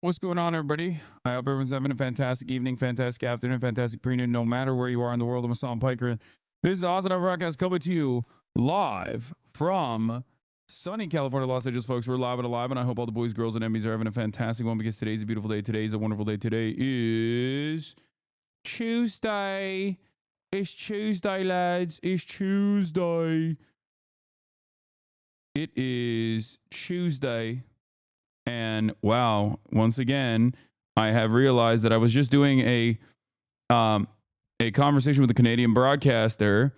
What's going on, everybody? I hope everyone's having a fantastic evening, fantastic afternoon, fantastic pre-noon, no matter where you are in the world. I'm Hasan Piker. This is the HasanAbi broadcast coming to you live from sunny California, Los Angeles, folks. We're live and alive, and I hope all the boys, girls, and Emmys are having a fantastic one because today's a beautiful day. Today's a wonderful day. Today is Tuesday. It's Tuesday, lads. It's Tuesday. It is Tuesday. And wow, once again, I have realized that I was just doing a conversation with a Canadian broadcaster,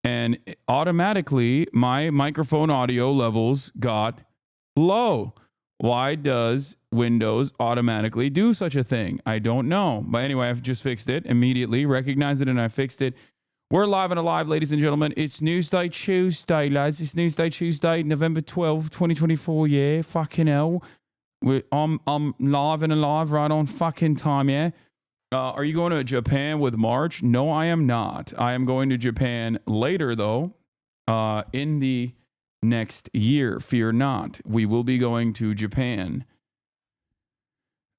and automatically my microphone audio levels got low. Why does Windows automatically do such a thing? I don't know. But anyway, I've just fixed it immediately, recognized it, and I fixed it. We're live and alive, ladies and gentlemen. It's Newsday Tuesday, lads. It's Newsday Tuesday, November 12th, 2024. Yeah, fucking hell. I'm live and alive right on fucking time, yeah? Are you going to Japan with March? No, I am not. I am going to Japan later, though, in the next year. Fear not. We will be going to Japan.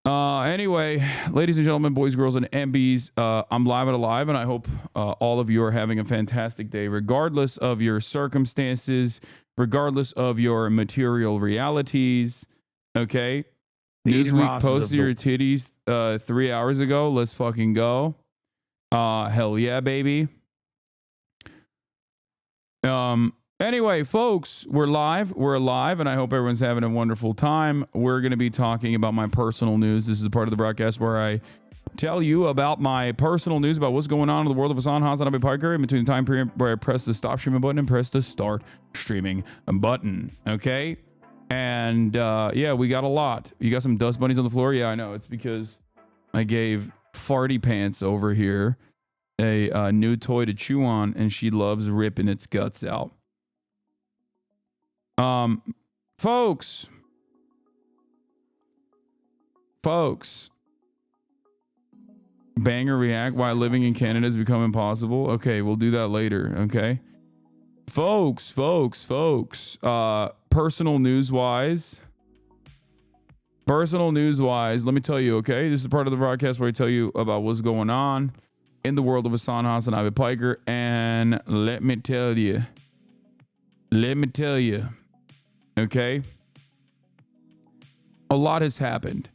Anyway, ladies and gentlemen, boys, girls, and MBs, I'm live and alive, and I hope all of you are having a fantastic day, regardless of your circumstances, regardless of your material realities. Okay. Newsweek posted your titties 3 hours ago. Let's fucking go. Hell yeah, baby. Anyway, folks, we're live. We're alive, and I hope everyone's having a wonderful time. We're going to be talking about my personal news. This is a part of the broadcast where I tell you about my personal news about what's going on in the world of HasanAbi Piker in between the time period where I press the stop streaming button and press the start streaming button. Okay. And yeah, we got a lot. You got some dust bunnies on the floor? Yeah, I know. It's because I gave Farty Pants over here a new toy to chew on, and she loves ripping its guts out. Folks, banger react why living in Canada has become impossible. Okay, we'll do that later. Okay, folks. Personal news wise, let me tell you, okay? This is part of the broadcast where I tell you about what's going on in the world of HasanAbi Piker. And let me tell you, okay? A lot has happened.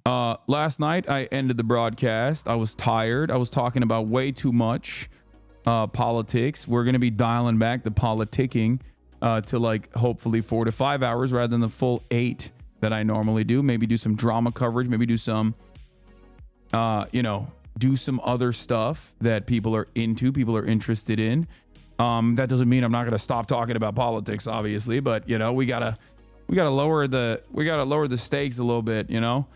Last night, I ended the broadcast. I was tired. I was talking about way too much politics. We're going to be dialing back the politicking to like hopefully 4 to 5 hours rather than the full 8 that I normally do. Maybe do some drama coverage, maybe do some do some other stuff that people are into, people are interested in. That doesn't mean I'm not going to stop talking about politics, obviously, but you know, we got to lower the stakes a little bit, you know.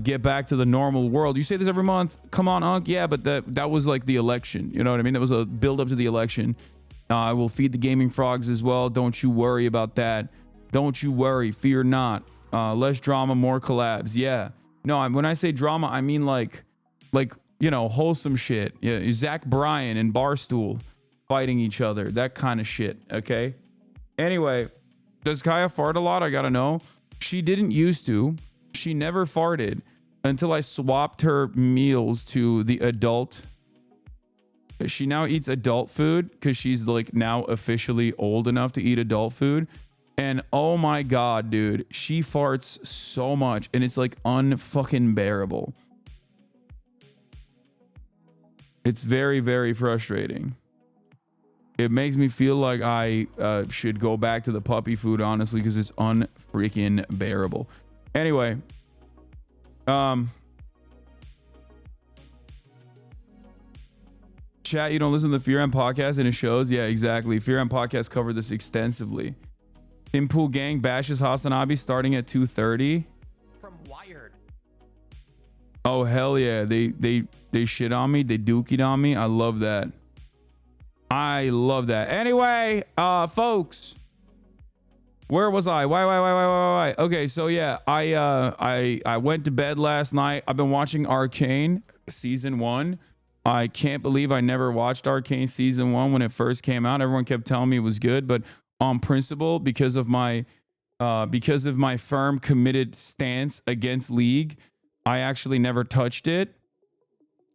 Get back to the normal world. You say this every month. Come on, Unc. Yeah, but that was like the election. You know what I mean? That was a build up to the election. I will feed the gaming frogs as well. Don't you worry about that. Don't you worry. Fear not. Less drama, more collabs. Yeah. No, when I say drama, I mean like you know, wholesome shit. Yeah, Zach Bryan and Barstool fighting each other. That kind of shit. Okay. Anyway, does Kaya fart a lot? I gotta know. She didn't used to. She never farted until I swapped her meals to the adult. She now eats adult food because she's like now officially old enough to eat adult food. And oh my God, dude, she farts so much and it's like unfucking bearable. It's very, very frustrating. It makes me feel like I should go back to the puppy food, honestly, because it's unfreaking bearable. Anyway, chat, you don't listen to the Fear and podcast and it shows? Yeah, exactly. Fear and podcast covered this extensively. Tim Pool Gang bashes HasanAbi starting at 2:30. From Wired. Oh hell yeah. They shit on me, they dookied on me. I love that. Anyway, folks. Where was I? Why? Okay, so yeah, I went to bed last night. I've been watching Arcane season 1. I can't believe I never watched Arcane season 1 when it first came out. Everyone kept telling me it was good, but on principle, because of my because of my firm, committed stance against League, I actually never touched it.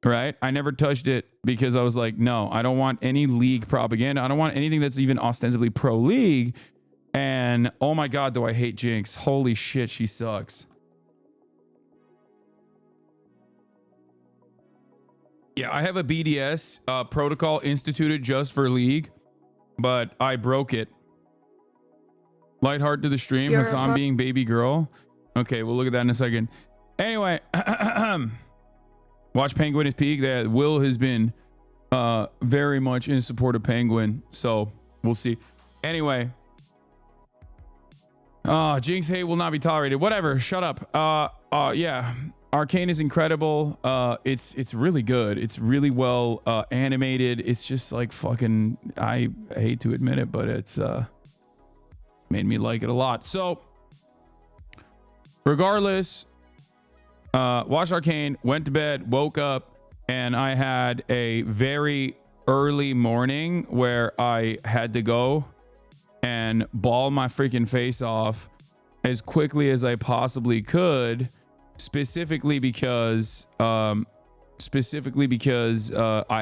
Right? I never touched it because I was like, no, I don't want any League propaganda. I don't want anything that's even ostensibly pro League. And oh my God, do I hate Jinx. Holy shit, she sucks. Yeah, I have a BDS protocol instituted just for League, but I broke it. Light heart to the stream. Hasan being baby girl. Okay, we'll look at that in a second. Anyway, watch Penguin is peak. That Will has been very much in support of Penguin, so we'll see. Anyway, Jinx hate will not be tolerated. Whatever, shut up. Yeah, Arcane is incredible. It's really good. It's really well animated. It's just like fucking. I hate to admit it, but it's made me like it a lot. So, regardless. Watched Arcane, went to bed, woke up, and I had a very early morning where I had to go and ball my freaking face off as quickly as I possibly could, specifically because I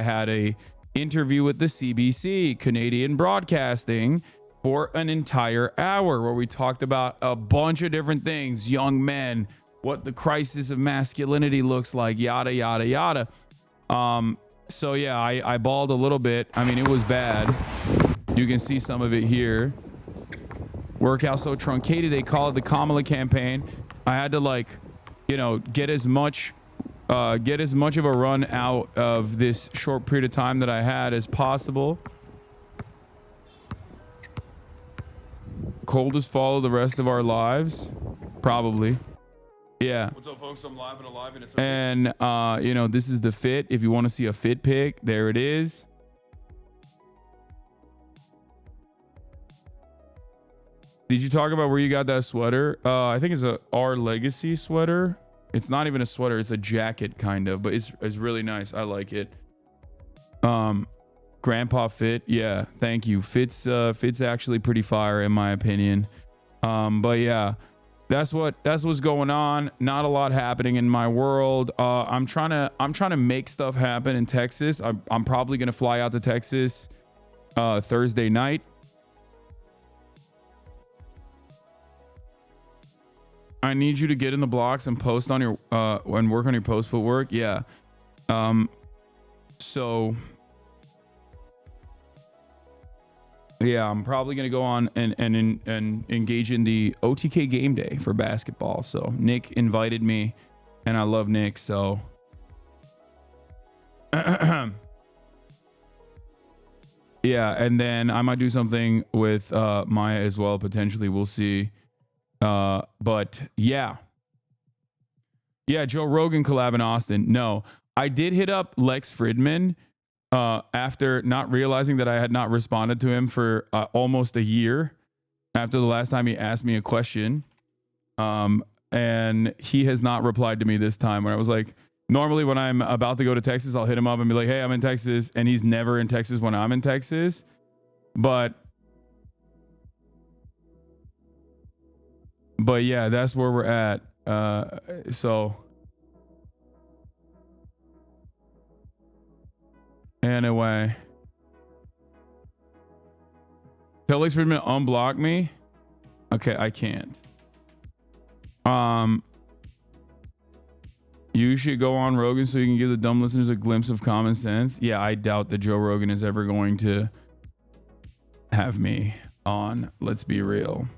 had a interview with the CBC, Canadian Broadcasting, for an entire hour where we talked about a bunch of different things, young men, what the crisis of masculinity looks like, yada, yada, yada. So yeah, I bawled a little bit. I mean, it was bad. You can see some of it here. Workout so truncated, they call it the Kamala campaign. I had to, like, you know, get as much of a run out of this short period of time that I had as possible. Coldest fall of the rest of our lives, probably. Yeah. What's up, folks? I'm live and alive, and it's okay. And you know, this is the fit. If you want to see a fit pic, there it is. Did you talk about where you got that sweater? I think it's a Our Legacy sweater. It's not even a sweater, it's a jacket kind of, but it's really nice. I like it. Grandpa fit. Yeah, thank you. Fit's actually pretty fire in my opinion. But yeah. That's what's going on. Not a lot happening in my world. I'm trying to make stuff happen in Texas. I'm probably gonna fly out to Texas Thursday night. I need you to get in the blocks and post on your and work on your post footwork. Yeah. So yeah, I'm probably gonna go on and engage in the OTK game day for basketball. So Nick invited me, and I love Nick. So yeah, and then I might do something with Maya as well potentially. We'll see. But yeah, Joe Rogan collab in Austin. No, I did hit up Lex Fridman. After not realizing that I had not responded to him for almost a year after the last time he asked me a question. And he has not replied to me this time. When I was like, normally when I'm about to go to Texas, I'll hit him up and be like, hey, I'm in Texas. And he's never in Texas when I'm in Texas. But yeah, that's where we're at. So anyway, tell Lex Fridman unblock me. Okay, I can't. You should go on Rogan so you can give the dumb listeners a glimpse of common sense. Yeah, I doubt that Joe Rogan is ever going to have me on. Let's be real.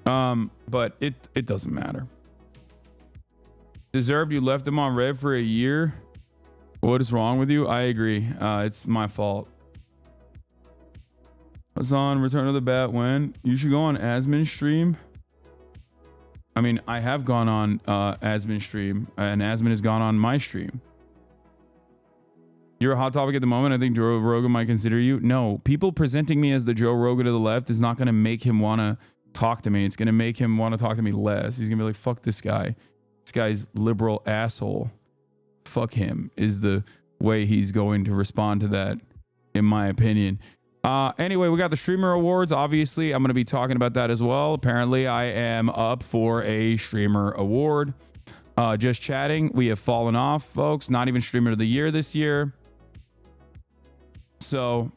But it doesn't matter. Deserved, you left him on red for a year. What is wrong with you? I agree. It's my fault. Hasan, Return of the Bat when? You should go on Asmon's stream. I mean, I have gone on Asmon's stream, and Asmon has gone on my stream. You're a hot topic at the moment. I think Joe Rogan might consider you. No, people presenting me as the Joe Rogan to the left is not going to make him want to talk to me. It's going to make him want to talk to me less. He's going to be like, fuck this guy. This guy's liberal asshole. Fuck him is the way he's going to respond to that, in my opinion. Anyway, we got the streamer awards. Obviously, I'm going to be talking about that as well. Apparently, I am up for a streamer award. Just chatting. We have fallen off, folks. Not even streamer of the year this year. So,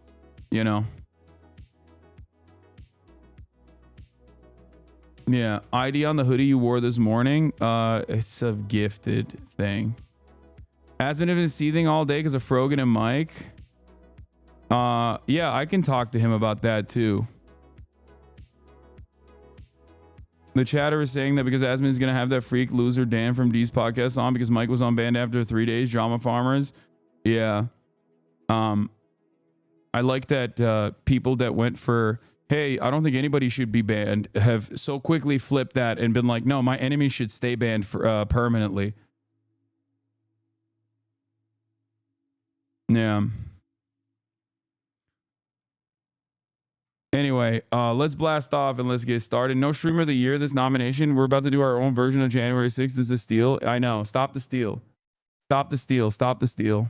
you know. Yeah, ID on the hoodie you wore this morning. It's a gifted thing. Has been seething all day because of Frogan and Mike. Yeah, I can talk to him about that too. The chatter is saying that because Asman is going to have that freak loser Dan from D's podcast on because Mike was on band after 3 days. Drama farmers. Yeah. I like that people that went for, hey, I don't think anybody should be banned, have so quickly flipped that and been like, no, my enemy should stay banned for, permanently. Yeah. Anyway, let's blast off and let's get started. No streamer of the year, this nomination. We're about to do our own version of January 6th. This is a steal. I know. Stop the steal. Stop the steal. Stop the steal.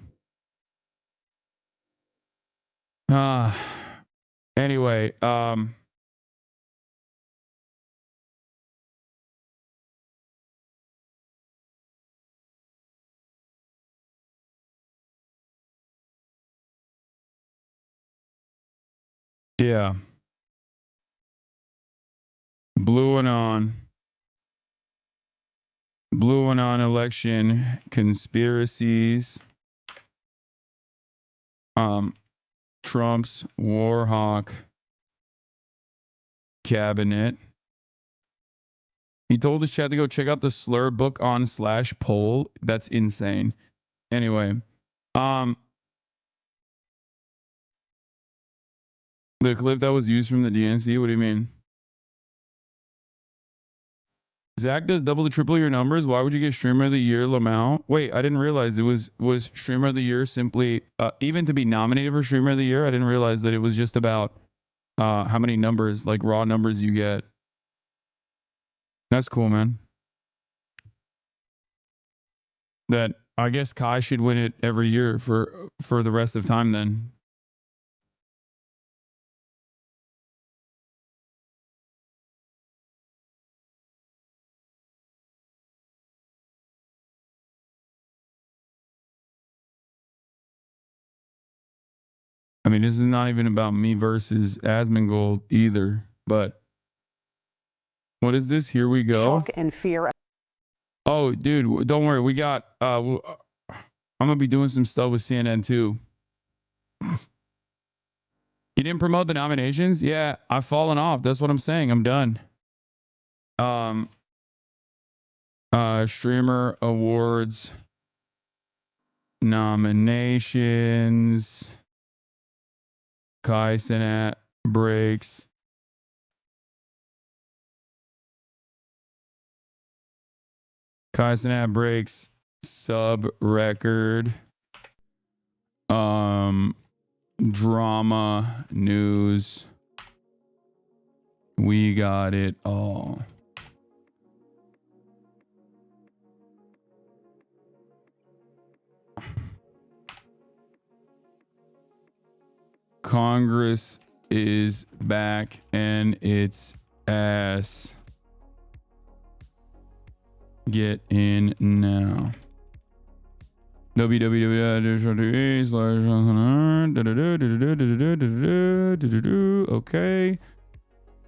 Anyway, yeah. BLUEANON. BLUEANON election conspiracies. Trump's Warhawk cabinet. He told his chat to go check out the slur book on /poll. That's insane. Anyway, the clip that was used from the DNC. What do you mean? Zach does double to triple your numbers. Why would you get streamer of the year, Lamau? Wait, I didn't realize it was streamer of the year simply even to be nominated for streamer of the year. I didn't realize that it was just about how many numbers, like raw numbers, you get. That's cool, man. That I guess Kai should win it every year for the rest of time then. I mean, this is not even about me versus Asmongold either, but what is this? Here we go. Shock and fear. Oh, dude, don't worry. We got I'm going to be doing some stuff with CNN too. You didn't promote the nominations? Yeah, I've fallen off. That's what I'm saying. I'm done. Streamer awards nominations. Kai Cenat breaks. Kai Cenat breaks sub record. Drama news. We got it all. Congress is back and its ass. Get in now. www.okay.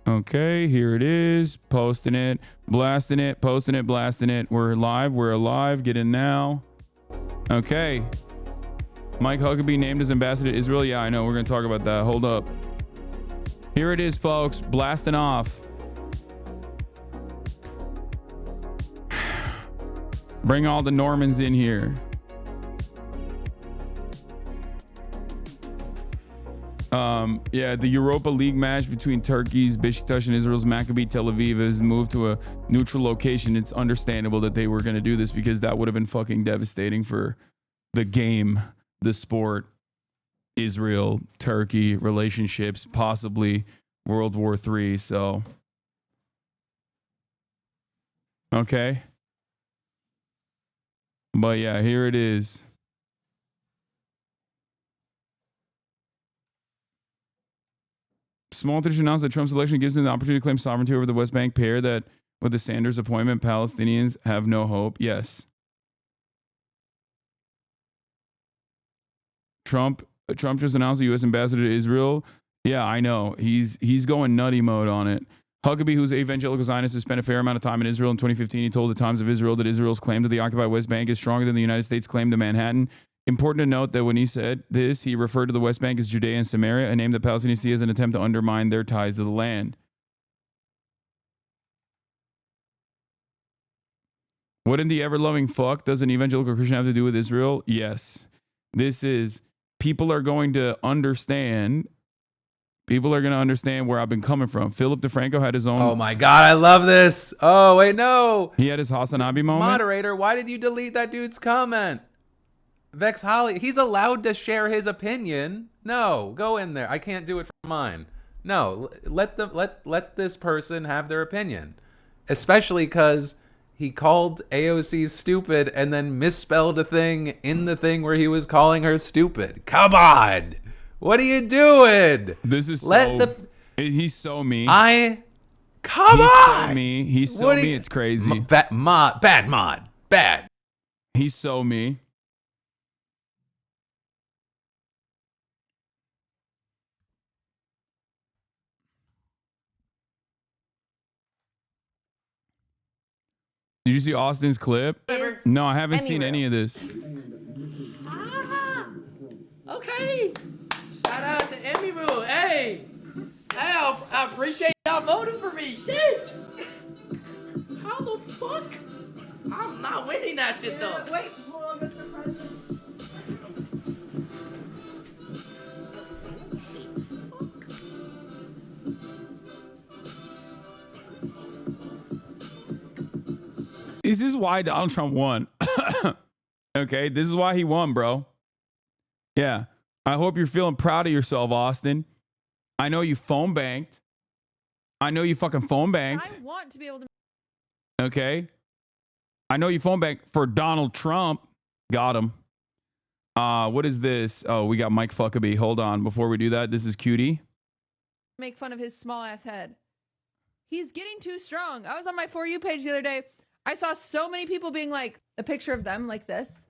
Okay, here it is. Posting it, blasting it, posting it, blasting it. We're live. We're alive. Get in now. Okay. Mike Huckabee named as ambassador to Israel. Yeah, I know. We're going to talk about that. Hold up. Here it is, folks. Blasting off. Bring all the Normans in here. Yeah, the Europa League match between Turkey's Beşiktaş and Israel's Maccabi Tel Aviv has moved to a neutral location. It's understandable that they were going to do this because that would have been fucking devastating for the game, the sport, Israel, Turkey, relationships, possibly World War III. So, okay. But yeah, here it is. Smotrich announced that Trump's election gives him the opportunity to claim sovereignty over the West Bank, pair that with the Sanders appointment, Palestinians have no hope. Yes. Trump just announced the U.S. ambassador to Israel. Yeah, I know. He's going nutty mode on it. Huckabee, who's an evangelical Zionist, has spent a fair amount of time in Israel. In 2015, he told the Times of Israel that Israel's claim to the occupied West Bank is stronger than the United States' claim to Manhattan. Important to note that when he said this, he referred to the West Bank as Judea and Samaria, a name that Palestinians see as an attempt to undermine their ties to the land. What in the ever-loving fuck does an evangelical Christian have to do with Israel? Yes. This is, people are going to understand where I've been coming from. Philip DeFranco had his own. Oh my God, I love this. Oh, wait, no. He had his HasanAbi moment. Moderator, why did you delete that dude's comment? Vex Holly, he's allowed to share his opinion. No, go in there. I can't do it for mine. No, let this person have their opinion. Especially because he called AOC stupid and then misspelled a thing in the thing where he was calling her stupid. Come on. What are you doing? This is he's so me. Come on. So me. He's so me. It's crazy. Bad mod. Bad. He's so me. Did you see Austin's clip? No, I haven't seen any of this. Okay. Shout out to Emmy Rule. Hey, I appreciate y'all voting for me. Shit. How the fuck? I'm not winning that shit though. Wait, hold on, Mr. President. This is why Donald Trump won. Okay, this is why he won, bro. Yeah. I hope you're feeling proud of yourself, Austin. I know you phone banked. I know you fucking phone banked. I want to be able to. Okay. I know you phone banked for Donald Trump. Got him. What is this? Oh, we got Mike Huckabee. Hold on. Before we do that, this is Cutie. Make fun of his small ass head. He's getting too strong. I was on my For You page the other day. I saw so many people being like, a picture of them like this.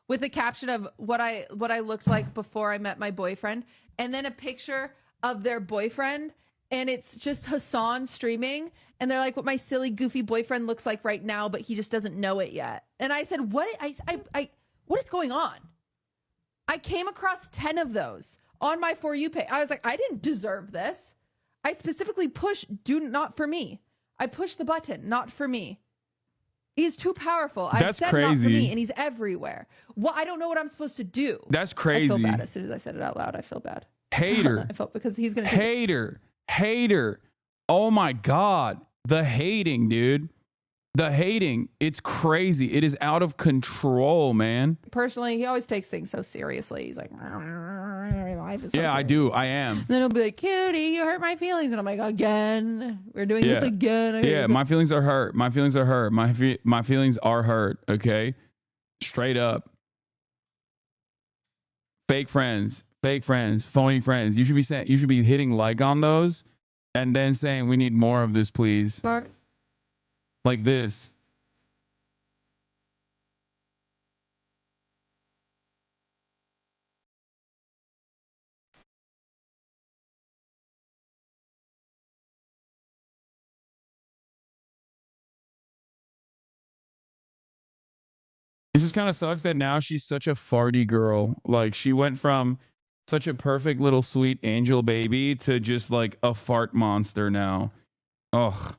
With a caption of what I looked like before I met my boyfriend. And then a picture of their boyfriend. And it's just Hasan streaming. And they're like, what my silly, goofy boyfriend looks like right now, but he just doesn't know it yet. And I said, what is going on? I came across 10 of those on my For You page. I was like, I didn't deserve this. I specifically push do not for me. I push the button, not for me. He's too powerful. I said crazy. Not for me, and he's everywhere. What? I don't know what I'm supposed to do. That's crazy. I feel bad as soon as I said it out loud. I feel bad. Hater. I felt because he's gonna hater. Oh my God, the hating, dude. The hating. It's crazy. It is out of control, man. Personally, he always takes things so seriously. He's like, life is so yeah, serious. I do. I am. And then he'll be like, cutie, you hurt my feelings. And I'm like, again, we're doing this again. Yeah, my feelings are hurt. My feelings are hurt. My feelings are hurt. Okay, straight up. Fake friends, phony friends. You should be hitting like on those, and then saying we need more of this, please. Smart. Like this. It just kind of sucks that now she's such a farty girl. Like she went from such a perfect little sweet angel baby to just like a fart monster now. Ugh.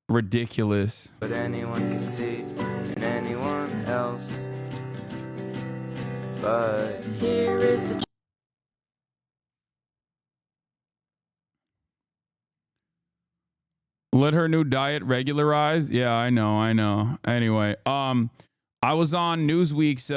Ridiculous. But anyone can see and anyone else. But here is the Let her new diet regularize. Yeah, I know. Anyway, I was on Newsweek's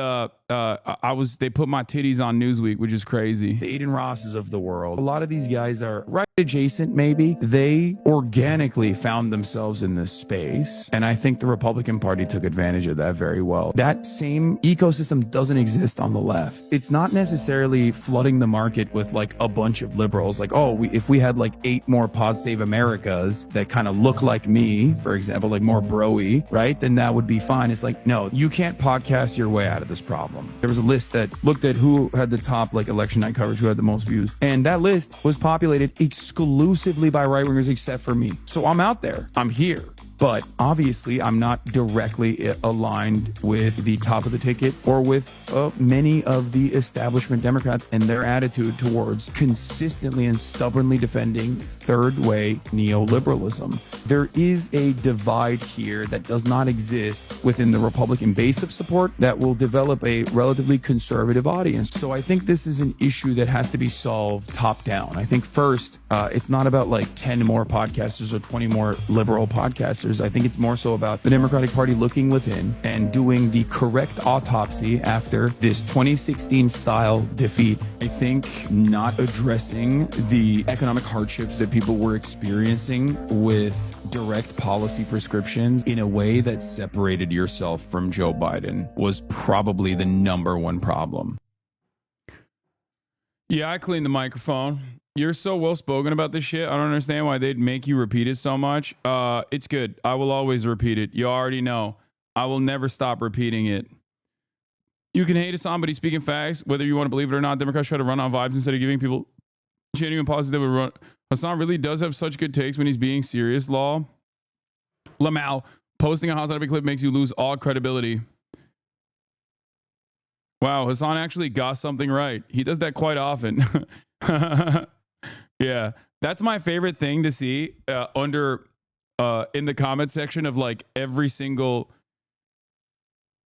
they put my titties on Newsweek, which is crazy. The Aiden Rosses of the world. A lot of these guys are right adjacent, maybe. They organically found themselves in this space. And I think the Republican Party took advantage of that very well. That same ecosystem doesn't exist on the left. It's not necessarily flooding the market with like a bunch of liberals. Like, oh, if we had like 8 more Pod Save Americas that kind of look like me, for example, like more bro-y, right? Then that would be fine. It's like, no, you can't podcast your way out of this problem. There was a list that looked at who had the top like election night coverage, who had the most views. And that list was populated exclusively by right wingers except for me. So I'm out there. I'm here. But obviously, I'm not directly aligned with the top of the ticket or with many of the establishment Democrats and their attitude towards consistently and stubbornly defending third way neoliberalism. There is a divide here that does not exist within the Republican base of support that will develop a relatively conservative audience. So I think this is an issue that has to be solved top down. I think first, it's not about like 10 more podcasters or 20 more liberal podcasters. I think it's more so about the Democratic Party looking within and doing the correct autopsy after this 2016 style defeat. I think not addressing the economic hardships that people were experiencing with direct policy prescriptions in a way that separated yourself from Joe Biden was probably the #1 problem. Yeah, I cleaned the microphone. You're so well spoken about this shit. I don't understand why they'd make you repeat it so much. It's good. I will always repeat it. You already know. I will never stop repeating it. You can hate Hasan, but he's speaking facts. Whether you want to believe it or not, Democrats try to run on vibes instead of giving people genuine policies that would run. Hasan really does have such good takes when he's being serious. Law. Lamau, posting a HasanAbi clip makes you lose all credibility. Wow, Hasan actually got something right. He does that quite often. Yeah, that's my favorite thing to see in the comment section of like every single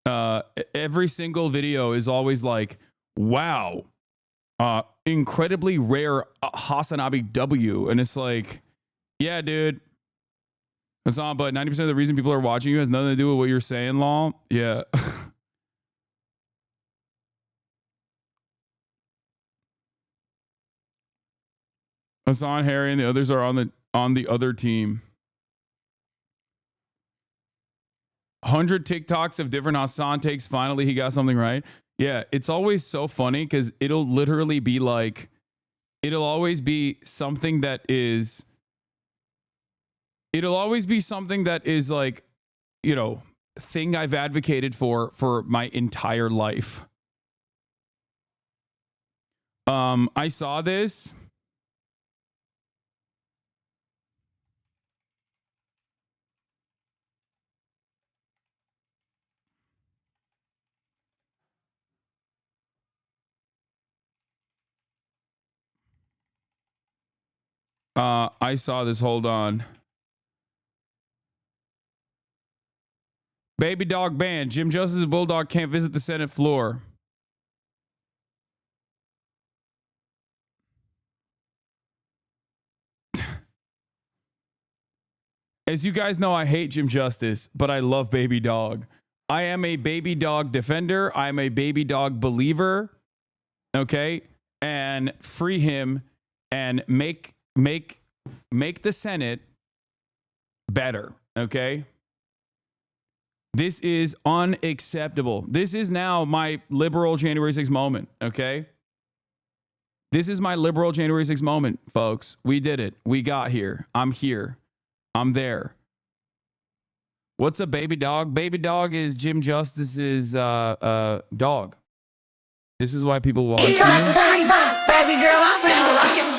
video is always like, wow, incredibly rare HasanAbi W. And it's like, yeah, dude, Hasan, but 90% of the reason people are watching you has nothing to do with what you're saying, Law. Yeah. Hasan, Harry, and the others are on the other team. 100 TikToks of different Hasan takes. Finally, he got something right. Yeah, it's always so funny because it'll literally be like, it'll always be something that is like, you know, thing I've advocated for my entire life. I saw this. I saw this. Hold on. Baby dog ban. Jim Justice's bulldog can't visit the Senate floor. As you guys know, I hate Jim Justice, but I love baby dog. I am a baby dog defender. I'm a baby dog believer. Okay? And free him and make the Senate better. Okay? This is unacceptable. This is now my liberal January 6th moment. Okay? This is my liberal January 6th moment, folks. We did it. We got here. I'm here. I'm there. What's a baby dog? Baby dog is Jim Justice's dog. This is why people watch me. Baby girl, I'm finna like it.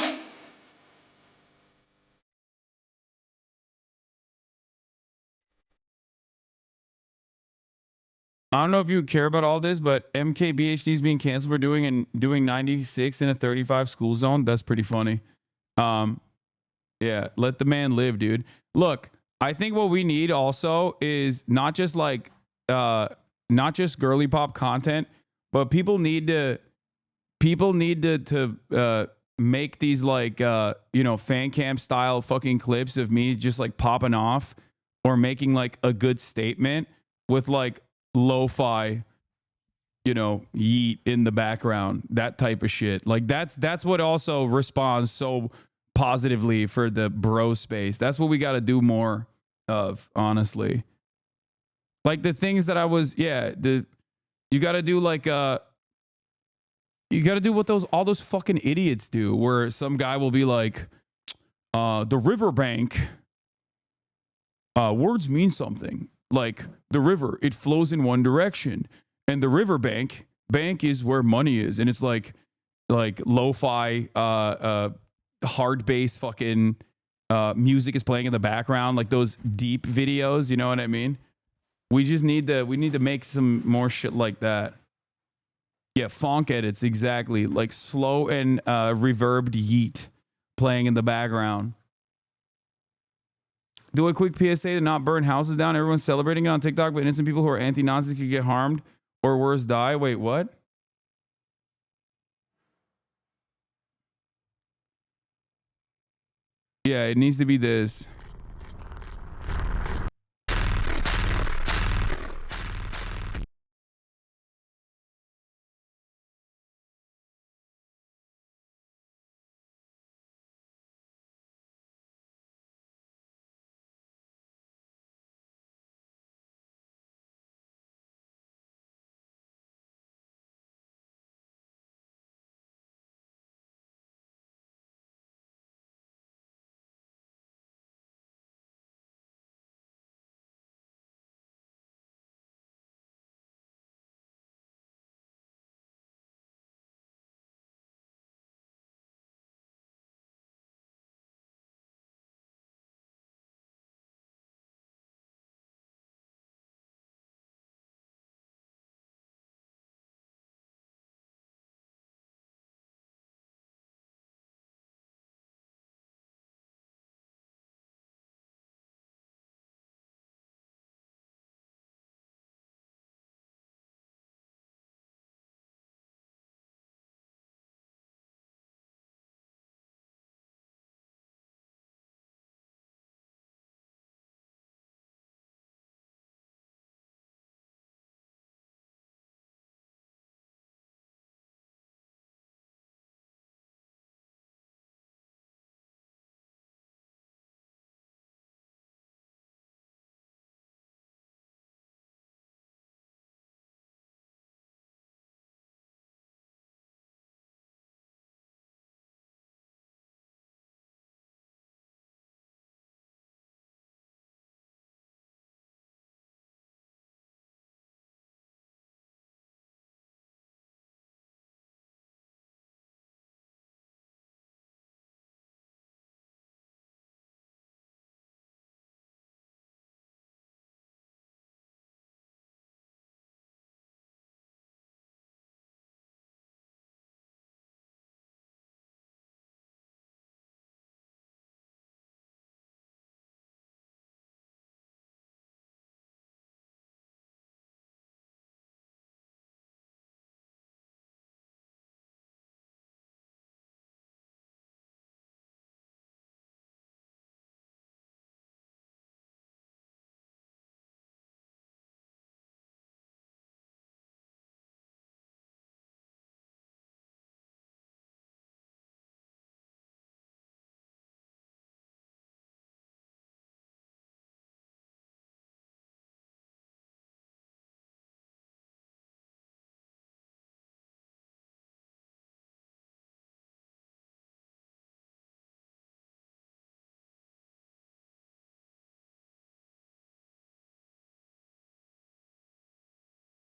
I don't know if you care about all this, but MKBHD is being canceled for doing 96 in a 35 school zone. That's pretty funny. Yeah, let the man live, dude. Look, I think what we need also is not just girly pop content, but people need to make these like fan cam style fucking clips of me just like popping off or making like a good statement with like lo-fi you know, yeet in the background, that type of shit. Like that's what also responds so positively for the bro space. That's what we got to do more of, honestly. Like the things that I was, you got to do like you got to do what all those fucking idiots do, where some guy will be like, the riverbank, words mean something. Like the river, it flows in one direction, and the riverbank is where money is, and it's like lo-fi, hard bass fucking music is playing in the background, like those deep videos. You know what I mean? We just need to make some more shit like that. Yeah, funk edits, exactly. Like slow and reverbed yeet playing in the background. Do a quick PSA to not burn houses down. Everyone's celebrating it on TikTok, but innocent people who are anti-Nazis could get harmed or worse, die. Wait, what? Yeah, it needs to be this.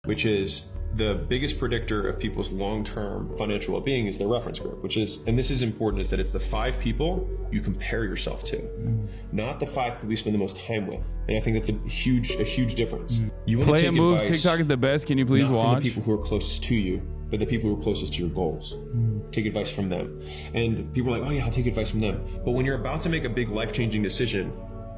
Which is the biggest predictor of people's long-term financial well-being is their reference group, which is, and this is important, is that it's the 5 people you compare yourself to, not the 5 people you spend the most time with. And I think that's a huge difference. You want to Play take and move. advice, TikTok is the best. Can you please not watch? from the people who are closest to you, but the people who are closest to your goals. Take advice from them. And people are like, oh yeah, I'll take advice from them. But when you're about to make a big life-changing decision,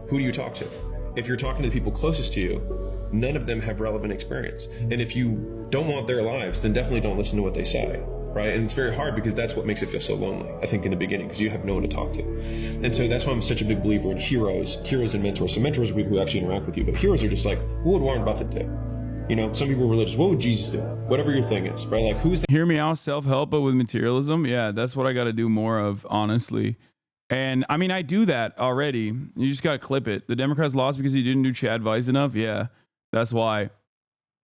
who do you talk to? If you're talking to the people closest to you, none of them have relevant experience. And if you don't want their lives, then definitely don't listen to what they say, right? And it's very hard because that's what makes it feel so lonely, I think, in the beginning, because you have no one to talk to. And so that's why I'm such a big believer in heroes and mentors. So mentors are people who actually interact with you, but heroes are just like, what would Warren Buffett do? You know, some people are religious. What would Jesus do? Whatever your thing is, right? Like, who's the Hear me out, self-help, but with materialism. Yeah, that's what I got to do more of, honestly. And I mean, I do that already. You just got to clip it. The Democrats lost because you didn't do Chad Vice enough. Yeah, that's why.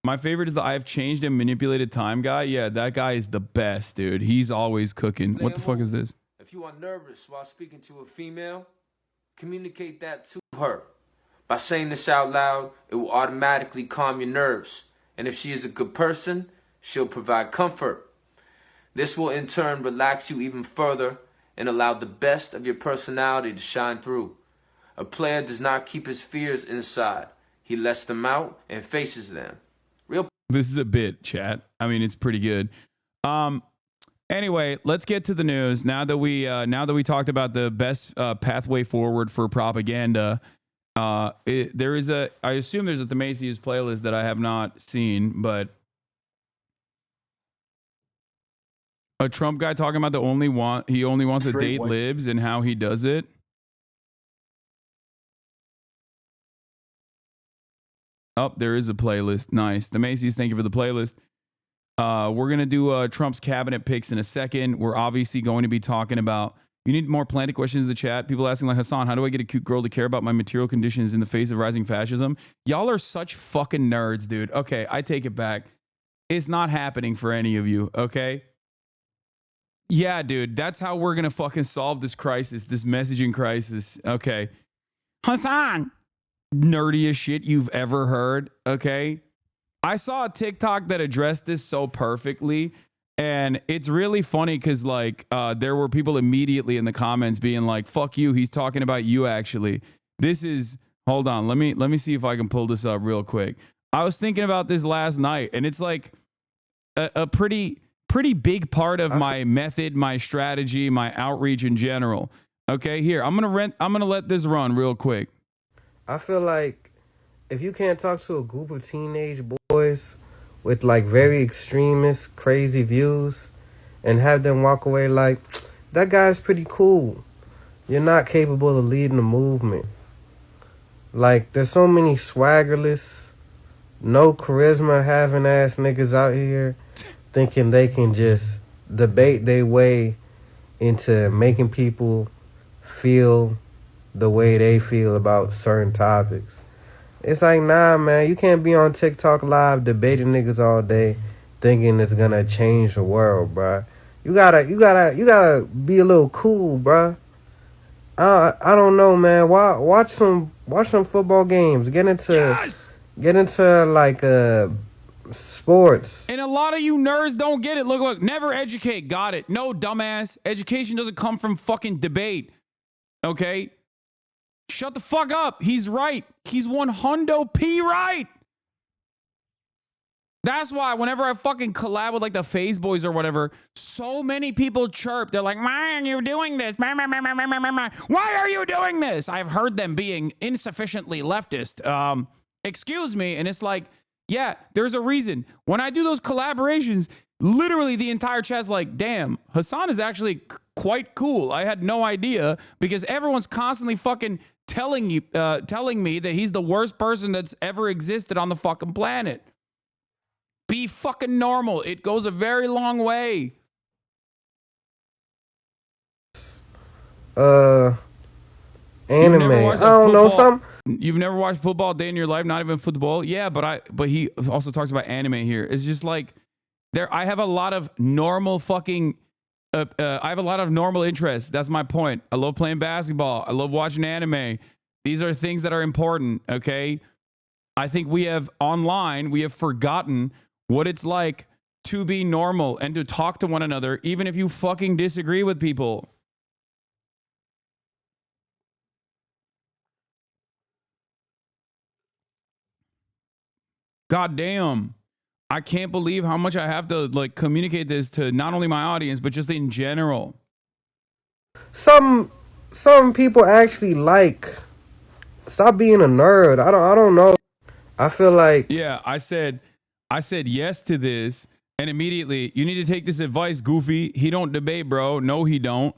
My favorite is the I've changed and manipulated time guy. Yeah, that guy is the best, dude. He's always cooking. What the fuck is this? If you are nervous while speaking to a female, communicate that to her. By saying this out loud, it will automatically calm your nerves. And if she is a good person, she'll provide comfort. This will in turn relax you even further and allow the best of your personality to shine through. A player does not keep his fears inside. He lets them out and faces them. This is a bit, chat. I mean, it's pretty good. Anyway, let's get to the news. Now that we talked about the best pathway forward for propaganda, I assume there's a The Macy's playlist that I have not seen, but a Trump guy talking about he only wants to date libs and how he does it. Oh, there is a playlist. Nice. The Macy's, thank you for the playlist. We're going to do Trump's cabinet picks in a second. We're obviously going to be talking about, you need more planted questions in the chat. People asking like, Hasan, how do I get a cute girl to care about my material conditions in the face of rising fascism? Y'all are such fucking nerds, dude. Okay, I take it back. It's not happening for any of you, okay? Yeah, dude, that's how we're going to fucking solve this crisis, this messaging crisis. Okay. Hasan, nerdiest shit you've ever heard, okay? I saw a TikTok that addressed this so perfectly, and it's really funny because like there were people immediately in the comments being like, fuck you, he's talking about you actually. This is, hold on, let me see if I can pull this up real quick. I was thinking about this last night, and it's like a pretty big part of my method, my strategy, my outreach in general. Okay, here, I'm gonna let this run real quick. I feel like if you can't talk to a group of teenage boys with like very extremist, crazy views and have them walk away like, that guy's pretty cool, you're not capable of leading a movement. Like, there's so many swaggerless, no charisma having ass niggas out here thinking they can just debate their way into making people feel the way they feel about certain topics. It's like, nah, man, you can't be on TikTok live debating niggas all day thinking it's gonna change the world, bruh. You gotta be a little cool, bruh. I don't know, man. Watch some football games. Get into like sports. And a lot of you nerds don't get it. Look, never educate. Got it. No, dumbass. Education doesn't come from fucking debate. Okay? Shut the fuck up. He's right. He's 100p right. That's why whenever I fucking collab with like the Phase Boys or whatever, so many people chirp. They're like, why are you doing this? Why are you doing this? I've heard them being insufficiently leftist. Excuse me. And it's like, yeah, there's a reason. When I do those collaborations, literally the entire chat's like, damn, Hasan is actually quite cool. I had no idea, because everyone's constantly fucking telling me that he's the worst person that's ever existed on the fucking planet. Be fucking normal. It goes a very long way. Anime. I don't know, some. You've never watched football a day in your life, not even football? Yeah, but he also talks about anime here. It's just like I have a lot of normal fucking I have a lot of normal interests. That's my point. I love playing basketball. I love watching anime. These are things that are important, okay? I think we have forgotten what it's like to be normal and to talk to one another, even if you fucking disagree with people. God damn. I can't believe how much I have to like communicate this to not only my audience, but just in general. Some people actually like, stop being a nerd. I don't know. I feel like, yeah, I said yes to this, and immediately, you need to take this advice, Goofy. He don't debate, bro. No, he don't.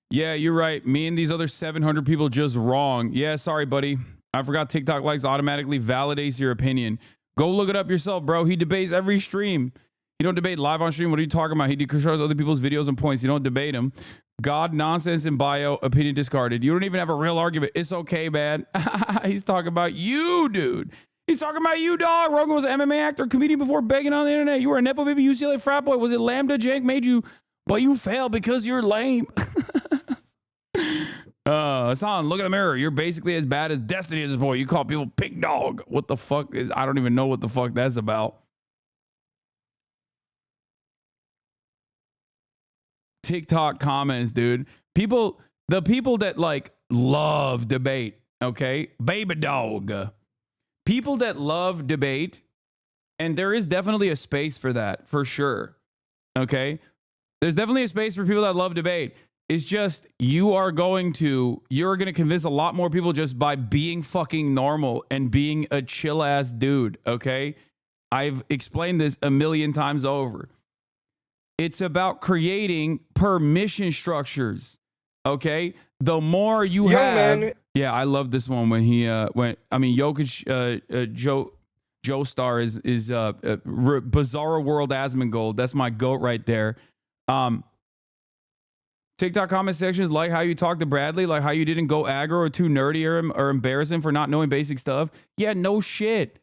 Yeah, you're right. Me and these other 700 people just wrong. Yeah, sorry, buddy. I forgot TikTok likes automatically validates your opinion. Go look it up yourself, bro. He debates every stream. You don't debate live on stream. What are you talking about? He deconstructs other people's videos and points. You don't debate him. God, nonsense in bio, opinion discarded. You don't even have a real argument. It's okay, man. He's talking about you, dude. He's talking about you, dog. Rogan was an MMA actor, comedian before begging on the internet. You were a Nepo baby UCLA frat boy. Was it Lambda Jank made you, but you failed because you're lame? Hasan, look in the mirror. You're basically as bad as Destiny at this point. You call people pig dog. What the fuck is, I don't even know what the fuck that's about. TikTok comments, dude. The people that like love debate, okay? Baby dog. People that love debate, and there is definitely a space for that, for sure. Okay? There's definitely a space for people that love debate. It's just you're going to convince a lot more people just by being fucking normal and being a chill ass dude, okay? I've explained this a million times over. It's about creating permission structures, okay? The more you have... Man. Yeah, I love this one when he Jokic, Joe Star is Bizarro World Asmongold. That's my goat right there. TikTok comment sections like how you talk to Bradley, like how you didn't go aggro or too nerdy or embarrass him for not knowing basic stuff. Yeah, no shit.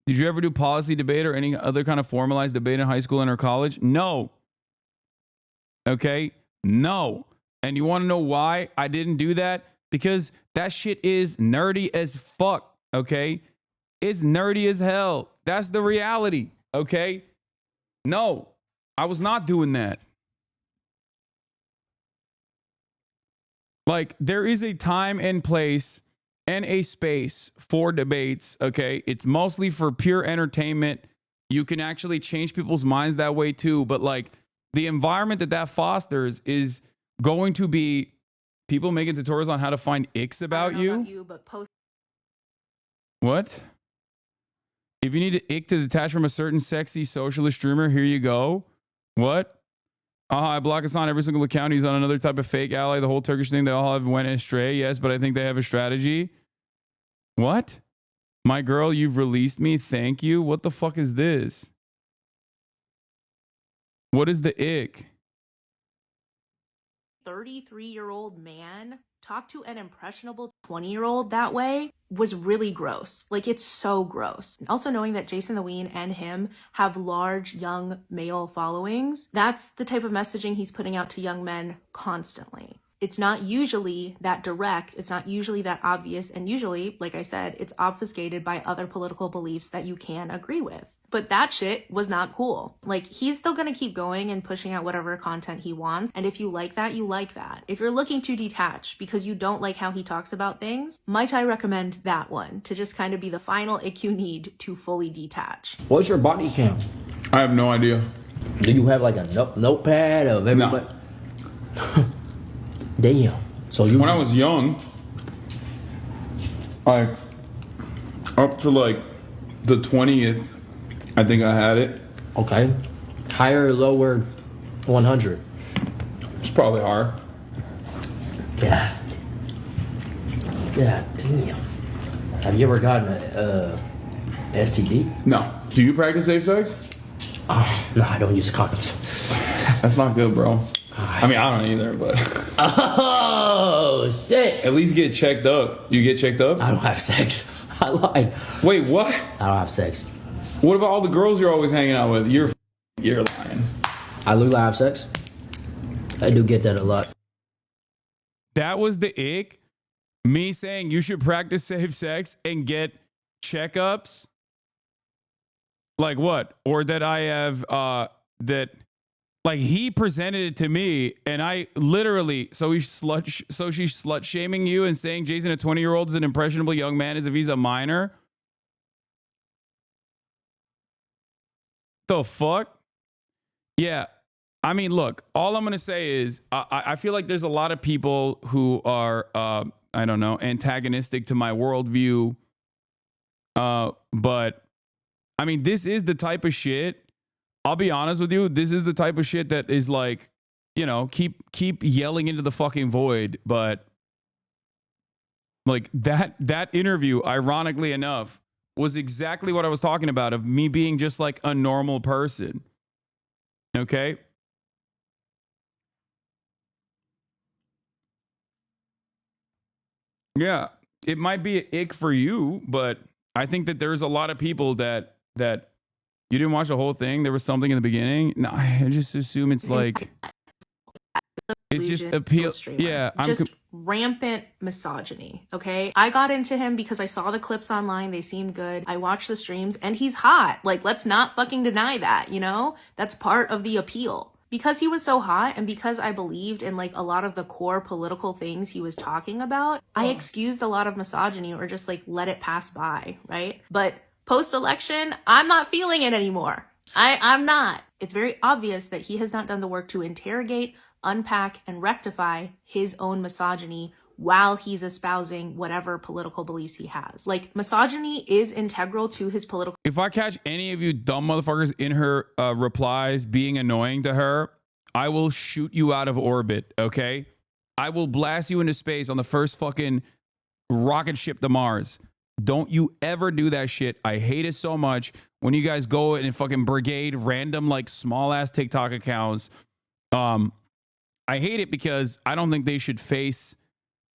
Did you ever do policy debate or any other kind of formalized debate in high school and or college? No. Okay? No. And you want to know why I didn't do that? Because that shit is nerdy as fuck, okay? It's nerdy as hell. That's the reality, okay? No, I was not doing that. Like, there is a time and place and a space for debates, okay? It's mostly for pure entertainment. You can actually change people's minds that way too, but like the environment that fosters is going to be people making tutorials on how to find icks about you. But What? If you need an ick to detach from a certain sexy socialist streamer, here you go. What? I block Hasan every single account. He's on another type of fake ally. The whole Turkish thing, they all have went astray. Yes, but I think they have a strategy. What? My girl, you've released me. Thank you. What the fuck is this? What is the ick? 33-year-old man talk to an impressionable 20-year-old that way was really gross. Like, it's so gross. Also knowing that Jason the Ween and him have large young male followings, that's the type of messaging he's putting out to young men constantly. It's not usually that direct, it's not usually that obvious, and usually, like I said, it's obfuscated by other political beliefs that you can agree with. But that shit was not cool. Like, he's still gonna keep going and pushing out whatever content he wants. And if you like that, you like that. If you're looking to detach because you don't like how he talks about things, might I recommend that one to just kind of be the final ick you need to fully detach. What's your body count? I have no idea. Do you have like a notepad of everybody? No. Damn. So you... When I was young, like, up to like the 20th, I think I had it. Okay. Higher or lower 100? It's probably higher. God. God damn. Have you ever gotten a STD? No. Do you practice safe sex? Oh, no, I don't use condoms. That's not good, bro. I mean, I don't either, but... Oh, shit. At least get checked up. You get checked up? I don't have sex. I lied. Wait, what? I don't have sex. What about all the girls you're always hanging out with? You're lying. I do have sex. I do get that a lot. That was the ick? Me saying you should practice safe sex and get checkups? Like what? Or that I have, like he presented it to me and I literally, so she's slut shaming you and saying Jason, a 20-year-old is an impressionable young man as if he's a minor? The fuck? Yeah. I mean, look, all I'm going to say is I feel like there's a lot of people who are, I don't know, antagonistic to my worldview. But I mean, this is the type of shit. I'll be honest with you. This is the type of shit that is like, you know, keep yelling into the fucking void. But Like that interview, ironically enough, was exactly what I was talking about, of me being just like a normal person. Okay? Yeah, it might be an ick for you, but I think that there's a lot of people that you didn't watch the whole thing. There was something in the beginning. No, I just assume it's like it's just appeal. Yeah, just rampant misogyny. Okay, I got into him because I saw the clips online. They seemed good. I watched the streams, and he's hot. Like, let's not fucking deny that. You know, that's part of the appeal. Because he was so hot, and because I believed in like a lot of the core political things he was talking about, I excused a lot of misogyny or just like let it pass by, right? But post-election, I'm not feeling it anymore. I'm not. It's very obvious that he has not done the work to interrogate, unpack, and rectify his own misogyny while he's espousing whatever political beliefs he has. Like, misogyny is integral to his political... If I catch any of you dumb motherfuckers in her replies being annoying to her, I will shoot you out of orbit, okay? I will blast you into space on the first fucking rocket ship to Mars. Don't you ever do that shit. I hate it so much when you guys go and fucking brigade random, like, small-ass TikTok accounts. I hate it because I don't think they should face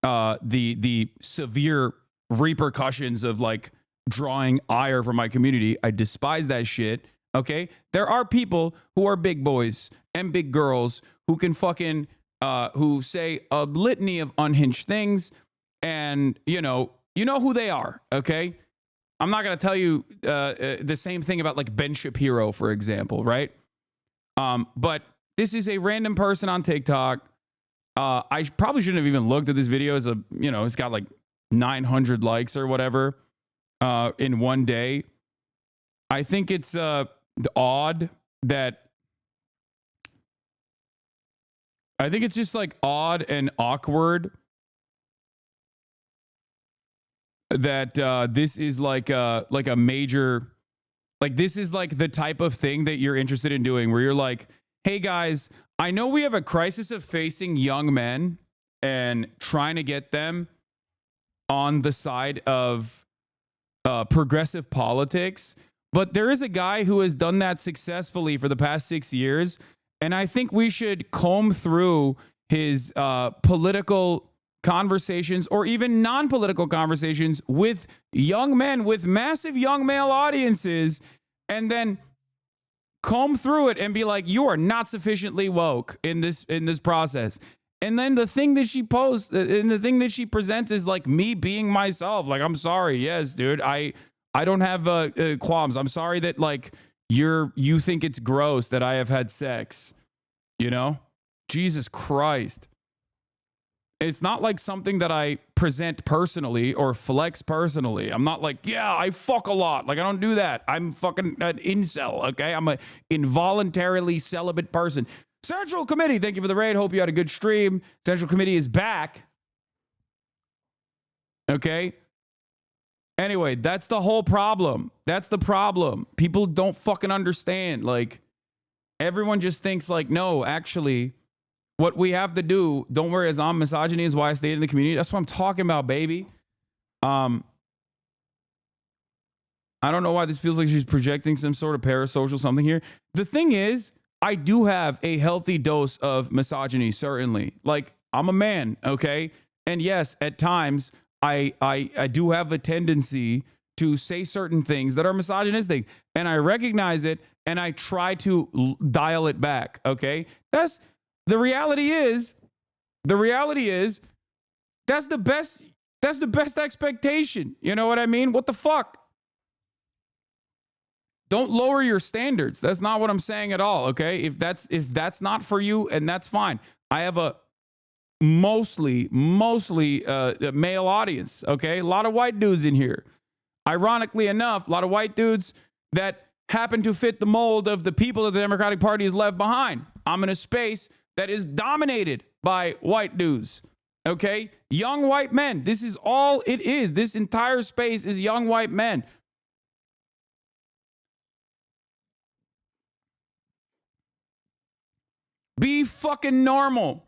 the severe repercussions of like drawing ire from my community. I despise that shit. Okay, there are people who are big boys and big girls who can fucking who say a litany of unhinged things, and you know who they are. Okay, I'm not gonna tell you the same thing about like Ben Shapiro, for example, right? But this is a random person on TikTok. I probably shouldn't have even looked at this video. It's got like 900 likes or whatever in one day. I think it's odd that I think it's just like odd and awkward that this is like a major, like this is like the type of thing that you're interested in doing, where you're like, hey guys, I know we have a crisis of facing young men and trying to get them on the side of progressive politics, but there is a guy who has done that successfully for the past 6 years, and I think we should comb through his political conversations or even non-political conversations with young men with massive young male audiences, and then comb through it and be like, you are not sufficiently woke in this process. And then the thing that she posts and the thing that she presents is like me being myself. Like, I'm sorry. Yes, dude. I don't have qualms. I'm sorry that like you think it's gross that I have had sex. You know? Jesus Christ. It's not like something that I present personally or flex personally. I'm not like, yeah, I fuck a lot. Like, I don't do that. I'm fucking an incel, okay? I'm an involuntarily celibate person. Central Committee, thank you for the raid. Hope you had a good stream. Central Committee is back. Okay? Anyway, that's the whole problem. That's the problem. People don't fucking understand. Like, everyone just thinks like, no, actually, what we have to do, don't worry, as on misogyny is why I stayed in the community. That's what I'm talking about, baby. I don't know why this feels like she's projecting some sort of parasocial something here. The thing is, I do have a healthy dose of misogyny, certainly. Like, I'm a man, okay? And yes, at times, I do have a tendency to say certain things that are misogynistic. And I recognize it, and I try to dial it back, okay? The reality is that's the best expectation. You know what I mean? What the fuck? Don't lower your standards. That's not what I'm saying at all, okay? If that's not for you, and that's fine. I have a mostly male audience, okay? A lot of white dudes in here. Ironically enough, a lot of white dudes that happen to fit the mold of the people that the Democratic Party has left behind. I'm in a space that is dominated by white dudes, okay? Young white men. This is all it is. This entire space is young white men. Be fucking normal.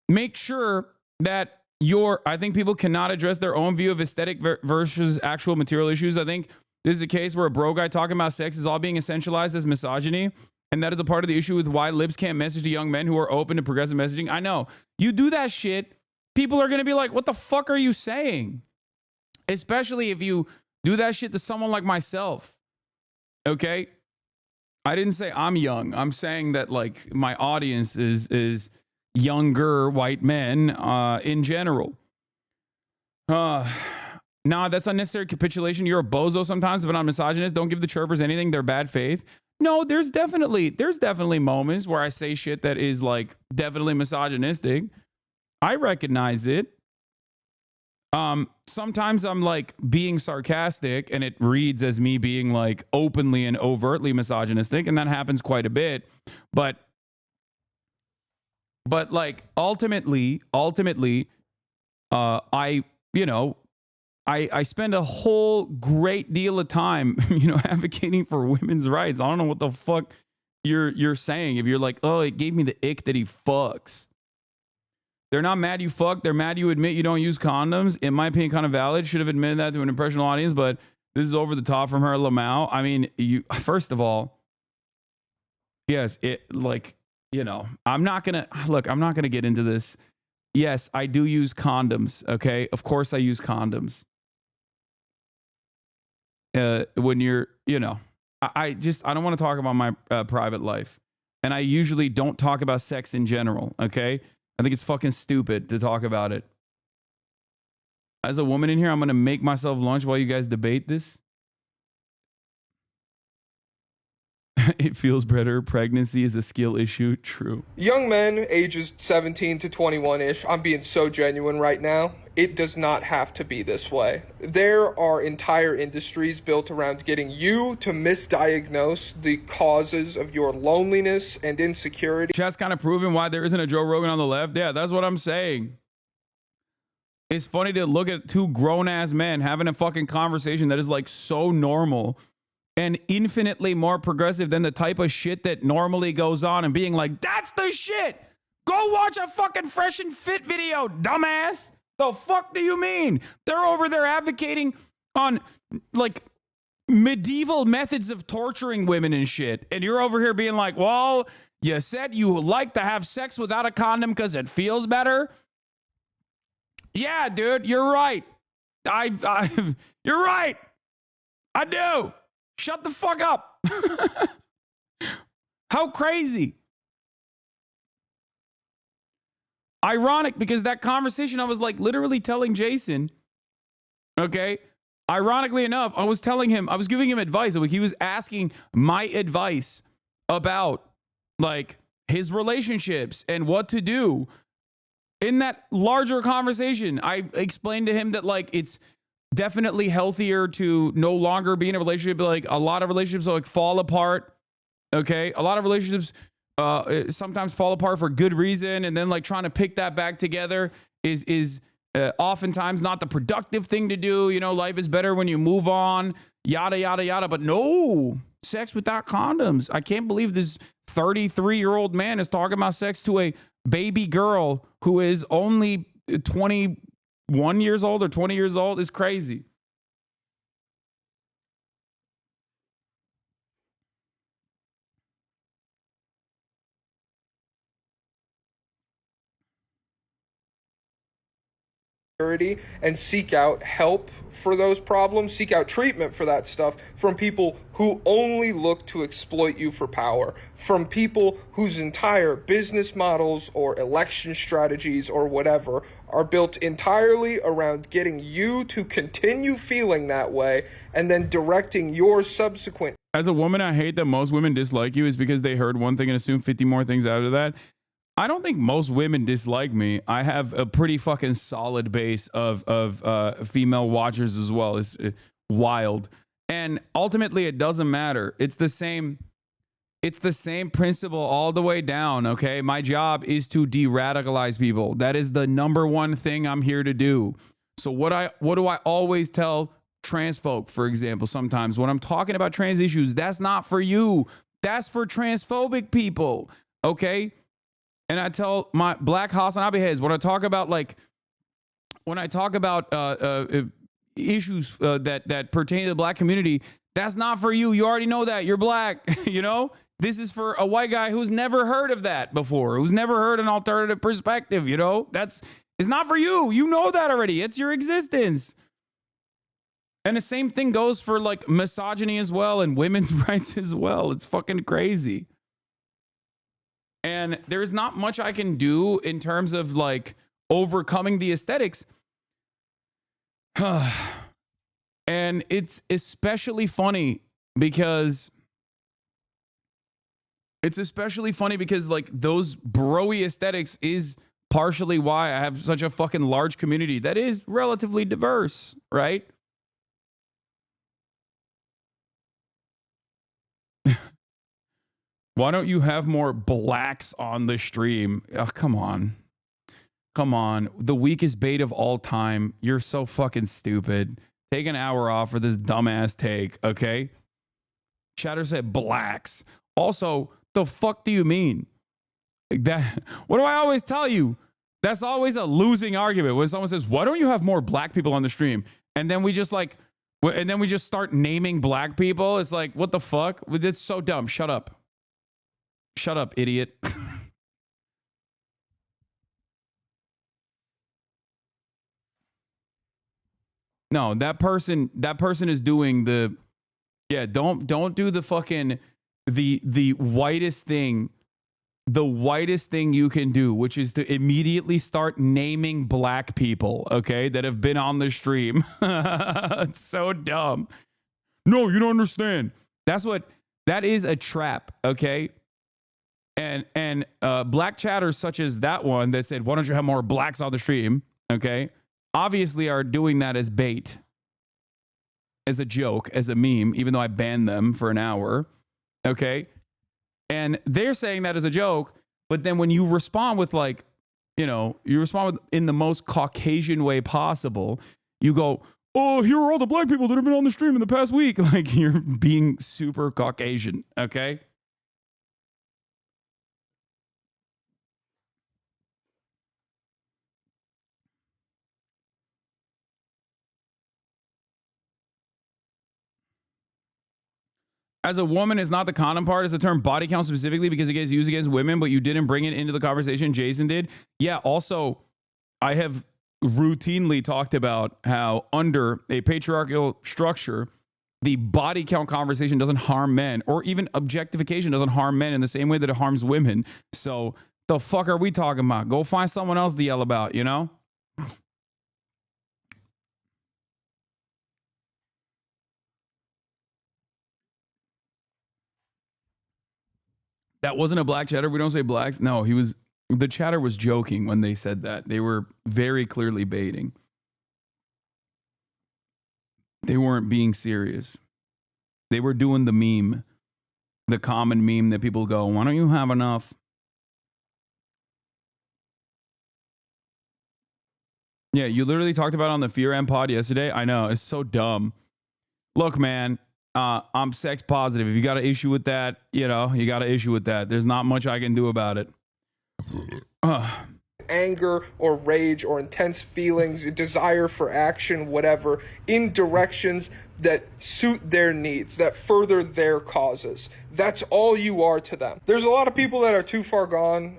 Make sure that I think people cannot address their own view of aesthetic versus actual material issues. I think this is a case where a bro guy talking about sex is all being essentialized as misogyny. And that is a part of the issue with why libs can't message to young men who are open to progressive messaging. I know. You do that shit, people are going to be like, what the fuck are you saying? Especially if you do that shit to someone like myself. Okay? I didn't say I'm young. I'm saying that like my audience is younger white men in general. Nah, that's unnecessary capitulation. You're a bozo sometimes, but not misogynist. Don't give the chirpers anything. They're bad faith. No, there's definitely moments where I say shit that is like definitely misogynistic. I recognize it. Sometimes I'm like being sarcastic and it reads as me being like openly and overtly misogynistic, and that happens quite a bit. But like ultimately, I spend a whole great deal of time, advocating for women's rights. I don't know what the fuck you're saying. If you're like, oh, it gave me the ick that he fucks. They're not mad you fuck. They're mad you admit you don't use condoms. In my opinion, kind of valid. Should have admitted that to an impressionable audience, but this is over the top from her, Lamau. I mean, first of all, yes, I'm not gonna get into this. Yes, I do use condoms. Okay, of course I use condoms. When you're, I don't want to talk about my private life, and I usually don't talk about sex in general. Okay, I think it's fucking stupid to talk about it. As a woman in here, I'm gonna make myself lunch while you guys debate this. It feels better. Pregnancy is a skill issue. True. Young men, ages 17 to 21-ish, I'm being so genuine right now, it does not have to be this way. There are entire industries built around getting you to misdiagnose the causes of your loneliness and insecurity. Chat's kind of proving why there isn't a Joe Rogan on the left. Yeah, that's what I'm saying. It's funny to look at two grown-ass men having a fucking conversation that is like so normal and infinitely more progressive than the type of shit that normally goes on, and being like, that's the shit. Go watch a fucking Fresh and Fit video, dumbass. The fuck do you mean? They're over there advocating on like medieval methods of torturing women and shit. And you're over here being like, well, you said you like to have sex without a condom because it feels better. Yeah, dude, you're right. You're right. I do. Shut the fuck up. How crazy. Ironic, because that conversation I was like literally telling Jason, okay? Ironically enough, I was giving him advice. Like, he was asking my advice about like his relationships and what to do. In that larger conversation, I explained to him that like it's definitely healthier to no longer be in a relationship. Like a lot of relationships like fall apart. Okay. A lot of relationships sometimes fall apart for good reason. And then like trying to pick that back together is oftentimes not the productive thing to do. Life is better when you move on, yada, yada, yada. But no, sex without condoms. I can't believe this 33-year-old man is talking about sex to a baby girl who is only 21 years old or 20 years old. Is crazy. And seek out help for those problems, seek out treatment for that stuff from people who only look to exploit you for power, from people whose entire business models or election strategies or whatever are built entirely around getting you to continue feeling that way and then directing your subsequent. As a woman, I hate that most women dislike you is because they heard one thing and assume 50 more things after that. I don't think most women dislike me. I have a pretty fucking solid base of female watchers as well. It's wild. And ultimately, it doesn't matter. It's the same principle all the way down, okay? My job is to de-radicalize people. That is the number one thing I'm here to do. So what do I always tell trans folk, for example, sometimes when I'm talking about trans issues, that's not for you. That's for transphobic people, okay? And I tell my black HasanAbi heads, when I talk about like when I talk about issues that pertain to the black community, that's not for you. You already know that. You're black. You know, this is for a white guy who's never heard of that before, who's never heard an alternative perspective. You know, it's not for you. You know that already. It's your existence. And the same thing goes for like misogyny as well and women's rights as well. It's fucking crazy. And there's not much I can do in terms of like overcoming the aesthetics. And it's especially funny because like those broy aesthetics is partially why I have such a fucking large community that is relatively diverse, right? Why don't you have more blacks on the stream? Oh, come on. Come on. The weakest bait of all time. You're so fucking stupid. Take an hour off for this dumbass take, okay? Chatter said blacks. Also, the fuck do you mean? That, what do I always tell you? That's always a losing argument when someone says, why don't you have more black people on the stream? And then we just start naming black people. It's like, what the fuck? It's so dumb. Shut up. Shut up, idiot. No, that person is doing the, yeah, don't do the fucking, the whitest thing you can do, which is to immediately start naming black people, okay, that have been on the stream. It's so dumb. No, you don't understand. That is a trap, okay? And black chatters such as that one that said, why don't you have more blacks on the stream? Okay. Obviously are doing that as bait, as a joke, as a meme, even though I banned them for an hour. Okay. And they're saying that as a joke. But then when you respond with like, you know, you respond with, in the most Caucasian way possible, you go, oh, here are all the black people that have been on the stream in the past week. Like you're being super Caucasian. Okay. As a woman, it's not the condom part. It's the term body count specifically because it gets used against women, but you didn't bring it into the conversation. Jason did. Yeah, also, I have routinely talked about how under a patriarchal structure, the body count conversation doesn't harm men, or even objectification doesn't harm men in the same way that it harms women. So the fuck are we talking about? Go find someone else to yell about, you know? That wasn't a black chatter. We don't say blacks. No, the chatter was joking when they said that. They were very clearly baiting. They weren't being serious. They were doing the meme, the common meme that people go, why don't you have enough? Yeah, you literally talked about it on the Fear M pod yesterday. I know, it's so dumb. Look, man. I'm sex positive. If you got an issue with that, you know, you got an issue with that. There's not much I can do about it. Anger or rage or intense feelings, a desire for action, whatever, in directions that suit their needs, that further their causes. That's all you are to them. There's a lot of people that are too far gone,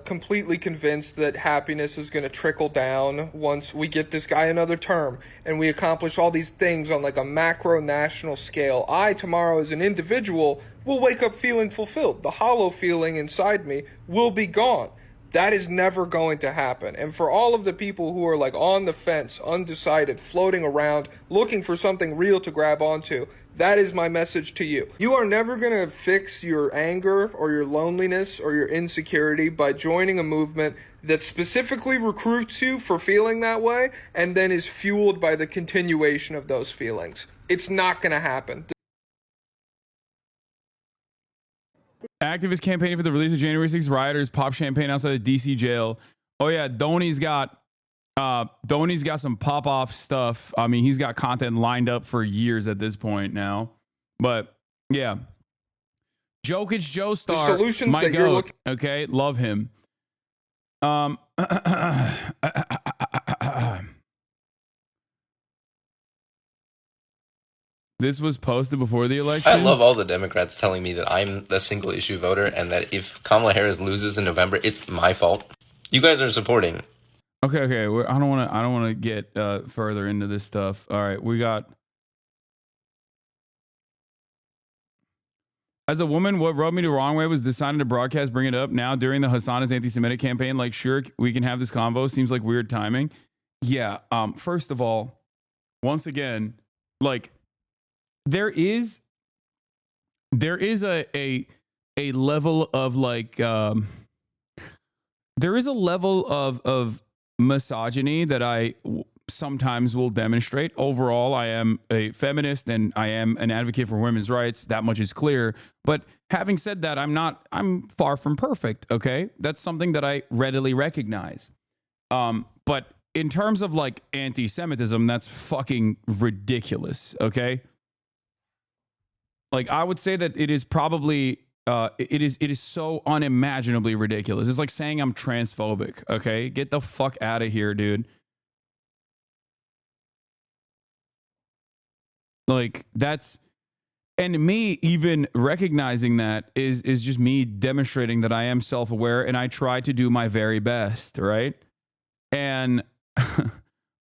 completely convinced that happiness is going to trickle down once we get this guy another term and we accomplish all these things on like a macro national scale. I, tomorrow as an individual, will wake up feeling fulfilled. The hollow feeling inside me will be gone. That is never going to happen. And for all of the people who are like on the fence, undecided, floating around, looking for something real to grab onto, that is my message to you. You are never going to fix your anger or your loneliness or your insecurity by joining a movement that specifically recruits you for feeling that way and then is fueled by the continuation of those feelings. It's not going to happen. Activists campaigning for the release of January 6th rioters pop champagne outside the DC jail. Oh yeah, Donnie's got some pop off stuff. I mean, he's got content lined up for years at this point now. But yeah, Jokic Joe Star, the solutions my that you're goat, looking. Okay, love him. This was posted before the election. I love all the Democrats telling me that I'm the single issue voter and that if Kamala Harris loses in November, it's my fault. You guys are supporting. Okay. I don't want to get further into this stuff. All right, we got. As a woman, what rubbed me the wrong way was deciding to broadcast Bring It Up now during the Hasan is anti-Semitic campaign. Like, sure, we can have this convo. Seems like weird timing. Yeah. First of all, once again, like. There is a level of like there is a level of misogyny that I sometimes will demonstrate. Overall, I am a feminist and I am an advocate for women's rights. That much is clear. But having said that, I'm far from perfect. Okay, that's something that I readily recognize. But in terms of like anti-Semitism, that's fucking ridiculous. Okay. Like, I would say that it is probably, it is so unimaginably ridiculous. It's like saying I'm transphobic, okay? Get the fuck out of here, dude. Like, that's, and me even recognizing that is just me demonstrating that I am self-aware and I try to do my very best, right? And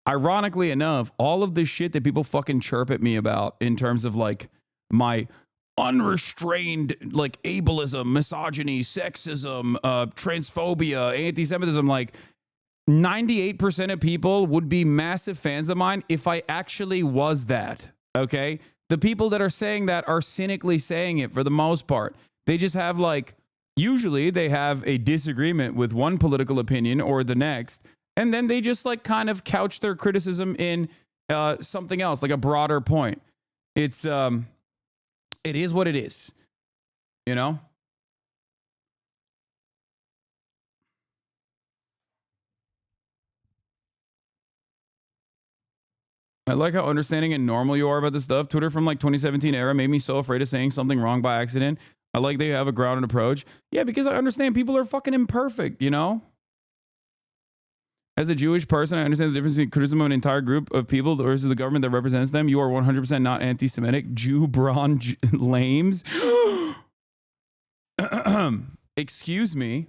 ironically enough, all of this shit that people fucking chirp at me about in terms of like, my unrestrained like ableism, misogyny, sexism, transphobia, anti-Semitism, like 98% of people would be massive fans of mine if I actually was that. Okay. The people that are saying that are cynically saying it for the most part. They just have like, usually they have a disagreement with one political opinion or the next. And then they just like kind of couch their criticism in something else, like a broader point. It is what it is, you know? I like how understanding and normal you are about this stuff. Twitter from like 2017 era made me so afraid of saying something wrong by accident. I like that you have a grounded approach. Yeah, because I understand people are fucking imperfect, you know? As a Jewish person, I understand the difference between criticism of an entire group of people versus the government that represents them. You are 100% not anti-Semitic. Jew brawn lames. Excuse me.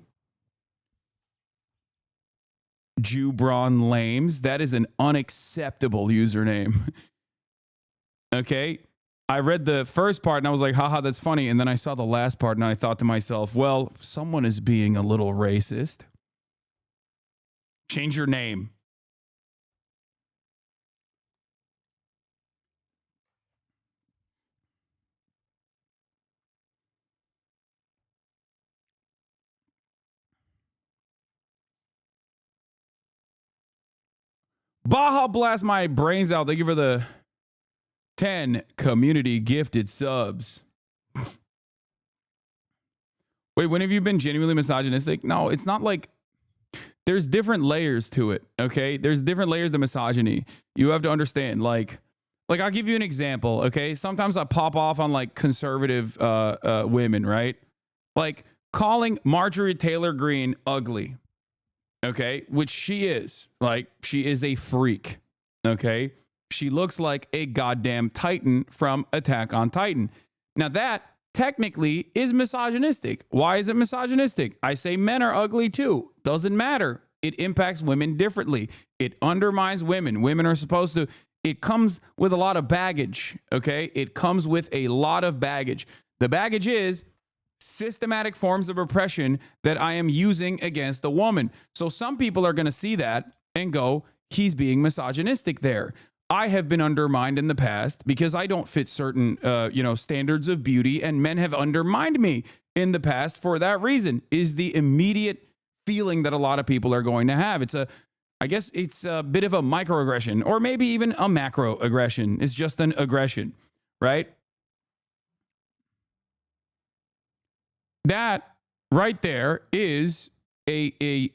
Jew brawn lames. That is an unacceptable username. Okay. I read the first part and I was like, haha, that's funny. And then I saw the last part and I thought to myself, well, someone is being a little racist. Change your name. Baja blast my brains out. Thank you for the 10 community gifted subs. Wait, when have you been genuinely misogynistic? No, it's not like there's different layers to it, okay? There's different layers of misogyny. You have to understand, like I'll give you an example, okay? Sometimes I pop off on like conservative women, right? Like calling Marjorie Taylor Greene ugly, okay? Which she is. Like, she is a freak, okay? She looks like a goddamn Titan from Attack on Titan. Now that technically is misogynistic. Why is it misogynistic? I say men are ugly too. Doesn't matter. It impacts women differently. It undermines women. Women are supposed to, it comes with a lot of baggage, okay? It comes with a lot of baggage. The baggage is systematic forms of oppression that I am using against a woman. So some people are going to see that and go, he's being misogynistic there. I have been undermined in the past because I don't fit certain, standards of beauty, and men have undermined me in the past for that reason, is the immediate feeling that a lot of people are going to have. I guess it's a bit of a microaggression, or maybe even a macroaggression. It's just an aggression, right? That right there is a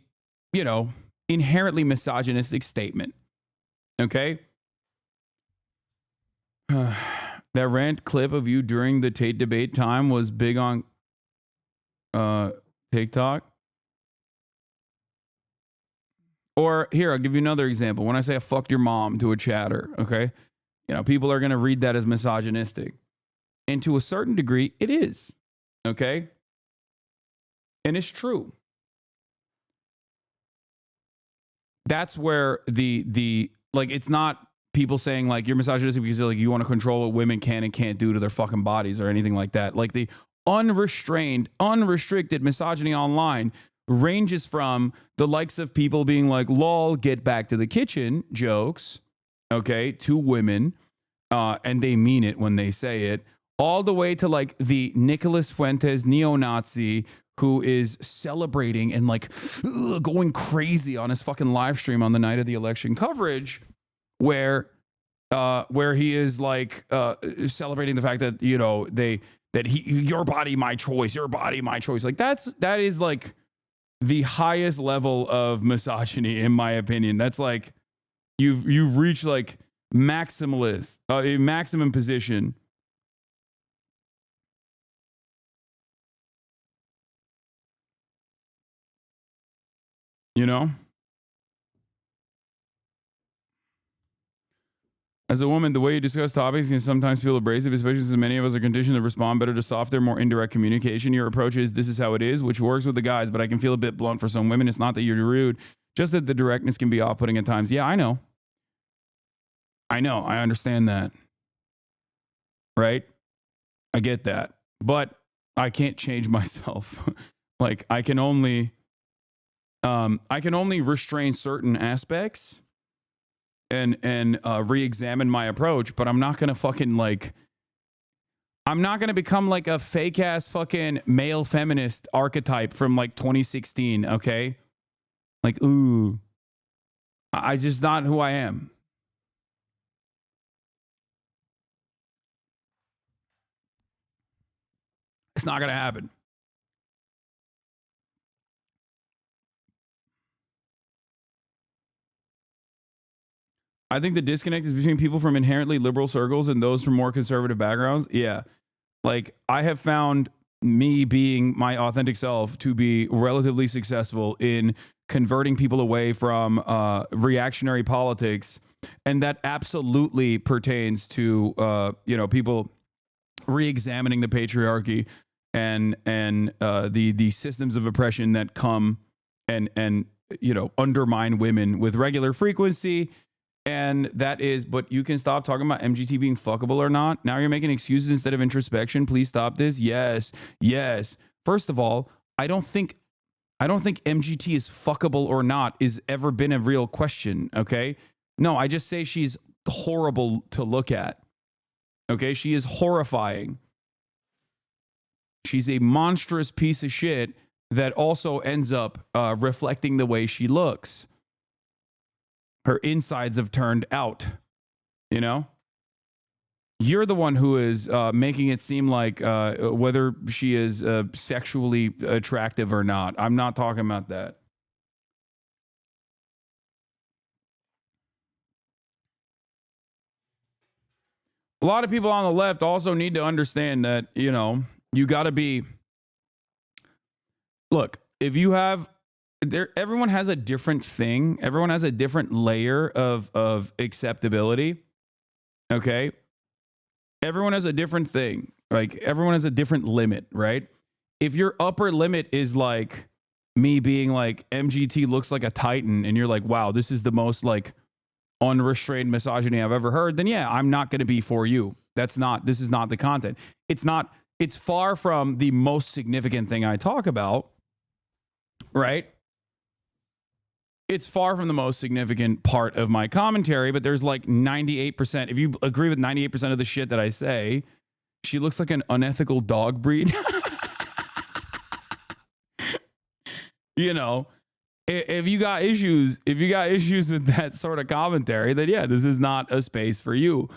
inherently misogynistic statement. Okay? That rant clip of you during the Tate debate time was big on TikTok. Or here, I'll give you another example. When I say I fucked your mom to a chatter, okay? You know, people are going to read that as misogynistic. And to a certain degree, it is. Okay? And it's true. That's where the like, it's not people saying like you're misogynistic because like you want to control what women can and can't do to their fucking bodies or anything like that. Like the unrestrained, unrestricted misogyny online ranges from the likes of people being like, lol, get back to the kitchen jokes, okay, to women, and they mean it when they say it, all the way to like the Nicholas Fuentes neo-Nazi who is celebrating and like going crazy on his fucking live stream on the night of the election coverage, where he is like celebrating the fact that, you know, your body, my choice, your body, my choice. Like that is like the highest level of misogyny, in my opinion. That's like you've reached like maximalist, a maximum position. You know? As a woman, the way you discuss topics can sometimes feel abrasive, especially since many of us are conditioned to respond better to softer, more indirect communication. Your approach is, this is how it is, which works with the guys, but I can feel a bit blunt for some women. It's not that you're rude, just that the directness can be off-putting at times. Yeah, I know. I understand that. Right? I get that. But I can't change myself. Like, I can only restrain certain aspects and re-examine my approach, but I'm not going to fucking like, I'm not going to become like a fake ass fucking male feminist archetype from like 2016. Okay. Like, ooh, I just not who I am. It's not going to happen. I think the disconnect is between people from inherently liberal circles and those from more conservative backgrounds. Yeah. Like, I have found me being my authentic self to be relatively successful in converting people away from reactionary politics. And that absolutely pertains to, you know, people re-examining the patriarchy and the systems of oppression that come and you know, undermine women with regular frequency. And that is, but you can stop talking about MGT being fuckable or not. Now you're making excuses instead of introspection. Please stop this. Yes. First of all, I don't think MGT is fuckable or not is ever been a real question. Okay. No, I just say she's horrible to look at. Okay. She is horrifying. She's a monstrous piece of shit that also ends up reflecting the way she looks. Her insides have turned out, you know? You're the one who is making it seem like whether she is sexually attractive or not. I'm not talking about that. A lot of people on the left also need to understand that, you know, you got to be... Look, if you have... everyone has a different thing. Everyone has a different layer of acceptability. Okay? Everyone has a different thing. Like, everyone has a different limit, right? If your upper limit is like me being like, MGT looks like a Titan, and you're like, wow, this is the most like unrestrained misogyny I've ever heard, then yeah, I'm not going to be for you. This is not the content. It's far from the most significant thing I talk about, right? It's far from the most significant part of my commentary, but there's like 98%. If you agree with 98% of the shit that I say, she looks like an unethical dog breed. You know, if you got issues with that sort of commentary, then yeah, this is not a space for you.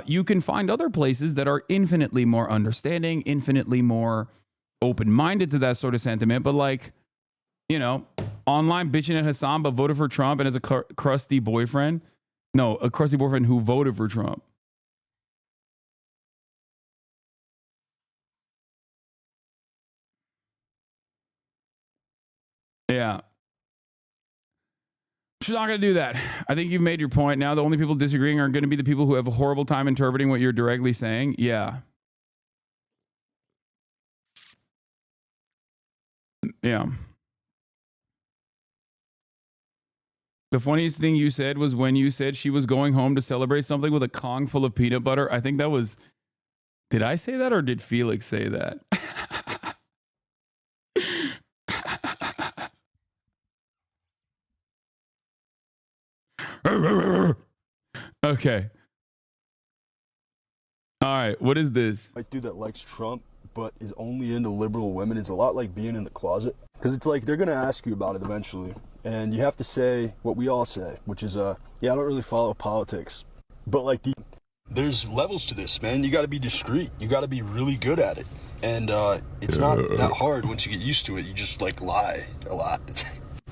You can find other places that are infinitely more understanding, infinitely more open-minded to that sort of sentiment, but like, you know, online bitching at Hasan but voted for Trump and as a crusty boyfriend. No, a crusty boyfriend who voted for Trump. Yeah. She's not going to do that. I think you've made your point. Now the only people disagreeing are going to be the people who have a horrible time interpreting what you're directly saying. Yeah. Yeah. The funniest thing you said was when you said she was going home to celebrate something with a Kong full of peanut butter. I think that was, did I say that or did Felix say that? Okay. All right. What is this? Like dude that likes Trump but is only into liberal women is a lot like being in the closet, because it's like they're gonna ask you about it eventually, and you have to say what we all say, which is yeah, I don't really follow politics, but like there's levels to this, man. You got to be discreet. You got to be really good at it, and it's not that hard once you get used to it. You just like lie a lot.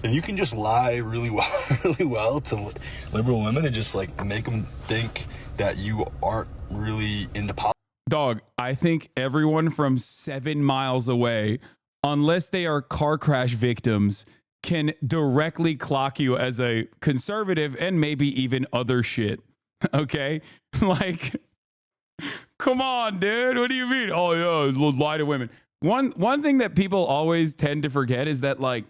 If you can just lie really well to liberal women and just like make them think that you aren't really into politics. Dog, I think everyone from 7 miles away, unless they are car crash victims, can directly clock you as a conservative and maybe even other shit. Okay? Like, come on, dude. What do you mean? Oh, yeah, lie to women. One thing that people always tend to forget is that, like,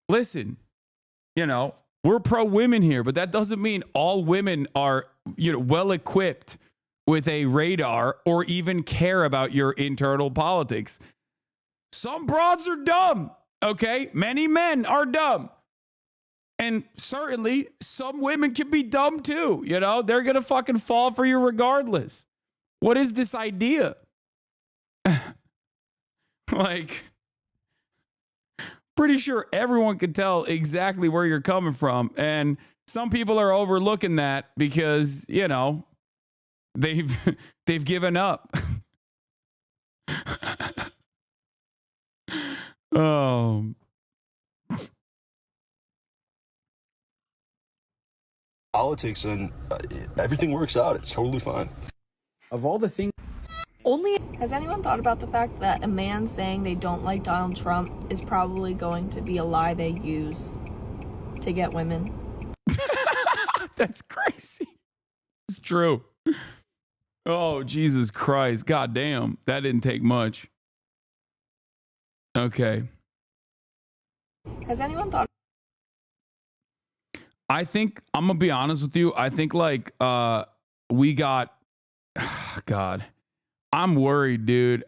listen, you know, we're pro women here, but that doesn't mean all women are, you know, well equipped with a radar or even care about your internal politics. Some broads are dumb, okay? Many men are dumb. And certainly some women can be dumb too, you know? They're going to fucking fall for you regardless. What is this idea? Like, pretty sure everyone can tell exactly where you're coming from. And some people are overlooking that because, you know, they've given up. Politics and everything works out. It's totally fine. Of all the things. Has anyone thought about the fact that a man saying they don't like Donald Trump is probably going to be a lie they use to get women? That's crazy. It's true. Oh, Jesus Christ. God damn. That didn't take much. Okay. Has anyone thought? I think, I'm going to be honest with you. I think like we got, God, I'm worried, dude.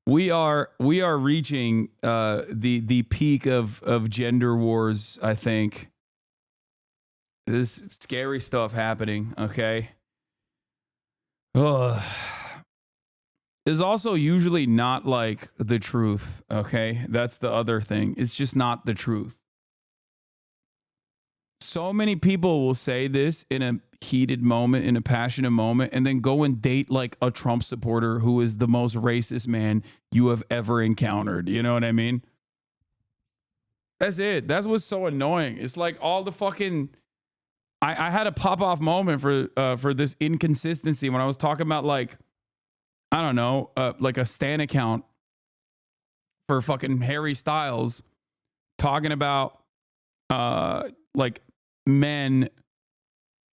We are reaching the peak of gender wars, I think. This scary stuff happening, okay? Is also usually not like the truth, okay? That's the other thing. It's just not the truth. So many people will say this in a heated moment, in a passionate moment, and then go and date like a Trump supporter who is the most racist man you have ever encountered. You know what I mean? That's it. That's what's so annoying. It's like all the fucking... I had a pop-off moment for this inconsistency when I was talking about, like, I don't know, like a Stan account for fucking Harry Styles talking about like men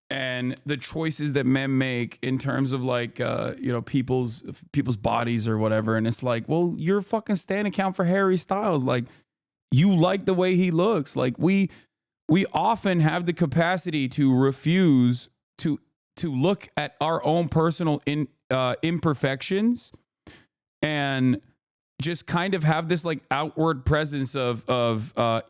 and the choices that men make in terms of like you know, people's bodies or whatever. And it's like, well, you're a fucking Stan account for Harry Styles. Like, you like the way he looks. Like, we often have the capacity to refuse to look at our own personal imperfections and just kind of have this like outward presence of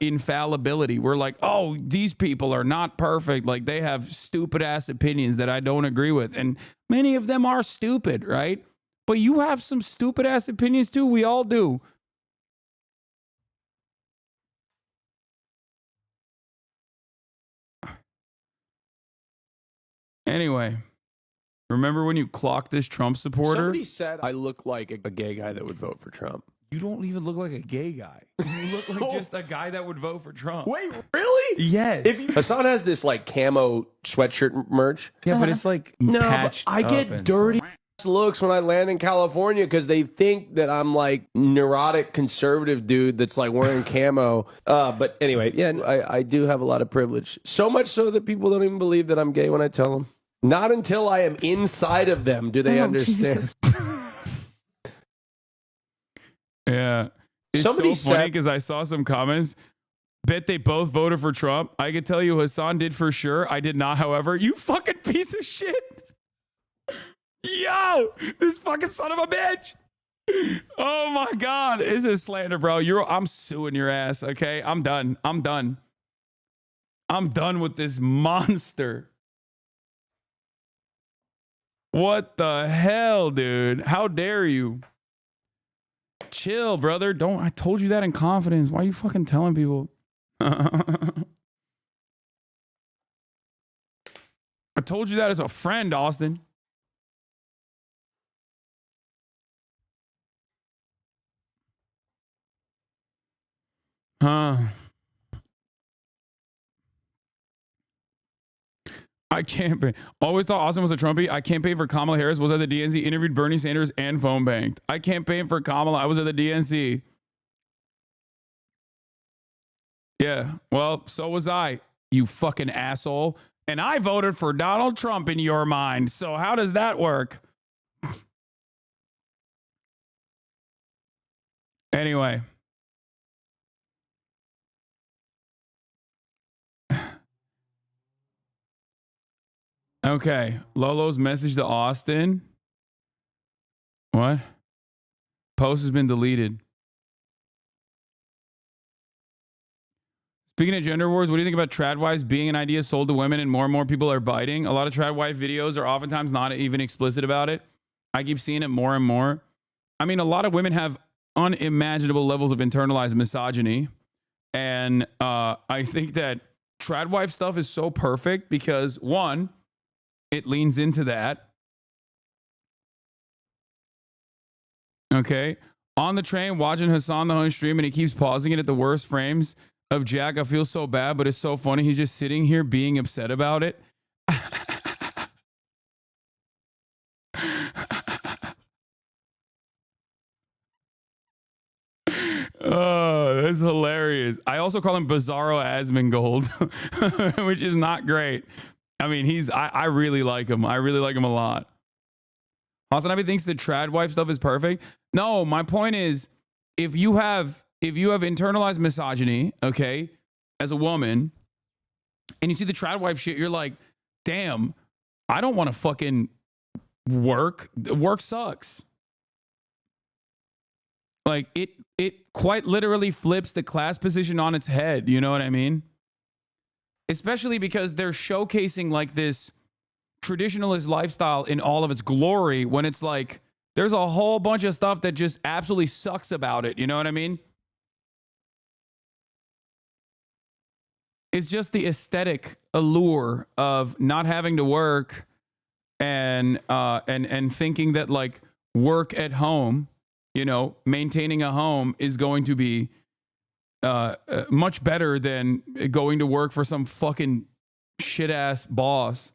infallibility. We're like, oh, these people are not perfect. Like, they have stupid ass opinions that I don't agree with. And many of them are stupid, right? But you have some stupid ass opinions too. We all do. Anyway, remember when you clocked this Trump supporter? Somebody said I look like a gay guy that would vote for Trump. You don't even look like a gay guy. You look like just a guy that would vote for Trump. Wait, really? Yes. Hasan has this like camo sweatshirt merch. Yeah, but it's like no, patched but I up get and dirty. stuff. looks when I land in California because they think that I'm like neurotic conservative dude that's like wearing camo. But anyway, yeah, I do have a lot of privilege. So much so that people don't even believe that I'm gay when I tell them. Not until I am inside of them do they understand. Yeah. It's Somebody so funny said- because I saw some comments. Bet they both voted for Trump. I could tell you Hasan did for sure. I did not, however. You fucking piece of shit. Yo, this fucking son of a bitch. Oh my God. This is slander, bro. I'm suing your ass, okay? I'm done. I'm done with this monster. What the hell, dude? How dare you? Chill, brother. I told you that in confidence. Why are you fucking telling people? I told you that as a friend, Austin. I can't pay. Always thought Austin was a Trumpy. I campaigned for Kamala Harris. Was at the DNC. Interviewed Bernie Sanders and phone banked. I campaigned for Kamala. I was at the DNC. Yeah. Well, so was I. You fucking asshole. And I voted for Donald Trump in your mind. So how does that work? Anyway. Okay. Lolo's message to Austin. What? Post has been deleted. Speaking of gender wars, what do you think about trad wives being an idea sold to women and more people are biting? A lot of trad wife videos are oftentimes not even explicit about it. I keep seeing it more and more. I mean, a lot of women have unimaginable levels of internalized misogyny. And I think that trad wife stuff is so perfect because, one, it leans into that. Okay. On the train, watching Hasan the Hun stream, and he keeps pausing it at the worst frames of Jack. I feel so bad, but it's so funny. He's just sitting here being upset about it. Oh, that's hilarious. I also call him Bizarro Asmongold, which is not great. I mean, I really like him. I really like him a lot. HasanAbi thinks the trad wife stuff is perfect. No, my point is, if you have internalized misogyny, okay, as a woman, and you see the trad wife shit, you're like, damn, I don't want to fucking work. Work sucks. Like it quite literally flips the class position on its head. You know what I mean? Especially because they're showcasing like this traditionalist lifestyle in all of its glory when it's like there's a whole bunch of stuff that just absolutely sucks about it. You know what I mean? It's just the aesthetic allure of not having to work and thinking that like work at home, you know, maintaining a home is going to be much better than going to work for some fucking shit ass boss.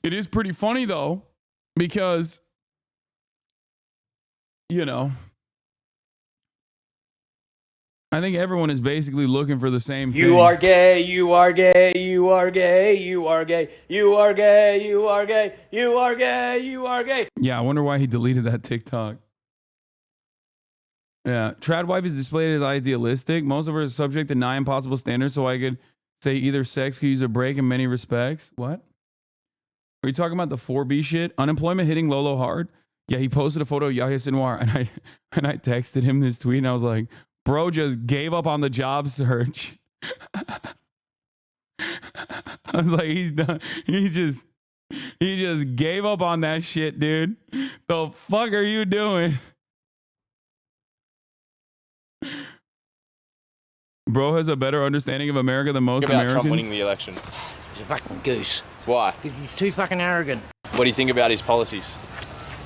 It is pretty funny though, because, you know, I think everyone is basically looking for the same thing. You are gay, you are gay, you are gay, you are gay, you are gay, you are gay, you are gay, you are gay. Yeah, I wonder why he deleted that TikTok. Yeah, trad wife is displayed as idealistic. Most of her is subject to 9 impossible standards, so I could say either sex could use a break in many respects. What? Are you talking about the 4B shit? Unemployment hitting Lolo hard? Yeah, he posted a photo of Yahya Sinwar, and I texted him this tweet, and I was like, bro just gave up on the job search. I was like, he's done. He just gave up on that shit, dude. The fuck are you doing? Bro has a better understanding of America than most about Americans. Trump winning the election? He's a fucking goose. Why? He's too fucking arrogant. What do you think about his policies?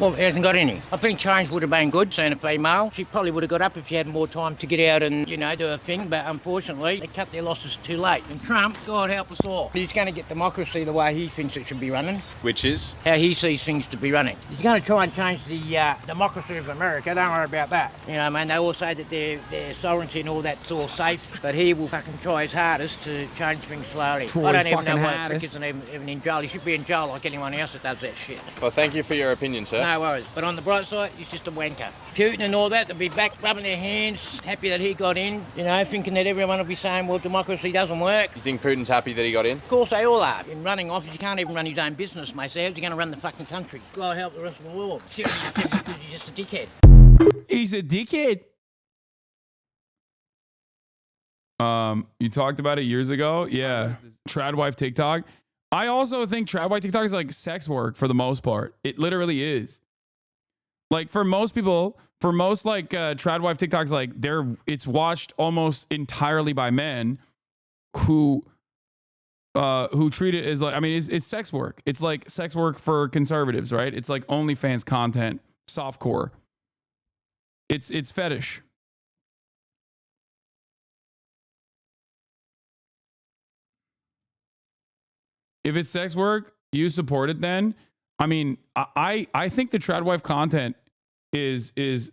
Well, it hasn't got any. I think change would have been good, seeing a female. She probably would have got up if she had more time to get out and, do her thing, but unfortunately, they cut their losses too late. And Trump, God help us all, he's going to get democracy the way he thinks it should be running. Which is? How he sees things to be running. He's going to try and change the democracy of America, don't worry about that. They all say that their sovereignty and all that's all safe, but he will fucking try his hardest to change things slowly. I don't even know why Rick isn't even in jail. He should be in jail like anyone else that does that shit. Well, thank you for your opinion, sir. No worries. But on the bright side, he's just a wanker. Putin and all that, they'll be back rubbing their hands, happy that he got in, thinking that everyone will be saying, well, democracy doesn't work. You think Putin's happy that he got in? Of course they all are. In running office, you can't even run his own business, mate. So how's he going to run the fucking country? God help the rest of the world. Because he's just a dickhead. He's a dickhead. You talked about it years ago. Yeah. Trad wife TikTok. I also think trad wife TikTok is like sex work for the most part. It literally is. Like for most people, for most like trad wife TikToks, like it's watched almost entirely by men who treat it as like, I mean, it's sex work. It's like sex work for conservatives, right? It's like OnlyFans content, softcore. It's fetish. If it's sex work, you support it then. I mean, I think the trad wife content is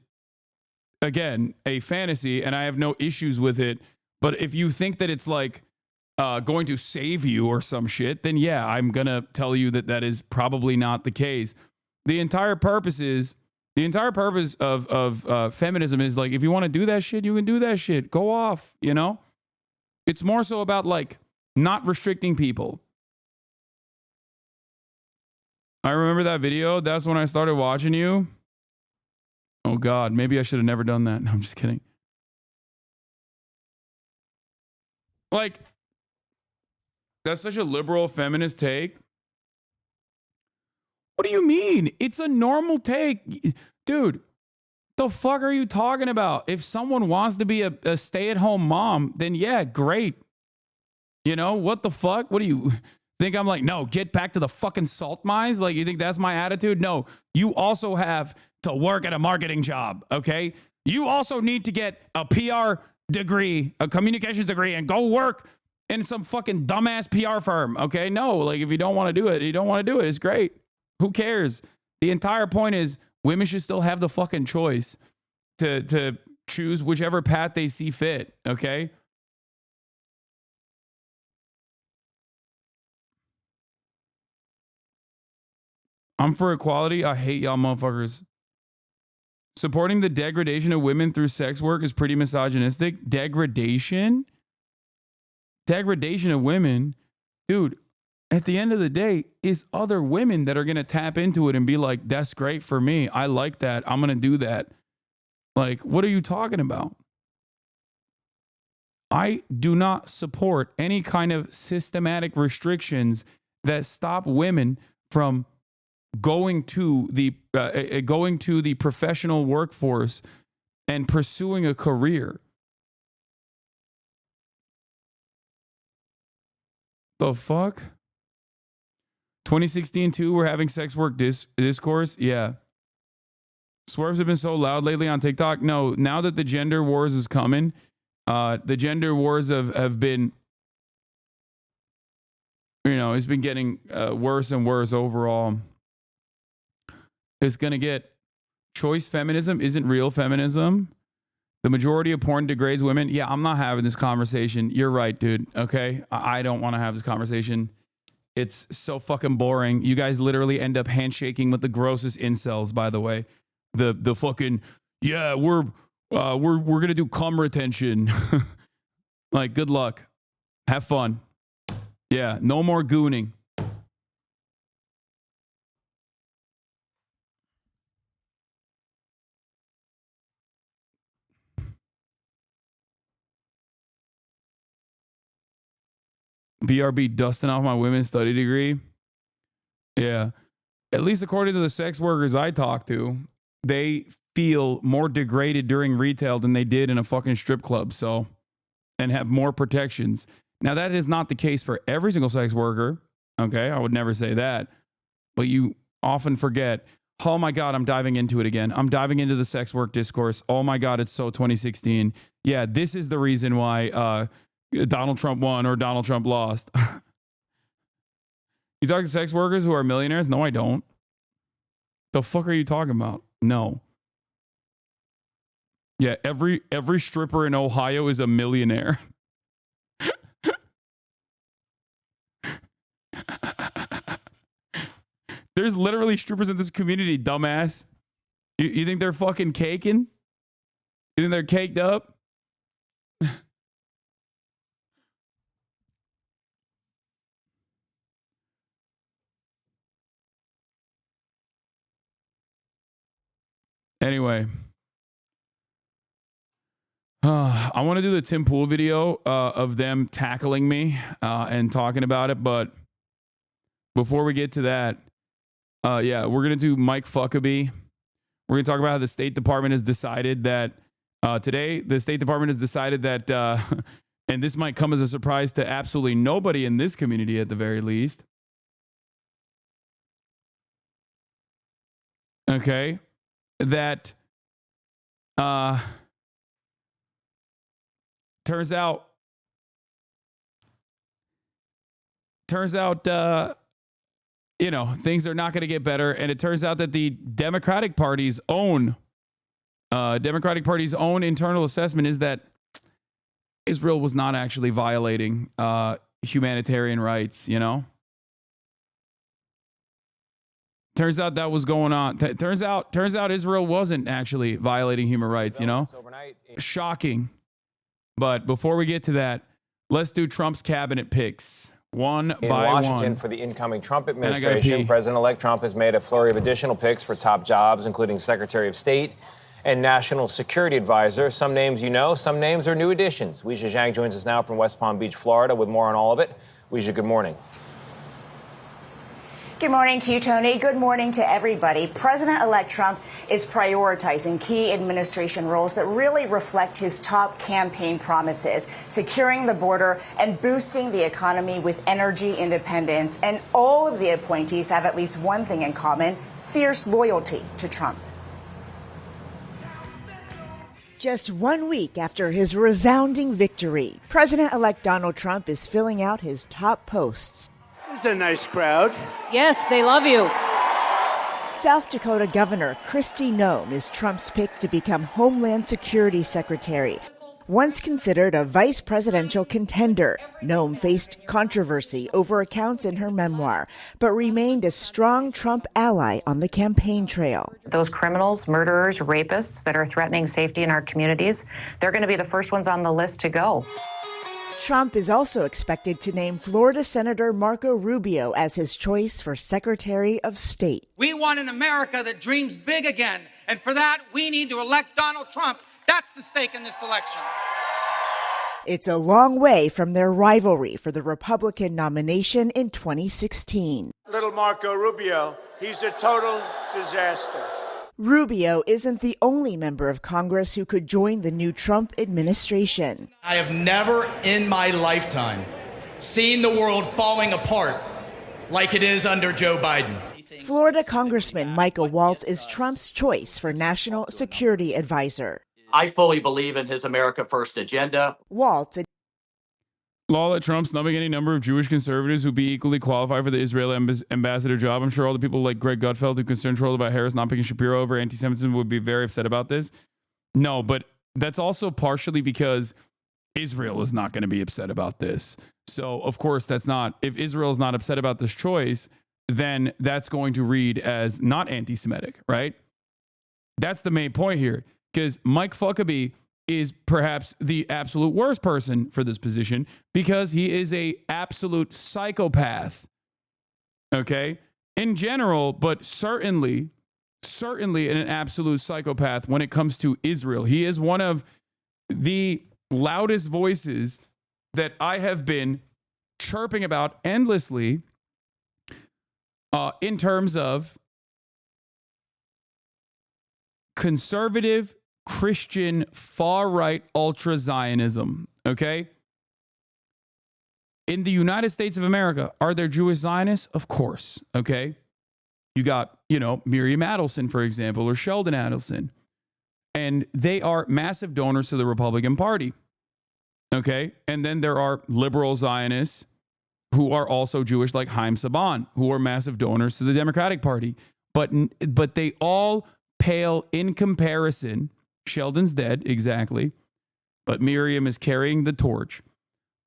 again a fantasy and I have no issues with it. But if you think that it's like going to save you or some shit, then yeah, I'm going to tell you that is probably not the case. The entire purpose of feminism is like, if you want to do that shit, you can do that shit. Go off, It's more so about like not restricting people. I remember that video. That's when I started watching you. Oh God, maybe I should have never done that. No, I'm just kidding. Like, that's such a liberal feminist take. What do you mean? It's a normal take. Dude, the fuck are you talking about? If someone wants to be a stay-at-home mom, then yeah, great. What the fuck? What do you think? I'm like, no, get back to the fucking salt mines? Like, you think that's my attitude? No, you also have to work at a marketing job, okay? You also need to get a PR degree, a communications degree, and go work in some fucking dumbass PR firm, okay? No, like, if you don't want to do it, you don't want to do it. It's great. Who cares? The entire point is women should still have the fucking choice to choose whichever path they see fit, okay? I'm for equality. I hate y'all motherfuckers. Supporting the degradation of women through sex work is pretty misogynistic. Degradation? Degradation of women? Dude, at the end of the day, it's other women that are going to tap into it and be like, that's great for me. I like that. I'm going to do that. Like, what are you talking about? I do not support any kind of systematic restrictions that stop women from going to the professional workforce and pursuing a career. The fuck? 2016 too, we're having sex work discourse. Yeah. Swerves have been so loud lately on TikTok. No, now that the gender wars is coming, the gender wars have been, it's been getting worse and worse overall. It's going to get choice feminism isn't real feminism. The majority of porn degrades women. Yeah, I'm not having this conversation. You're right, dude. Okay. I don't want to have this conversation. It's so fucking boring. You guys literally end up handshaking with the grossest incels, by the way. The fucking, yeah, we're going to do cum retention. Like, good luck. Have fun. Yeah, no more gooning. BRB dusting off my women's study degree. Yeah. At least according to the sex workers I talk to, they feel more degraded during retail than they did in a fucking strip club. So, and have more protections. Now, that is not the case for every single sex worker. Okay. I would never say that. But you often forget Oh my God, I'm diving into it again. I'm diving into the sex work discourse. Oh my God, it's so 2016. Yeah, this is the reason why Donald Trump won or Donald Trump lost. You talk to sex workers who are millionaires? No, I don't. The fuck are you talking about? No. Yeah, every stripper in Ohio is a millionaire. There's literally strippers in this community, dumbass. You think they're fucking caking? You think they're caked up? Anyway. I want to do the Tim Pool video of them tackling me and talking about it. But before we get to that, yeah, we're going to do Mike Fuckaby. We're going to talk about how the State Department has decided that today, the State Department has decided that, and this might come as a surprise to absolutely nobody in this community at the very least. Okay. That turns out, you know, things are not going to get better. And it turns out that the Democratic Party's own internal assessment is that Israel was not actually violating humanitarian rights, you know? Turns out that was going on. Turns out Israel wasn't actually violating human rights, you know? Shocking. But before we get to that, let's do Trump's cabinet picks. One in by Washington one. For the incoming Trump administration, President-elect Trump has made a flurry of additional picks for top jobs, including Secretary of State and National Security Advisor. Some names you know, some names are new additions. Weijia Zhang joins us now from West Palm Beach, Florida, with more on all of it. Weijia, good morning. Good morning to you, Tony. Good morning to everybody. President-elect Trump is prioritizing key administration roles that really reflect his top campaign promises, securing the border and boosting the economy with energy independence. And all of the appointees have at least one thing in common: fierce loyalty to Trump. Just 1 week after his resounding victory, President-elect Donald Trump is filling out his top posts. This is a nice crowd. Yes, they love you. South Dakota Governor Kristi Noem is Trump's pick to become Homeland Security Secretary. Once considered a vice presidential contender, Noem faced controversy over accounts in her memoir, but remained a strong Trump ally on the campaign trail. Those criminals, murderers, rapists that are threatening safety in our communities, they're going to be the first ones on the list to go. Trump is also expected to name Florida Senator Marco Rubio as his choice for Secretary of State. We want an America that dreams big again, and for that, we need to elect Donald Trump. That's the stake in this election. It's a long way from their rivalry for the Republican nomination in 2016. Little Marco Rubio, he's a total disaster. Rubio isn't the only member of Congress who could join the new Trump administration. I have never in my lifetime seen the world falling apart like it is under Joe Biden. Florida Congressman Michael Waltz is Trump's choice for National Security Advisor. I fully believe in his America First agenda. Waltz. Law that Trump's numbing any number of Jewish conservatives who'd be equally qualified for the Israel ambassador job. I'm sure all the people like Greg Gutfeld who concerned trolled about Harris not picking Shapiro over anti-Semitism would be very upset about this. No, but that's also partially because Israel is not going to be upset about this. So, of course, that's not, if Israel is not upset about this choice, then that's going to read as not anti-Semitic, right? That's the main point here, because Mike Fuckaby is perhaps the absolute worst person for this position because he is a absolute psychopath. Okay? In general, but certainly an absolute psychopath when it comes to Israel. He is one of the loudest voices that I have been chirping about endlessly in terms of conservative Christian far-right ultra-Zionism, okay? In the United States of America, are there Jewish Zionists? Of course, okay? You got, Miriam Adelson, for example, or Sheldon Adelson. And they are massive donors to the Republican Party. Okay? And then there are liberal Zionists who are also Jewish, like Haim Saban, who are massive donors to the Democratic Party. But they all pale in comparison. Sheldon's dead, exactly. But Miriam is carrying the torch.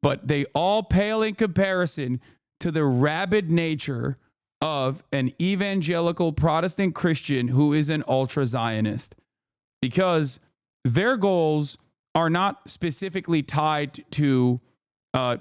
But they all pale in comparison to the rabid nature of an evangelical Protestant Christian who is an ultra-Zionist. Because their goals are not specifically tied to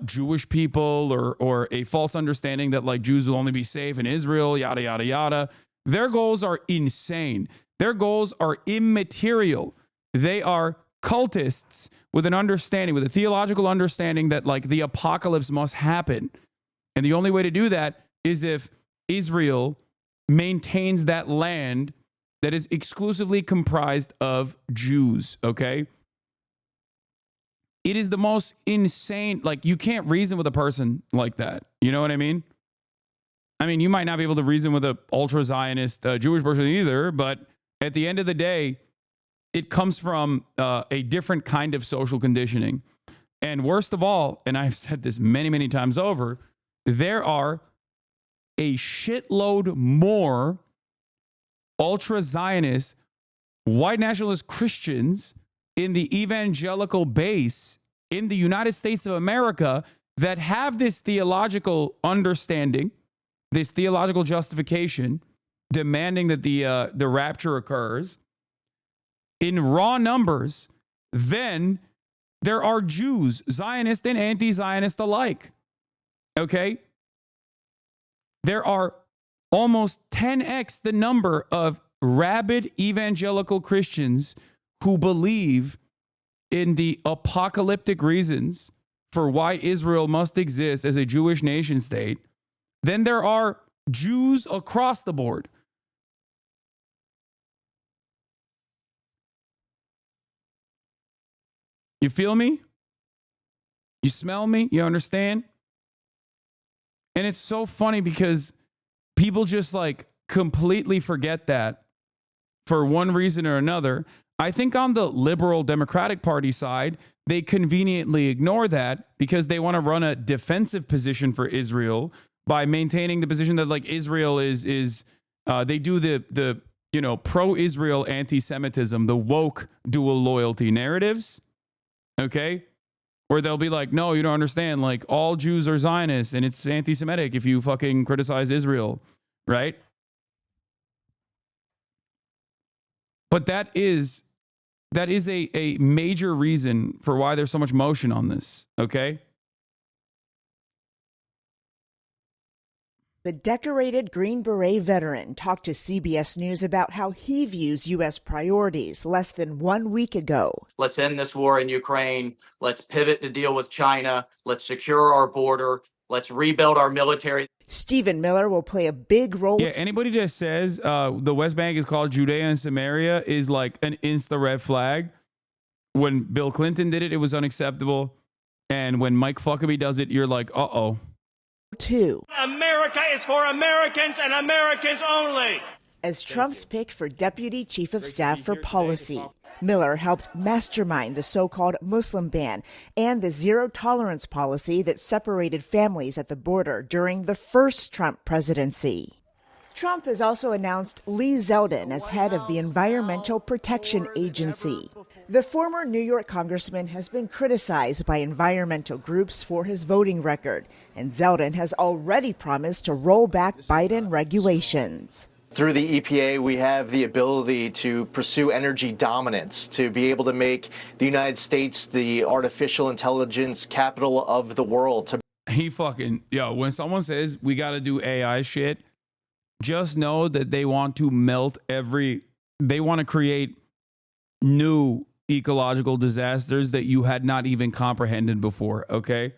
Jewish people or a false understanding that like Jews will only be safe in Israel, yada, yada, yada. Their goals are insane. Their goals are immaterial. They are cultists with an understanding, with a theological understanding that like the apocalypse must happen. And the only way to do that is if Israel maintains that land that is exclusively comprised of Jews, okay? It is the most insane, like you can't reason with a person like that. You know what I mean? I mean, you might not be able to reason with an ultra-Zionist Jewish person either, but at the end of the day, it comes from a different kind of social conditioning. And worst of all, and I've said this many, many times over, there are a shitload more ultra-Zionist, white nationalist Christians in the evangelical base in the United States of America that have this theological understanding, this theological justification, demanding that the rapture occurs in raw numbers, then there are Jews, Zionist and anti-Zionist alike. Okay? There are almost 10x the number of rabid evangelical Christians who believe in the apocalyptic reasons for why Israel must exist as a Jewish nation state than there are Jews across the board. You feel me? You smell me? You understand? And it's so funny because people just like completely forget that for one reason or another. I think on the liberal Democratic Party side, they conveniently ignore that because they want to run a defensive position for Israel by maintaining the position that like Israel is they do the pro-Israel anti-Semitism, the woke dual loyalty narratives. Okay? Or they'll be like, no, you don't understand. Like all Jews are Zionists and it's anti-Semitic if you fucking criticize Israel. Right? But that is a major reason for why there's so much motion on this, okay? The decorated Green Beret veteran talked to CBS News about how he views U.S. priorities less than 1 week ago. Let's end this war in Ukraine. Let's pivot to deal with China. Let's secure our border. Let's rebuild our military. Stephen Miller will play a big role. Yeah, anybody that says the West Bank is called Judea and Samaria is like an insta red flag. When Bill Clinton did it, it was unacceptable. And when Mike Huckabee does it, you're like, uh-oh. America is for Americans and Americans only. As Trump's pick for Deputy Chief of Staff for Policy, Miller helped mastermind the so-called Muslim ban and the zero-tolerance policy that separated families at the border during the first Trump presidency. Trump has also announced Lee Zeldin as head of the Environmental Protection Agency. The former New York congressman has been criticized by environmental groups for his voting record, and Zeldin has already promised to roll back Biden regulations. Through the EPA, we have the ability to pursue energy dominance, to be able to make the United States the artificial intelligence capital of the world. When someone says we got to do AI shit, just know that they want to they want to create new ecological disasters that you had not even comprehended before, okay?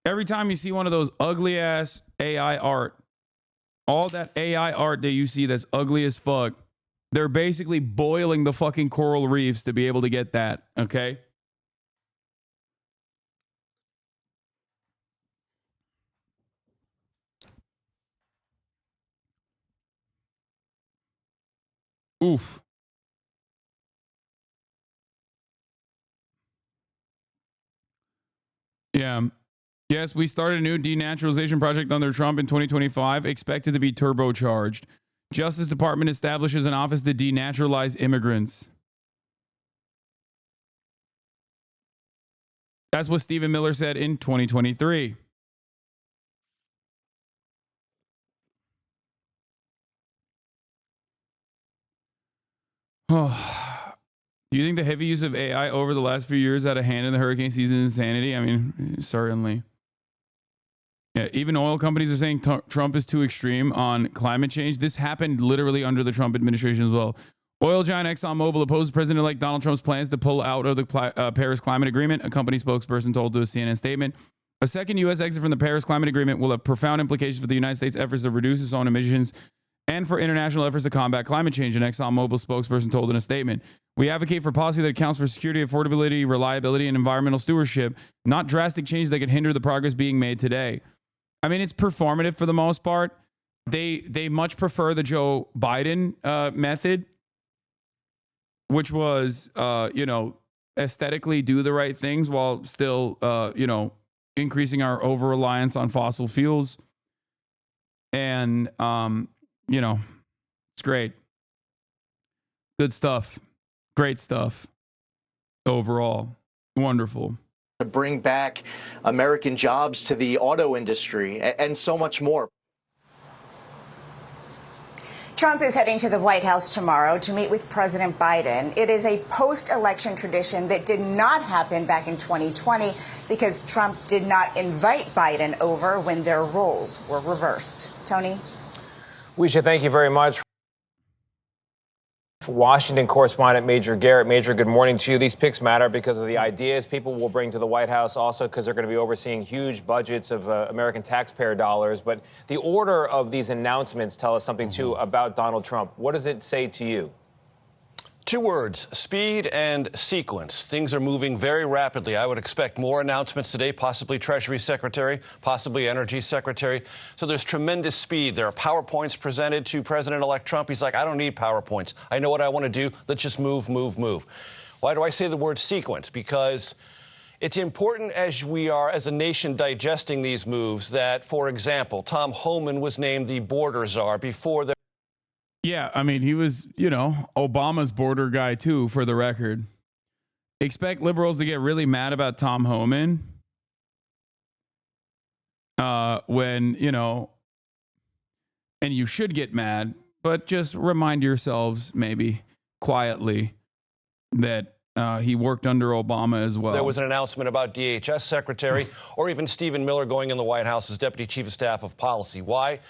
Every time you see one of those ugly ass AI art, all that AI art that you see that's ugly as fuck, they're basically boiling the fucking coral reefs to be able to get that, okay? Oof. Yeah. Yes, we started a new denaturalization project under Trump in 2025, expected to be turbocharged. Justice Department establishes an office to denaturalize immigrants. That's what Stephen Miller said in 2023. Oh. Do you think the heavy use of AI over the last few years had a hand in the hurricane season insanity? I mean, certainly. Yeah, even oil companies are saying Trump is too extreme on climate change. This happened literally under the Trump administration as well. Oil giant ExxonMobil opposed President-elect Donald Trump's plans to pull out of the Paris Climate Agreement, a company spokesperson told to a CNN statement. A second U.S. exit from the Paris Climate Agreement will have profound implications for the United States' efforts to reduce its own emissions and for international efforts to combat climate change, an ExxonMobil spokesperson told in a statement. We advocate for policy that accounts for security, affordability, reliability, and environmental stewardship, not drastic changes that could hinder the progress being made today. I mean, it's performative for the most part. They much prefer the Joe Biden method, which was, aesthetically do the right things while still, increasing our over-reliance on fossil fuels. And, it's great. Good stuff. Great stuff. Overall. Wonderful. To bring back American jobs to the auto industry and so much more. Trump is heading to the White House tomorrow to meet with President Biden. It is a post-election tradition that did not happen back in 2020 because Trump did not invite Biden over when their roles were reversed. Tony? We should thank you very much. Washington correspondent Major Garrett. Major, good morning to you. These picks matter because of the ideas people will bring to the White House, also because they're going to be overseeing huge budgets of American taxpayer dollars. But the order of these announcements tell us something, too, about Donald Trump. What does it say to you? 2 words, speed and sequence. Things are moving very rapidly. I would expect more announcements today, possibly Treasury Secretary, possibly Energy Secretary. So there's tremendous speed. There are PowerPoints presented to President-elect Trump. He's like, I don't need PowerPoints. I know what I want to do. Let's just move, move, move. Why do I say the word sequence? Because it's important as we are, as a nation, digesting these moves that, for example, Tom Homan was named the border czar before the Yeah, I mean, he was, Obama's border guy, too, for the record. Expect liberals to get really mad about Tom Homan when, and you should get mad, but just remind yourselves, maybe quietly, that he worked under Obama as well. There was an announcement about DHS Secretary or even Stephen Miller going in the White House as Deputy Chief of Staff of Policy. Why?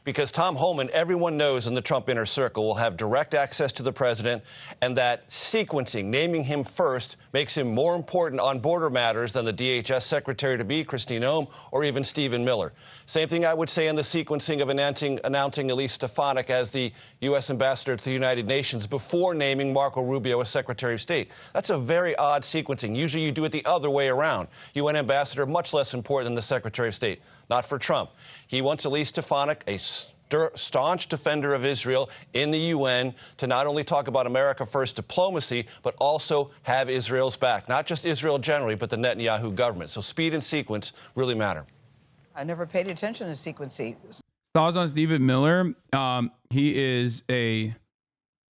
Because Tom Homan, everyone knows in the Trump inner circle, will have direct access to the president, and that sequencing, naming him first, makes him more important on border matters than the DHS Secretary to be, Kristi Noem, or even Stephen Miller. Same thing I would say in the sequencing of announcing Elise Stefanik as the U.S. ambassador to the United Nations before naming Marco Rubio as Secretary of State. That's a very odd sequencing. Usually you do it the other way around. UN ambassador, much less important than the Secretary of State. Not for Trump. He wants Elise Stefanik, a staunch defender of Israel in the UN, to not only talk about America First diplomacy, but also have Israel's back. Not just Israel generally, but the Netanyahu government. So speed and sequence really matter. I never paid attention to sequencing. Thoughts on Stephen Miller? He is a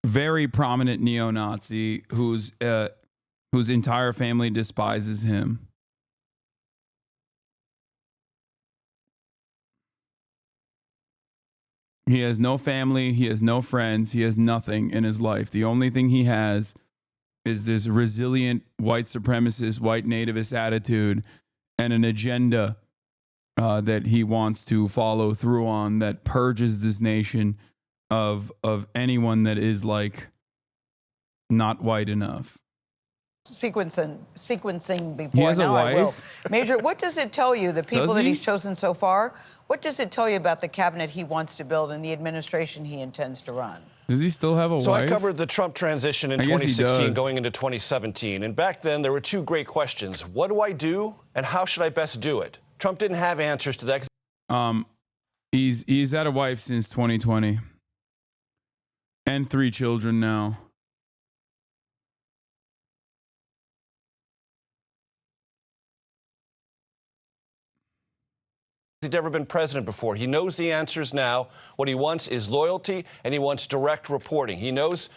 very prominent neo-Nazi whose entire family despises him. He has no family. He has no friends. He has nothing in his life. The only thing he has is this resilient white supremacist, white nativist attitude and an agenda that he wants to follow through on that purges this nation of anyone that is like not white enough. Sequencing before. He has a now I will. wife? Major, what does it tell you, the people Does that he? he's chosen so far? What does it tell you about the cabinet he wants to build and the administration he intends to run? Does he still have a So wife? I covered the Trump transition in I guess he 2016 does. going into 2017. And back then, there were 2 great questions. What do I do, and how should I best do it? Trump didn't have answers to that. He's had a wife since 2020. And 3 children now. He's never been president before. He knows the answers now. What he wants is loyalty, and he wants direct reporting. He knows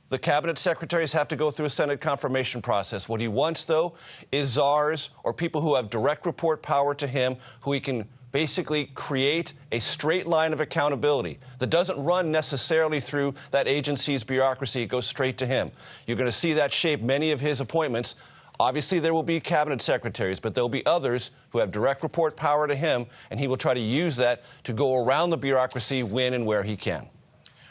the cabinet secretaries have to go through a Senate confirmation process. What he wants, though, is czars or people who have direct report power to him, who he can basically create a straight line of accountability that doesn't run necessarily through that agency's bureaucracy. It goes straight to him. You're going to see that shape many of his appointments. Obviously, there will be cabinet secretaries, but there'll be others who have direct report power to him, and he will try to use that to go around the bureaucracy when and where he can.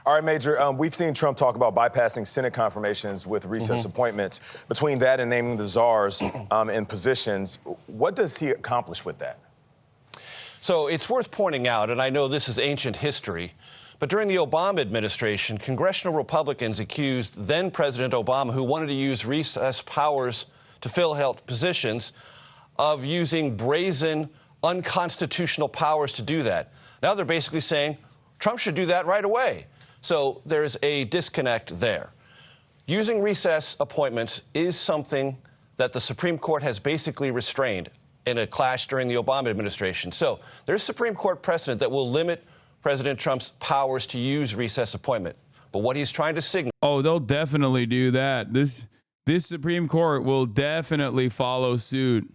All right, Major, we've seen Trump talk about bypassing Senate confirmations with recess appointments. Between that and naming the czars in positions, what does he accomplish with that? So it's worth pointing out, and I know this is ancient history, but during the Obama administration, congressional Republicans accused then-President Obama, who wanted to use recess powers to fill held positions, of using brazen, unconstitutional powers to do that. Now they're basically saying Trump should do that right away. So there's a disconnect there. Using recess appointments is something that the Supreme Court has basically restrained in a clash during the Obama administration. So there's Supreme Court precedent that will limit President Trump's powers to use recess appointment. But what he's trying to signal... Oh, they'll definitely do that. This Supreme Court will definitely follow suit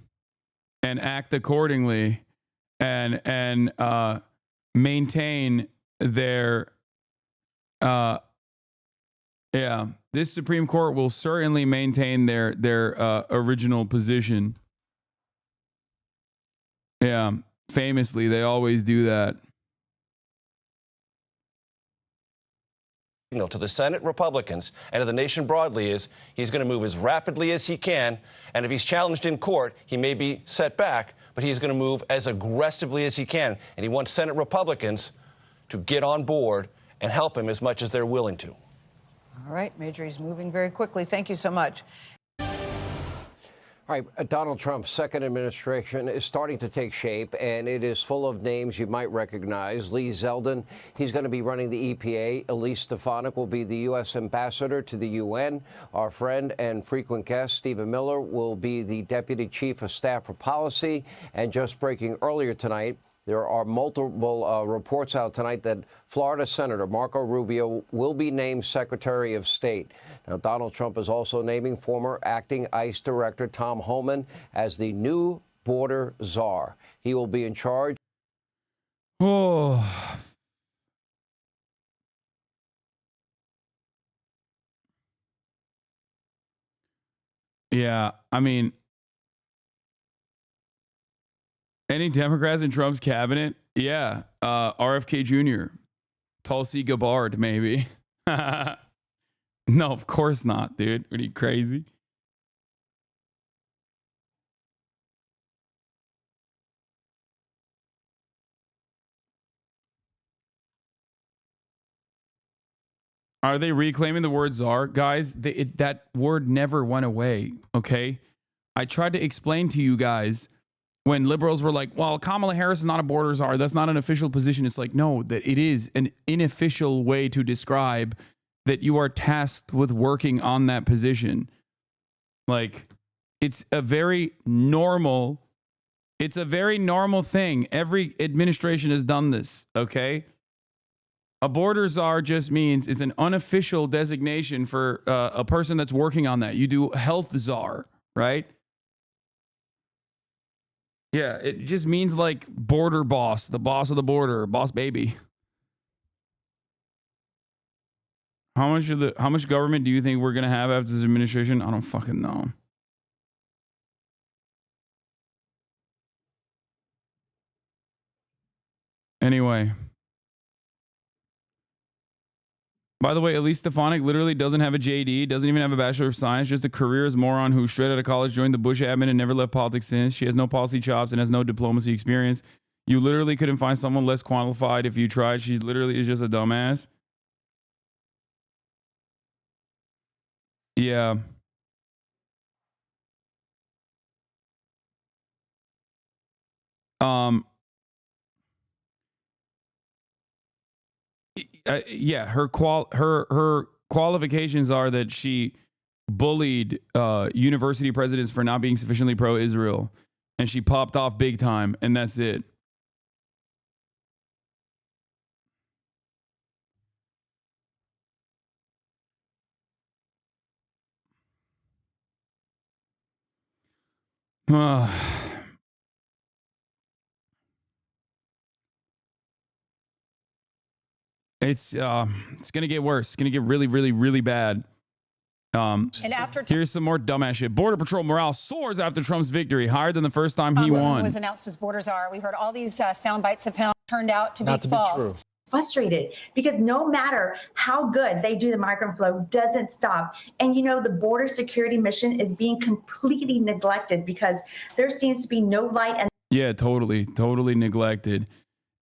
and act accordingly and maintain their this Supreme Court will certainly maintain their original position. Yeah, famously, they always do that. To the Senate Republicans and to the nation broadly is he's going to move as rapidly as he can, and if he's challenged in court, he may be set back, but he's going to move as aggressively as he can, and he wants Senate Republicans to get on board and help him as much as they're willing to. All right, Major, he's moving very quickly. Thank you so much. All right, Donald Trump's second administration is starting to take shape, and it is full of names you might recognize. Lee Zeldin, he's going to be running the EPA. Elise Stefanik will be the U.S. ambassador to the UN. Our friend and frequent guest, Stephen Miller, will be the deputy chief of staff for policy. And just breaking earlier tonight, there are multiple reports out tonight that Florida Senator Marco Rubio will be named Secretary of State. Now, Donald Trump is also naming former acting ICE Director Tom Homan as the new border czar. He will be in charge. Oh. Yeah, I mean, any Democrats in Trump's cabinet? Yeah. RFK Jr., Tulsi Gabbard, maybe. No, of course not, dude. Are you crazy? Are they reclaiming the word czar? Guys, that word never went away, okay? I tried to explain to you guys when liberals were like, well, Kamala Harris is not a border czar. That's not an official position. It's like, no, that it is an unofficial way to describe that you are tasked with working on that position. Like, it's a very normal thing. Every administration has done this, okay? A border czar just means it's an unofficial designation for a person that's working on that. You do health czar, right? Yeah, it just means like border boss, the boss of the border, boss baby. How much government do you think we're gonna have after this administration? I don't fucking know. Anyway. By the way, Elise Stefanik literally doesn't have a JD, doesn't even have a Bachelor of Science, just a careerist moron who straight out of college joined the Bush admin and never left politics since. She has no policy chops and has no diplomacy experience. You literally couldn't find someone less qualified if you tried. She literally is just a dumbass. Yeah. yeah, her qualifications are that she bullied university presidents for not being sufficiently pro-Israel, and she popped off big time, and that's it. It's gonna get worse. It's gonna get really, really, really bad. And after here's some more dumbass shit. Border Patrol morale soars after Trump's victory, higher than the first time he won. was announced as borders are, we heard all these sound bites of him turned out to be false. Frustrated because no matter how good they do the migrant flow doesn't stop. And you know, the border security mission is being completely neglected because there seems to be no light. And yeah, totally neglected.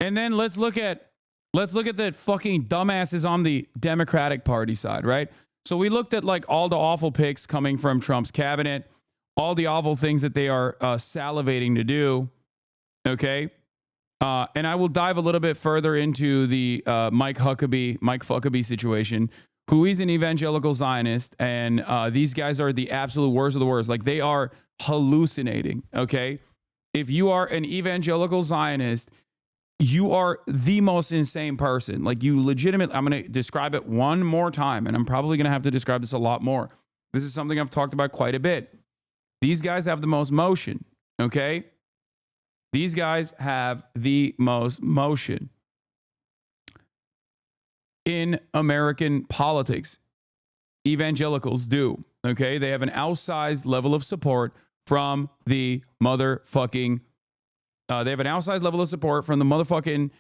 And then let's look at the fucking dumbasses on the Democratic Party side, right? So we looked at like all the awful picks coming from Trump's cabinet, all the awful things that they are salivating to do. Okay. And I will dive a little bit further into the Mike Huckabee situation, who is an evangelical Zionist. And these guys are the absolute worst of the worst. Like, they are hallucinating. Okay. If you are an evangelical Zionist, you are the most insane person. Like, you legitimately, I'm going to describe it one more time, and I'm probably going to have to describe this a lot more. This is something I've talked about quite a bit. These guys have the most motion, okay? These guys have the most motion in American politics. Evangelicals do, okay? They have an outsized level of support from the motherfucking they have an outsized level of support from the motherfucking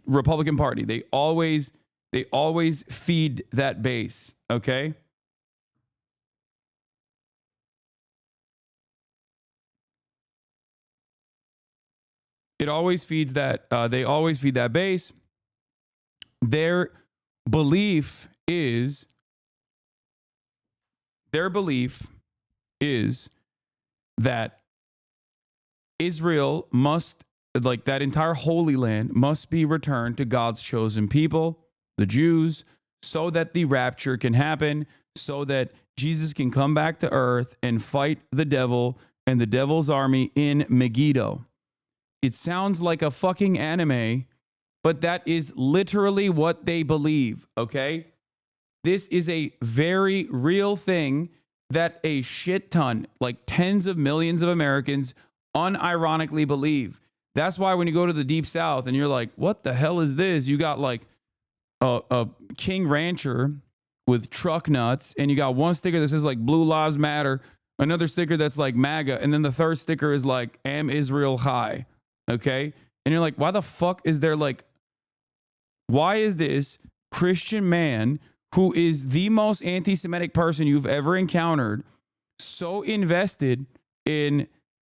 Republican Party. They always feed that base, okay? It always feeds that. They always feed that base. Their belief is that Israel must, like, that entire Holy Land must be returned to God's chosen people, the Jews, so that the rapture can happen, so that Jesus can come back to earth and fight the devil and the devil's army in Megiddo. It sounds like a fucking anime, but that is literally what they believe, okay? This is a very real thing that a shit ton, like tens of millions of Americans unironically believe. That's why when you go to the Deep South and you're like, what the hell is this? You got like a King Rancher with truck nuts, and you got one sticker that says like Blue Lives Matter, another sticker that's like MAGA, and then the third sticker is like Am Israel High. Okay? And you're like, why the fuck is there like, why is this Christian man who is the most anti-Semitic person you've ever encountered so invested in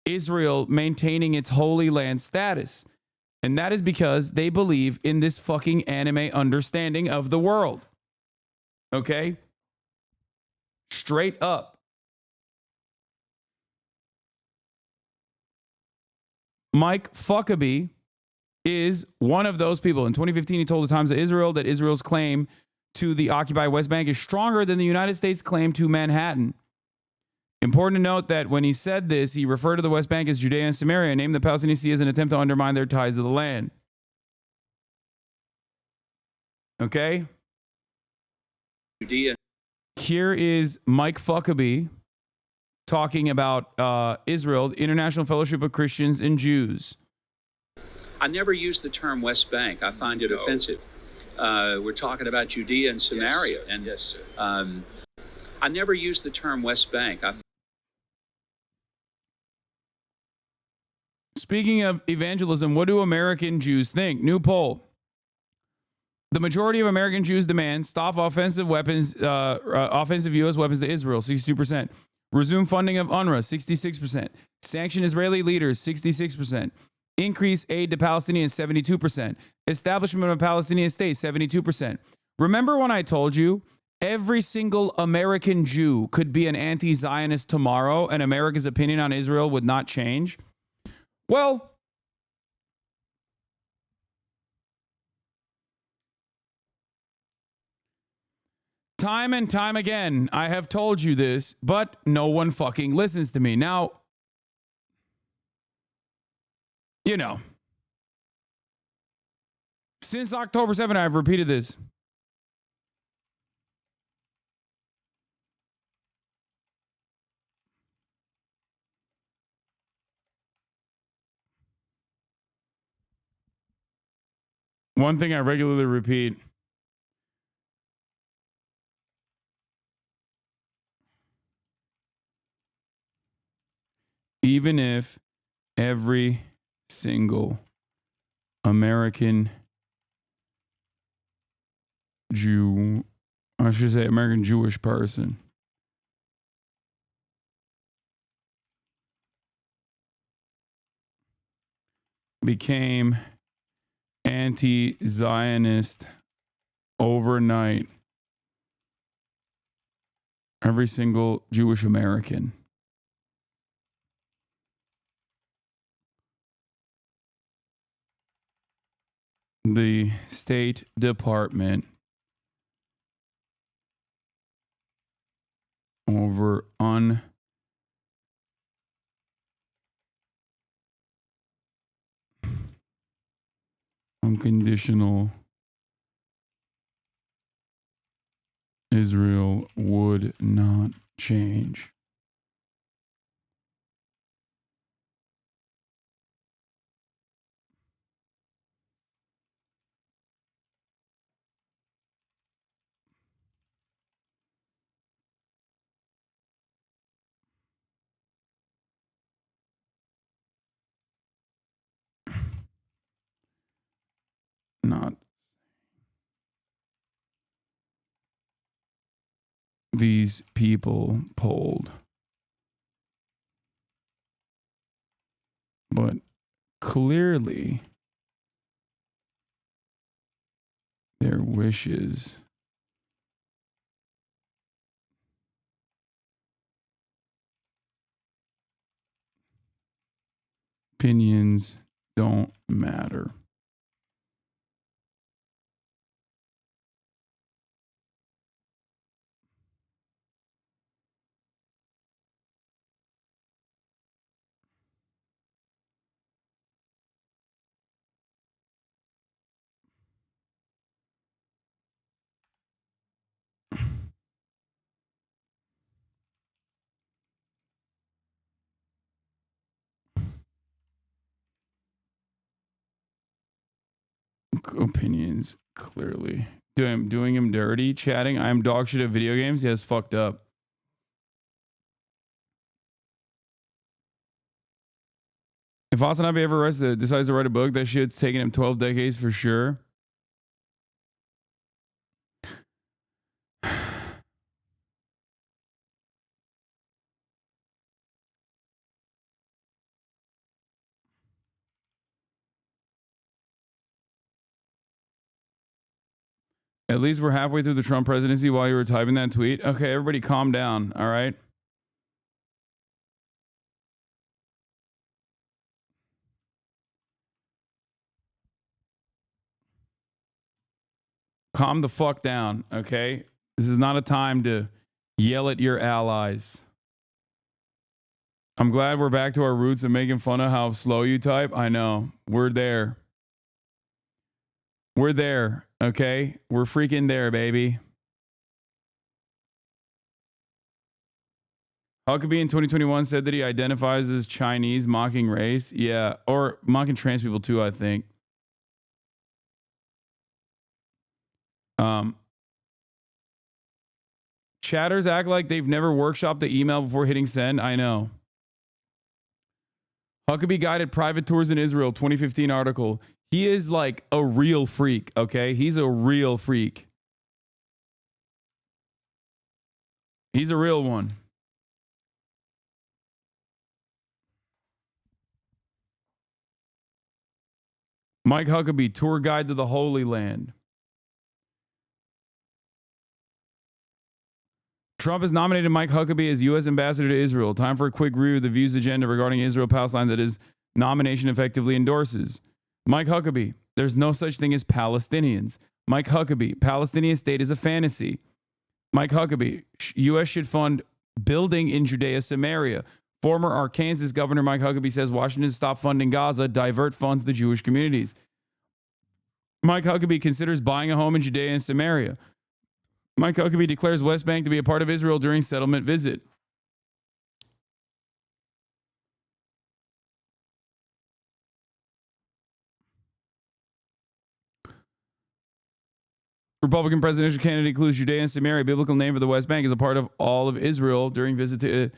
Israel maintaining its Holy Land status? And that is because they believe in this fucking anime understanding of the world. Okay? Straight up. Mike Huckabee is one of those people. In 2015, he told the Times of Israel that Israel's claim to the occupied West Bank is stronger than the United States' claim to Manhattan. Important to note that when he said this, he referred to the West Bank as Judea and Samaria and named the Palestinian Sea as an attempt to undermine their ties to the land. Okay? Judea. Here is Mike Huckabee talking about Israel, the International Fellowship of Christians and Jews. I never use the term West Bank. I find it offensive. We're talking about Judea and Samaria. Yes, sir. And I never use the term West Bank. Speaking of evangelism, what do American Jews think? New poll. The majority of American Jews demand stop offensive weapons, offensive U.S. weapons to Israel, 62%. Resume funding of UNRWA, 66%. Sanction Israeli leaders, 66%. Increase aid to Palestinians, 72%. Establishment of a Palestinian state, 72%. Remember when I told you every single American Jew could be an anti-Zionist tomorrow and America's opinion on Israel would not change? Well, Time and time again, I have told you this, but no one fucking listens to me. Now, you know, since October 7th, I've repeated this. One thing I regularly repeat. Even if every single American Jew, I should say American Jewish person, became anti-Zionist overnight, every single Jewish American, the State Department over unconditional Israel would not change. Not these people polled, but clearly their wishes opinions don't matter. Opinions clearly doing him dirty, chatting. I'm dog shit at video games. Yeah, it's fucked up. If HasanAbi ever decides to write a book, that shit's taking him 12 decades for sure. At least we're halfway through the Trump presidency while you were typing that tweet. Okay, everybody calm down, all right? Calm the fuck down, okay? This is not a time to yell at your allies. I'm glad we're back to our roots and making fun of how slow you type. I know. We're there. We're there, okay? We're freaking there, baby. Huckabee in 2021 said that he identifies as Chinese, mocking race. Yeah, or mocking trans people too, I think. Chatters act like they've never workshopped the email before hitting send. I know. Huckabee guided private tours in Israel, 2015 article. He is like a real freak, okay? He's a real freak. He's a real one. Mike Huckabee, tour guide to the Holy Land. Trump has nominated Mike Huckabee as U.S. ambassador to Israel. Time for a quick review of the views agenda regarding Israel-Palestine that his nomination effectively endorses. Mike Huckabee, there's no such thing as Palestinians. Mike Huckabee, Palestinian state is a fantasy. Mike Huckabee, U.S. should fund building in Judea, Samaria. Former Arkansas Governor Mike Huckabee says Washington stop funding Gaza, divert funds to Jewish communities. Mike Huckabee considers buying a home in Judea and Samaria. Mike Huckabee declares West Bank to be a part of Israel during settlement visit. Republican presidential candidate includes Judea and Samaria, biblical name for the West Bank, as a part of all of Israel during visit to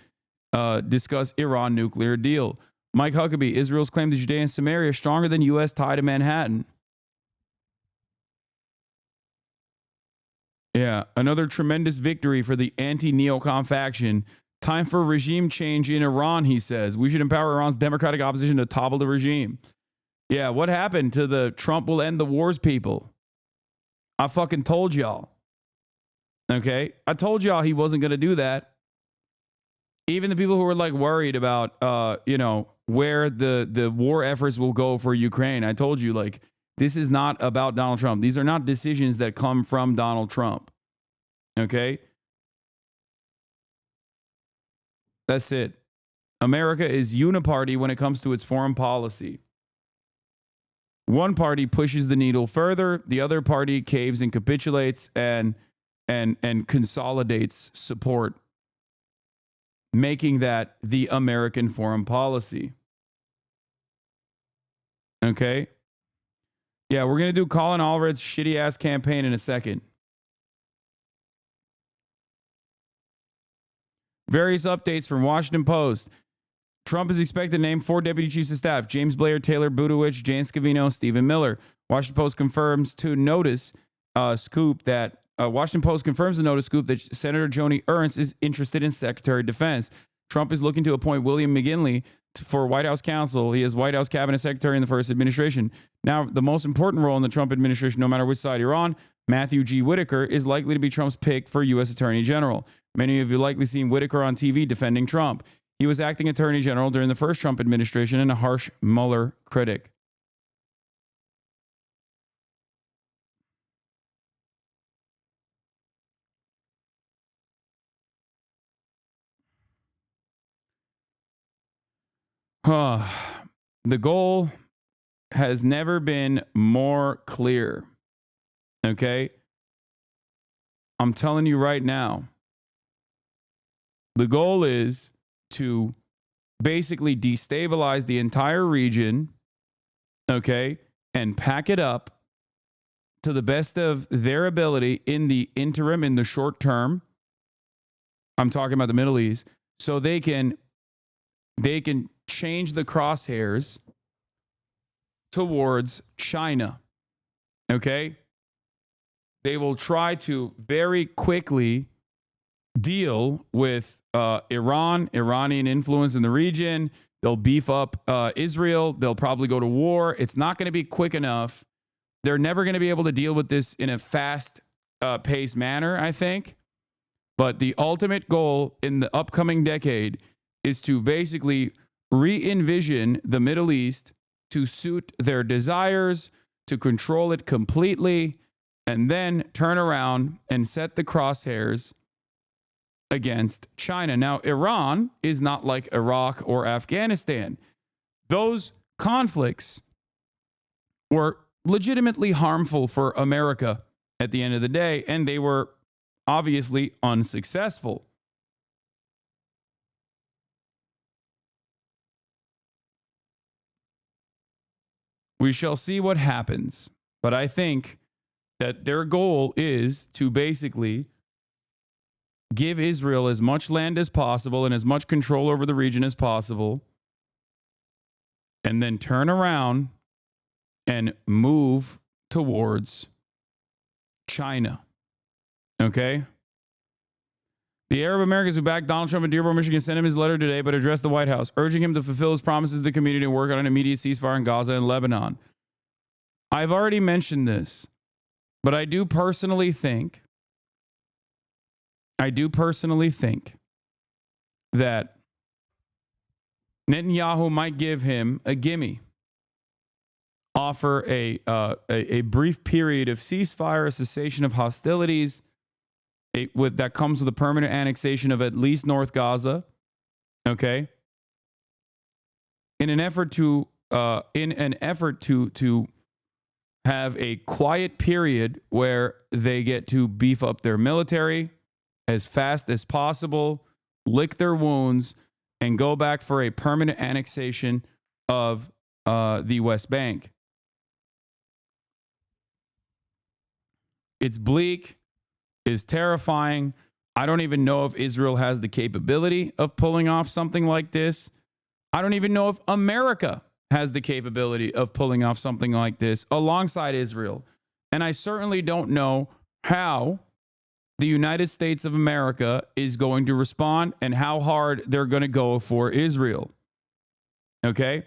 discuss Iran nuclear deal. Mike Huckabee, Israel's claim to Judea and Samaria is stronger than U.S. tie to Manhattan. Yeah, another tremendous victory for the anti-neocon faction. Time for regime change in Iran, he says. We should empower Iran's democratic opposition to topple the regime. Yeah, what happened to the Trump will end the wars people? I fucking told y'all. Okay? I told y'all he wasn't going to do that. Even the people who were like worried about, where the war efforts will go for Ukraine. I told you, like, this is not about Donald Trump. These are not decisions that come from Donald Trump. Okay? That's it. America is uniparty when it comes to its foreign policy. One party pushes the needle further, the other party caves and capitulates and consolidates support, making that the American foreign policy. Okay? Yeah, we're going to do Colin Allred's shitty ass campaign in a second. Various updates from Washington Post. Trump is expected to name 4 deputy chiefs of staff: James Blair, Taylor Buttigieg, Jan Scavino, Stephen Miller. Washington Post confirms the notice scoop that Senator Joni Ernst is interested in Secretary of Defense. Trump is looking to appoint William McGinley for White House counsel. He is White House cabinet secretary in the first administration. Now, the most important role in the Trump administration, no matter which side you're on, Matthew G. Whitaker, is likely to be Trump's pick for U.S. Attorney General. Many of you likely seen Whitaker on TV defending Trump. He was acting Attorney General during the first Trump administration and a harsh Mueller critic. The goal has never been more clear. Okay? I'm telling you right now. The goal is to basically destabilize the entire region, okay, and pack it up to the best of their ability in the interim, in the short term. I'm talking about the Middle East, so they can change the crosshairs towards China, okay? They will try to very quickly deal with Iranian influence in the region. They'll beef up Israel. They'll probably go to war. It's not going to be quick enough. They're never going to be able to deal with this in a fast-paced manner, I think. But the ultimate goal in the upcoming decade is to basically re-envision the Middle East to suit their desires, to control it completely, and then turn around and set the crosshairs against China. Now, Iran is not like Iraq or Afghanistan. Those conflicts were legitimately harmful for America at the end of the day, and they were obviously unsuccessful. We shall see what happens, but I think that their goal is to basically give Israel as much land as possible and as much control over the region as possible, and then turn around and move towards China. Okay? The Arab Americans who backed Donald Trump in Dearborn, Michigan sent him his letter today, but addressed the White House, urging him to fulfill his promises to the community and work on an immediate ceasefire in Gaza and Lebanon. I've already mentioned this, but I do personally think that Netanyahu might give him a gimme, offer a brief period of ceasefire, a cessation of hostilities, that comes with a permanent annexation of at least North Gaza. Okay. In an effort to have a quiet period where they get to beef up their military as fast as possible, lick their wounds, and go back for a permanent annexation of the West Bank. It's bleak, it's terrifying. I don't even know if Israel has the capability of pulling off something like this. I don't even know if America has the capability of pulling off something like this alongside Israel. And I certainly don't know how the United States of America is going to respond and how hard they're going to go for Israel. Okay?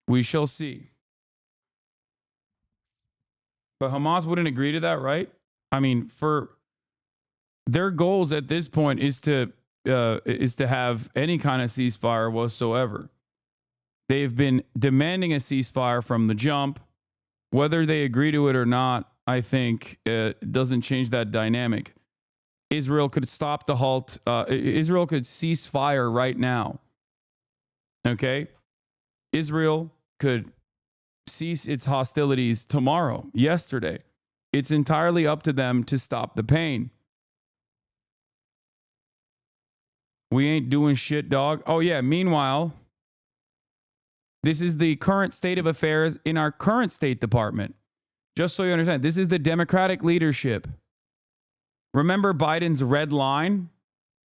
We shall see. But Hamas wouldn't agree to that, right? I mean, for their goals at this point is to have any kind of ceasefire whatsoever. They've been demanding a ceasefire from the jump. Whether they agree to it or not, I think doesn't change that dynamic. Israel could stop the halt. Israel could cease fire right now. Okay? Israel could cease its hostilities tomorrow, yesterday. It's entirely up to them to stop the pain. We ain't doing shit, dog. Oh, yeah. Meanwhile, this is the current state of affairs in our current State Department. Just so you understand, this is the Democratic leadership. Remember Biden's red line?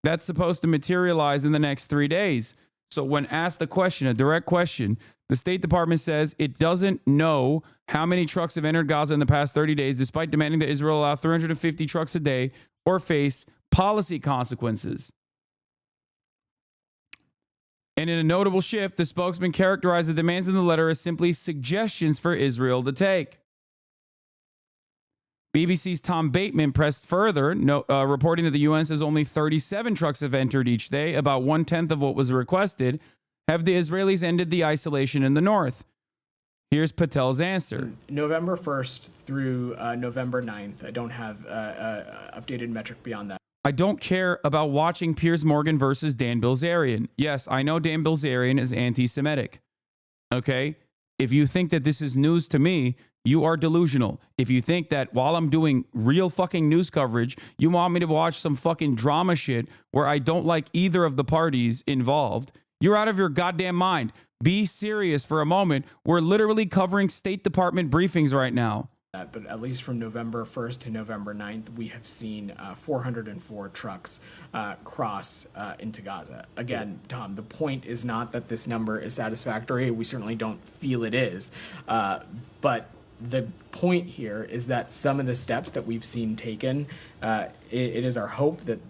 That's supposed to materialize in the next 3 days. So when asked the question, a direct question, the State Department says it doesn't know how many trucks have entered Gaza in the past 30 days, despite demanding that Israel allow 350 trucks a day or face policy consequences. And in a notable shift, the spokesman characterized the demands in the letter as simply suggestions for Israel to take. BBC's Tom Bateman pressed further, reporting that the UN says only 37 trucks have entered each day, about 1/10 of what was requested. Have the Israelis ended the isolation in the north? Here's Patel's answer. November 1st through November 9th. I don't have updated metric beyond that. I don't care about watching Piers Morgan versus Dan Bilzerian. Yes, I know Dan Bilzerian is anti-Semitic. Okay? If you think that this is news to me, you are delusional. If you think that while I'm doing real fucking news coverage, you want me to watch some fucking drama shit where I don't like either of the parties involved, you're out of your goddamn mind. Be serious for a moment. We're literally covering State Department briefings right now. But at least from November 1st to November 9th, we have seen 404 trucks cross into Gaza. Again, Tom, the point is not that this number is satisfactory. We certainly don't feel it is. But the point here is that some of the steps that we've seen taken, it is our hope that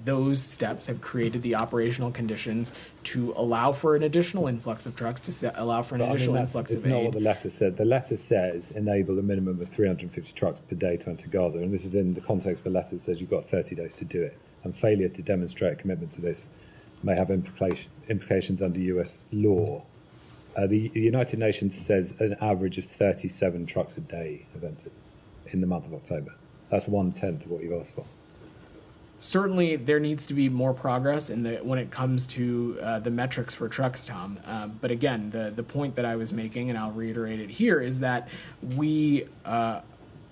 those steps have created the operational conditions to allow for an additional influx of trucks, to allow for an additional influx of aid. It's not what the letter said. The letter says enable a minimum of 350 trucks per day to enter Gaza. And this is in the context of a letter that says you've got 30 days to do it. And failure to demonstrate a commitment to this may have implications under US law. The United Nations says an average of 37 trucks a day have entered in the month of October. That's 1/10 of what you've asked for. Certainly, there needs to be more progress when it comes to the metrics for trucks, Tom. But again, the point that I was making, and I'll reiterate it here, is that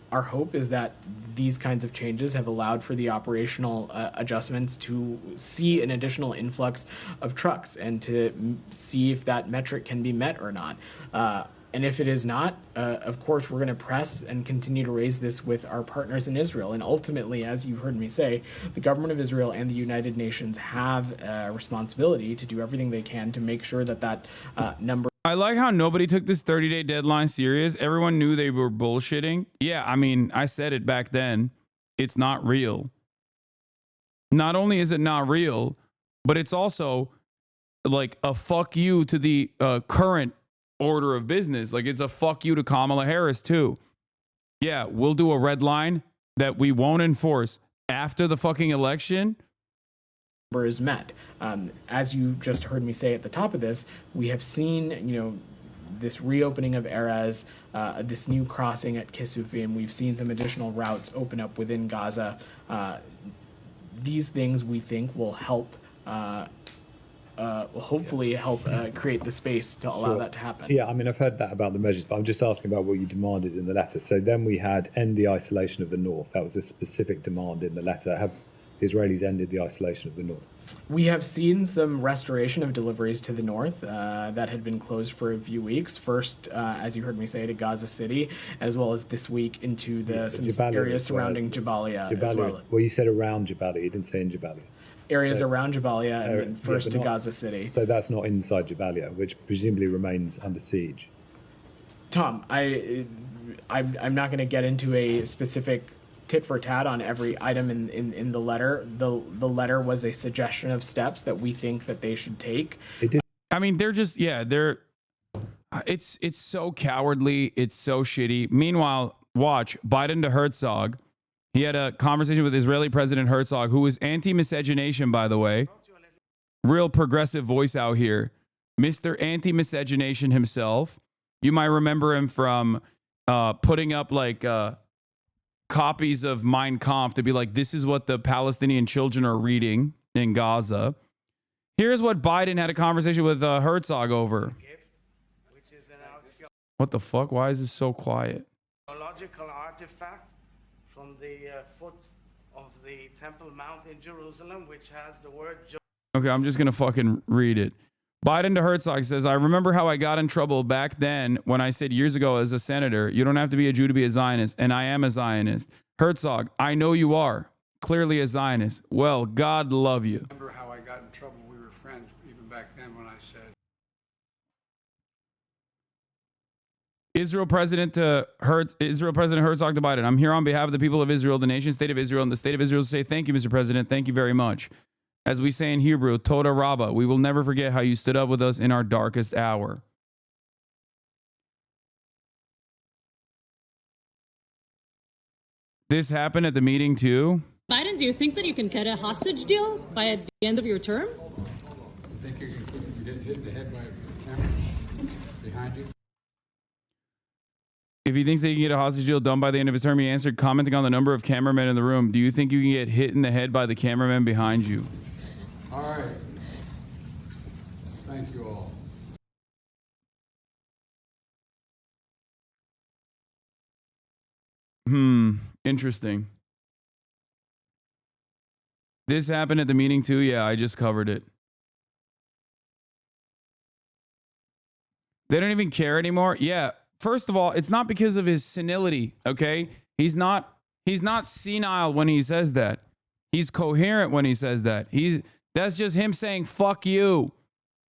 our hope is that these kinds of changes have allowed for the operational adjustments to see an additional influx of trucks and to see if that metric can be met or not. And if it is not, of course, we're going to press and continue to raise this with our partners in Israel. And ultimately, as you heard me say, the government of Israel and the United Nations have a responsibility to do everything they can to make sure that that number. I like how nobody took this 30-day deadline serious. Everyone knew they were bullshitting. Yeah, I mean, I said it back then. It's not real. Not only is it not real, but it's also like a fuck you to the current order of business. Like, it's a fuck you to Kamala Harris too. Yeah, we'll do a red line that we won't enforce after the fucking election. Is met. As you just heard me say at the top of this, we have seen, this reopening of Erez, this new crossing at Kisufim. We've seen some additional routes open up within Gaza. These things we think will help, hopefully help create the space to allow that to happen. Yeah, I mean, I've heard that about the measures, but I'm just asking about what you demanded in the letter. So then we had end the isolation of the north. That was a specific demand in the letter. Have the Israelis ended the isolation of the north? We have seen some restoration of deliveries to the north that had been closed for a few weeks. First, as you heard me say, to Gaza City, as well as this week into some areas surrounding Jabalia as well. Well, you said around Jabalia. You didn't say in Jabalia. Areas around Jabalia and then first to Gaza City. So that's not inside Jabalia, which presumably remains under siege. Tom, I'm not going to get into a specific tit for tat on every item in the letter. The letter was a suggestion of steps that we think that they should take. I mean, they're just, it's so cowardly. It's so shitty. Meanwhile, watch Biden to Herzog. He had a conversation with Israeli President Herzog, who was anti-miscegenation, by the way. Real progressive voice out here. Mr. Anti-miscegenation himself. You might remember him from putting up like copies of Mein Kampf to be like, this is what the Palestinian children are reading in Gaza. Here's what Biden had a conversation with Herzog over. What the fuck? Why is this so quiet? Archaeological artifact from the foot of the Temple Mount in Jerusalem, which has the word. Okay, I'm just going to fucking read it. Biden to Herzog says, I remember how I got in trouble back then when I said years ago as a senator, you don't have to be a Jew to be a Zionist, and I am a Zionist. Herzog, I know you are. Clearly a Zionist. Well, God love you. Remember how I got in trouble? We were friends even back then when I said. Israel President Herzog to Biden. I'm here on behalf of the people of Israel, the nation state of Israel, and the state of Israel to say thank you, Mr. President. Thank you very much. As we say in Hebrew, Toda Rabbah, we will never forget how you stood up with us in our darkest hour. This happened at the meeting too. Biden, do you think that you can get a hostage deal by the end of your term? You think you can get hit in the head by a camera behind you? If he thinks that he can get a hostage deal done by the end of his term, he answered, commenting on the number of cameramen in the room. Do you think you can get hit in the head by the cameraman behind you? All right. Thank you all. Interesting. This happened at the meeting too? Yeah, I just covered it. They don't even care anymore? Yeah. First of all, it's not because of his senility, okay? He's not senile when he says that. He's coherent when he says that. That's just him saying, fuck you.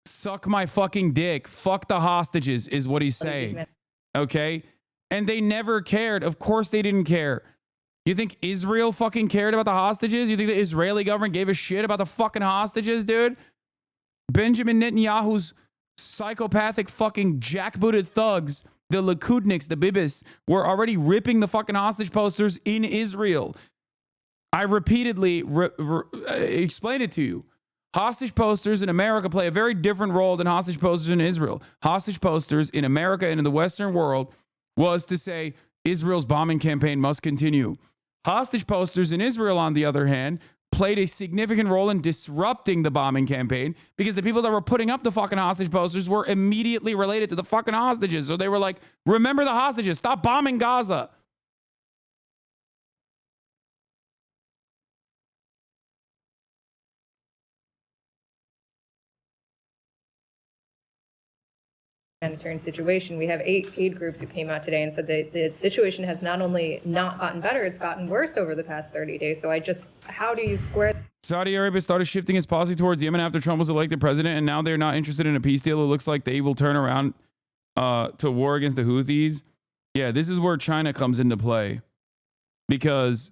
Suck my fucking dick. Fuck the hostages is what he's saying. Okay? And they never cared. Of course they didn't care. You think Israel fucking cared about the hostages? You think the Israeli government gave a shit about the fucking hostages, dude? Benjamin Netanyahu's psychopathic fucking jackbooted thugs, the Likudniks, the Bibis, were already ripping the fucking hostage posters in Israel. I repeatedly explained it to you. Hostage posters in America play a very different role than hostage posters in Israel. Hostage posters in America and in the Western world was to say Israel's bombing campaign must continue. Hostage posters in Israel, on the other hand, played a significant role in disrupting the bombing campaign because the people that were putting up the fucking hostage posters were immediately related to the fucking hostages. So they were like, remember the hostages, stop bombing Gaza. Humanitarian situation. We have 8 aid groups who came out today and said that the situation has not only not gotten better, it's gotten worse over the past 30 days. So how do you square? Saudi Arabia started shifting its policy towards Yemen after Trump was elected president, and now they're not interested in a peace deal. It looks like they will turn around to war against the Houthis. Yeah, this is where China comes into play, because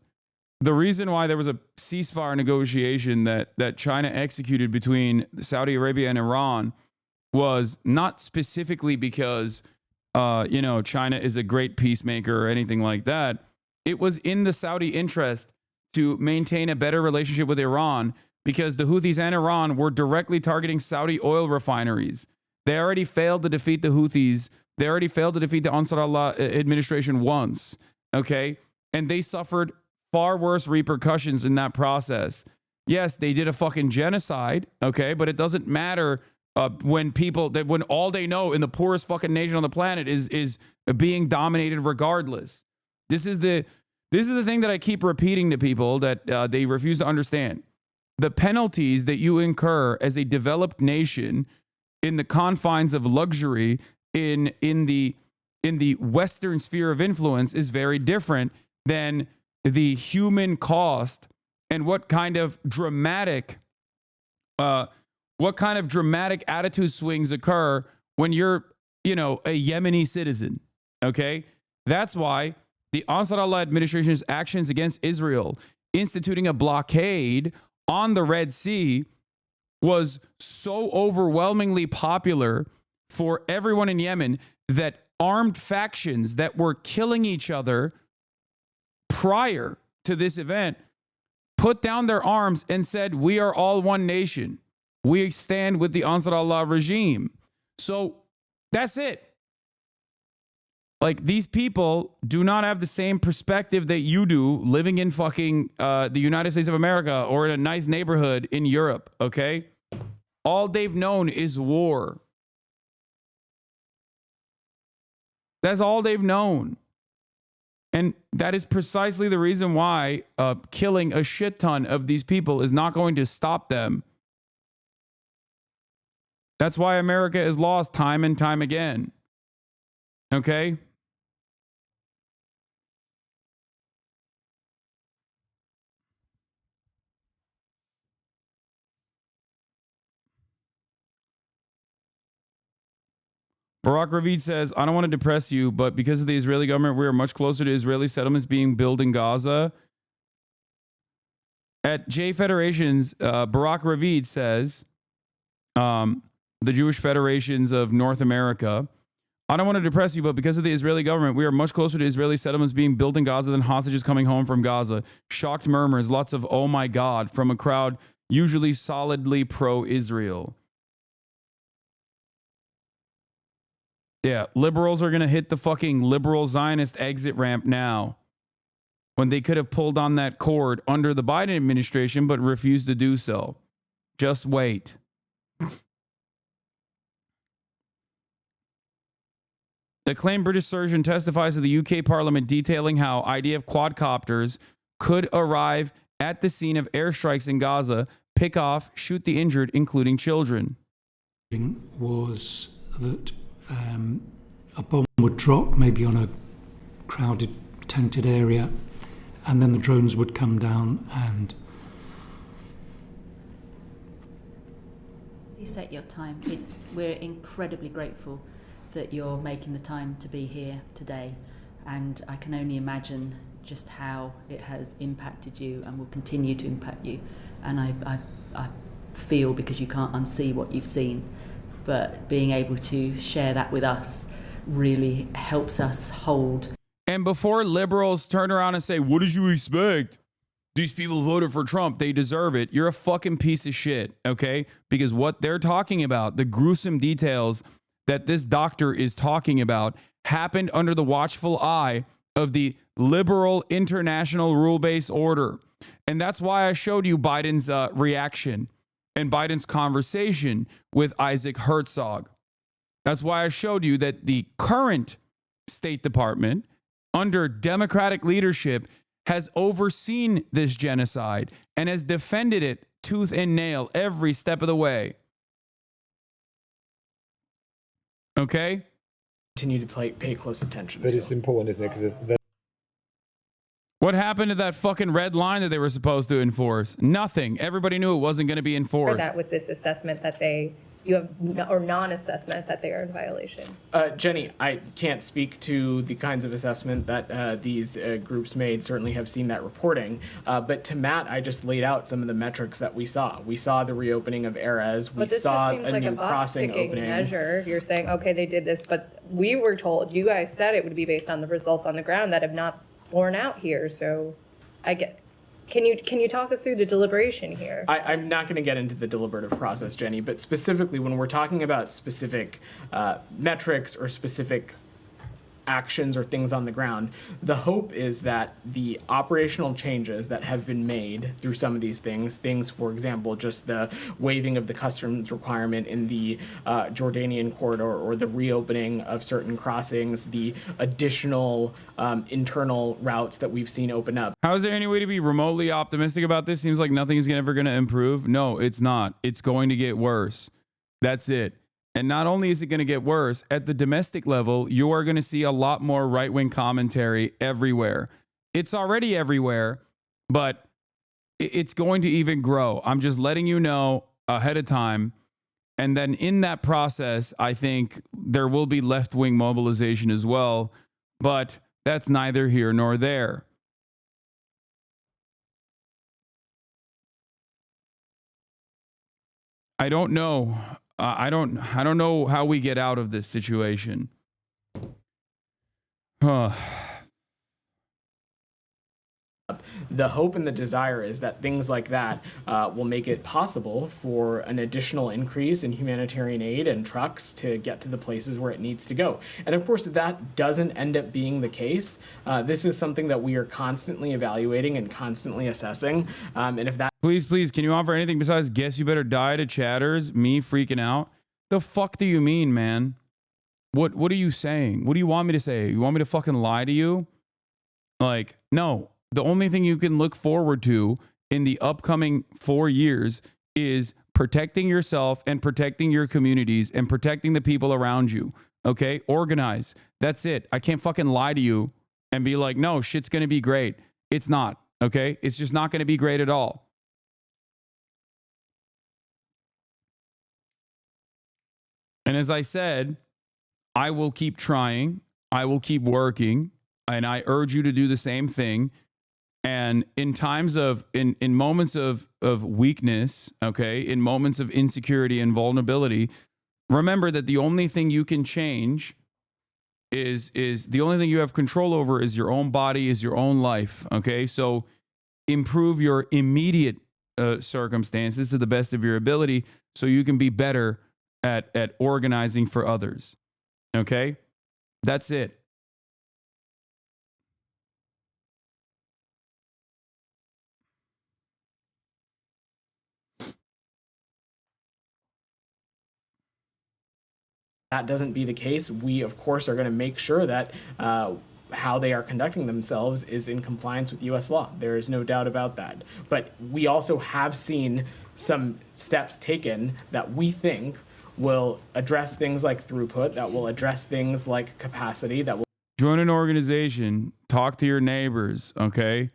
the reason why there was a ceasefire negotiation that China executed between Saudi Arabia and Iran was not specifically because, China is a great peacemaker or anything like that. It was in the Saudi interest to maintain a better relationship with Iran because the Houthis and Iran were directly targeting Saudi oil refineries. They already failed to defeat the Houthis. They already failed to defeat the Ansar Allah administration once, okay? And they suffered far worse repercussions in that process. Yes, they did a fucking genocide, okay? But it doesn't matter when all they know in the poorest fucking nation on the planet is being dominated regardless. This is the thing that I keep repeating to people that they refuse to understand. The penalties that you incur as a developed nation in the confines of luxury in the Western sphere of influence is very different than the human cost and what kind of dramatic attitude swings occur when you're, a Yemeni citizen. Okay, that's why the Ansar Allah administration's actions against Israel, instituting a blockade on the Red Sea, was so overwhelmingly popular for everyone in Yemen that armed factions that were killing each other prior to this event put down their arms and said, we are all one nation. We stand with the Ansar Allah regime. So that's it. Like, these people do not have the same perspective that you do living in fucking the United States of America or in a nice neighborhood in Europe, okay? All they've known is war. That's all they've known. And that is precisely the reason why killing a shit ton of these people is not going to stop them. That's why America is lost time and time again. Okay? Barack Ravid says, I don't want to depress you, but because of the Israeli government, we are much closer to Israeli settlements being built in Gaza. At J Federations, Barack Ravid says, the Jewish Federations of North America, I don't want to depress you, but because of the Israeli government, we are much closer to Israeli settlements being built in Gaza than hostages coming home from Gaza. Shocked murmurs, lots of oh my God from a crowd usually solidly pro-Israel. Yeah, liberals are going to hit the fucking liberal Zionist exit ramp now when they could have pulled on that cord under the Biden administration but refused to do so. Just wait. The acclaimed British surgeon testifies to the UK Parliament detailing how idea of quadcopters could arrive at the scene of airstrikes in Gaza, pick off, shoot the injured, including children. Was that a bomb would drop maybe on a crowded, tented area, and then the drones would come down and... Please take your time. We're incredibly grateful that you're making the time to be here today, and I can only imagine just how it has impacted you and will continue to impact you. And I feel, because you can't unsee what you've seen, but being able to share that with us really helps us hold. And before liberals turn around and say, what did you expect? These people voted for Trump. They deserve it. You're a fucking piece of shit, okay? Because what they're talking about, the gruesome details that this doctor is talking about, happened under the watchful eye of the liberal international rule-based order. And that's why I showed you Biden's reaction and Biden's conversation with Isaac Herzog. That's why I showed you that the current State Department, under Democratic leadership, has overseen this genocide and has defended it tooth and nail every step of the way. Okay? Continue to pay close attention But to. it's important, isn't it? Because What happened to that fucking red line that they were supposed to enforce? Nothing. Everybody knew it wasn't going to be enforced. That with this assessment that you have, or non-assessment that they are in violation. Jenny, I can't speak to the kinds of assessment that these groups made. Certainly have seen that reporting. But to Matt, I just laid out some of the metrics that we saw. We saw the reopening of Erez. We saw a new crossing opening. Measure. You're saying, okay, they did this, but we were told, you guys said it would be based on the results on the ground that have not borne out here. So I get. Can you talk us through the deliberation here? I'm not going to get into the deliberative process, Jenny, but specifically when we're talking about specific metrics or specific actions or things on the ground, the hope is that the operational changes that have been made through some of these things, for example, just the waiving of the customs requirement in the Jordanian corridor or the reopening of certain crossings, the additional internal routes that we've seen open up. How is there any way to be remotely optimistic about this? Seems like nothing is ever going to improve. No, it's not. It's going to get worse. That's it. And not only is it going to get worse, at the domestic level, you are going to see a lot more right-wing commentary everywhere. It's already everywhere, but it's going to even grow. I'm just letting you know ahead of time. And then in that process, I think there will be left-wing mobilization as well, but that's neither here nor there. I don't know. I don't know how we get out of this situation. The hope and the desire is that things like that will make it possible for an additional increase in humanitarian aid and trucks to get to the places where it needs to go. And of course, if that doesn't end up being the case, this is something that we are constantly evaluating and constantly assessing. And if that... Please, can you offer anything besides guess you better die to chatters, me freaking out? The fuck do you mean, man? What are you saying? What do you want me to say? You want me to fucking lie to you? Like, no. The only thing you can look forward to in the upcoming 4 years is protecting yourself and protecting your communities and protecting the people around you. Okay? Organize. That's it. I can't fucking lie to you and be like, no, shit's going to be great. It's not. Okay? It's just not going to be great at all. And as I said, I will keep trying. I will keep working. And I urge you to do the same thing. And in times of, in moments of weakness, okay, in moments of insecurity and vulnerability, remember that the only thing you can change is the only thing you have control over is your own body, is your own life, okay? So improve your immediate circumstances to the best of your ability so you can be better at organizing for others, okay? That's it. That doesn't be the case, we of course are going to make sure that how they are conducting themselves is in compliance with U.S. law. There is no doubt about that. But we also have seen some steps taken that we think will address things like throughput, that will address things like capacity, that will join an organization, talk to your neighbors, okay?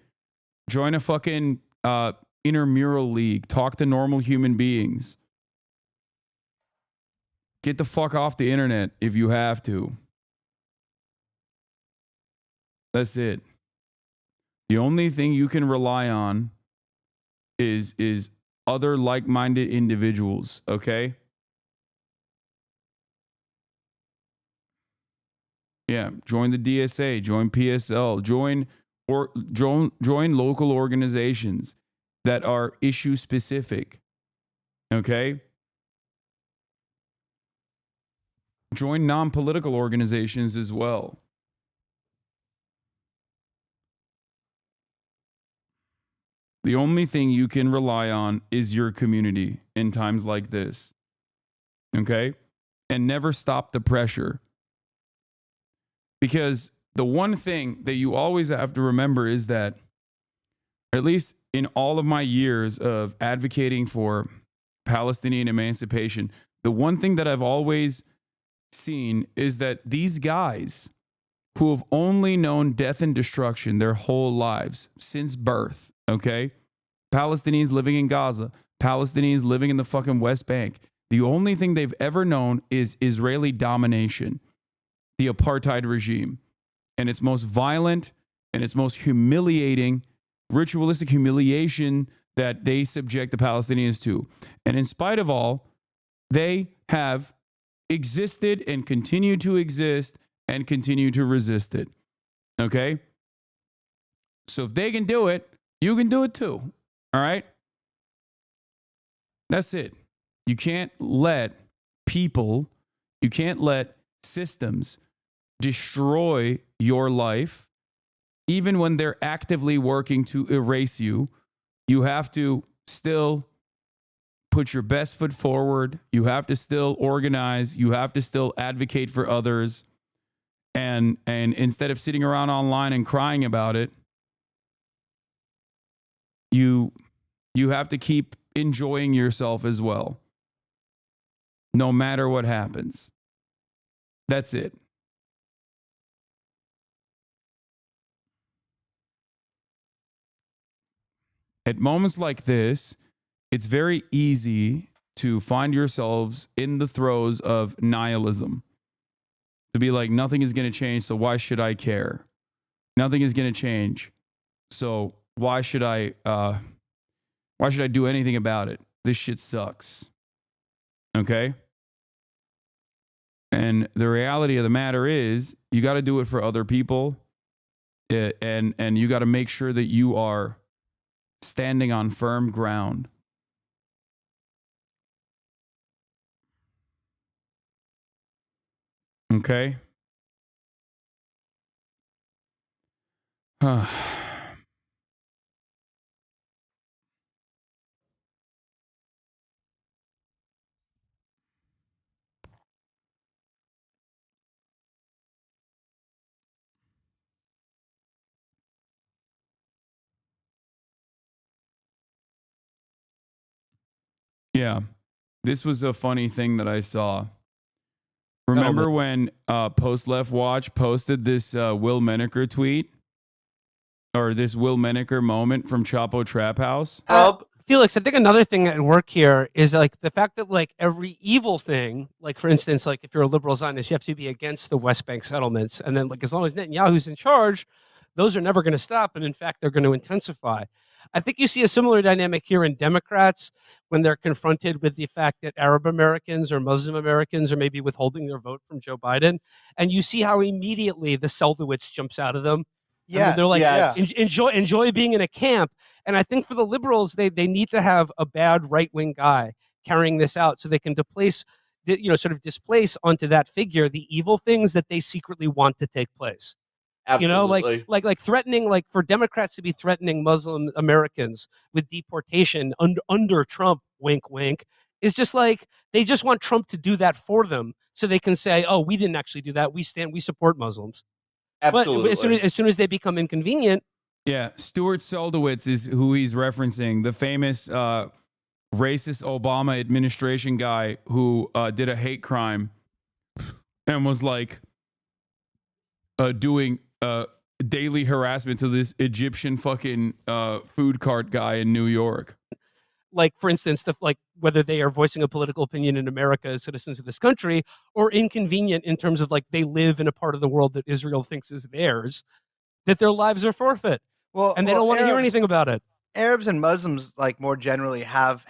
Join a fucking intramural league, talk to normal human beings. Get the fuck off the internet if you have to. That's it. The only thing you can rely on is other like-minded individuals, okay? Yeah, join the DSA, join PSL, join local organizations that are issue specific. Okay? Join non-political organizations as well. The only thing you can rely on is your community in times like this. Okay? And never stop the pressure. Because the one thing that you always have to remember is that, at least in all of my years of advocating for Palestinian emancipation, the one thing that I've always seen is that these guys who have only known death and destruction their whole lives since birth, okay? Palestinians living in Gaza, Palestinians living in the fucking West Bank. The only thing they've ever known is Israeli domination, the apartheid regime, and its most violent and its most humiliating, ritualistic humiliation that they subject the Palestinians to. And in spite of all, they have existed and continue to exist and continue to resist it. Okay? So if they can do it, You can do it too. All right? That's it. You can't let people, you can't let systems destroy your life, even when they're actively working to erase you. You have to still put your best foot forward. You have to still organize. You have to still advocate for others. And instead of sitting around online and crying about it, you have to keep enjoying yourself as well, no matter what happens. That's it. At moments like this, it's very easy to find yourselves in the throes of nihilism. To be like, nothing is going to change, so why should I care? Nothing is going to change, so why should I do anything about it? This shit sucks. Okay? And the reality of the matter is, you got to do it for other people, and you got to make sure that you are standing on firm ground. Okay? Yeah. This was a funny thing that I saw. Remember when Post Left Watch posted this Will Menaker tweet? Or this Will Menaker moment from Chapo Trap House? Felix, I think another thing at work here is like the fact that like every evil thing, like for instance, like if you're a liberal Zionist, you have to be against the West Bank settlements. And then like as long as Netanyahu's in charge, those are never going to stop. And in fact, they're going to intensify. I think you see a similar dynamic here in Democrats when they're confronted with the fact that Arab Americans or Muslim Americans are maybe withholding their vote from Joe Biden. And you see how immediately the Seldowitz jumps out of them. Yes, they're like, yes. enjoy being in a camp. And I think for the liberals, they need to have a bad right-wing guy carrying this out so they can displace onto that figure the evil things that they secretly want to take place. Absolutely. You know, like threatening, like for Democrats to be threatening Muslim Americans with deportation under Trump, wink, wink, is just like they just want Trump to do that for them so they can say, oh, we didn't actually do that. We support Muslims. Absolutely. But as soon as they become inconvenient. Yeah, Stuart Seldowitz is who he's referencing, the famous racist Obama administration guy who did a hate crime and was like doing daily harassment to this Egyptian fucking food cart guy in New York. Like, for instance, whether they are voicing a political opinion in America as citizens of this country or inconvenient in terms of like they live in a part of the world that Israel thinks is theirs, that their lives are forfeit. And they don't want to hear anything about it. Arabs and Muslims, like more generally, have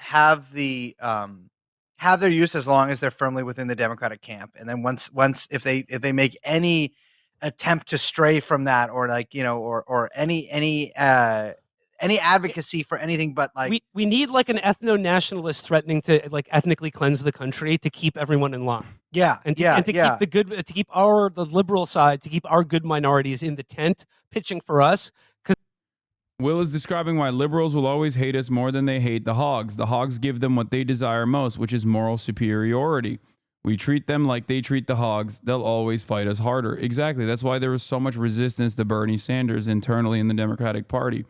their use as long as they're firmly within the Democratic camp. And then once if they make any attempt to stray from that, or like or any advocacy for anything but like we need like an ethno-nationalist threatening to like ethnically cleanse the country to keep everyone in line. And to keep the good, to keep the liberal side, to keep our good minorities in the tent pitching for us. Will is describing why liberals will always hate us more than they hate the hogs. The hogs give them what they desire most, which is moral superiority. We treat them like they treat the hogs. They'll always fight us harder. Exactly. That's why there was so much resistance to Bernie Sanders internally in the Democratic Party.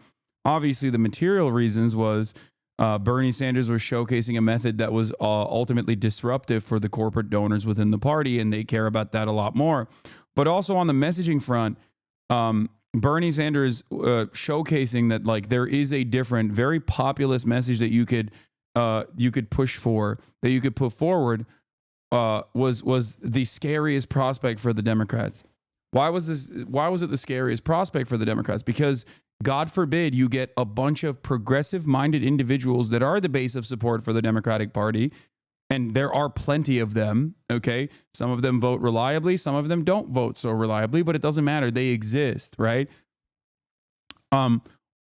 Obviously, the material reasons was Bernie Sanders was showcasing a method that was ultimately disruptive for the corporate donors within the party, and they care about that a lot more. But also on the messaging front, Bernie Sanders showcasing that like there is a different, very populist message that you could push for, that you could put forward, was the scariest prospect for the Democrats. Why was it the scariest prospect for the Democrats? Because God forbid you get a bunch of progressive-minded individuals that are the base of support for the Democratic Party, and there are plenty of them, okay? Some of them vote reliably, some of them don't vote so reliably, but it doesn't matter. They exist, right?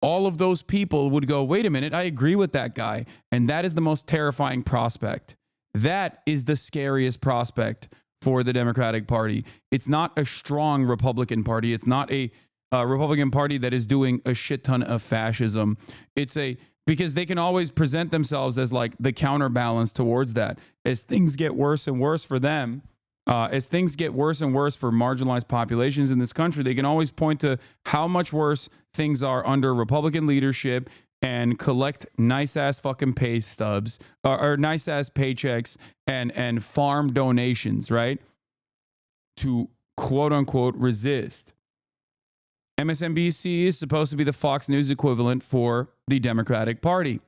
all of those people would go, wait a minute, I agree with that guy. And that is the most terrifying prospect. That is the scariest prospect for the Democratic Party. It's not a strong Republican Party. It's not a Republican Party that is doing a shit ton of fascism. Because they can always present themselves as like the counterbalance towards that. As things get worse and worse for them, as things get worse and worse for marginalized populations in this country, they can always point to how much worse things are under Republican leadership and collect nice ass fucking pay stubs or nice ass paychecks and farm donations, right? To quote unquote resist. MSNBC is supposed to be the Fox News equivalent for the Democratic Party.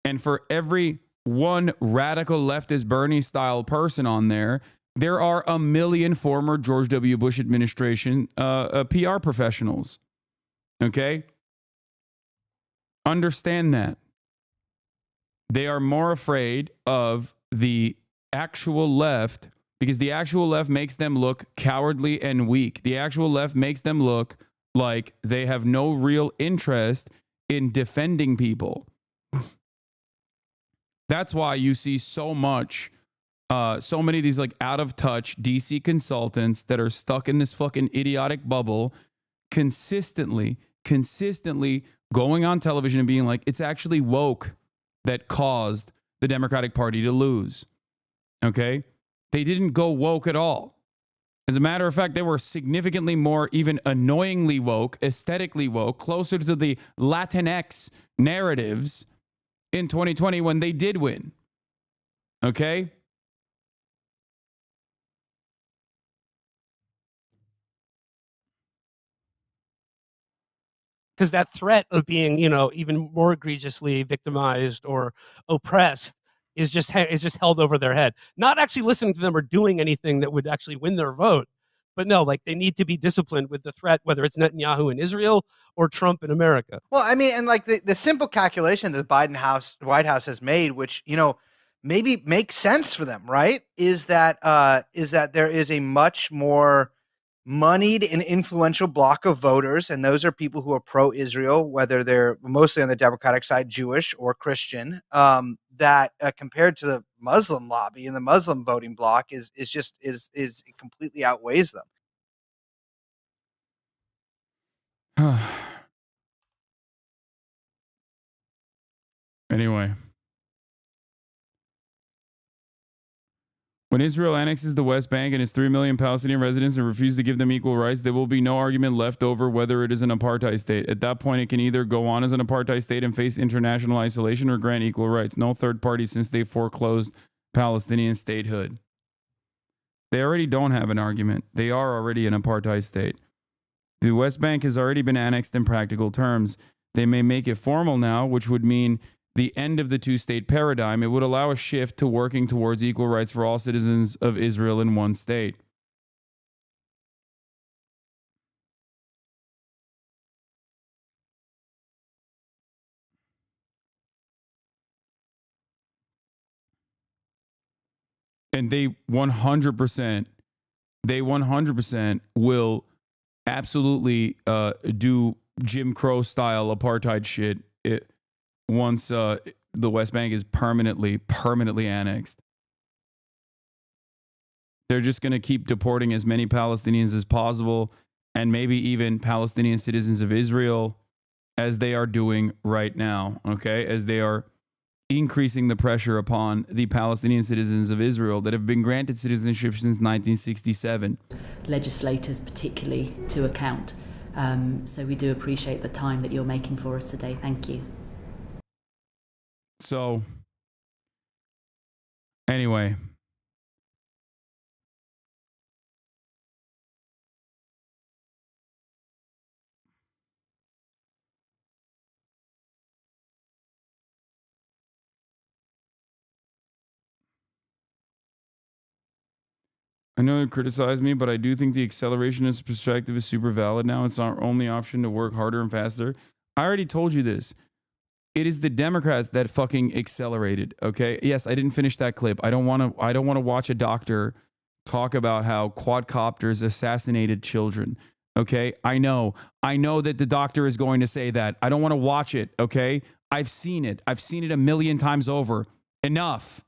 And for every one radical leftist Bernie style person on there, there are a million former George W. Bush administration PR professionals. Okay? Understand that. They are more afraid of the actual left because the actual left makes them look cowardly and weak. The actual left makes them look like they have no real interest in defending people. That's why you see so many of these like out of touch DC consultants that are stuck in this fucking idiotic bubble consistently going on television and being like, it's actually woke that caused the Democratic Party to lose. Okay? They didn't go woke at all. As a matter of fact, they were significantly more even annoyingly woke, aesthetically woke, closer to the Latinx narratives in 2020 when they did win. Okay? Because that threat of being, even more egregiously victimized or oppressed is just held over their head. Not actually listening to them or doing anything that would actually win their vote. But no, like they need to be disciplined with the threat, whether it's Netanyahu in Israel or Trump in America. Well, I mean, and like the simple calculation that the White House has made, which, maybe makes sense for them, right? Is that there is a much more moneyed and influential block of voters, and those are people who are pro-Israel, whether they're mostly on the Democratic side, Jewish or Christian, that compared to the Muslim lobby and the Muslim voting bloc is completely outweighs them. Anyway. When Israel annexes the West Bank and its 3 million Palestinian residents and refuses to give them equal rights, there will be no argument left over whether it is an apartheid state. At that point, it can either go on as an apartheid state and face international isolation or grant equal rights. No third party since they foreclosed Palestinian statehood. They already don't have an argument. They are already an apartheid state. The West Bank has already been annexed in practical terms. They may make it formal now, which would mean the end of the two-state paradigm. It would allow a shift to working towards equal rights for all citizens of Israel in one state. And they 100% will absolutely do Jim Crow style apartheid shit once the West Bank is permanently annexed. They're just going to keep deporting as many Palestinians as possible, and maybe even Palestinian citizens of Israel, as they are doing right now, okay? As they are increasing the pressure upon the Palestinian citizens of Israel that have been granted citizenship since 1967. Legislators particularly to account. So we do appreciate the time that you're making for us today. Thank you. So, anyway. I know you criticize me, but I do think the accelerationist perspective is super valid now. It's our only option to work harder and faster. I already told you this. It is the Democrats that fucking accelerated, okay? Yes, I didn't finish that clip. I don't want to watch a doctor talk about how quadcopters assassinated children, Okay. I know that the doctor is going to say that. I don't want to watch it. Okay. I've seen it a million times over. Enough.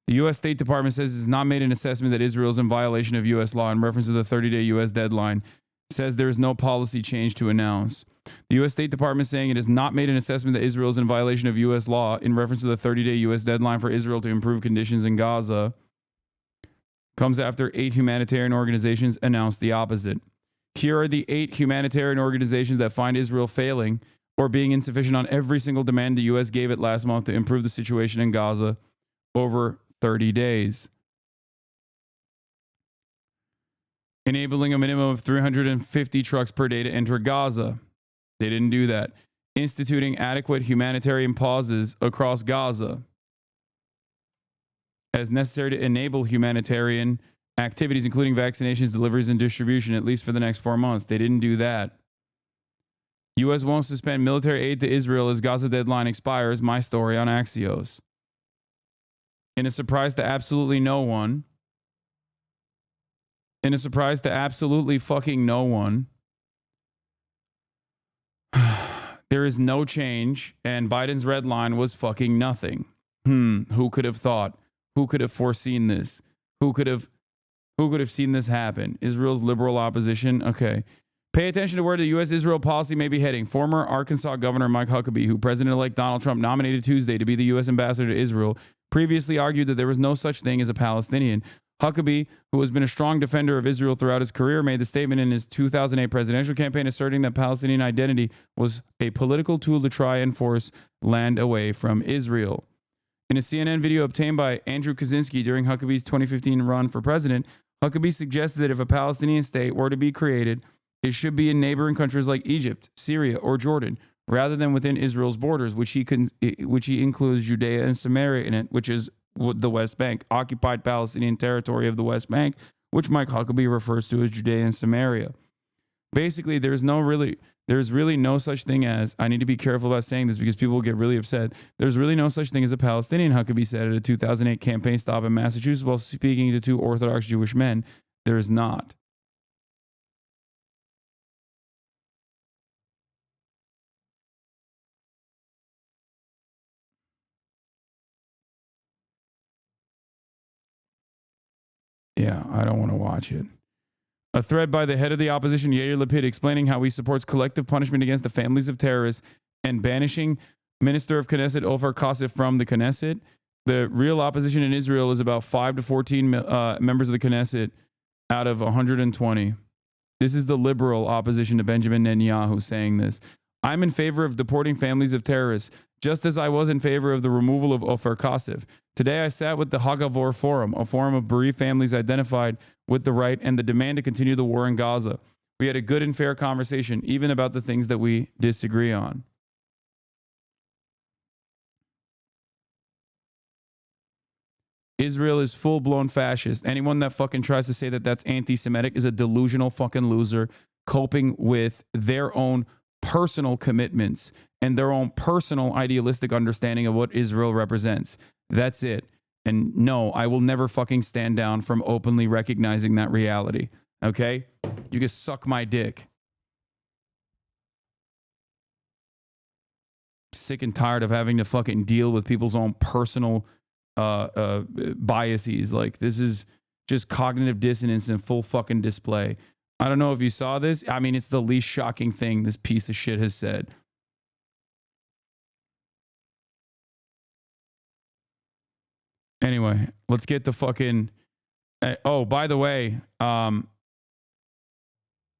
The U.S. State Department says it's not made an assessment that Israel is in violation of U.S. law in reference to the 30-day U.S. deadline. It says there is no policy change to announce. The U.S. State Department is saying it has not made an assessment that Israel is in violation of U.S. law in reference to the 30-day U.S. deadline for Israel to improve conditions in Gaza. Comes after 8 humanitarian organizations announced the opposite. Here are the 8 humanitarian organizations that find Israel failing or being insufficient on every single demand the U.S. gave it last month to improve the situation in Gaza over 30 days. Enabling a minimum of 350 trucks per day to enter Gaza. They didn't do that. Instituting adequate humanitarian pauses across Gaza as necessary to enable humanitarian activities, including vaccinations, deliveries, and distribution, at least for the next 4 months. They didn't do that. U.S. won't suspend military aid to Israel as Gaza deadline expires. My story on Axios. In a surprise to absolutely no one. In a surprise to absolutely fucking no one. There is no change, and Biden's red line was fucking nothing. Who could have thought? Who could have foreseen this? Who could have seen this happen? Israel's liberal opposition. Okay. Pay attention to where the U.S.-Israel policy may be heading. Former Arkansas Governor Mike Huckabee, who President-elect Donald Trump nominated Tuesday to be the U.S. ambassador to Israel, previously argued that there was no such thing as a Palestinian. Huckabee, who has been a strong defender of Israel throughout his career, made the statement in his 2008 presidential campaign asserting that Palestinian identity was a political tool to try and force land away from Israel. In a CNN video obtained by Andrew Kaczynski during Huckabee's 2015 run for president, Huckabee suggested that if a Palestinian state were to be created, it should be in neighboring countries like Egypt, Syria, or Jordan, rather than within Israel's borders, which he includes Judea and Samaria in it, which is the West Bank, occupied Palestinian territory of the West Bank, which Mike Huckabee refers to as Judea and Samaria. Basically, there's really no such thing as, I need to be careful about saying this because people will get really upset. There's really no such thing as a Palestinian, Huckabee said at a 2008 campaign stop in Massachusetts while speaking to 2 Orthodox Jewish men. There is not. Yeah, I don't want to watch it. A thread by the head of the opposition, Yair Lapid, explaining how he supports collective punishment against the families of terrorists and banishing Minister of Knesset Ofer Kasif from the Knesset. The real opposition in Israel is about 5 to 14 members of the Knesset out of 120. This is the liberal opposition to Benjamin Netanyahu saying this. I'm in favor of deporting families of terrorists, just as I was in favor of the removal of Ofer Kasif. Today, I sat with the Hagavor Forum, a forum of bereaved families identified with the right and the demand to continue the war in Gaza. We had a good and fair conversation, even about the things that we disagree on. Israel is full-blown fascist. Anyone that fucking tries to say that that's anti-Semitic is a delusional fucking loser coping with their own personal commitments and their own personal idealistic understanding of what Israel represents. That's it. And no, I will never fucking stand down from openly recognizing that reality. Okay? You can suck my dick. Sick and tired of having to fucking deal with people's own personal biases. Like, this is just cognitive dissonance in full fucking display. I don't know if you saw this. I mean, it's the least shocking thing this piece of shit has said. Anyway, let's get the fucking... oh, by the way,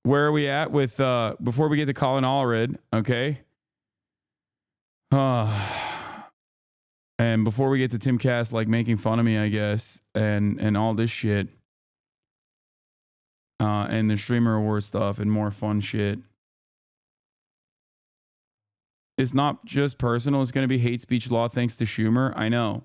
where are we at with... before we get to Colin Allred, okay? And before we get to Tim Cass, like, making fun of me, I guess, and all this shit, and the Streamer Award stuff and more fun shit. It's not just personal. It's going to be hate speech law thanks to Schumer. I know.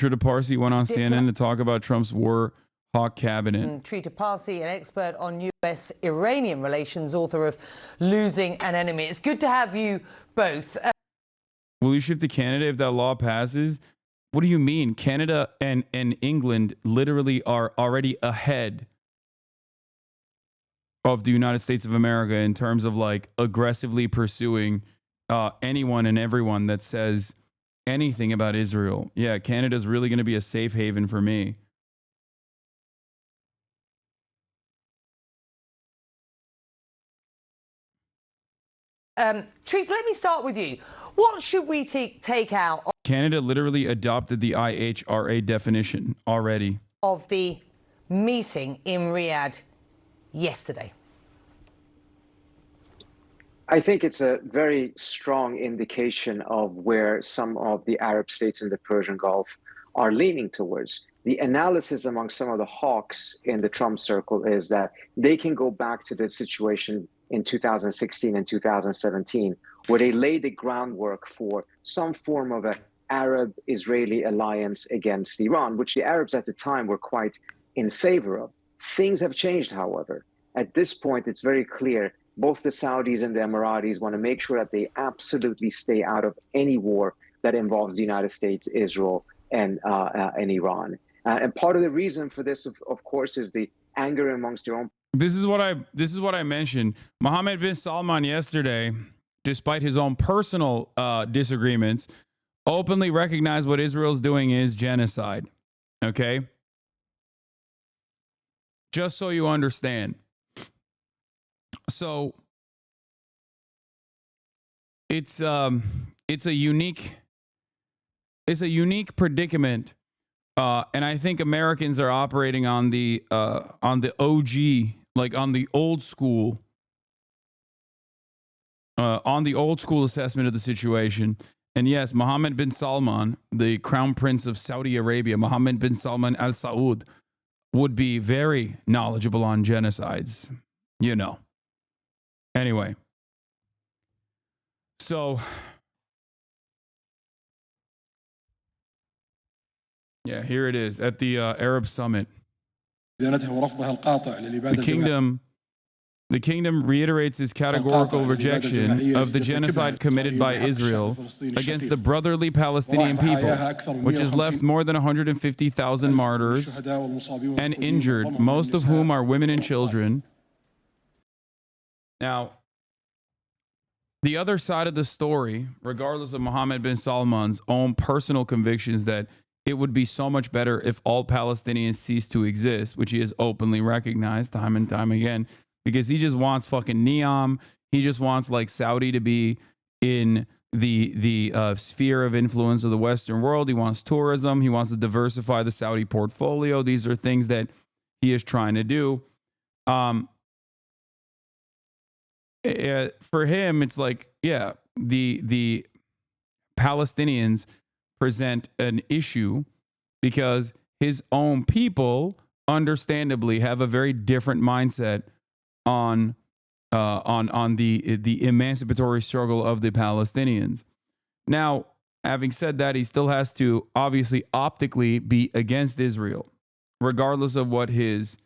Trita Parsi went on CNN to talk about Trump's war hawk cabinet. Trita Parsi, an expert on US-Iranian relations, author of Losing an Enemy. It's good to have you both. Will you ship to Canada if that law passes? What do you mean? Canada and England literally are already ahead of the United States of America in terms of like aggressively pursuing anyone and everyone that says anything about Israel. Yeah, Canada's really going to be a safe haven for me. Teresa, let me start with you. What should we take out Canada literally adopted the IHRA definition already. of the meeting in Riyadh yesterday? I think it's a very strong indication of where some of the Arab states in the Persian Gulf are leaning towards. The analysis among some of the hawks in the Trump circle is that they can go back to the situation in 2016 and 2017, where they laid the groundwork for some form of an Arab-Israeli alliance against Iran, which the Arabs at the time were quite in favor of. Things have changed, however. At this point, it's very clear both the Saudis and the Emiratis want to make sure that they absolutely stay out of any war that involves the United States, Israel, and Iran. And part of the reason for this, of course, is the anger amongst their own. This is what I mentioned. Mohammed bin Salman yesterday, despite his own personal disagreements, openly recognized what Israel's doing is genocide. Okay? Just so you understand. So it's a unique predicament, and I think Americans are operating on the OG, like on the old school assessment of the situation. And yes, Mohammed bin Salman, the crown prince of Saudi Arabia, Mohammed bin Salman Al Saud, would be very knowledgeable on genocides, you know. Anyway, so yeah, here it is at the Arab Summit. The kingdom reiterates its categorical rejection of the genocide committed by Israel against the brotherly Palestinian people, which has left more than 150,000 martyrs and injured, most of whom are women and children. Now, the other side of the story, regardless of Mohammed bin Salman's own personal convictions that it would be so much better if all Palestinians ceased to exist, which he has openly recognized time and time again, because he just wants fucking Neom. He just wants like Saudi to be in the sphere of influence of the Western world. He wants tourism. He wants to diversify the Saudi portfolio. These are things that he is trying to do. For him, it's like, yeah, the Palestinians present an issue because his own people, understandably, have a very different mindset on the emancipatory struggle of the Palestinians. Now, having said that, he still has to obviously optically be against Israel, regardless of what his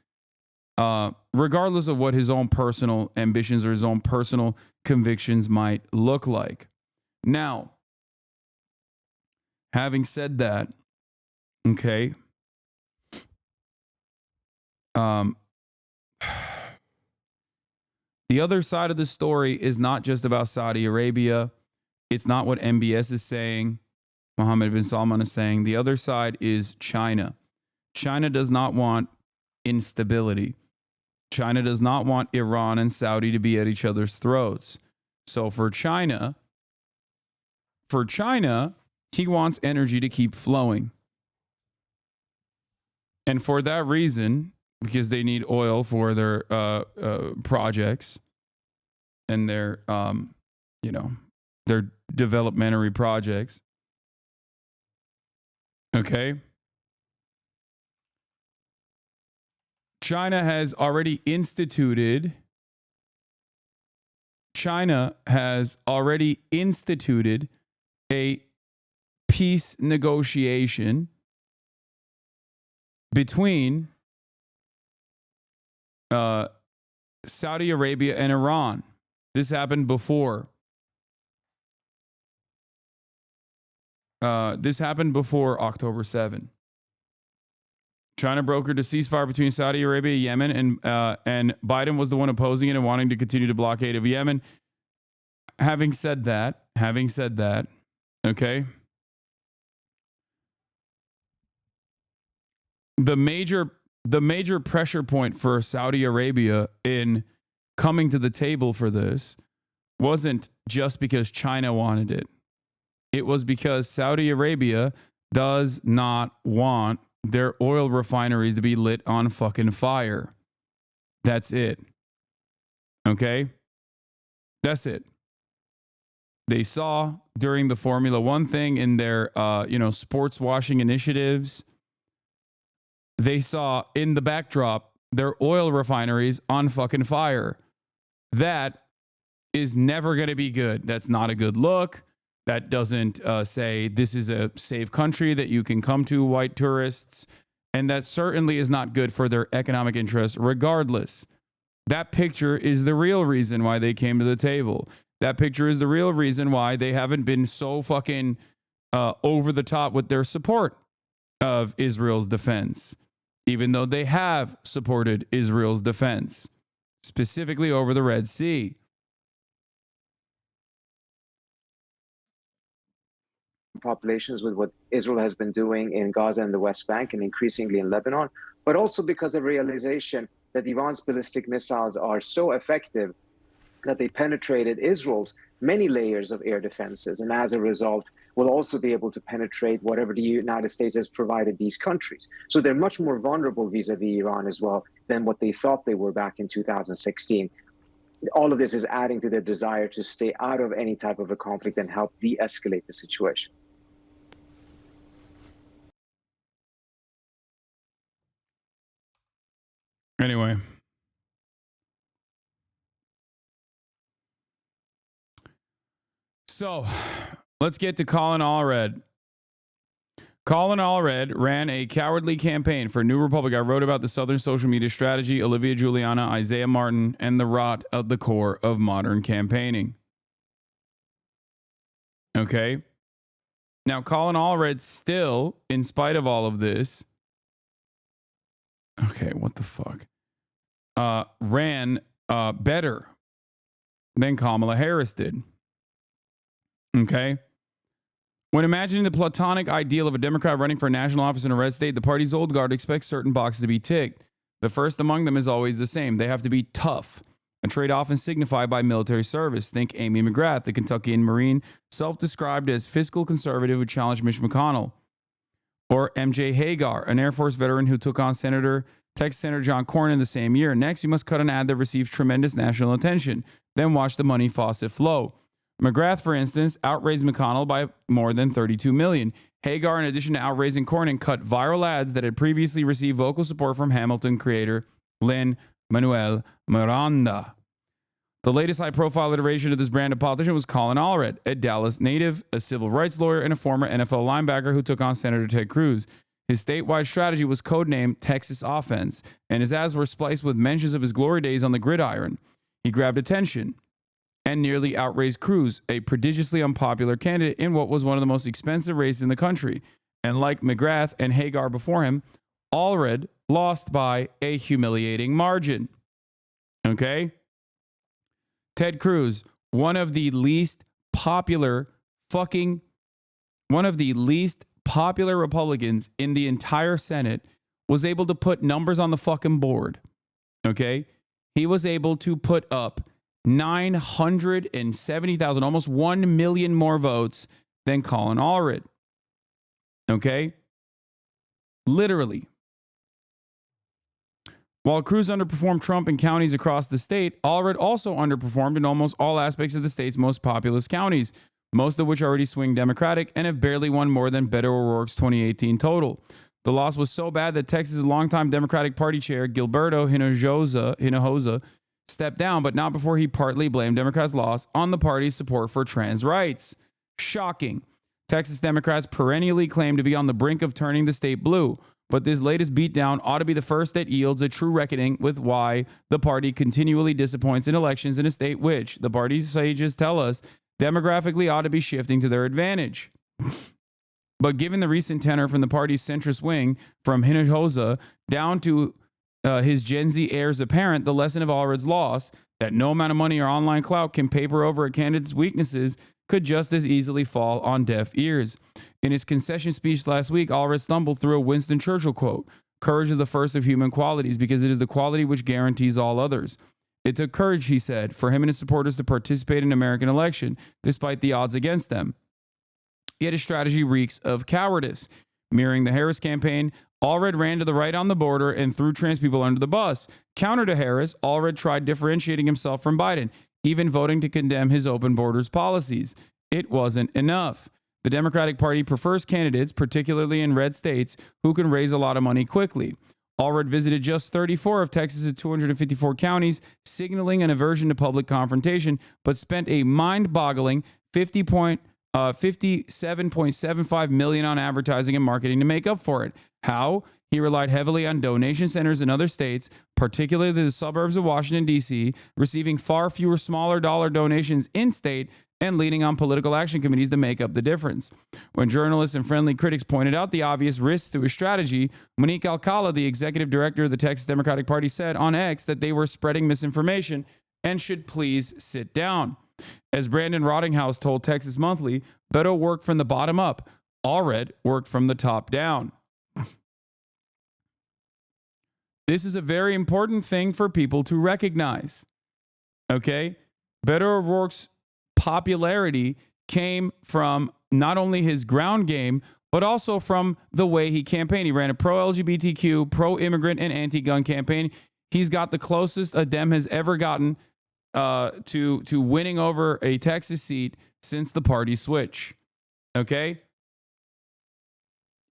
own personal ambitions or his own personal convictions might look like. Now, having said that, okay, the other side of the story is not just about Saudi Arabia. It's not what MBS is saying. Mohammed bin Salman is saying. The other side is China. China does not want instability. China does not want Iran and Saudi to be at each other's throats. So for China, he wants energy to keep flowing. And for that reason, because they need oil for their projects and their developmentary projects. Okay. China has already instituted a peace negotiation between Saudi Arabia and Iran. This happened before. This happened before October 7. China brokered a ceasefire between Saudi Arabia and Yemen, and Biden was the one opposing it and wanting to continue the blockade of Yemen. Having said that, okay, the major pressure point for Saudi Arabia in coming to the table for this wasn't just because China wanted it. It was because Saudi Arabia does not want their oil refineries to be lit on fucking fire. That's it. Okay? That's it. They saw during the Formula One thing in their, sports washing initiatives, they saw in the backdrop their oil refineries on fucking fire. That is never going to be good. That's not a good look. That doesn't say this is a safe country that you can come to, white tourists. And that certainly is not good for their economic interests, regardless. That picture is the real reason why they came to the table. That picture is the real reason why they haven't been so fucking over the top with their support of Israel's defense, even though they have supported Israel's defense, specifically over the Red Sea. Populations with what Israel has been doing in Gaza and the West Bank and increasingly in Lebanon, but also because of realization that Iran's ballistic missiles are so effective that they penetrated Israel's many layers of air defenses, and as a result will also be able to penetrate whatever the United States has provided these countries. So they're much more vulnerable vis-a-vis Iran as well than what they thought they were back in 2016. All of this is adding to their desire to stay out of any type of a conflict and help de-escalate the situation. Anyway. So, let's get to Colin Allred. Colin Allred ran a cowardly campaign for New Republic. I wrote about the Southern social media strategy, Olivia Giuliana, Isaiah Martin, and the rot of the core of modern campaigning. Okay? Now, Colin Allred still, in spite of all of this, okay, what the fuck? Ran better than Kamala Harris did. Okay? When imagining the platonic ideal of a Democrat running for national office in a red state, the party's old guard expects certain boxes to be ticked. The first among them is always the same. They have to be tough, a trait often signified by military service. Think Amy McGrath, the Kentuckian Marine, self-described as fiscal conservative who challenged Mitch McConnell. Or MJ Hagar, an Air Force veteran who took on Texas Senator John Cornyn the same year. Next, you must cut an ad that receives tremendous national attention. Then watch the money faucet flow. McGrath, for instance, outraised McConnell by more than $32 million. Hagar, in addition to outraising Cornyn, cut viral ads that had previously received vocal support from Hamilton creator Lin-Manuel Miranda. The latest high-profile iteration of this brand of politician was Colin Allred, a Dallas native, a civil rights lawyer, and a former NFL linebacker who took on Senator Ted Cruz. His statewide strategy was codenamed Texas Offense, and his ads were spliced with mentions of his glory days on the gridiron. He grabbed attention and nearly outraised Cruz, a prodigiously unpopular candidate in what was one of the most expensive races in the country. And like McGrath and Hagar before him, Allred lost by a humiliating margin. Okay? Ted Cruz, one of the least popular Republicans in the entire Senate, was able to put numbers on the fucking board. Okay? He was able to put up 970,000, almost 1 million more votes than Colin Allred. Okay? Literally. While Cruz underperformed Trump in counties across the state, Allred also underperformed in almost all aspects of the state's most populous counties, most of which already swing Democratic and have barely won more than Beto O'Rourke's 2018 total. The loss was so bad that Texas' longtime Democratic Party chair, Gilberto Hinojosa, stepped down, but not before he partly blamed Democrats' loss on the party's support for trans rights. Shocking. Texas Democrats perennially claim to be on the brink of turning the state blue, but this latest beatdown ought to be the first that yields a true reckoning with why the party continually disappoints in elections in a state which, the party sages tell us, demographically ought to be shifting to their advantage. But given the recent tenor from the party's centrist wing, from Hinojosa down to his Gen Z heirs apparent, the lesson of Allred's loss, that no amount of money or online clout can paper over a candidate's weaknesses, could just as easily fall on deaf ears. In his concession speech last week, Allred stumbled through a Winston Churchill quote, "Courage is the first of human qualities because it is the quality which guarantees all others." It took courage, he said, for him and his supporters to participate in an American election, despite the odds against them. Yet his strategy reeks of cowardice. Mirroring the Harris campaign, Allred ran to the right on the border and threw trans people under the bus. Counter to Harris, Allred tried differentiating himself from Biden, even voting to condemn his open borders policies. It wasn't enough. The Democratic Party prefers candidates, particularly in red states, who can raise a lot of money quickly. Allred visited just 34 of Texas's 254 counties, signaling an aversion to public confrontation, but spent a mind-boggling $57.75 million on advertising and marketing to make up for it. How? He relied heavily on donation centers in other states, particularly the suburbs of Washington, D.C., receiving far fewer smaller dollar donations in-state and leaning on political action committees to make up the difference. When journalists and friendly critics pointed out the obvious risks to his strategy, Monique Alcala, the executive director of the Texas Democratic Party, said on X that they were spreading misinformation and should please sit down. As Brandon Rottinghouse told Texas Monthly, Beto worked from the bottom up. Allred worked from the top down. This is a very important thing for people to recognize. Okay? Beto O'Rourke's popularity came from not only his ground game, but also from the way he campaigned. He ran a pro-LGBTQ, pro-immigrant, and anti-gun campaign. He's got the closest a Dem has ever gotten to winning over a Texas seat since the party switch. Okay?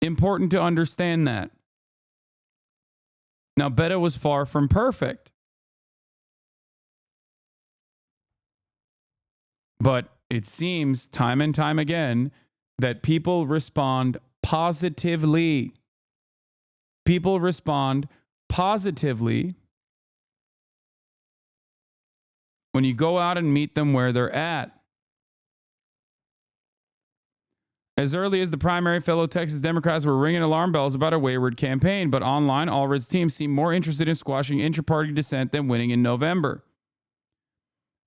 Important to understand that. Now, Beto was far from perfect. But it seems time and time again that people respond positively. People respond positively when you go out and meet them where they're at. As early as the primary, fellow Texas Democrats were ringing alarm bells about a wayward campaign, but online, Allred's team seemed more interested in squashing inter-party dissent than winning in November.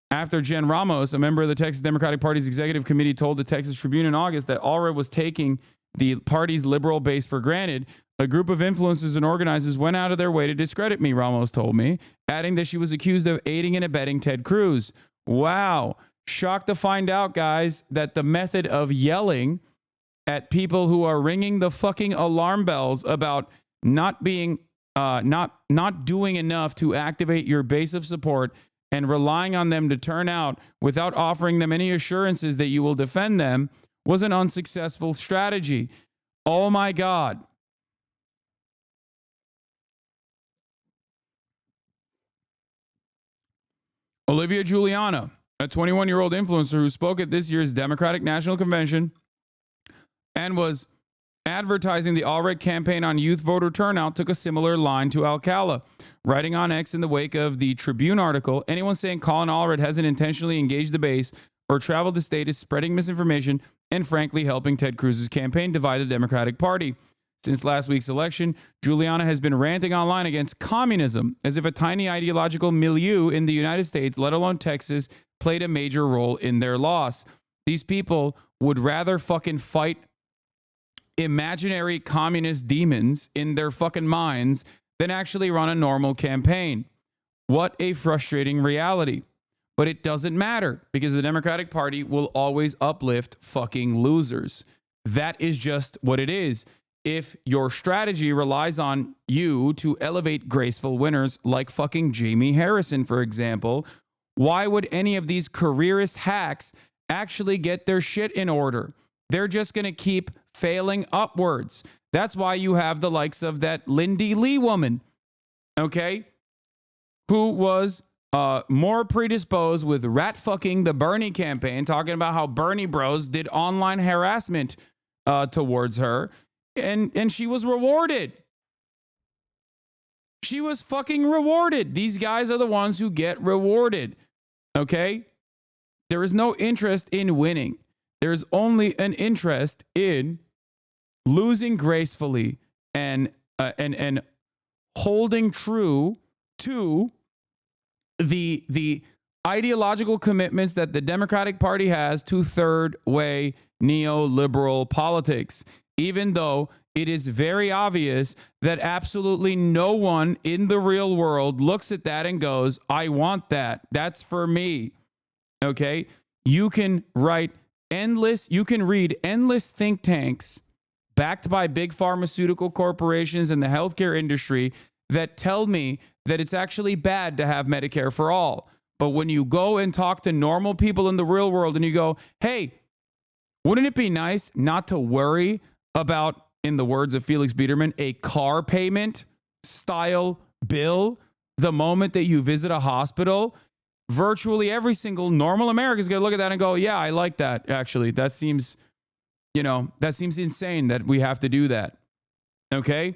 After Jen Ramos, a member of the Texas Democratic Party's executive committee, told the Texas Tribune in August that Allred was taking the party's liberal base for granted, a group of influencers and organizers went out of their way to discredit me, Ramos told me, adding that she was accused of aiding and abetting Ted Cruz. Wow. Shocked to find out, guys, that the method of yelling at people who are ringing the fucking alarm bells about not being, not doing enough to activate your base of support and relying on them to turn out without offering them any assurances that you will defend them was an unsuccessful strategy. Oh my God. Olivia Giuliana, a 21-year-old influencer who spoke at this year's Democratic National Convention and was advertising the Allred campaign on youth voter turnout, took a similar line to Alcala. Writing on X in the wake of the Tribune article, anyone saying Colin Allred hasn't intentionally engaged the base or traveled the state is spreading misinformation and frankly helping Ted Cruz's campaign divide the Democratic Party. Since last week's election, Giuliana has been ranting online against communism as if a tiny ideological milieu in the United States, let alone Texas, played a major role in their loss. These people would rather fucking fight imaginary communist demons in their fucking minds than actually run a normal campaign. What a frustrating reality. But it doesn't matter because the Democratic Party will always uplift fucking losers. That is just what it is. If your strategy relies on you to elevate graceful winners like fucking Jamie Harrison, for example, why would any of these careerist hacks actually get their shit in order? They're just going to keep failing upwards. That's why you have the likes of that Lindy Lee woman, okay, who was more predisposed with rat fucking the Bernie campaign, talking about how Bernie bros did online harassment towards her, and she was rewarded. She was fucking rewarded. These guys are the ones who get rewarded. Okay? There is no interest in winning. There's only an interest in losing gracefully and holding true to the ideological commitments that the Democratic Party has to third way neoliberal politics, even though it is very obvious that absolutely no one in the real world looks at that and goes, I want that. That's for me. Okay? You can read endless think tanks backed by big pharmaceutical corporations and the healthcare industry that tell me that it's actually bad to have Medicare for all. But when you go and talk to normal people in the real world and you go, hey, wouldn't it be nice not to worry about, in the words of Felix Biederman, a car payment style bill the moment that you visit a hospital? Virtually every single normal American is going to look at that and go, yeah, I like that. Actually, that seems insane that we have to do that. Okay?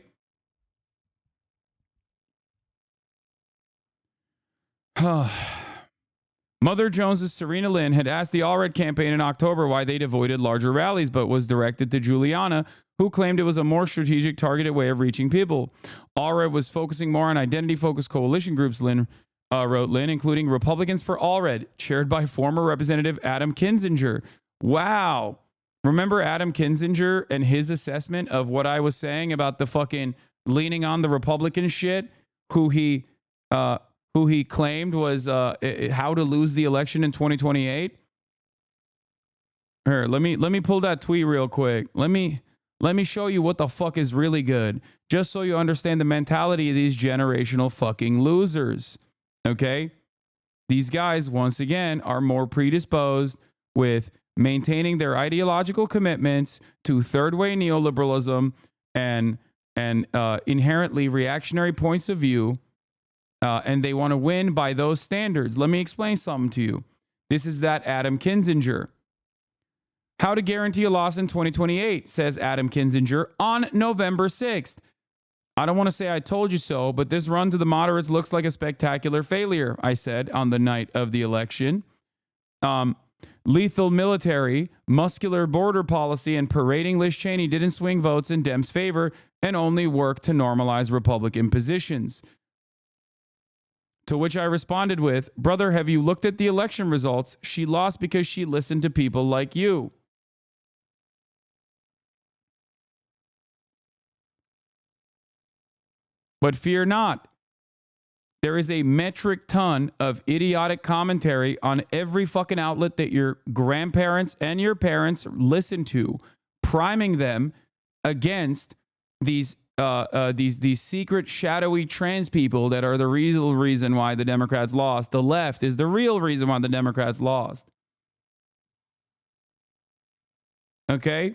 Mother Jones's Serena Lynn had asked the Allred campaign in October why they'd avoided larger rallies, but was directed to Juliana, who claimed it was a more strategic, targeted way of reaching people. Allred was focusing more on identity-focused coalition groups, Lynn wrote Lynn, including Republicans for Allred, chaired by former Representative Adam Kinzinger. Wow. Remember Adam Kinzinger and his assessment of what I was saying about the fucking leaning on the Republican shit, who he claimed was how to lose the election in 2028? Here, let me pull that tweet real quick. Let me show you what the fuck is really good, just so you understand the mentality of these generational fucking losers. Okay? These guys, once again, are more predisposed with maintaining their ideological commitments to third-way neoliberalism and inherently reactionary points of view, and they want to win by those standards. Let me explain something to you. This is that Adam Kinzinger. How to guarantee a loss in 2028, says Adam Kinzinger on November 6th. I don't want to say I told you so, but this run to the moderates looks like a spectacular failure, I said on the night of the election. Lethal military, muscular border policy, and parading Liz Cheney didn't swing votes in Dems' favor and only worked to normalize Republican positions. To which I responded with, brother, have you looked at the election results? She lost because she listened to people like you. But fear not. There is a metric ton of idiotic commentary on every fucking outlet that your grandparents and your parents listen to, priming them against these secret shadowy trans people that are the real reason why the Democrats lost. The left is the real reason why the Democrats lost. Okay?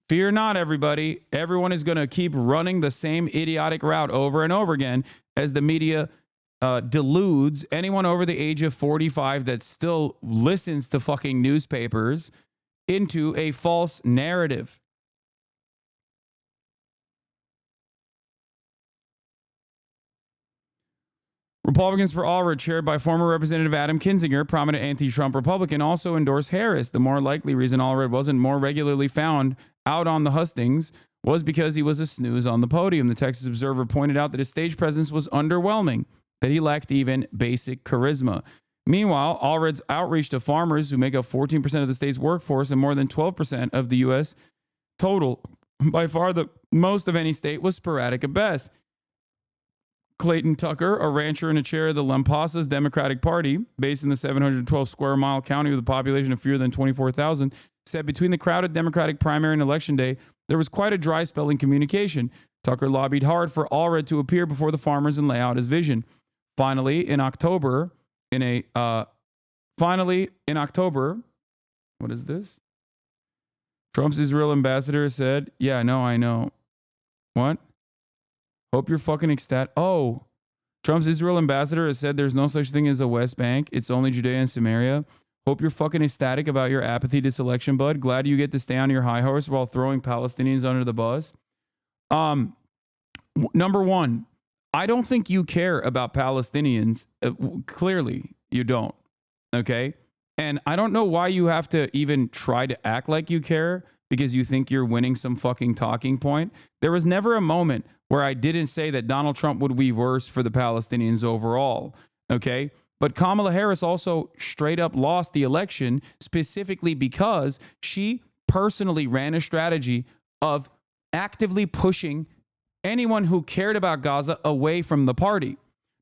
Fear not, everybody. Everyone is going to keep running the same idiotic route over and over again as the media deludes anyone over the age of 45 that still listens to fucking newspapers into a false narrative. Republicans for Allred, chaired by former Representative Adam Kinzinger, prominent anti-Trump Republican, also endorsed Harris. The more likely reason Allred wasn't more regularly found out on the hustings was because he was a snooze on the podium. The Texas Observer pointed out that his stage presence was underwhelming, that he lacked even basic charisma. Meanwhile, Allred's outreach to farmers, who make up 14% of the state's workforce and more than 12% of the U.S. total, by far the most of any state, was sporadic at best. Clayton Tucker, a rancher and a chair of the Lampasas Democratic Party, based in the 712 square mile county with a population of fewer than 24,000, said between the crowded Democratic primary and election day, there was quite a dry spell in communication. Tucker lobbied hard for Allred to appear before the farmers and lay out his vision. Finally, in October, what is this? Trump's Israel ambassador said, yeah, no, I know. What? Hope you're fucking ecstatic. Oh, Trump's Israel ambassador has said there's no such thing as a West Bank. It's only Judea and Samaria. Hope you're fucking ecstatic about your apathy to selection, bud. Glad you get to stay on your high horse while throwing Palestinians under the bus. Number one, I don't think you care about Palestinians. Clearly, you don't. Okay? And I don't know why you have to even try to act like you care because you think you're winning some fucking talking point. There was never a moment where I didn't say that Donald Trump would be worse for the Palestinians overall. Okay? But Kamala Harris also straight up lost the election specifically because she personally ran a strategy of actively pushing anyone who cared about Gaza away from the party.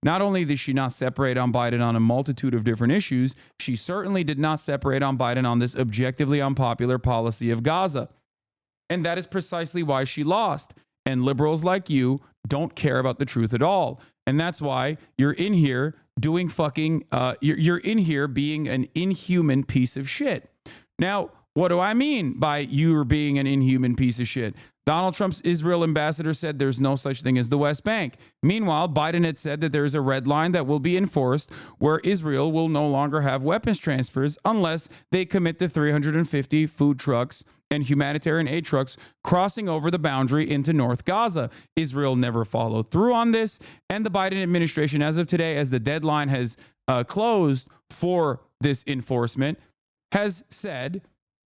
Not only did she not separate on Biden on a multitude of different issues, she certainly did not separate on Biden on this objectively unpopular policy of Gaza. And that is precisely why she lost. And liberals like you don't care about the truth at all. And that's why you're in here doing fucking, you're in here being an inhuman piece of shit. Now, what do I mean by you being an inhuman piece of shit? Donald Trump's Israel ambassador said there's no such thing as the West Bank. Meanwhile, Biden had said that there is a red line that will be enforced where Israel will no longer have weapons transfers unless they commit to 350 food trucks and humanitarian aid trucks crossing over the boundary into North Gaza. Israel never followed through on this, and the Biden administration, as of today, as the deadline has closed for this enforcement, has said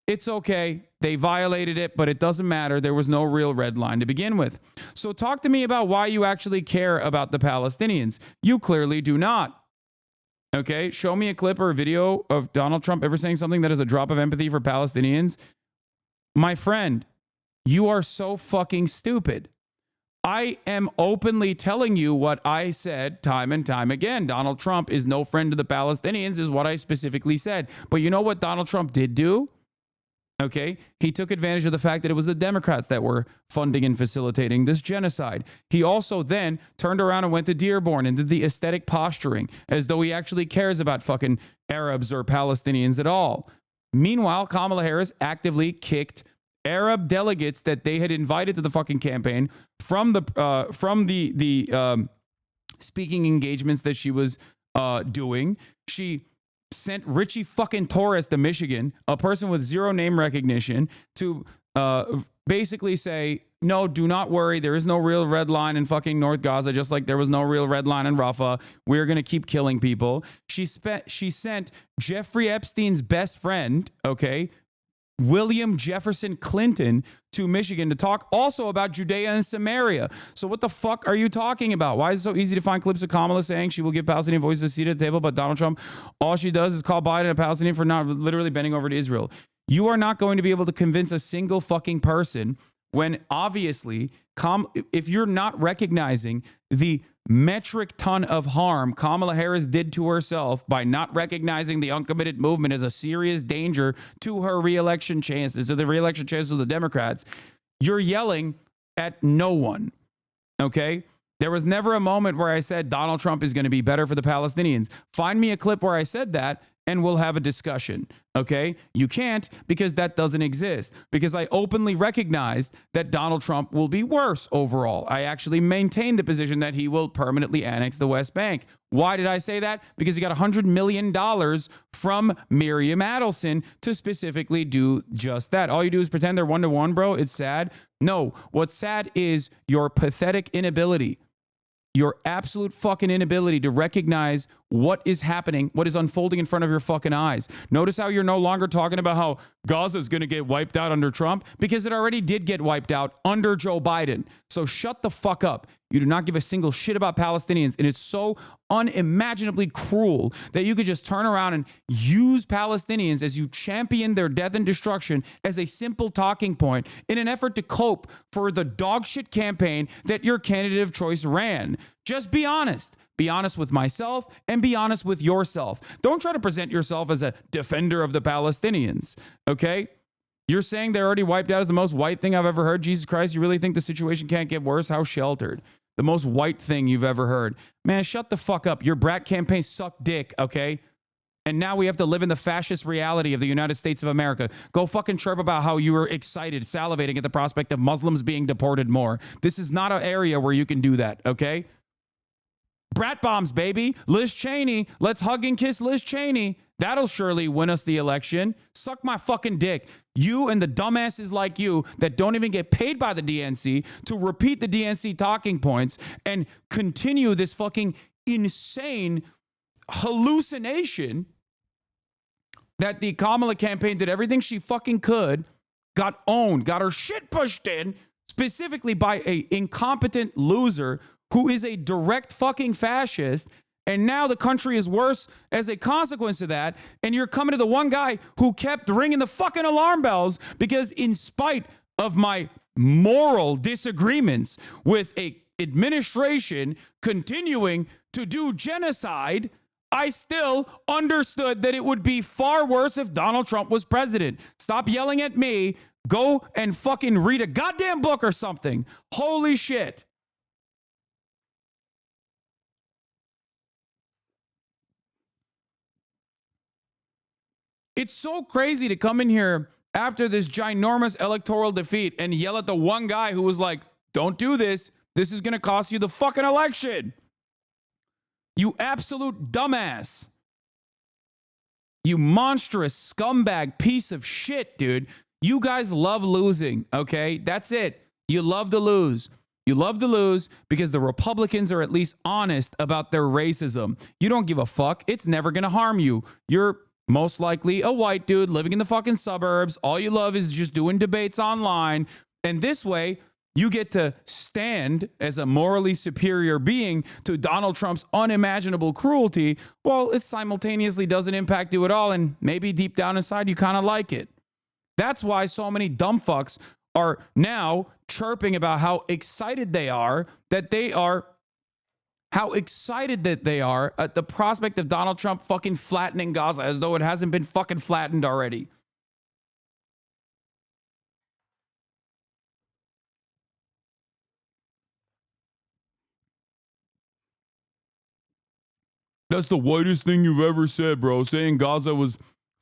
it's okay. They violated it, but it doesn't matter. There was no real red line to begin with. So talk to me about why you actually care about the Palestinians. You clearly do not. Okay, show me a clip or a video of Donald Trump ever saying something that is a drop of empathy for Palestinians. My friend, you are so fucking stupid. I am openly telling you what I said time and time again. Donald Trump is no friend to the Palestinians is what I specifically said. But you know what Donald Trump did do? Okay, he took advantage of the fact that it was the Democrats that were funding and facilitating this genocide. He also then turned around and went to Dearborn and did the aesthetic posturing as though he actually cares about fucking Arabs or Palestinians at all. Meanwhile, Kamala Harris actively kicked Arab delegates that they had invited to the fucking campaign from the speaking engagements that she was doing. She sent Richie fucking Torres to Michigan, a person with zero name recognition, to basically say, no, do not worry. There is no real red line in fucking North Gaza, just like there was no real red line in Rafah. We're going to keep killing people. She sent Jeffrey Epstein's best friend, okay, William Jefferson Clinton, to Michigan to talk also about Judea and Samaria. So what the fuck are you talking about? Why is it so easy to find clips of Kamala saying she will give Palestinian voices a seat at the table, but Donald Trump, all she does is call Biden a Palestinian for not literally bending over to Israel? You are not going to be able to convince a single fucking person when obviously, if you're not recognizing the metric ton of harm Kamala Harris did to herself by not recognizing the uncommitted movement as a serious danger to her reelection chances, to the reelection chances of the Democrats, you're yelling at no one. Okay? There was never a moment where I said Donald Trump is going to be better for the Palestinians. Find me a clip where I said that and we'll have a discussion. Okay? You can't, because that doesn't exist. Because I openly recognized that Donald Trump will be worse overall. I actually maintained the position that he will permanently annex the West Bank. Why did I say that? Because he got $100 million from Miriam Adelson to specifically do just that. All you do is pretend they're one-to-one, bro. It's sad. No, what's sad is your pathetic inability, your absolute fucking inability to recognize what is happening, what is unfolding in front of your fucking eyes. Notice how you're no longer talking about how Gaza is going to get wiped out under Trump, because it already did get wiped out under Joe Biden. So shut the fuck up. You do not give a single shit about Palestinians, and it's so unimaginably cruel that you could just turn around and use Palestinians as you champion their death and destruction as a simple talking point in an effort to cope for the dogshit campaign that your candidate of choice ran. Just be honest. Be honest with myself and be honest with yourself. Don't try to present yourself as a defender of the Palestinians, okay? You're saying they're already wiped out as the most white thing I've ever heard. Jesus Christ, you really think the situation can't get worse? How sheltered. The most white thing you've ever heard. Man, shut the fuck up. Your brat campaign sucked dick, okay? And now we have to live in the fascist reality of the United States of America. Go fucking chirp about how you were excited, salivating at the prospect of Muslims being deported more. This is not an area where you can do that, okay? Brat bombs, baby. Liz Cheney. Let's hug and kiss Liz Cheney. That'll surely win us the election. Suck my fucking dick. You and the dumbasses like you that don't even get paid by the DNC to repeat the DNC talking points and continue this fucking insane hallucination that the Kamala campaign did everything she fucking could, got owned, got her shit pushed in, specifically by a incompetent loser who is a direct fucking fascist. And now the country is worse as a consequence of that. And you're coming to the one guy who kept ringing the fucking alarm bells because in spite of my moral disagreements with a administration continuing to do genocide, I still understood that it would be far worse if Donald Trump was president. Stop yelling at me. Go and fucking read a goddamn book or something. Holy shit. It's so crazy to come in here after this ginormous electoral defeat and yell at the one guy who was like, don't do this. This is going to cost you the fucking election. You absolute dumbass. You monstrous scumbag piece of shit, dude. You guys love losing, okay? That's it. You love to lose. You love to lose because the Republicans are at least honest about their racism. You don't give a fuck. It's never going to harm you. You're most likely a white dude living in the fucking suburbs. All you love is just doing debates online. And this way, you get to stand as a morally superior being to Donald Trump's unimaginable cruelty, while it simultaneously doesn't impact you at all. And maybe deep down inside, you kind of like it. That's why so many dumb fucks are now chirping about how excited they are at the prospect of Donald Trump fucking flattening Gaza, as though it hasn't been fucking flattened already. That's the whitest thing you've ever said, bro. Saying Gaza was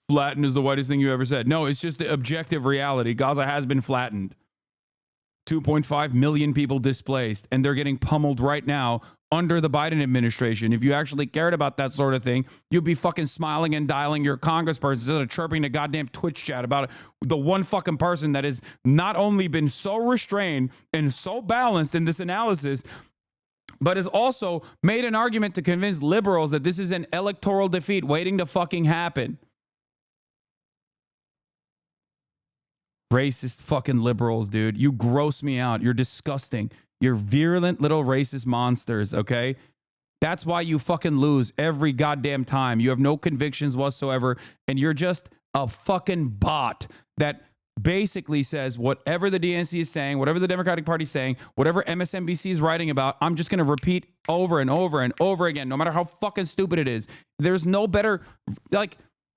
flattened is the whitest thing you ever said. No, it's just the objective reality. Gaza has been flattened. 2.5 million people displaced, and they're getting pummeled right now under the Biden administration. If you actually cared about that sort of thing, you'd be fucking smiling and dialing your congressperson instead of chirping the goddamn Twitch chat about the one fucking person that has not only been so restrained and so balanced in this analysis, but has also made an argument to convince liberals that this is an electoral defeat waiting to fucking happen. Racist fucking liberals, dude. You gross me out. You're disgusting. You're virulent little racist monsters, okay? That's why you fucking lose every goddamn time. You have no convictions whatsoever, and you're just a fucking bot that basically says whatever the DNC is saying, whatever the Democratic Party is saying, whatever MSNBC is writing about, I'm just going to repeat over and over and over again, no matter how fucking stupid it is. There's no better,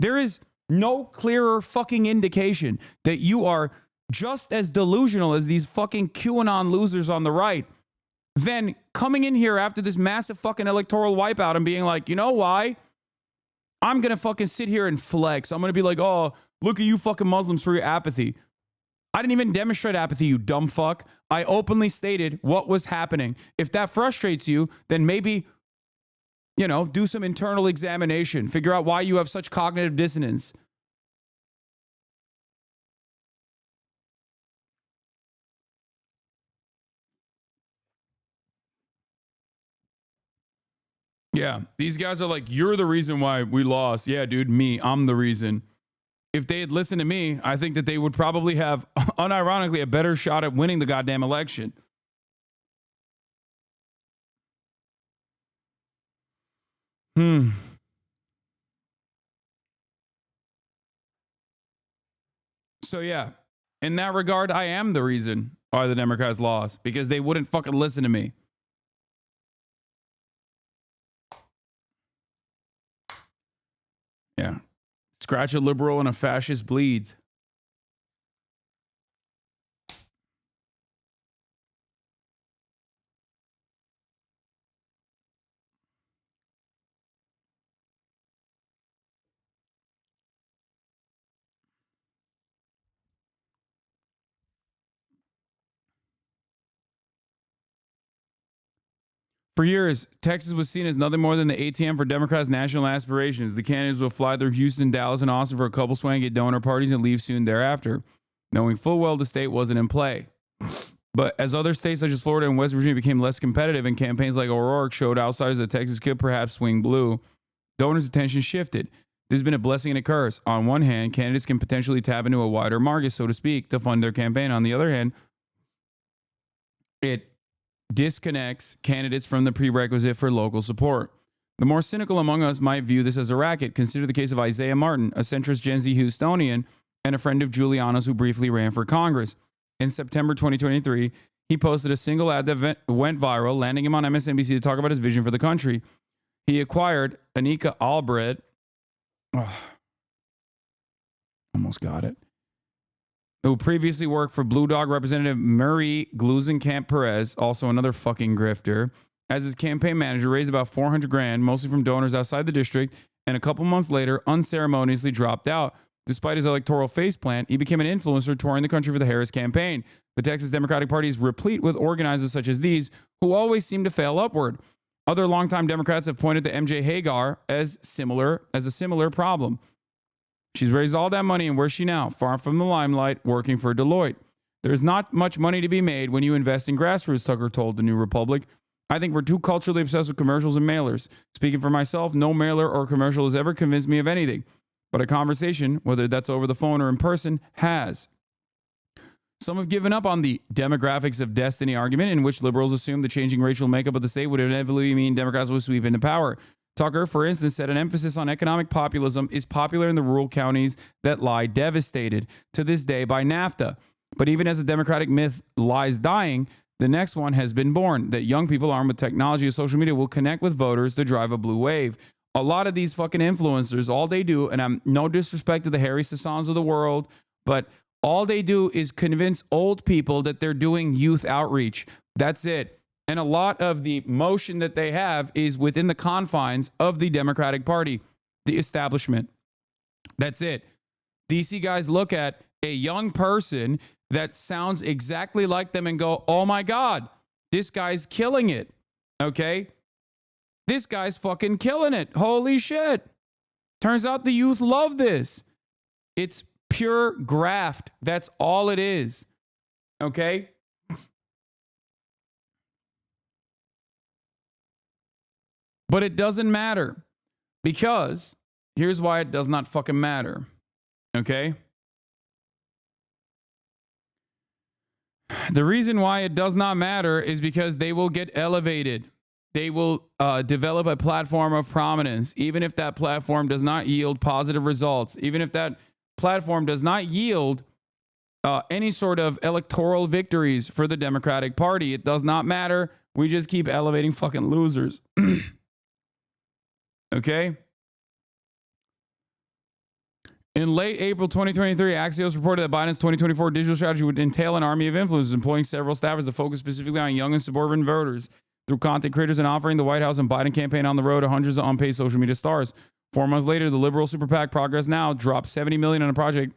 there is no clearer fucking indication that you are just as delusional as these fucking QAnon losers on the right than coming in here after this massive fucking electoral wipeout and being like, you know why? I'm going to fucking sit here and flex. I'm going to be like, oh, look at you fucking Muslims for your apathy. I didn't even demonstrate apathy, you dumb fuck. I openly stated what was happening. If that frustrates you, then maybe, do some internal examination. Figure out why you have such cognitive dissonance. Yeah, these guys are like, you're the reason why we lost. Yeah, dude, I'm the reason. If they had listened to me, I think that they would probably have, unironically, a better shot at winning the goddamn election. So yeah, in that regard, I am the reason why the Democrats lost, because they wouldn't fucking listen to me. Yeah. Scratch a liberal and a fascist bleeds. For years, Texas was seen as nothing more than the ATM for Democrats' national aspirations. The candidates will fly through Houston, Dallas, and Austin for a couple swanky donor parties and leave soon thereafter, knowing full well the state wasn't in play. But as other states such as Florida and West Virginia became less competitive and campaigns like O'Rourke showed outsiders that Texas could perhaps swing blue, donors' attention shifted. This has been a blessing and a curse. On one hand, candidates can potentially tap into a wider market, so to speak, to fund their campaign. On the other hand, it disconnects candidates from the prerequisite for local support. The more cynical among us might view this as a racket. Consider the case of Isaiah Martin, a centrist Gen Z Houstonian and a friend of Giuliano's who briefly ran for Congress. In September 2023, he posted a single ad that went viral, landing him on MSNBC to talk about his vision for the country. He acquired Anika Albrecht, almost got it, who previously worked for Blue Dog Representative Murray Glusenkamp Perez, also another fucking grifter, as his campaign manager, raised about $400,000, mostly from donors outside the district, and a couple months later unceremoniously dropped out. Despite his electoral faceplant, he became an influencer touring the country for the Harris campaign. The Texas Democratic Party is replete with organizers such as these, who always seem to fail upward. Other longtime Democrats have pointed to MJ Hagar as a similar problem. She's raised all that money, and where's she now? Far from the limelight, working for Deloitte. There's not much money to be made when you invest in grassroots, Tucker told the New Republic. I think we're too culturally obsessed with commercials and mailers. Speaking for myself, no mailer or commercial has ever convinced me of anything. But a conversation, whether that's over the phone or in person, has. Some have given up on the demographics of destiny argument, in which liberals assume the changing racial makeup of the state would inevitably mean Democrats will sweep into power. Tucker, for instance, said an emphasis on economic populism is popular in the rural counties that lie devastated to this day by NAFTA. But even as the Democratic myth lies dying, the next one has been born, that young people armed with technology or social media will connect with voters to drive a blue wave. A lot of these fucking influencers, all they do, and I'm no disrespect to the Harry Sassans of the world, but all they do is convince old people that they're doing youth outreach. That's it. And a lot of the motion that they have is within the confines of the Democratic Party, the establishment. That's it. DC guys look at a young person that sounds exactly like them and go, oh my God, this guy's killing it. Okay? This guy's fucking killing it. Holy shit. Turns out the youth love this. It's pure graft. That's all it is. Okay? But it doesn't matter, because here's why it does not fucking matter. Okay? The reason why it does not matter is because they will get elevated. They will develop a platform of prominence, even if that platform does not yield positive results, even if that platform does not yield any sort of electoral victories for the Democratic Party. It does not matter. We just keep elevating fucking losers. Okay? In late April 2023, Axios reported that Biden's 2024 digital strategy would entail an army of influencers, employing several staffers to focus specifically on young and suburban voters through content creators and offering the White House and Biden campaign on the road to hundreds of unpaid social media stars. 4 months later, the liberal super PAC Progress Now dropped $70 million on a project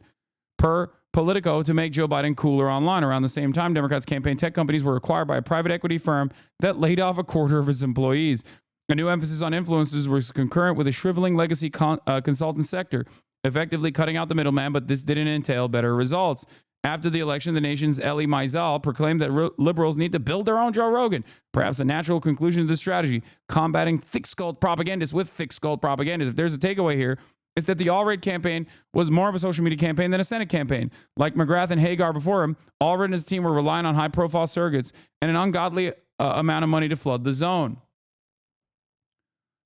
per Politico to make Joe Biden cooler online. Around the same time, Democrats' campaign tech companies were acquired by a private equity firm that laid off a quarter of its employees. A new emphasis on influencers was concurrent with a shriveling legacy consultant sector, effectively cutting out the middleman, but this didn't entail better results. After the election, the nation's Elie Mystal proclaimed that liberals need to build their own Joe Rogan. Perhaps a natural conclusion to the strategy, combating thick-skulled propagandists with thick-skulled propagandists. If there's a takeaway here, it's that the Allred campaign was more of a social media campaign than a Senate campaign. Like McGrath and Hagar before him, Allred and his team were relying on high-profile surrogates and an ungodly amount of money to flood the zone.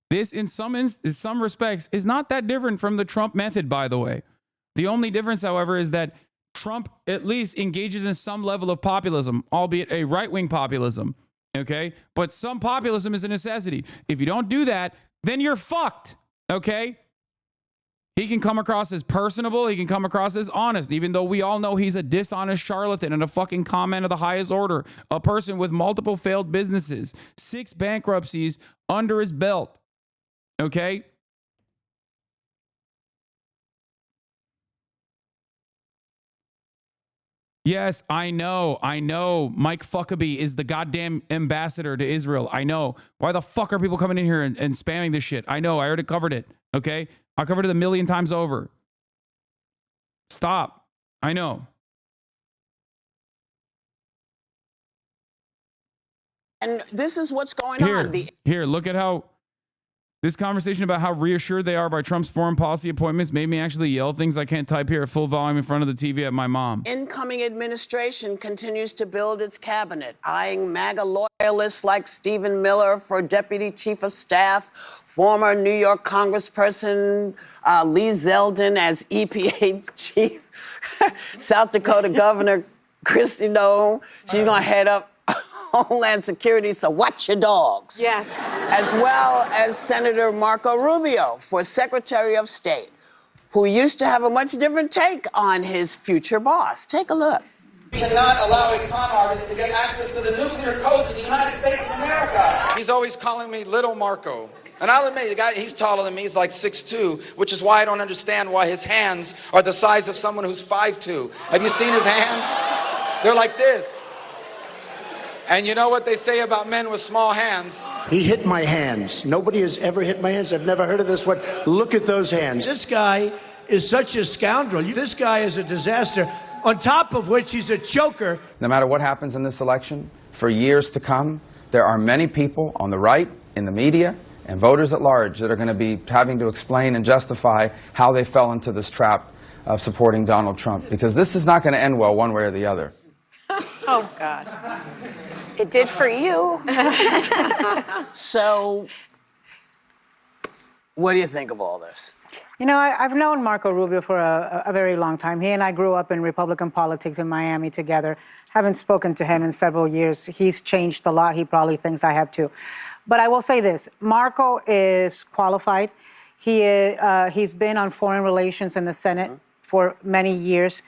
This, in some respects, is not that different from the Trump method, by the way. The only difference, however, is that Trump at least engages in some level of populism, albeit a right-wing populism, okay? But some populism is a necessity. If you don't do that, then you're fucked, okay? He can come across as personable. He can come across as honest, even though we all know he's a dishonest charlatan and a fucking comment of the highest order, a person with multiple failed businesses, 6 bankruptcies under his belt. Okay? Yes, I know. Mike Fuckabee is the goddamn ambassador to Israel. I know. Why the fuck are people coming in here and spamming this shit? I know. I already covered it. Okay? I covered it 1,000,000 times over. Stop. I know. And this is what's going on. Here, look at how this conversation about how reassured they are by Trump's foreign policy appointments made me actually yell things I can't type here at full volume in front of the TV at my mom. Incoming administration continues to build its cabinet, eyeing MAGA loyalists like Stephen Miller for Deputy Chief of Staff, former New York Congressperson Lee Zeldin as EPA Chief, South Dakota Governor Kristi Noem. She's going to head up Homeland Security, so watch your dogs. Yes. As well as Senator Marco Rubio for Secretary of State, who used to have a much different take on his future boss. Take a look. We cannot allow a con artist to get access to the nuclear codes of the United States of America. He's always calling me Little Marco. And I'll admit, the guy, he's taller than me. He's like 6'2", which is why I don't understand why his hands are the size of someone who's 5'2". Have you seen his hands? They're like this. And you know what they say about men with small hands? He hit my hands. Nobody has ever hit my hands. I've never heard of this one. Look at those hands. This guy is such a scoundrel. This guy is a disaster. On top of which, he's a choker. No matter what happens in this election, for years to come, there are many people on the right, in the media, and voters at large that are going to be having to explain and justify how they fell into this trap of supporting Donald Trump. Because this is not going to end well one way or the other. Oh, gosh. It did for you. So, what do you think of all this? You know, I've known Marco Rubio for a very long time. He and I grew up in Republican politics in Miami together. Haven't spoken to him in several years. He's changed a lot. He probably thinks I have too. But I will say this, Marco is qualified. He's been on foreign relations in the Senate for many years.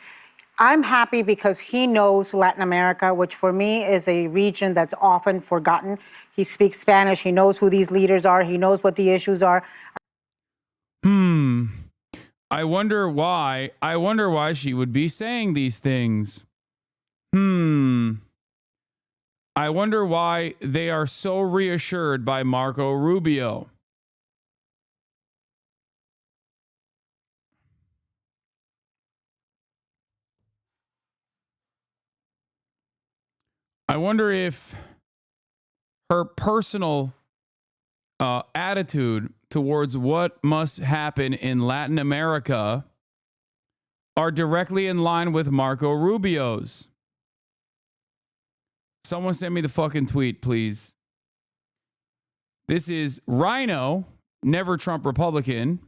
I'm happy because he knows Latin America, which for me is a region that's often forgotten. He speaks Spanish. He knows who these leaders are. He knows what the issues are. I wonder why she would be saying these things. I wonder why they are so reassured by Marco Rubio. I wonder if her personal attitude towards what must happen in Latin America are directly in line with Marco Rubio's. Someone send me the fucking tweet, please. This is Rhino, never Trump Republican.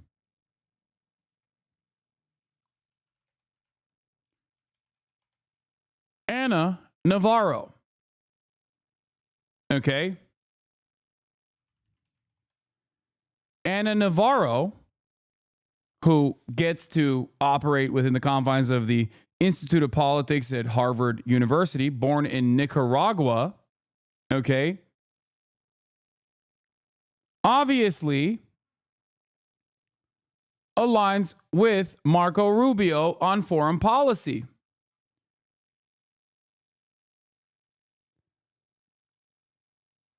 Ana Navarro. Okay. Ana Navarro, who gets to operate within the confines of the Institute of Politics at Harvard University, born in Nicaragua, okay, obviously aligns with Marco Rubio on foreign policy.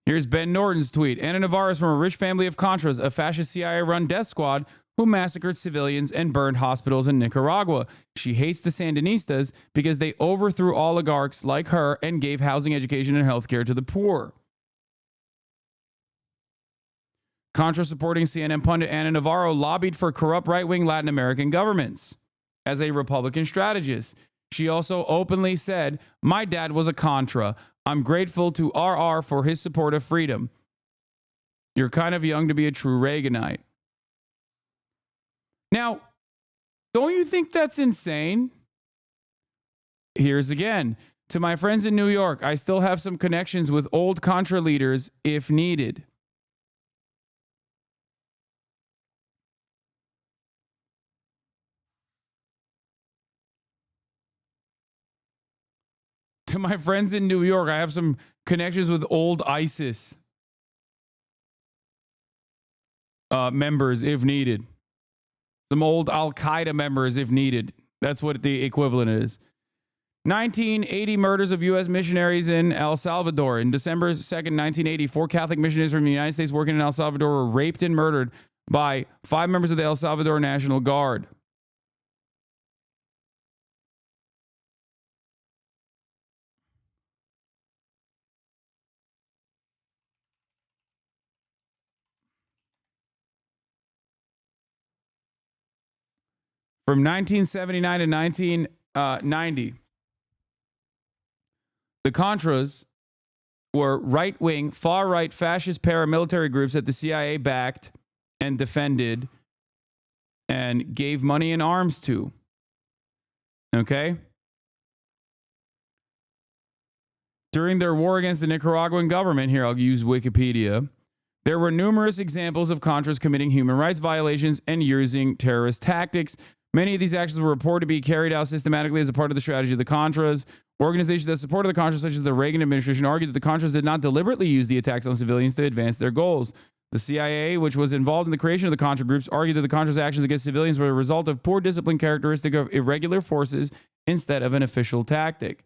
Here's Ben Norton's tweet. Ana Navarro is from a rich family of Contras, a fascist CIA-run death squad who massacred civilians and burned hospitals in Nicaragua. She hates the Sandinistas because they overthrew oligarchs like her and gave housing, education, and health care to the poor. Contra-supporting CNN pundit Ana Navarro lobbied for corrupt right-wing Latin American governments as a Republican strategist. She also openly said, "My dad was a Contra. I'm grateful to RR for his support of freedom. You're kind of young to be a true Reaganite." Now, don't you think that's insane? Here's again. To my friends in New York, I still have some connections with old Contra leaders if needed. To my friends in New York, I have some connections with old ISIS members if needed. Some old Al-Qaeda members if needed. That's what the equivalent is. 1980 murders of U.S. missionaries in El Salvador. In December 2nd, 1980, 4 Catholic missionaries from the United States working in El Salvador were raped and murdered by 5 members of the El Salvador National Guard. From 1979 to 1990, the Contras were right-wing, far-right fascist paramilitary groups that the CIA backed and defended and gave money and arms to. Okay? During their war against the Nicaraguan government, here I'll use Wikipedia, there were numerous examples of Contras committing human rights violations and using terrorist tactics. Many of these actions were reported to be carried out systematically as a part of the strategy of the Contras. Organizations that supported the Contras, such as the Reagan administration, argued that the Contras did not deliberately use the attacks on civilians to advance their goals. The CIA, which was involved in the creation of the Contra groups, argued that the Contras' actions against civilians were a result of poor discipline characteristic of irregular forces instead of an official tactic.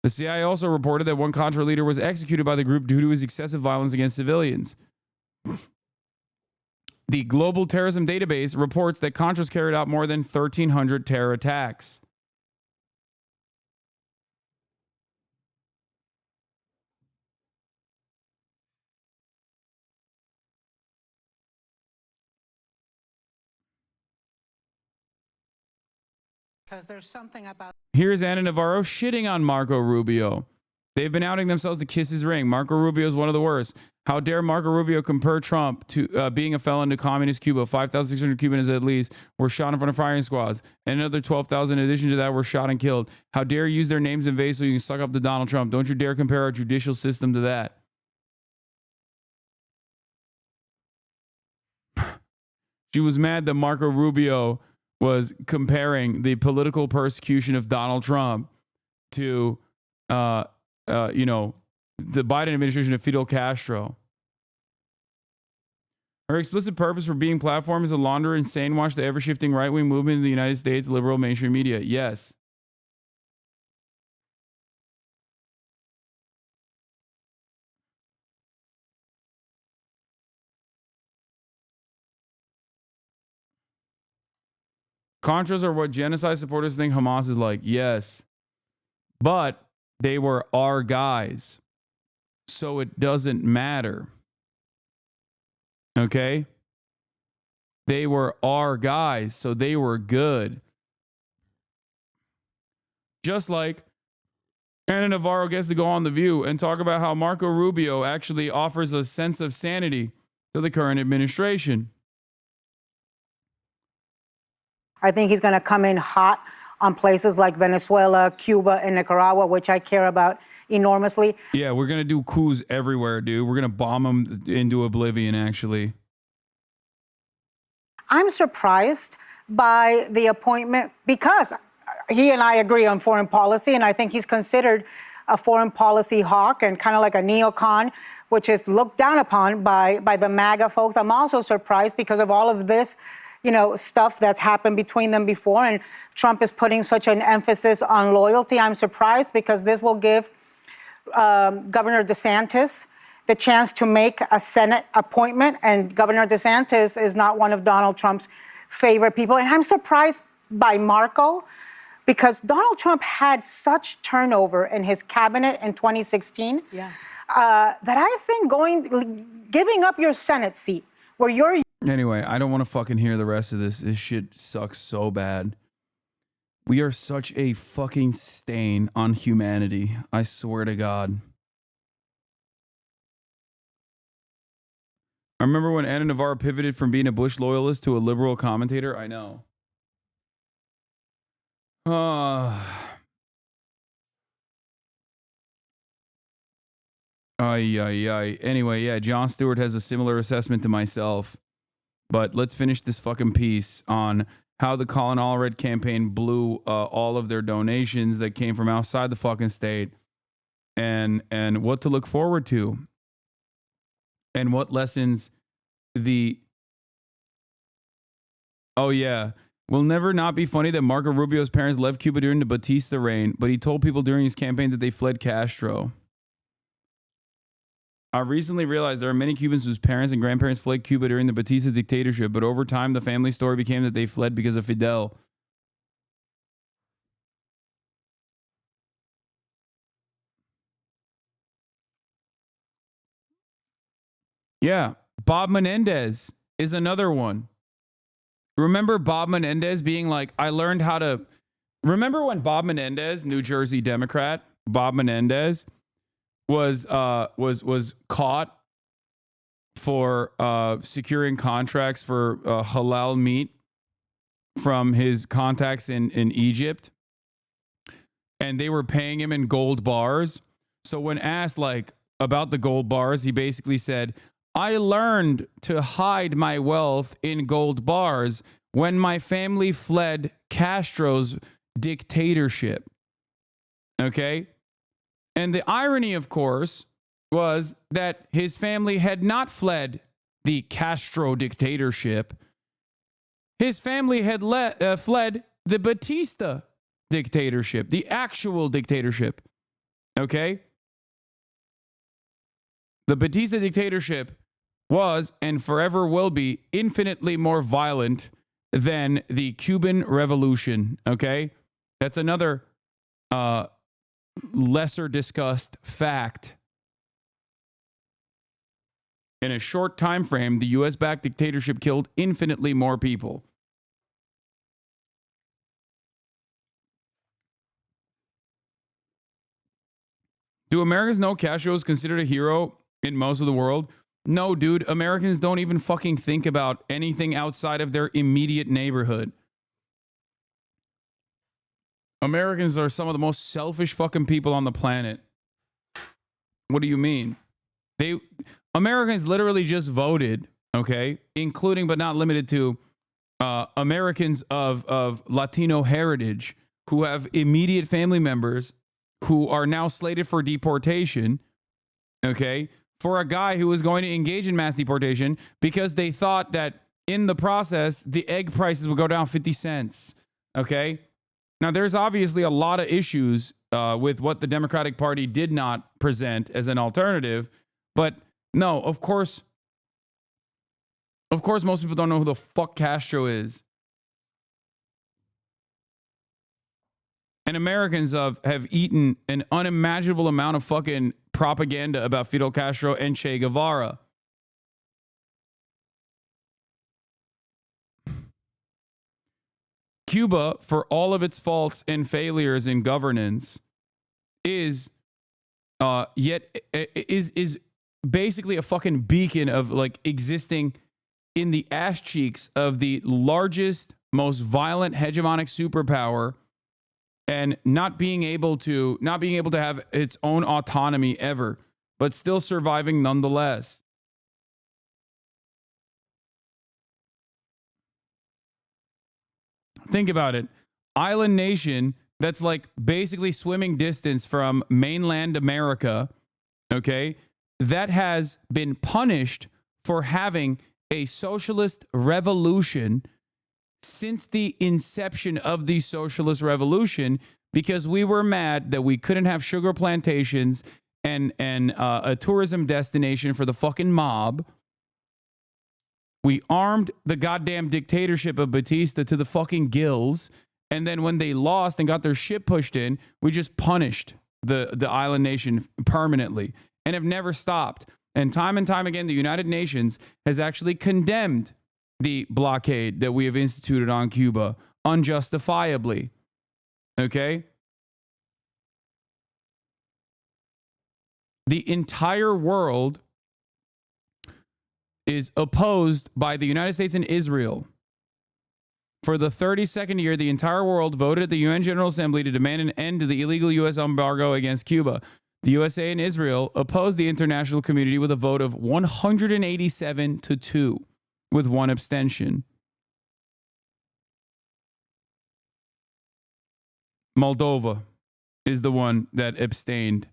The CIA also reported that one Contra leader was executed by the group due to his excessive violence against civilians. The Global Terrorism Database reports that Contras carried out more than 1,300 terror attacks. Because there's something about. Here's Ana Navarro shitting on Marco Rubio. They've been outing themselves to kiss his ring. Marco Rubio is one of the worst. How dare Marco Rubio compare Trump to being a felon to communist Cuba? 5,600 Cubans at least were shot in front of firing squads. And another 12,000 in addition to that were shot and killed. How dare you use their names in vain so you can suck up to Donald Trump? Don't you dare compare our judicial system to that. She was mad that Marco Rubio was comparing the political persecution of Donald Trump to, the Biden administration of Fidel Castro. Her explicit purpose for being platform is to launder and sane wash the ever-shifting right-wing movement in the United States liberal mainstream media. Yes. Contras are what genocide supporters think Hamas is like. Yes. But they were our guys. So it doesn't matter. Okay? They were our guys, so they were good. Just like Ana Navarro gets to go on The View and talk about how Marco Rubio actually offers a sense of sanity to the current administration. I think he's going to come in hot on places like Venezuela, Cuba, and Nicaragua, which I care about enormously. Yeah, we're going to do coups everywhere, dude. We're going to bomb them into oblivion, actually. I'm surprised by the appointment because he and I agree on foreign policy, and I think he's considered a foreign policy hawk and kind of like a neocon, which is looked down upon by the MAGA folks. I'm also surprised because of all of this, stuff that's happened between them before, and Trump is putting such an emphasis on loyalty. I'm surprised because this will give Governor DeSantis the chance to make a Senate appointment, and Governor DeSantis is not one of Donald Trump's favorite people. And I'm surprised by Marco because Donald Trump had such turnover in his cabinet in 2016 that I think giving up your Senate seat where you're... Anyway, I don't want to fucking hear the rest of this. This shit sucks so bad. We are such a fucking stain on humanity. I swear to God. I remember when Ana Navarro pivoted from being a Bush loyalist to a liberal commentator. I know. Anyway, yeah, Jon Stewart has a similar assessment to myself. But let's finish this fucking piece on how the Colin Allred campaign blew all of their donations that came from outside the fucking state, and what to look forward to, and what lessons the... Oh, yeah. Will never not be funny that Marco Rubio's parents left Cuba during the Batista reign, but he told people during his campaign that they fled Castro. I recently realized there are many Cubans whose parents and grandparents fled Cuba during the Batista dictatorship, but over time the family story became that they fled because of Fidel. Yeah, Bob Menendez is another one. Remember Bob Menendez being like, I learned how to... Remember when Bob Menendez, New Jersey Democrat, Bob Menendez, was caught for securing contracts for halal meat from his contacts in Egypt, and they were paying him in gold bars. So when asked like about the gold bars, he basically said, I learned to hide my wealth in gold bars when my family fled Castro's dictatorship. Okay? And the irony, of course, was that his family had not fled the Castro dictatorship. His family had fled the Batista dictatorship, the actual dictatorship. Okay? The Batista dictatorship was and forever will be infinitely more violent than the Cuban Revolution. Okay? That's another lesser discussed fact. In a short time frame, the US-backed dictatorship killed infinitely more people. Do Americans know Castro is considered a hero in most of the world? No, dude. Americans don't even fucking think about anything outside of their immediate neighborhood. Americans are some of the most selfish fucking people on the planet. What do you mean? Americans literally just voted, okay, including but not limited to Americans of Latino heritage who have immediate family members who are now slated for deportation, okay, for a guy who was going to engage in mass deportation because they thought that in the process, the egg prices would go down 50 cents, okay? Now, there's obviously a lot of issues with what the Democratic Party did not present as an alternative, but no, of course, most people don't know who the fuck Castro is. And Americans have eaten an unimaginable amount of fucking propaganda about Fidel Castro and Che Guevara. Cuba, for all of its faults and failures in governance, is basically a fucking beacon of like existing in the ass cheeks of the largest, most violent hegemonic superpower, and not being able to have its own autonomy ever, but still surviving nonetheless. Think about it. Island nation that's like basically swimming distance from mainland America, okay, that has been punished for having a socialist revolution since the inception of the socialist revolution, because we were mad that we couldn't have sugar plantations and a tourism destination for the fucking mob. We armed the goddamn dictatorship of Batista to the fucking gills. And then when they lost and got their shit pushed in, we just punished the island nation permanently and have never stopped. And time again, the United Nations has actually condemned the blockade that we have instituted on Cuba unjustifiably. Okay? The entire world is opposed by the United States and Israel. For the 32nd year, the entire world voted at the UN General Assembly to demand an end to the illegal U.S. embargo against Cuba. The USA and Israel opposed the international community with a vote of 187-2, with one abstention. Moldova is the one that abstained.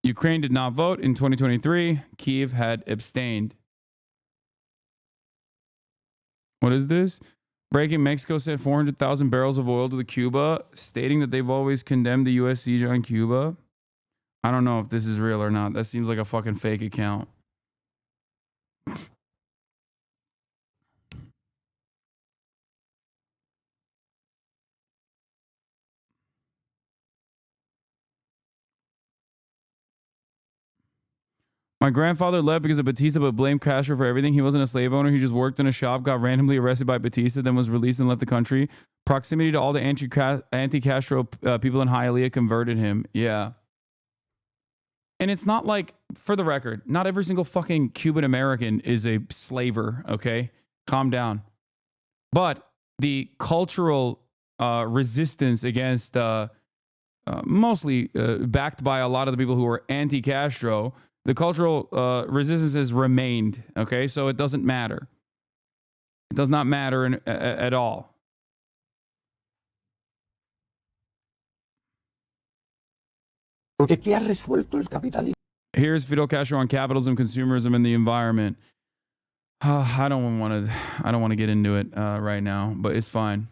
Ukraine did not vote in 2023. Kyiv had abstained. What is this? Breaking: Mexico sent 400,000 barrels of oil to Cuba, stating that they've always condemned the U.S. siege on Cuba. I don't know if this is real or not. That seems like a fucking fake account. My grandfather left because of Batista, but blamed Castro for everything. He wasn't a slave owner. He just worked in a shop, got randomly arrested by Batista, then was released and left the country. Proximity to all the anti-Castro people in Hialeah converted him. Yeah. And it's not like, for the record, not every single fucking Cuban American is a slaver, okay? Calm down. But the cultural resistance against, mostly backed by a lot of the people who are anti-Castro, the cultural resistance has remained, okay? So it doesn't matter. It does not matter at all. Here's Fidel Castro on capitalism, consumerism, and the environment. I don't want to get into it right now, but it's fine.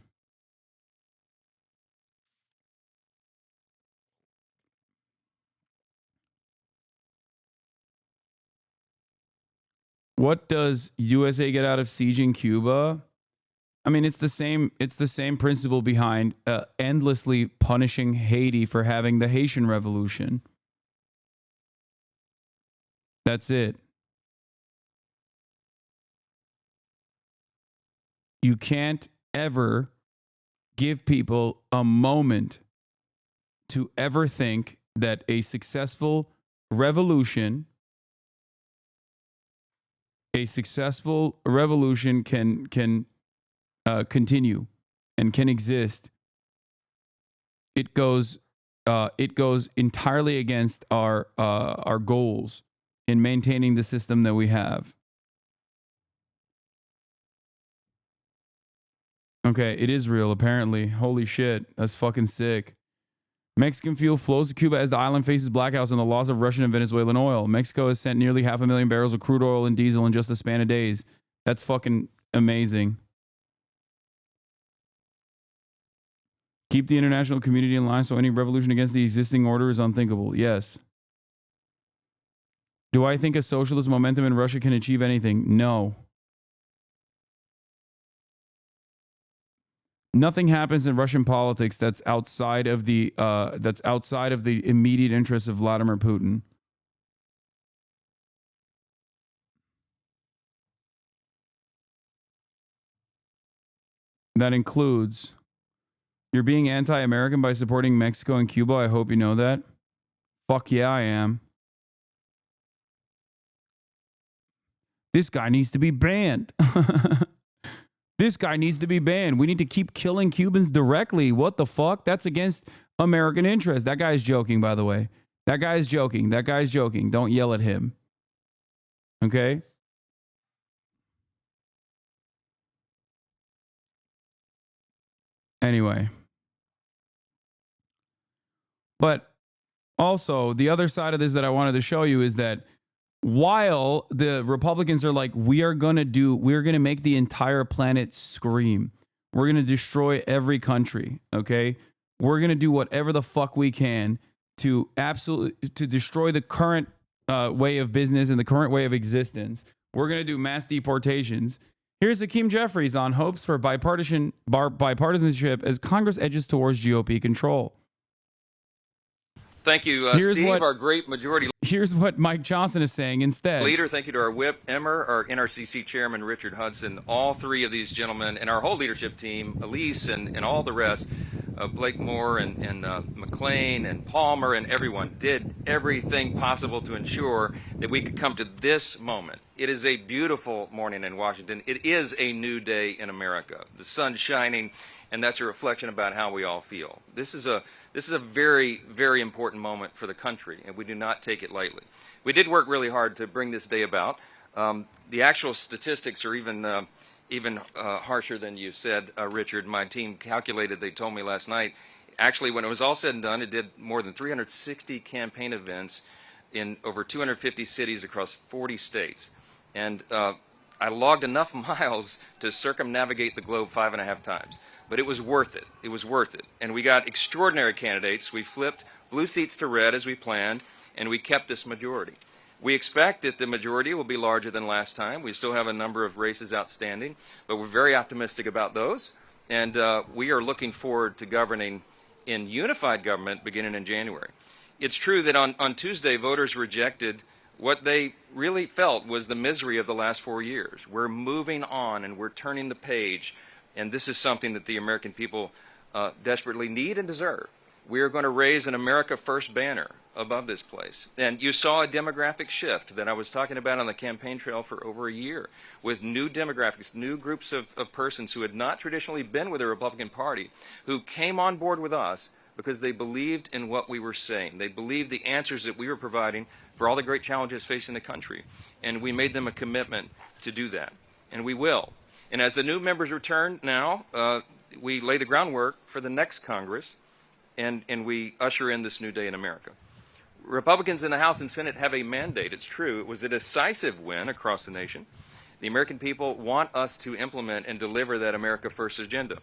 What does USA get out of sieging Cuba? I mean, it's the same principle behind endlessly punishing Haiti for having the Haitian Revolution. That's it. You can't ever give people a moment to ever think that a successful revolution can continue and can exist. It goes entirely against our goals in maintaining the system that we have. Okay, it is real, apparently. Holy shit, that's fucking sick. Mexican fuel flows to Cuba as the island faces blackouts and the loss of Russian and Venezuelan oil. Mexico has sent nearly 500,000 barrels of crude oil and diesel in just a span of days. That's fucking amazing. Keep the international community in line so any revolution against the existing order is unthinkable. Yes. Do I think a socialist momentum in Russia can achieve anything? No. Nothing happens in Russian politics that's outside of the immediate interests of Vladimir Putin. That includes, you're being anti-American by supporting Mexico and Cuba. I hope you know that. Fuck yeah, I am. This guy needs to be banned. This guy needs to be banned. We need to keep killing Cubans directly. What the fuck? That's against American interest. That guy's joking, by the way. That guy's joking. That guy's joking. Don't yell at him. Okay? Anyway. But also, the other side of this that I wanted to show you is that while the Republicans are like, we're going to make the entire planet scream. We're going to destroy every country. Okay. We're going to do whatever the fuck we can to destroy the current way of business and the current way of existence. We're going to do mass deportations. Here's Hakeem Jeffries on hopes for bipartisanship as Congress edges towards GOP control. Thank you, Steve, our great majority Here's what Mike Johnson is saying instead. leader. Thank you to our whip, Emmer, our NRCC chairman, Richard Hudson, all three of these gentlemen, and our whole leadership team, Elise and all the rest, Blake Moore and McLean and Palmer and everyone, did everything possible to ensure that we could come to this moment. It is a beautiful morning in Washington. It is a new day in America. The sun's shining, and that's a reflection about how we all feel. This is a very, very important moment for the country, and we do not take it lightly. We did work really hard to bring this day about. The actual statistics are even harsher than you said, Richard. My team calculated, they told me last night, actually when it was all said and done, it did more than 360 campaign events, in over 250 cities across 40 states. And I logged enough miles to circumnavigate the globe 5.5 times. But it was worth it. It was worth it. And we got extraordinary candidates. We flipped blue seats to red as we planned, and we kept this majority. We expect that the majority will be larger than last time. We still have a number of races outstanding, but we're very optimistic about those. And we are looking forward to governing in unified government beginning in January. It's true that on Tuesday, voters rejected what they really felt was the misery of the last 4 years. We're moving on and we're turning the page, and this is something that the American people desperately need and deserve. We are going to raise an America First banner above this place. And you saw a demographic shift that I was talking about on the campaign trail for over a year, with new demographics, new groups of persons who had not traditionally been with the Republican Party, who came on board with us because they believed in what we were saying. They believed the answers that we were providing for all the great challenges facing the country. And we made them a commitment to do that. And we will. And as the new members return now, we lay the groundwork for the next Congress, and we usher in this new day in America. Republicans in the House and Senate have a mandate. It's true. It was a decisive win across the nation. The American people want us to implement and deliver that America First agenda.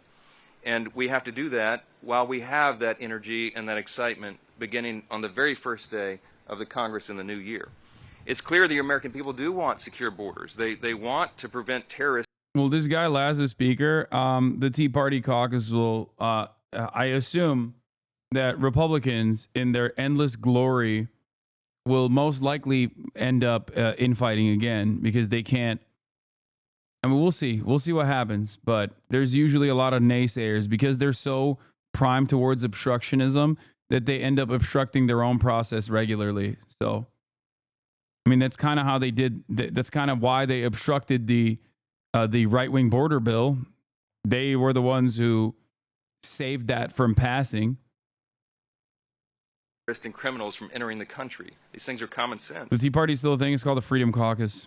And we have to do that while we have that energy and that excitement beginning on the very first day of the Congress in the new year. It's clear the American people do want secure borders. They want to prevent terrorists. Well, this guy Laz, the speaker, the Tea Party caucus will, I assume that Republicans in their endless glory will most likely end up infighting again because they can't. I mean, we'll see. We'll see what happens. But there's usually a lot of naysayers because they're so primed towards obstructionism that they end up obstructing their own process regularly. So, I mean, that's kind of how they did. That's kind of why they obstructed the right-wing border bill. They were the ones who saved that from passing. And criminals from entering the country. These things are common sense. The Tea Party is still a thing. It's called the Freedom Caucus.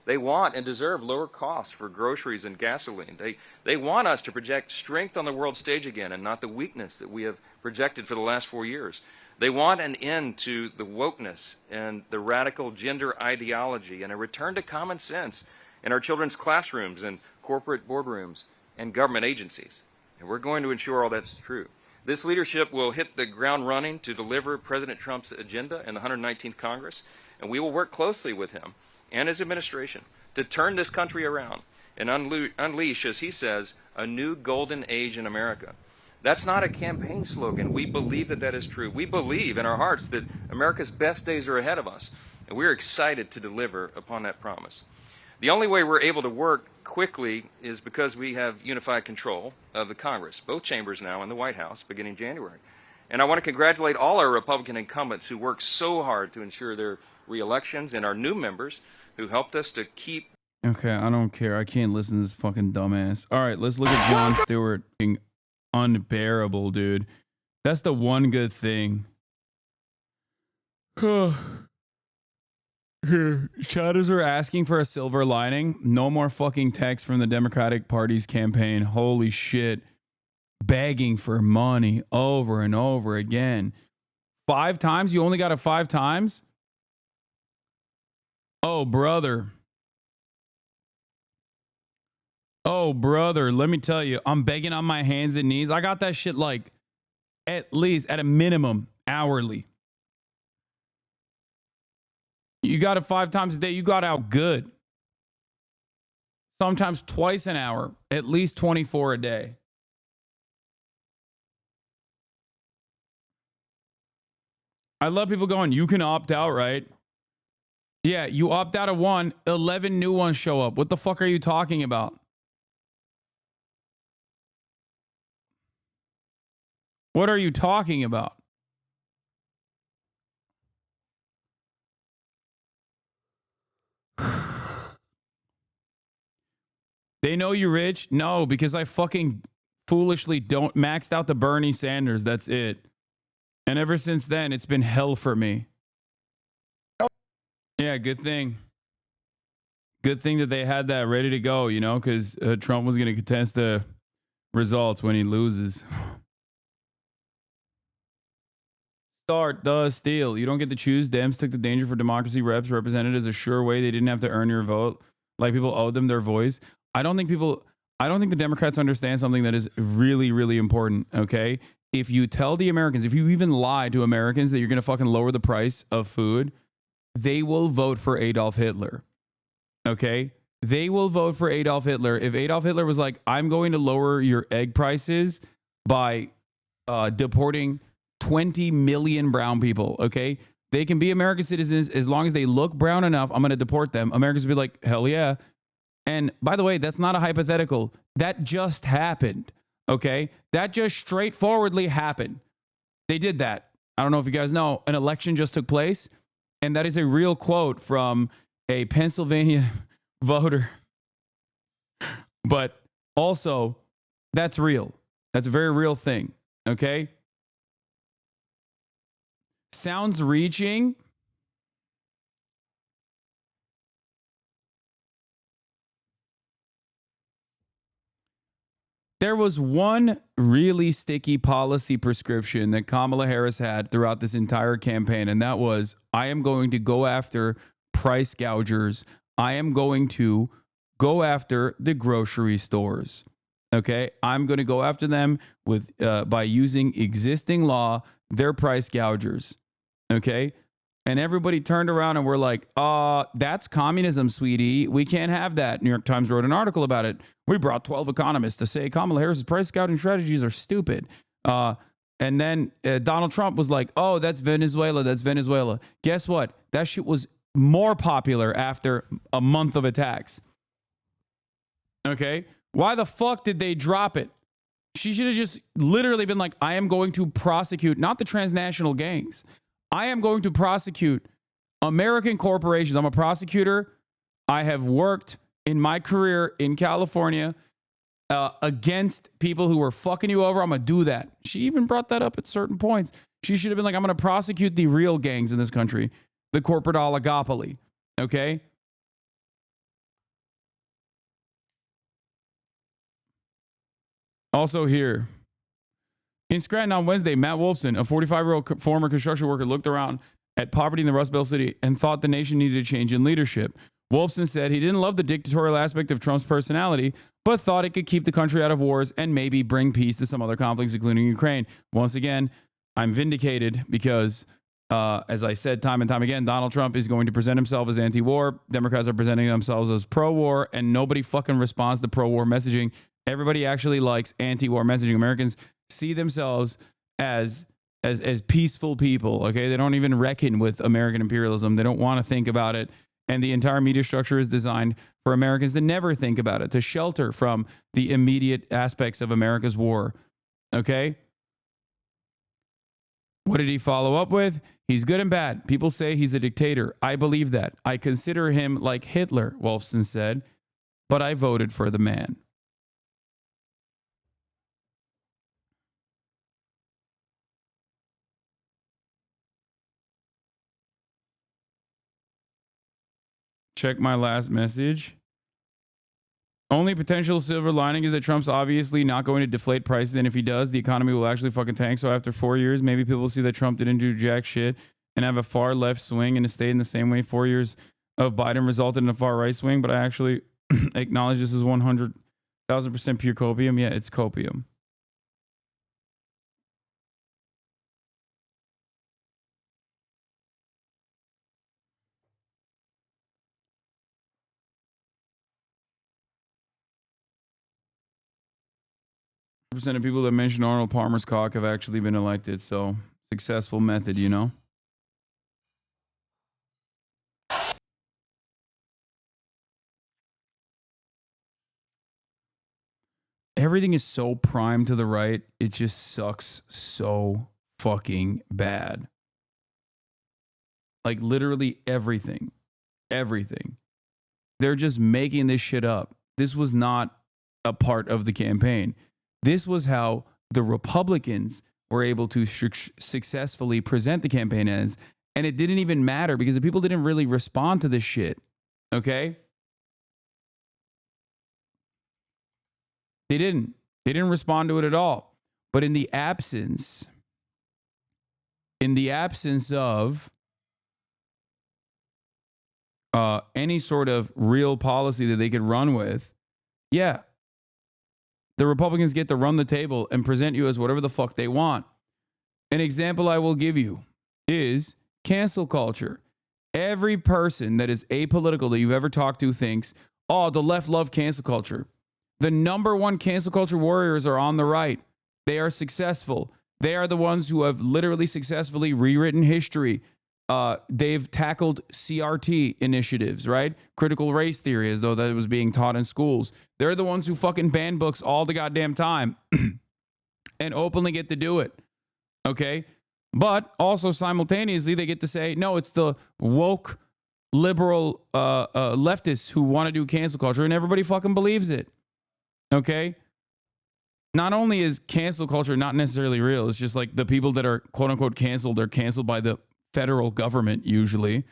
They want and deserve lower costs for groceries and gasoline. They want us to project strength on the world stage again and not the weakness that we have projected for the last 4 years. They want an end to the wokeness and the radical gender ideology and a return to common sense in our children's classrooms and corporate boardrooms and government agencies. And we're going to ensure all that's true. This leadership will hit the ground running to deliver President Trump's agenda in the 119th Congress, and we will work closely with him and his administration to turn this country around and unleash, as he says, a new golden age in America. That's not a campaign slogan. We believe that that is true. We believe in our hearts that America's best days are ahead of us, and we're excited to deliver upon that promise. The only way we're able to work quickly is because we have unified control of the Congress, both chambers now in the White House, beginning January. And I want to congratulate all our Republican incumbents who worked so hard to ensure their re-elections and our new members who helped us to keep. Okay, I don't care. I can't listen to this fucking dumbass. All right, let's look at Jon Stewart being unbearable, dude. That's the one good thing. Chatters are asking for a silver lining. No more fucking text from the Democratic Party's campaign. Holy shit. Begging for money over and over again. 5 times? You only got it 5 times? Oh, brother. Oh, brother. Let me tell you, I'm begging on my hands and knees. I got that shit like at least at a minimum hourly. You got it 5 times a day. You got out good. Sometimes twice an hour, at least 24 a day. I love people going, you can opt out, right? Yeah, you opt out of one, 11 new ones show up. What the fuck are you talking about? What are you talking about? They know you're rich? No, because I fucking foolishly don't maxed out the Bernie Sanders. That's it. And ever since then, it's been hell for me. Yeah, good thing. Good thing that they had that ready to go, you know, because Trump was going to contest the results when he loses. start the steal. You don't get to choose. Dems took the danger for democracy. Reps represented as a sure way. They didn't have to earn your vote. Like people owed them their voice. I don't think the Democrats understand something that is really, really important. Okay. If you tell the Americans, if you even lie to Americans that you're going to fucking lower the price of food, they will vote for Adolf Hitler. Okay. They will vote for Adolf Hitler. If Adolf Hitler was like, I'm going to lower your egg prices by deporting 20 million brown people. Okay. They can be American citizens as long as they look brown enough. I'm going to deport them. Americans would be like, hell yeah. And by the way, that's not a hypothetical. That just happened. Okay. That just straightforwardly happened. They did that. I don't know if you guys know, an election just took place. And that is a real quote from a Pennsylvania voter. But also, that's real. That's a very real thing. Okay. Sounds reaching. There was one really sticky policy prescription that Kamala Harris had throughout this entire campaign, and that was, I am going to go after price gougers. I am going to go after the grocery stores. Okay, I'm going to go after them with by using existing law. They're price gougers. Okay, and everybody turned around and were like, that's communism, sweetie. We can't have that. New York Times wrote an article about it. We brought 12 economists to say Kamala Harris's price gouging strategies are stupid. And then Donald Trump was like, oh, that's Venezuela. That's Venezuela. Guess what? That shit was more popular after a month of attacks. Okay. Why the fuck did they drop it? She should have just literally been like, I am going to prosecute, not the transnational gangs. I am going to prosecute American corporations. I'm a prosecutor. I have worked in my career in California against people who were fucking you over. I'm going to do that. She even brought that up at certain points. She should have been like, I'm going to prosecute the real gangs in this country, the corporate oligopoly. Okay. Also here in Scranton on Wednesday, Matt Wolfson, a 45-year-old former construction worker, looked around at poverty in the Rust Belt city and thought the nation needed a change in leadership. Wolfson said he didn't love the dictatorial aspect of Trump's personality, but thought it could keep the country out of wars and maybe bring peace to some other conflicts, including Ukraine. Once again, I'm vindicated because, as I said time and time again, Donald Trump is going to present himself as anti-war. Democrats are presenting themselves as pro-war, and nobody fucking responds to pro-war messaging. Everybody actually likes anti-war messaging. Americans see themselves as peaceful people. Okay, they don't even reckon with American imperialism. They don't want to think about it. And the entire media structure is designed for Americans to never think about it, to shelter from the immediate aspects of America's war. Okay. What did he follow up with? He's good and bad. People say he's a dictator. I believe that. I consider him like Hitler, Wolfson said, but I voted for the man. Check my last message. Only potential silver lining is that Trump's obviously not going to deflate prices, and if he does, the economy will actually fucking tank. So after 4 years, maybe people will see that Trump didn't do jack shit and have a far left swing and to stay in the same way. 4 years of Biden resulted in a far right swing, but I actually acknowledge this is 100,000% pure copium. Yeah, it's copium. Percent of people that mention Arnold Palmer's cock have actually been elected. So successful method, you know. Everything is so primed to the right. It just sucks so fucking bad. Like literally everything. Everything. They're just making this shit up. This was not a part of the campaign. This was how the Republicans were able to successfully present the campaign as, and it didn't even matter because the people didn't really respond to this shit. Okay? They didn't respond to it at all. But in the absence in the absence of any sort of real policy that they could run with, yeah, the Republicans get to run the table and present you as whatever the fuck they want. An example I will give you is cancel culture. Every person that is apolitical that you've ever talked to thinks, oh, the left love cancel culture. The number one cancel culture warriors are on the right. They are successful. They are the ones who have literally successfully rewritten history. They've tackled CRT initiatives, right? Critical race theory, as though that was being taught in schools. They're the ones who fucking ban books all the goddamn time and openly get to do it. Okay? But also simultaneously, they get to say, no, it's the woke liberal leftists who want to do cancel culture, and everybody fucking believes it. Okay? Not only is cancel culture not necessarily real, it's just like the people that are quote unquote canceled are canceled by the federal government usually,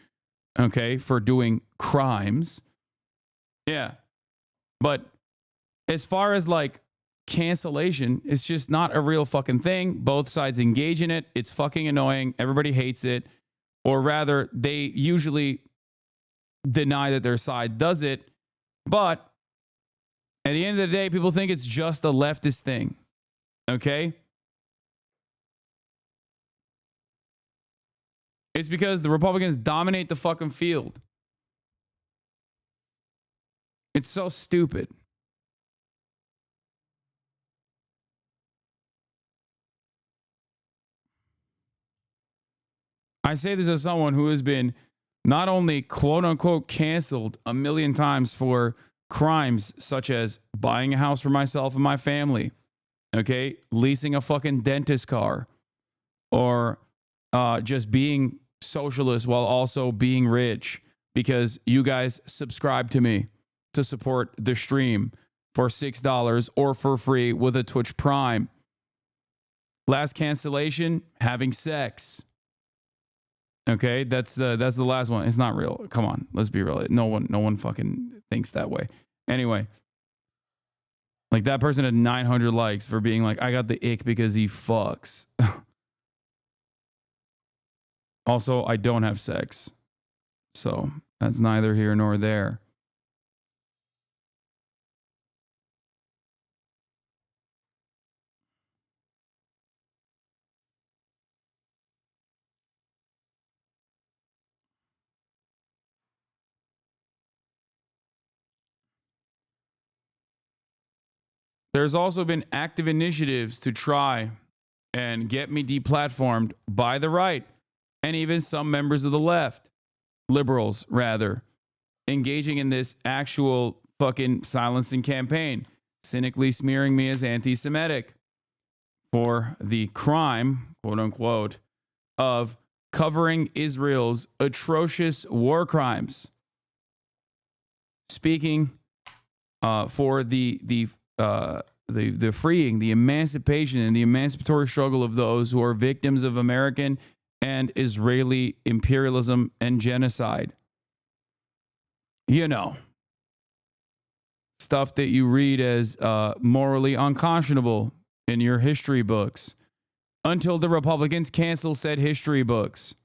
okay, for doing crimes. Yeah. But as far as like cancellation, it's just not a real fucking thing. Both sides engage in it. It's fucking annoying. Everybody hates it. Or rather, they usually deny that their side does it. But at the end of the day, people think it's just a leftist thing. Okay? It's because the Republicans dominate the fucking field. It's so stupid. I say this as someone who has been not only quote unquote canceled a million times for crimes such as buying a house for myself and my family, okay, leasing a fucking dentist car, or just being socialist while also being rich because you guys subscribe to me to support the stream for $6 or for free with a Twitch Prime. Last cancellation, having sex. Okay, that's the last one. It's not real. Come on, let's be real. No one fucking thinks that way. Anyway, like that person had 900 likes for being like, I got the ick because he fucks. Also, I don't have sex. So that's neither here nor there. There's also been active initiatives to try and get me deplatformed by the right and even some members of the left, liberals rather, engaging in this actual fucking silencing campaign, cynically smearing me as anti-Semitic for the crime, quote unquote, of covering Israel's atrocious war crimes. Speaking for the freeing, the emancipation, and the emancipatory struggle of those who are victims of American and Israeli imperialism and genocide. You know, stuff that you read as morally unconscionable in your history books until the Republicans cancel said history books.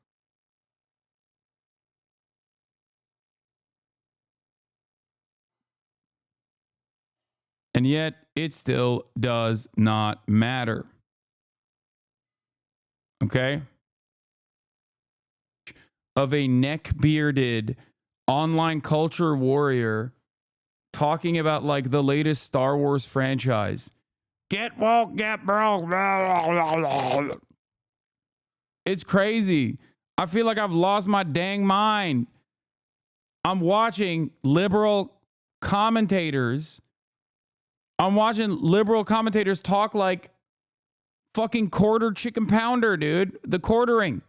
And yet, it still does not matter. Okay? Of a neck-bearded online culture warrior talking about like the latest Star Wars franchise. Get woke, get broke. Blah, blah, blah. It's crazy. I feel like I've lost my dang mind. I'm watching liberal commentators talk like fucking quarter chicken pounder, dude. The quartering.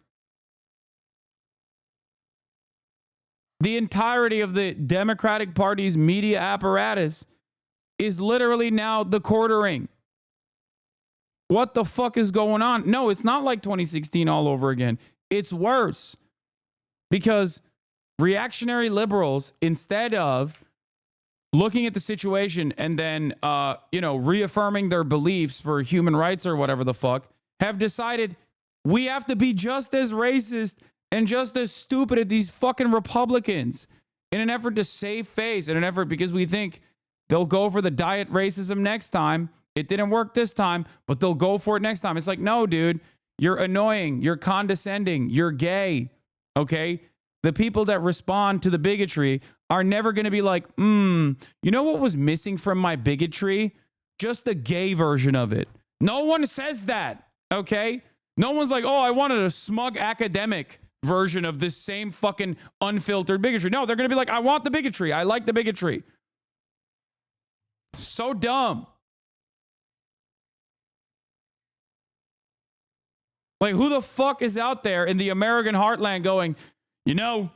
The entirety of the Democratic Party's media apparatus is literally now the quartering. What the fuck is going on? No, it's not like 2016 all over again. It's worse. Because reactionary liberals, instead of looking at the situation and then, reaffirming their beliefs for human rights or whatever the fuck, have decided We have to be just as racist and just as stupid at these fucking Republicans in an effort to save face, in an effort because we think they'll go for the diet racism next time. It didn't work this time, but they'll go for it next time. It's like, no, dude, you're annoying. You're condescending. You're gay. Okay? The people that respond to the bigotry are never going to be like, you know what was missing from my bigotry? Just the gay version of it. No one says that. Okay? No one's like, oh, I wanted a smug academic version of this same fucking unfiltered bigotry. No, they're going to be like, I want the bigotry. I like the bigotry. So dumb. Like, who the fuck is out there in the American heartland going, you know,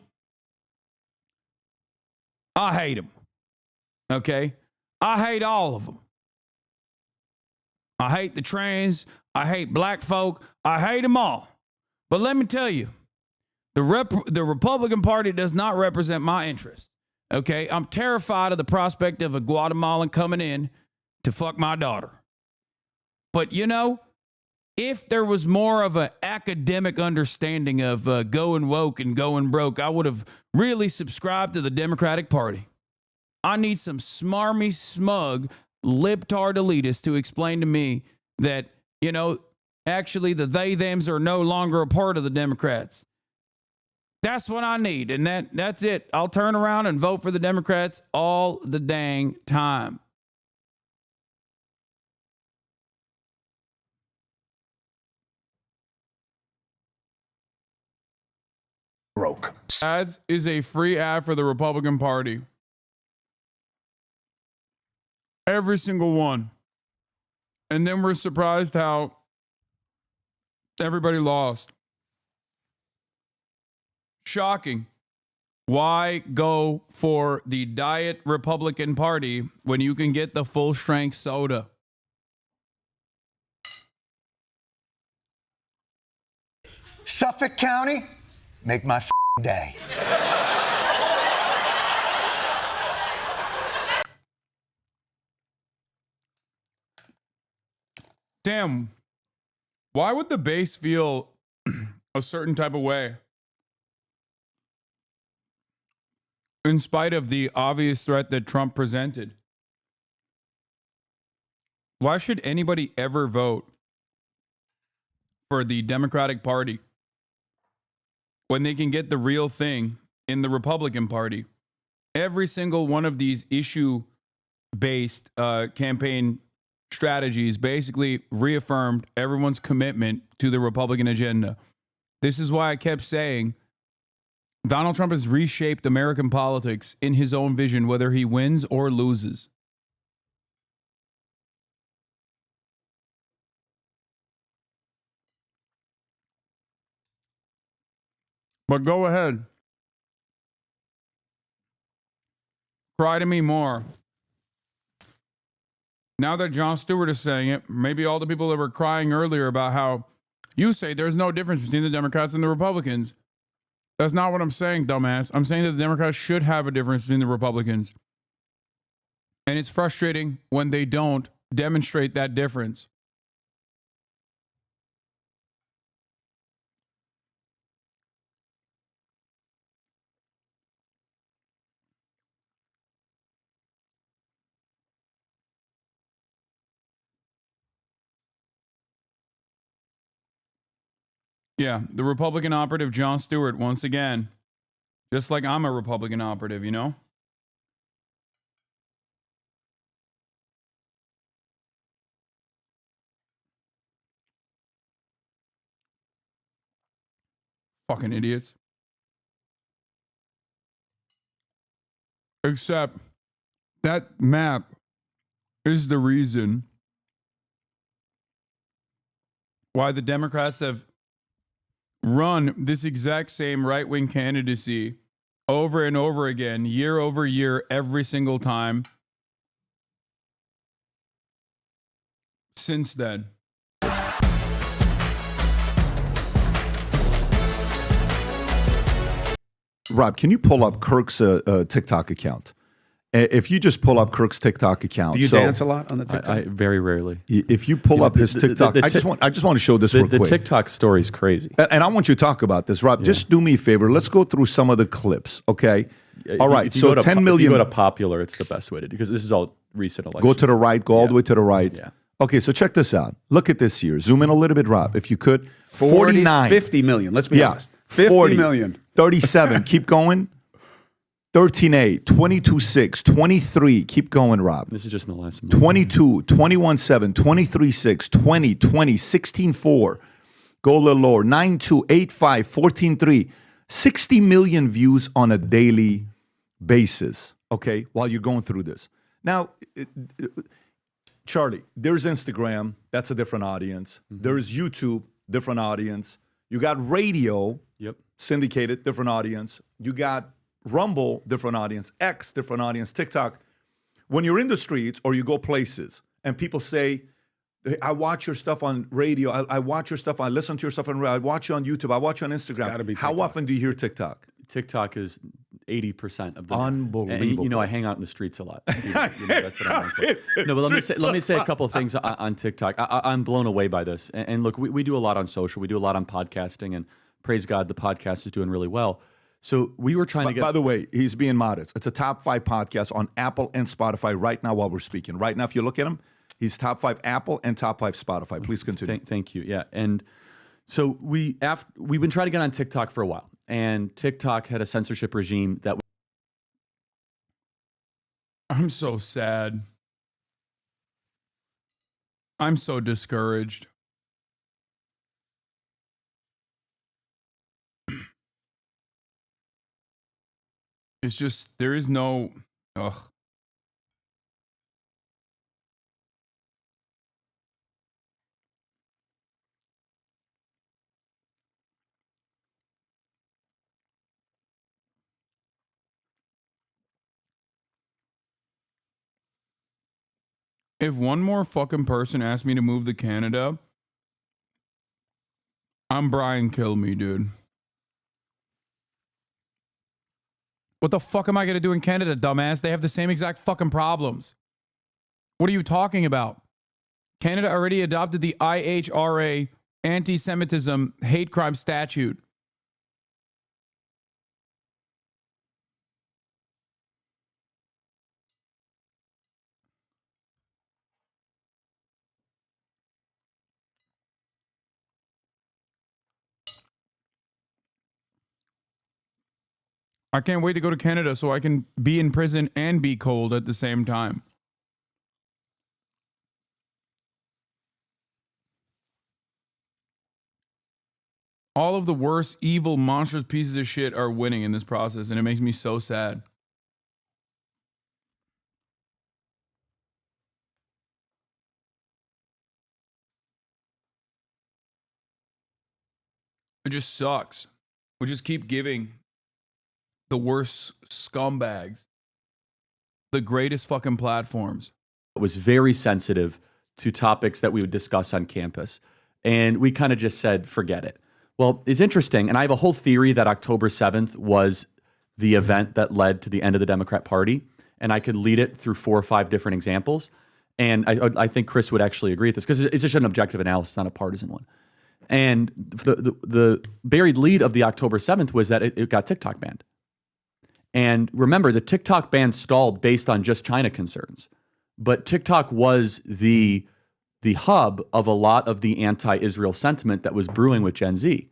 I hate them. Okay? I hate all of them. I hate the trans. I hate black folk. I hate them all. But let me tell you, the Republican Party does not represent my interest. Okay? I'm terrified of the prospect of a Guatemalan coming in to fuck my daughter. But, you know, if there was more of an academic understanding of going woke and going broke, I would have really subscribed to the Democratic Party. I need some smarmy, smug, libtard elitists to explain to me that, you know, actually the they-thems are no longer a part of the Democrats. That's what I need, and that's it. I'll turn around and vote for the Democrats all the dang time. Broke. Ads is a free ad for the Republican Party. Every single one. And then we're surprised how everybody lost. Shocking. Why go for the diet Republican Party when you can get the full strength soda? Suffolk County, make my day. Damn. Why would the base feel a certain type of way? In spite of the obvious threat that Trump presented. Why should anybody ever vote for the Democratic Party when they can get the real thing in the Republican Party? Every single one of these issue-based campaign strategies basically reaffirmed everyone's commitment to the Republican agenda. This is why I kept saying Donald Trump has reshaped American politics in his own vision, whether he wins or loses. But go ahead. Cry to me more. Now that Jon Stewart is saying it, maybe all the people that were crying earlier about how you say there's no difference between the Democrats and the Republicans. That's not what I'm saying, dumbass. I'm saying that the Democrats should have a difference between the Republicans. And it's frustrating when they don't demonstrate that difference. Yeah, the Republican operative, Jon Stewart, once again, just like I'm a Republican operative, you know? Fucking idiots. Except that map is the reason why the Democrats have run this exact same right-wing candidacy over and over again, year over year, every single time since then. Rob, can you pull up Kirk's TikTok account? If you just pull up Crook's TikTok account, Do you dance a lot on the TikTok? I very rarely. If you pull up his TikTok, I just want to show this real the quick. TikTok story is crazy, and I want you to talk about this, Rob. Just do me a favor. Let's go through some of the clips, okay? All right. If So you go to 10 million. If you go to popular, it's the best way to do because this is all recent election. Go to the right. Go all the way to the right. Yeah. Okay. So check this out. Look at this here. Zoom in a little bit, Rob, if you could. 49, 50 million. Let's be honest. 50 40 million. 37. Keep going. 13.8, 22.6, 23. Keep going, Rob. This is just in the last month. 22, 21.7, 23.6, 20, 16.4. Go a little lower. 9.2, 8.5, 14.3. 60 million views on a daily basis, okay, while you're going through this. Now, Charlie, there's Instagram. That's a different audience. There's YouTube, different audience. You got radio, syndicated, different audience. You got Rumble, different audience. X, different audience. TikTok. When you're in the streets or you go places and people say, hey, I watch your stuff on radio. I watch your stuff. I listen to your stuff on radio. I watch you on YouTube. I watch you on Instagram. How often do you hear TikTok? TikTok is 80% of the unbelievable. And, I hang out in the streets a lot. That's what I'm known for. No, but let me say a couple of things on TikTok. I'm blown away by this. And look, we do a lot on social. We do a lot on podcasting, and praise God, the podcast is doing really well. So we were trying to get. By the way, he's being modest. It's a top 5 podcast on Apple and Spotify right now while we're speaking. Right now, if you look at him, he's top 5 Apple and top 5 Spotify. Please continue. Thank you. Yeah, and so we've been trying to get on TikTok for a while, and TikTok had a censorship regime that. I'm so sad. I'm so discouraged. It's just, there is no, ugh. If one more fucking person asked me to move to Canada, I'm Brian Kill Me, dude. What the fuck am I going to do in Canada, dumbass? They have the same exact fucking problems. What are you talking about? Canada already adopted the IHRA anti-Semitism hate crime statute. I can't wait to go to Canada so I can be in prison and be cold at the same time. All of the worst, evil, monstrous pieces of shit are winning in this process, and it makes me so sad. It just sucks. We just keep giving the worst scumbags the greatest fucking platforms. It was very sensitive to topics that we would discuss on campus. And we kind of just said, forget it. Well, it's interesting. And I have a whole theory that October 7th was the event that led to the end of the Democrat Party. And I could lead it through 4 or 5 different examples. And I think Chris would actually agree with this because it's just an objective analysis, not a partisan one. And the buried lead of the October 7th was that it got TikTok banned. And remember, the TikTok ban stalled based on just China concerns. But TikTok was the hub of a lot of the anti-Israel sentiment that was brewing with Gen Z.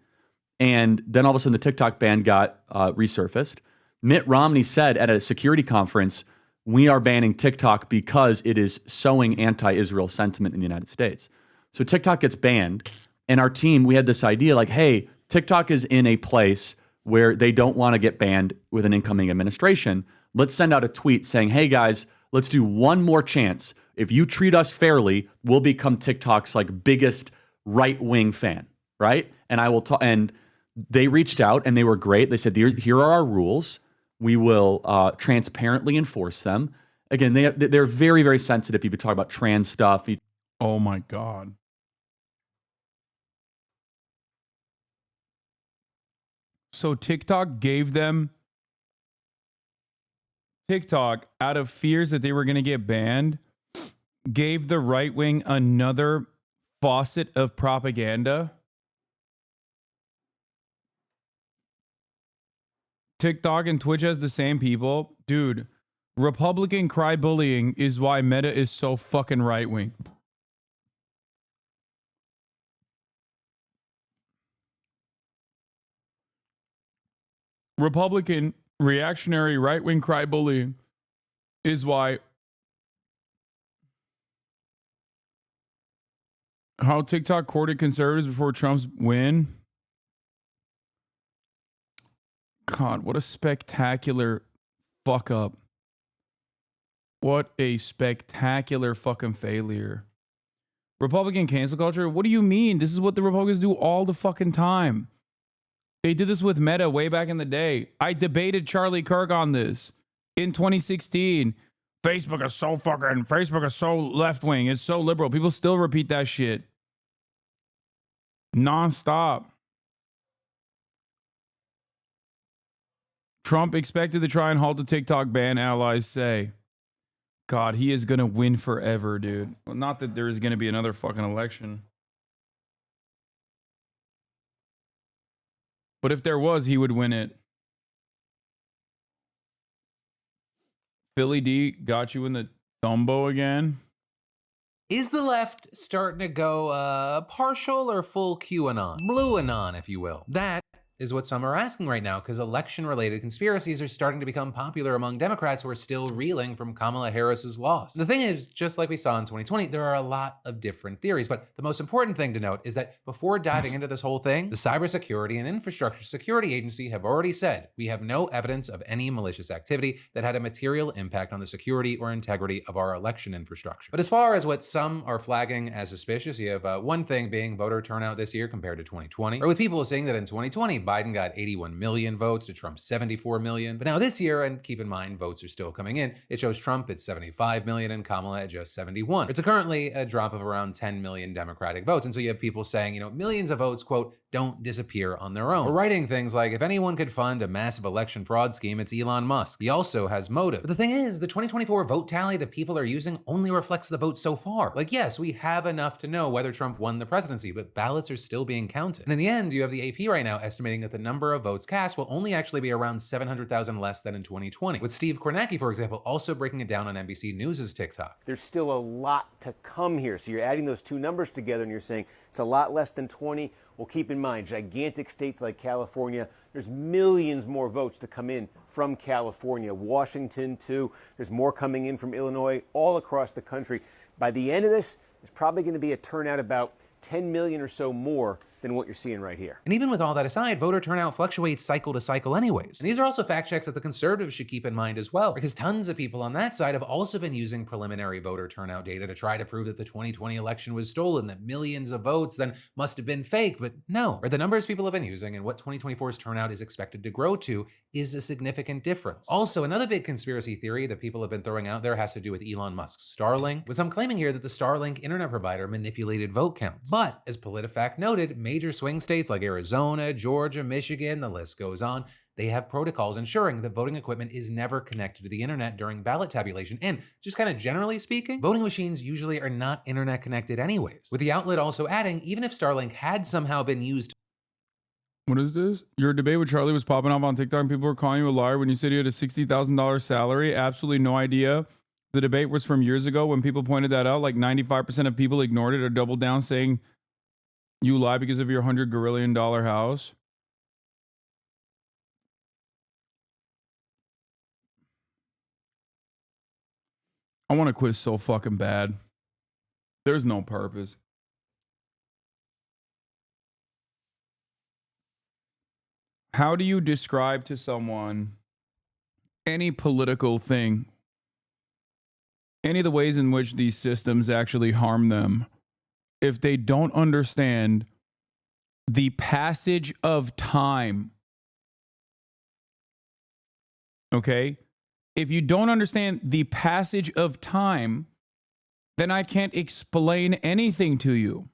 And then all of a sudden the TikTok ban got resurfaced. Mitt Romney said at a security conference, we are banning TikTok because it is sowing anti-Israel sentiment in the United States. So TikTok gets banned. And our team, we had this idea like, hey, TikTok is in a place where they don't want to get banned with an incoming administration. Let's send out a tweet saying, hey guys, let's do one more chance. If you treat us fairly, we'll become TikTok's like biggest right-wing fan, right? And I will talk. And they reached out and they were great. They said, here are our rules. We will transparently enforce them. Again, they're very, very sensitive. You could talk about trans stuff. Oh my God. So TikTok gave them TikTok, out of fears that they were going to get banned, gave the right wing another faucet of propaganda. TikTok and Twitch has the same people. Dude, Republican cry bullying is why Meta is so fucking right wing. Republican reactionary right wing cry bullying is why how TikTok courted conservatives before Trump's win. God, what a spectacular fuck up. What a spectacular fucking failure. Republican cancel culture? What do you mean? This is what the Republicans do all the fucking time. They did this with Meta way back in the day. I debated Charlie Kirk on this in 2016. Facebook is so left-wing. It's so liberal. People still repeat that shit. Non-stop. Trump expected to try and halt the TikTok ban, allies say. God, he is going to win forever, dude. Well, not that there is going to be another fucking election. But if there was, he would win it. Philly D got you in the thumbo again. Is the left starting to go partial or full QAnon? BLUEANON, if you will. That is what some are asking right now, because election-related conspiracies are starting to become popular among Democrats who are still reeling from Kamala Harris's loss. The thing is, just like we saw in 2020, there are a lot of different theories, but the most important thing to note is that before diving into this whole thing, the Cybersecurity and Infrastructure Security Agency have already said, we have no evidence of any malicious activity that had a material impact on the security or integrity of our election infrastructure. But as far as what some are flagging as suspicious, you have one thing being voter turnout this year compared to 2020, or with people saying that in 2020, Biden got 81 million votes to Trump's 74 million. But now this year, and keep in mind, votes are still coming in, it shows Trump at 75 million and Kamala at just 71. It's currently a drop of around 10 million Democratic votes. And so you have people saying, millions of votes, quote, don't disappear on their own. Or writing things like, if anyone could fund a massive election fraud scheme, it's Elon Musk. He also has motive. But the thing is, the 2024 vote tally that people are using only reflects the votes so far. Like, yes, we have enough to know whether Trump won the presidency, but ballots are still being counted. And in the end, you have the AP right now estimating that the number of votes cast will only actually be around 700,000 less than in 2020. With Steve Kornacki, for example, also breaking it down on NBC News' TikTok. There's still a lot to come here. So you're adding those two numbers together and you're saying it's a lot less than 20. Well, keep in mind, gigantic states like California, there's millions more votes to come in from California. Washington, too. There's more coming in from Illinois, all across the country. By the end of this, there's probably going to be a turnout about 10 million or so more than what you're seeing right here. And even with all that aside, voter turnout fluctuates cycle to cycle anyways. And these are also fact checks that the conservatives should keep in mind as well, because tons of people on that side have also been using preliminary voter turnout data to try to prove that the 2020 election was stolen, that millions of votes then must have been fake, but no. Or the numbers people have been using and what 2024's turnout is expected to grow to is a significant difference. Also, another big conspiracy theory that people have been throwing out there has to do with Elon Musk's Starlink, with some claiming here that the Starlink internet provider manipulated vote counts. But as PolitiFact noted, major swing states like Arizona, Georgia, Michigan, the list goes on, they have protocols ensuring that voting equipment is never connected to the internet during ballot tabulation. And just kind of generally speaking, voting machines usually are not internet connected anyways. With the outlet also adding, even if Starlink had somehow been used. What is this? Your debate with Charlie was popping up on TikTok and people were calling you a liar when you said you had a $60,000 salary. Absolutely no idea. The debate was from years ago when people pointed that out. Like 95% of people ignored it or doubled down saying you lie because of your $100 gazillion house. I want to quit so fucking bad. There's no purpose. How do you describe to someone any political thing, any of the ways in which these systems actually harm them, if they don't understand the passage of time? Okay? If you don't understand the passage of time, then I can't explain anything to you.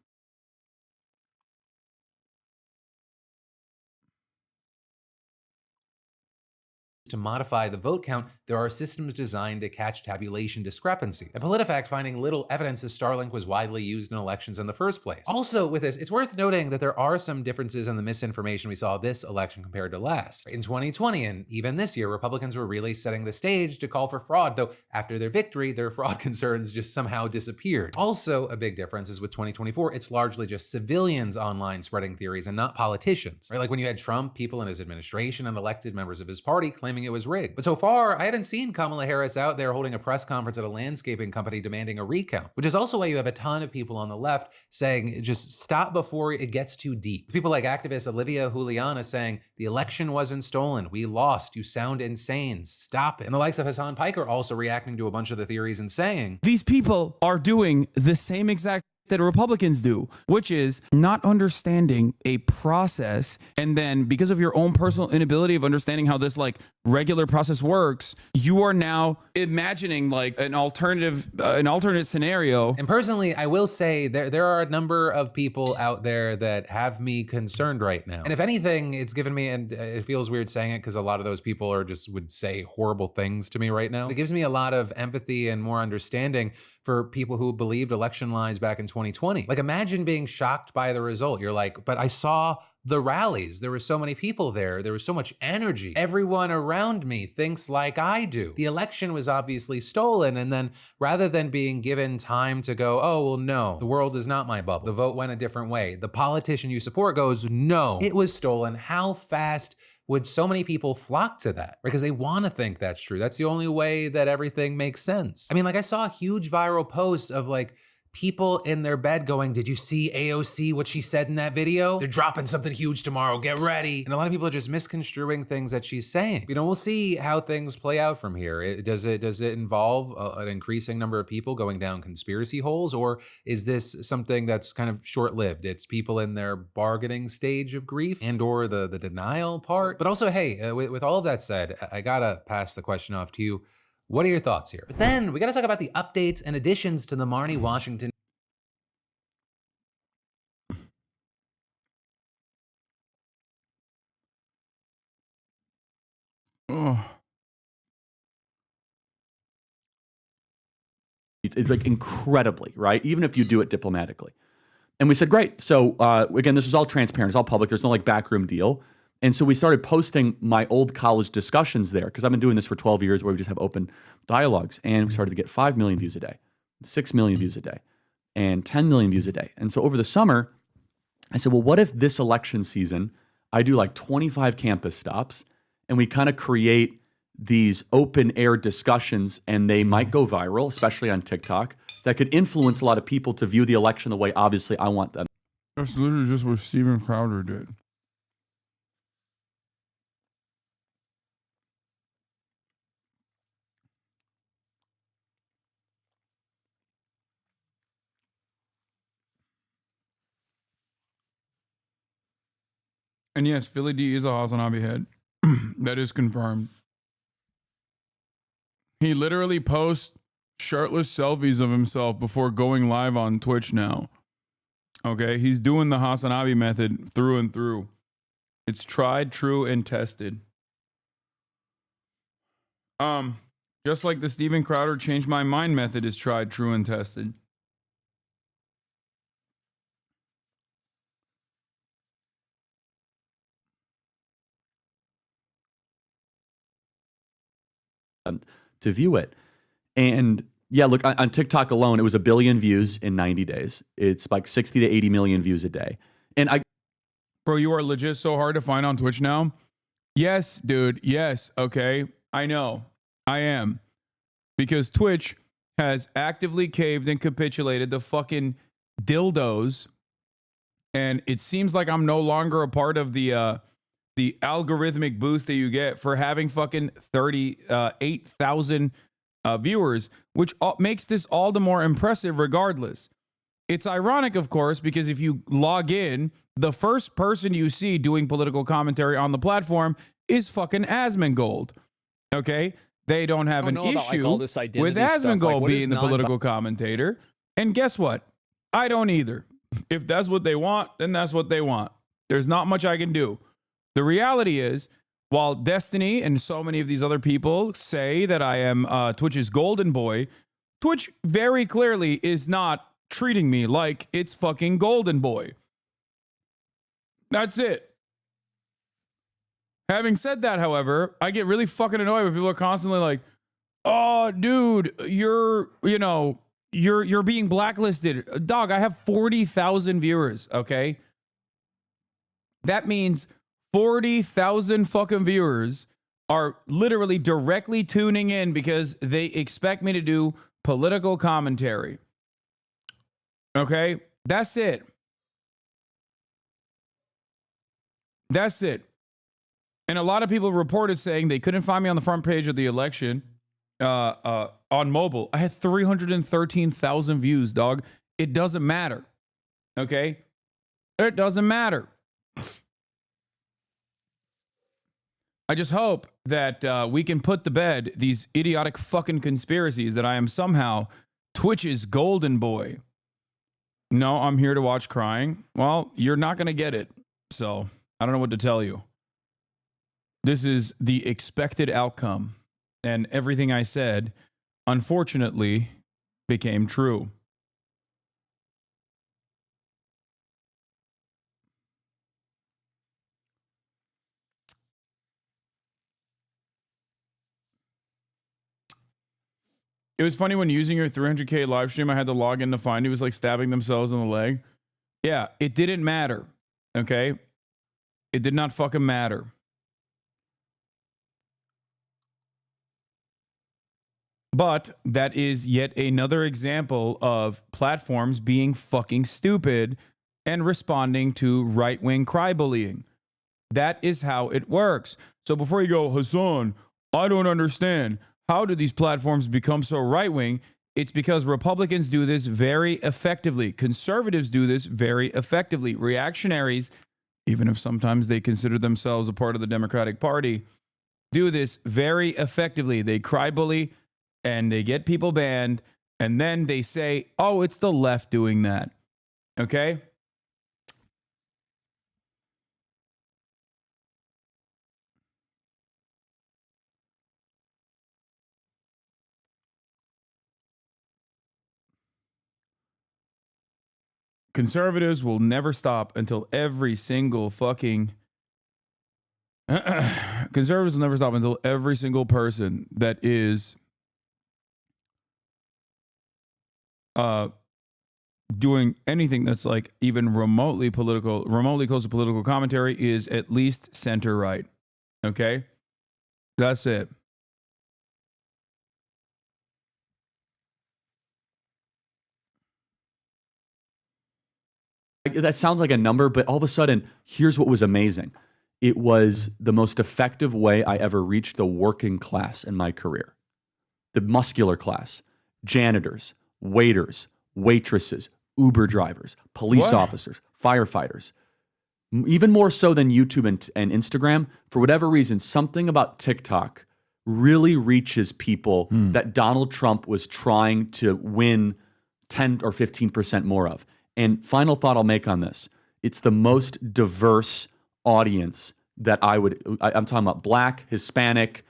to modify the vote count, there are systems designed to catch tabulation discrepancies. And PolitiFact finding little evidence that Starlink was widely used in elections in the first place. Also with this, it's worth noting that there are some differences in the misinformation we saw this election compared to last. In 2020 and even this year, Republicans were really setting the stage to call for fraud, though after their victory, their fraud concerns just somehow disappeared. Also, a big difference is with 2024, it's largely just civilians online spreading theories and not politicians. Right? Like when you had Trump, people in his administration and elected members of his party claiming it was rigged. But so far, I haven't seen Kamala Harris out there holding a press conference at a landscaping company demanding a recount, which is also why you have a ton of people on the left saying just stop before it gets too deep. People like activist Olivia Juliana saying the election wasn't stolen, we lost, you sound insane, stop it. And the likes of Hasan are also reacting to a bunch of the theories and saying, these people are doing the same exact that Republicans do, which is not understanding a process. And then because of your own personal inability of understanding how this like regular process works, you are now imagining like an alternate scenario. And personally, I will say there are a number of people out there that have me concerned right now. And if anything, it's given me, and it feels weird saying it because a lot of those people are just would say horrible things to me right now. It gives me a lot of empathy and more understanding for people who believed election lies back in 2020. Like imagine being shocked by the result. You're like, but I saw the rallies. There were so many people there. There was so much energy. Everyone around me thinks like I do. The election was obviously stolen. And then rather than being given time to go, oh, well, no, the world is not my bubble. The vote went a different way. The politician you support goes, no, it was stolen. How fast would so many people flock to that? Because they want to think that's true. That's the only way that everything makes sense. I mean, like I saw a huge viral post of like people in their bed going, did you see AOC, what she said in that video? They're dropping something huge tomorrow, get ready. And a lot of people are just misconstruing things that she's saying. You know, we'll see how things play out from here. Does it involve an increasing number of people going down conspiracy holes? Or is this something that's kind of short-lived? It's people in their bargaining stage of grief and or the denial part. But also, hey, with all of that said, I gotta pass the question off to you. What are your thoughts here? But then we got to talk about the updates and additions to the Marnie Washington. Oh. It's like incredibly, right? Even if you do it diplomatically. And we said, great. So again, this is all transparent. It's all public. There's no like backroom deal. And so we started posting my old college discussions there because I've been doing this for 12 years where we just have open dialogues. And we started to get 5 million views a day, 6 million views a day, and 10 million views a day. And so over the summer, I said, well, what if this election season, I do like 25 campus stops and we kind of create these open air discussions and they might go viral, especially on TikTok, that could influence a lot of people to view the election the way obviously I want them. That's literally just what Steven Crowder did. And yes, Philly D is a HasanAbi head. That is confirmed. He literally posts shirtless selfies of himself before going live on Twitch now. Okay, he's doing the HasanAbi method through and through. It's tried, true, and tested. Just like the Steven Crowder change my mind method is tried, true, and tested. To view it. And yeah, look, on TikTok alone, it was 1 billion views in 90 days. It's like 60 to 80 million views a day. And Bro, you are legit so hard to find on Twitch now. Yes, dude. Yes. Okay. I know. I am. Because Twitch has actively caved and capitulated the fucking dildos. And it seems like I'm no longer a part of the algorithmic boost that you get for having fucking 38,000 viewers, which makes this all the more impressive regardless. It's ironic, of course, because if you log in, the first person you see doing political commentary on the platform is fucking Asmongold. Okay? They don't have an issue with Asmongold being the political commentator. And guess what? I don't either. If that's what they want, then that's what they want. There's not much I can do. The reality is, While Destiny and so many of these other people say that I am Twitch's golden boy, Twitch very clearly is not treating me like it's fucking golden boy. That's it. Having said that, however, I get really fucking annoyed when people are constantly like, "Oh, dude, you're being blacklisted." Dog, I have 40,000 viewers, okay? That means 40,000 fucking viewers are literally directly tuning in because they expect me to do political commentary. Okay? That's it. That's it. And a lot of people reported saying they couldn't find me on the front page of the election on mobile. I had 313,000 views, dog. It doesn't matter. Okay? It doesn't matter. I just hope that we can put to bed these idiotic fucking conspiracies that I am somehow Twitch's golden boy. No, I'm here to watch crying. Well, you're not going to get it. So I don't know what to tell you. This is the expected outcome. And everything I said, unfortunately, became true. It was funny when using your 300K live stream, I had to log in to find it was like stabbing themselves in the leg. Yeah, it didn't matter. Okay? It did not fucking matter. But that is yet another example of platforms being fucking stupid and responding to right-wing crybullying. That is how it works. So before you go, Hasan, I don't understand. How do these platforms become so right-wing? It's because Republicans do this very effectively. Conservatives do this very effectively. Reactionaries, even if sometimes they consider themselves a part of the Democratic Party, do this very effectively. They crybully and they get people banned, and then they say, oh, it's the left doing that. Okay? Conservatives will never stop until every single fucking conservatives will never stop until every single person that is doing anything that's like even remotely close to political commentary is at least center right. Okay? That's it. That sounds like a number, but all of a sudden, here's what was amazing. It was the most effective way I ever reached the working class in my career. The muscular class, janitors, waiters, waitresses, Uber drivers, police officers, firefighters. Even more so than YouTube and Instagram, for whatever reason, something about TikTok really reaches people that Donald Trump was trying to win 10 or 15% more of. And final thought I'll make on this. It's the most diverse audience that I'm talking about Black, Hispanic,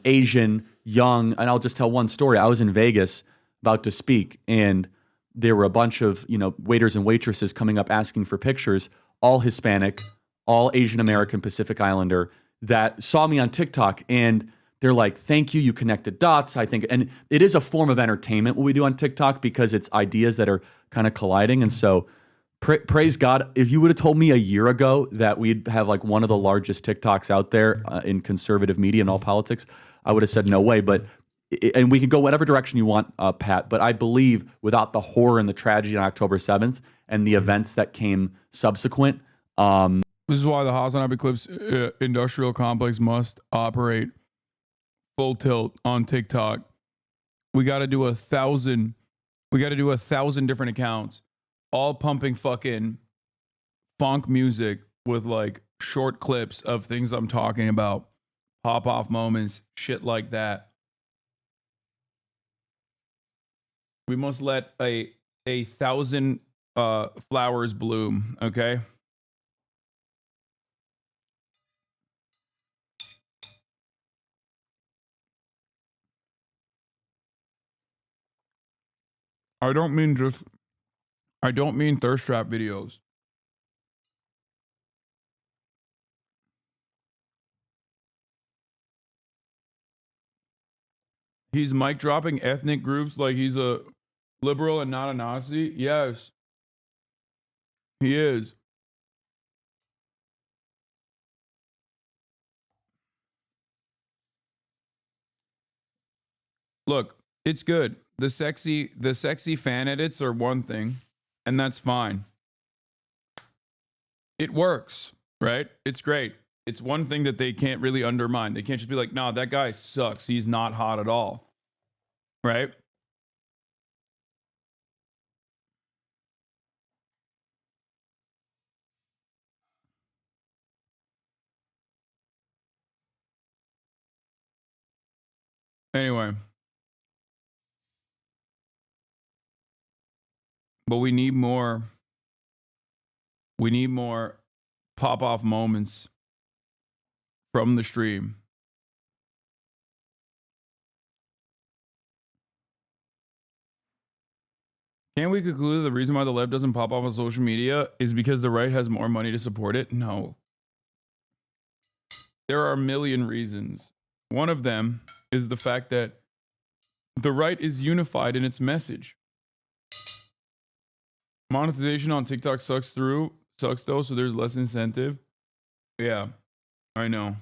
Asian, young. And I'll just tell one story. I was in Vegas about to speak, and there were a bunch of, waiters and waitresses coming up asking for pictures, all Hispanic, all Asian American, Pacific Islander, that saw me on TikTok, and they're like, thank you, you connected dots, I think. And it is a form of entertainment what we do on TikTok because it's ideas that are kind of colliding. And so praise God, if you would have told me a year ago that we'd have like one of the largest TikToks out there in conservative media and all politics, I would have said no way. And we can go whatever direction you want, Pat, but I believe without the horror and the tragedy on October 7th and the events that came subsequent. This is why the HasanAbi Clips industrial complex must operate full tilt on TikTok. We got to do 1,000. We got to do 1,000 different accounts, all pumping fucking funk music with like short clips of things I'm talking about, pop off moments, shit like that. We must let a 1,000 flowers bloom. Okay. I don't mean thirst trap videos. He's mic dropping ethnic groups like he's a liberal and not a Nazi. Yes, he is. Look, it's good. The sexy fan edits are one thing, and that's fine. It works, right? It's great. It's one thing that they can't really undermine. They can't just be like, "No, that guy sucks. He's not hot at all." Right? Anyway, but we need more pop-off moments from the stream. Can we conclude that the reason why the left doesn't pop off on social media is because the right has more money to support it? No. There are a million reasons. One of them is the fact that the right is unified in its message. Monetization on TikTok sucks though, so there's less incentive. Yeah, I know.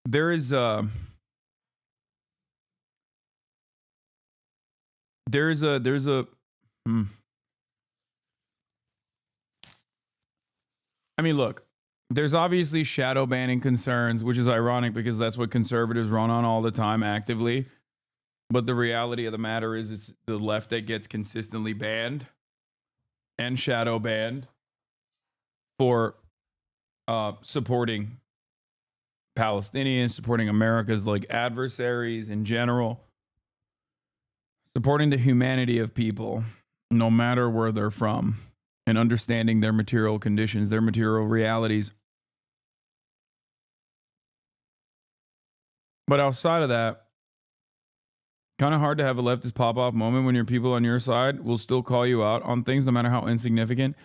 There's a I mean, look, there's obviously shadow banning concerns, which is ironic because that's what conservatives run on all the time actively. But the reality of the matter is it's the left that gets consistently banned and shadow banned for supporting Palestinians, supporting America's like adversaries in general, supporting the humanity of people, no matter where they're from, and understanding their material conditions, their material realities. But outside of that, kind of hard to have a leftist pop-off moment when your people on your side will still call you out on things no matter how insignificant.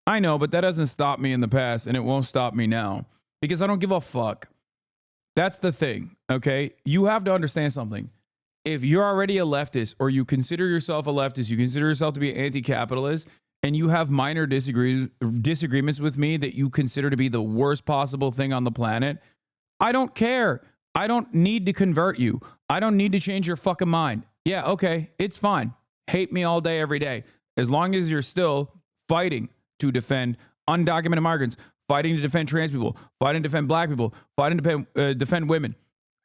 I know, but that hasn't stopped me in the past, and it won't stop me now because I don't give a fuck. That's the thing, okay? You have to understand something. If you're already a leftist or you consider yourself a leftist, you consider yourself to be anti-capitalist, and you have minor disagreements with me that you consider to be the worst possible thing on the planet, I don't care. I don't need to convert you. I don't need to change your fucking mind. Yeah, okay, it's fine. Hate me all day, every day. As long as you're still fighting to defend undocumented migrants, fighting to defend trans people, fighting to defend black people, fighting to defend women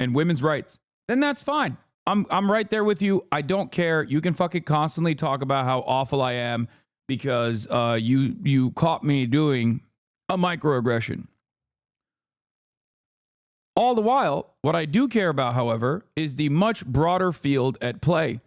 and women's rights, then that's fine. I'm right there with you. I don't care. You can fucking constantly talk about how awful I am because you caught me doing a microaggression. All the while, what I do care about, however, is the much broader field at play,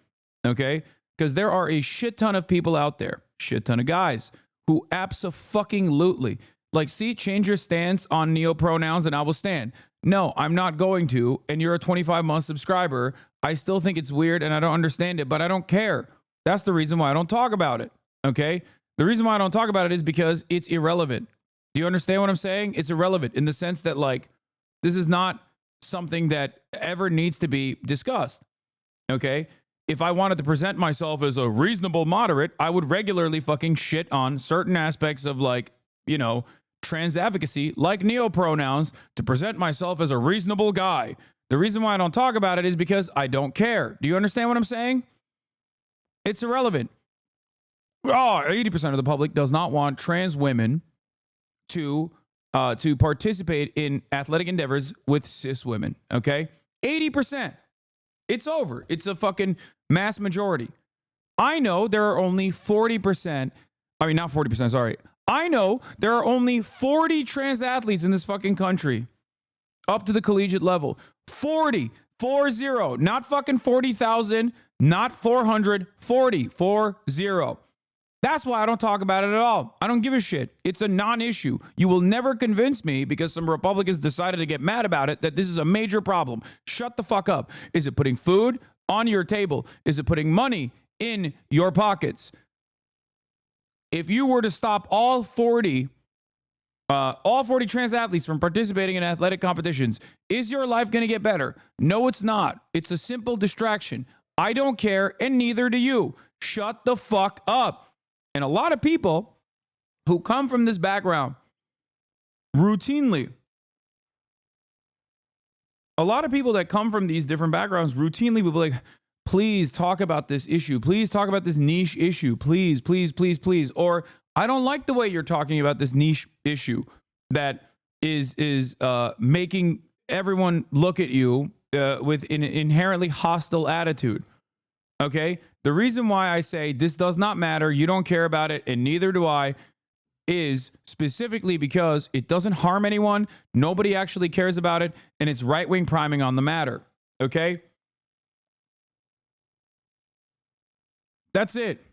okay? Because there are a shit ton of people out there, shit ton of guys, who abso-fucking-lutely, like, see, change your stance on neopronouns and I will stand. No, I'm not going to, and you're a 25-month subscriber. I still think it's weird and I don't understand it, but I don't care. That's the reason why I don't talk about it, okay? The reason why I don't talk about it is because it's irrelevant. Do you understand what I'm saying? It's irrelevant in the sense that, like, this is not something that ever needs to be discussed, okay? If I wanted to present myself as a reasonable moderate, I would regularly fucking shit on certain aspects of, like, you know, trans advocacy, like neopronouns, to present myself as a reasonable guy. The reason why I don't talk about it is because I don't care. Do you understand what I'm saying? It's irrelevant. Oh, 80% of the public does not want trans women to participate in athletic endeavors with cis women, okay? 80%. It's over. It's a fucking mass majority. I know there are only 40%. I mean, not 40%, sorry. I know there are only 40 trans athletes in this fucking country up to the collegiate level. 40. 40. Not fucking 40,000. Not 400. 40. 40. That's why I don't talk about it at all. I don't give a shit. It's a non-issue. You will never convince me, because some Republicans decided to get mad about it, that this is a major problem. Shut the fuck up. Is it putting food on your table? Is it putting money in your pockets? If you were to stop all 40 trans athletes from participating in athletic competitions, is your life going to get better? No, it's not. It's a simple distraction. I don't care, and neither do you. Shut the fuck up. And a lot of people who come from this background routinely, a lot of people that come from these different backgrounds routinely will be like, please talk about this issue. Please talk about this niche issue. Please, please, please, please. Or I don't like the way you're talking about this niche issue that is making everyone look at you with an inherently hostile attitude. Okay? The reason why I say this does not matter, you don't care about it, and neither do I, is specifically because it doesn't harm anyone. Nobody actually cares about it, and it's right-wing priming on the matter. Okay? That's it.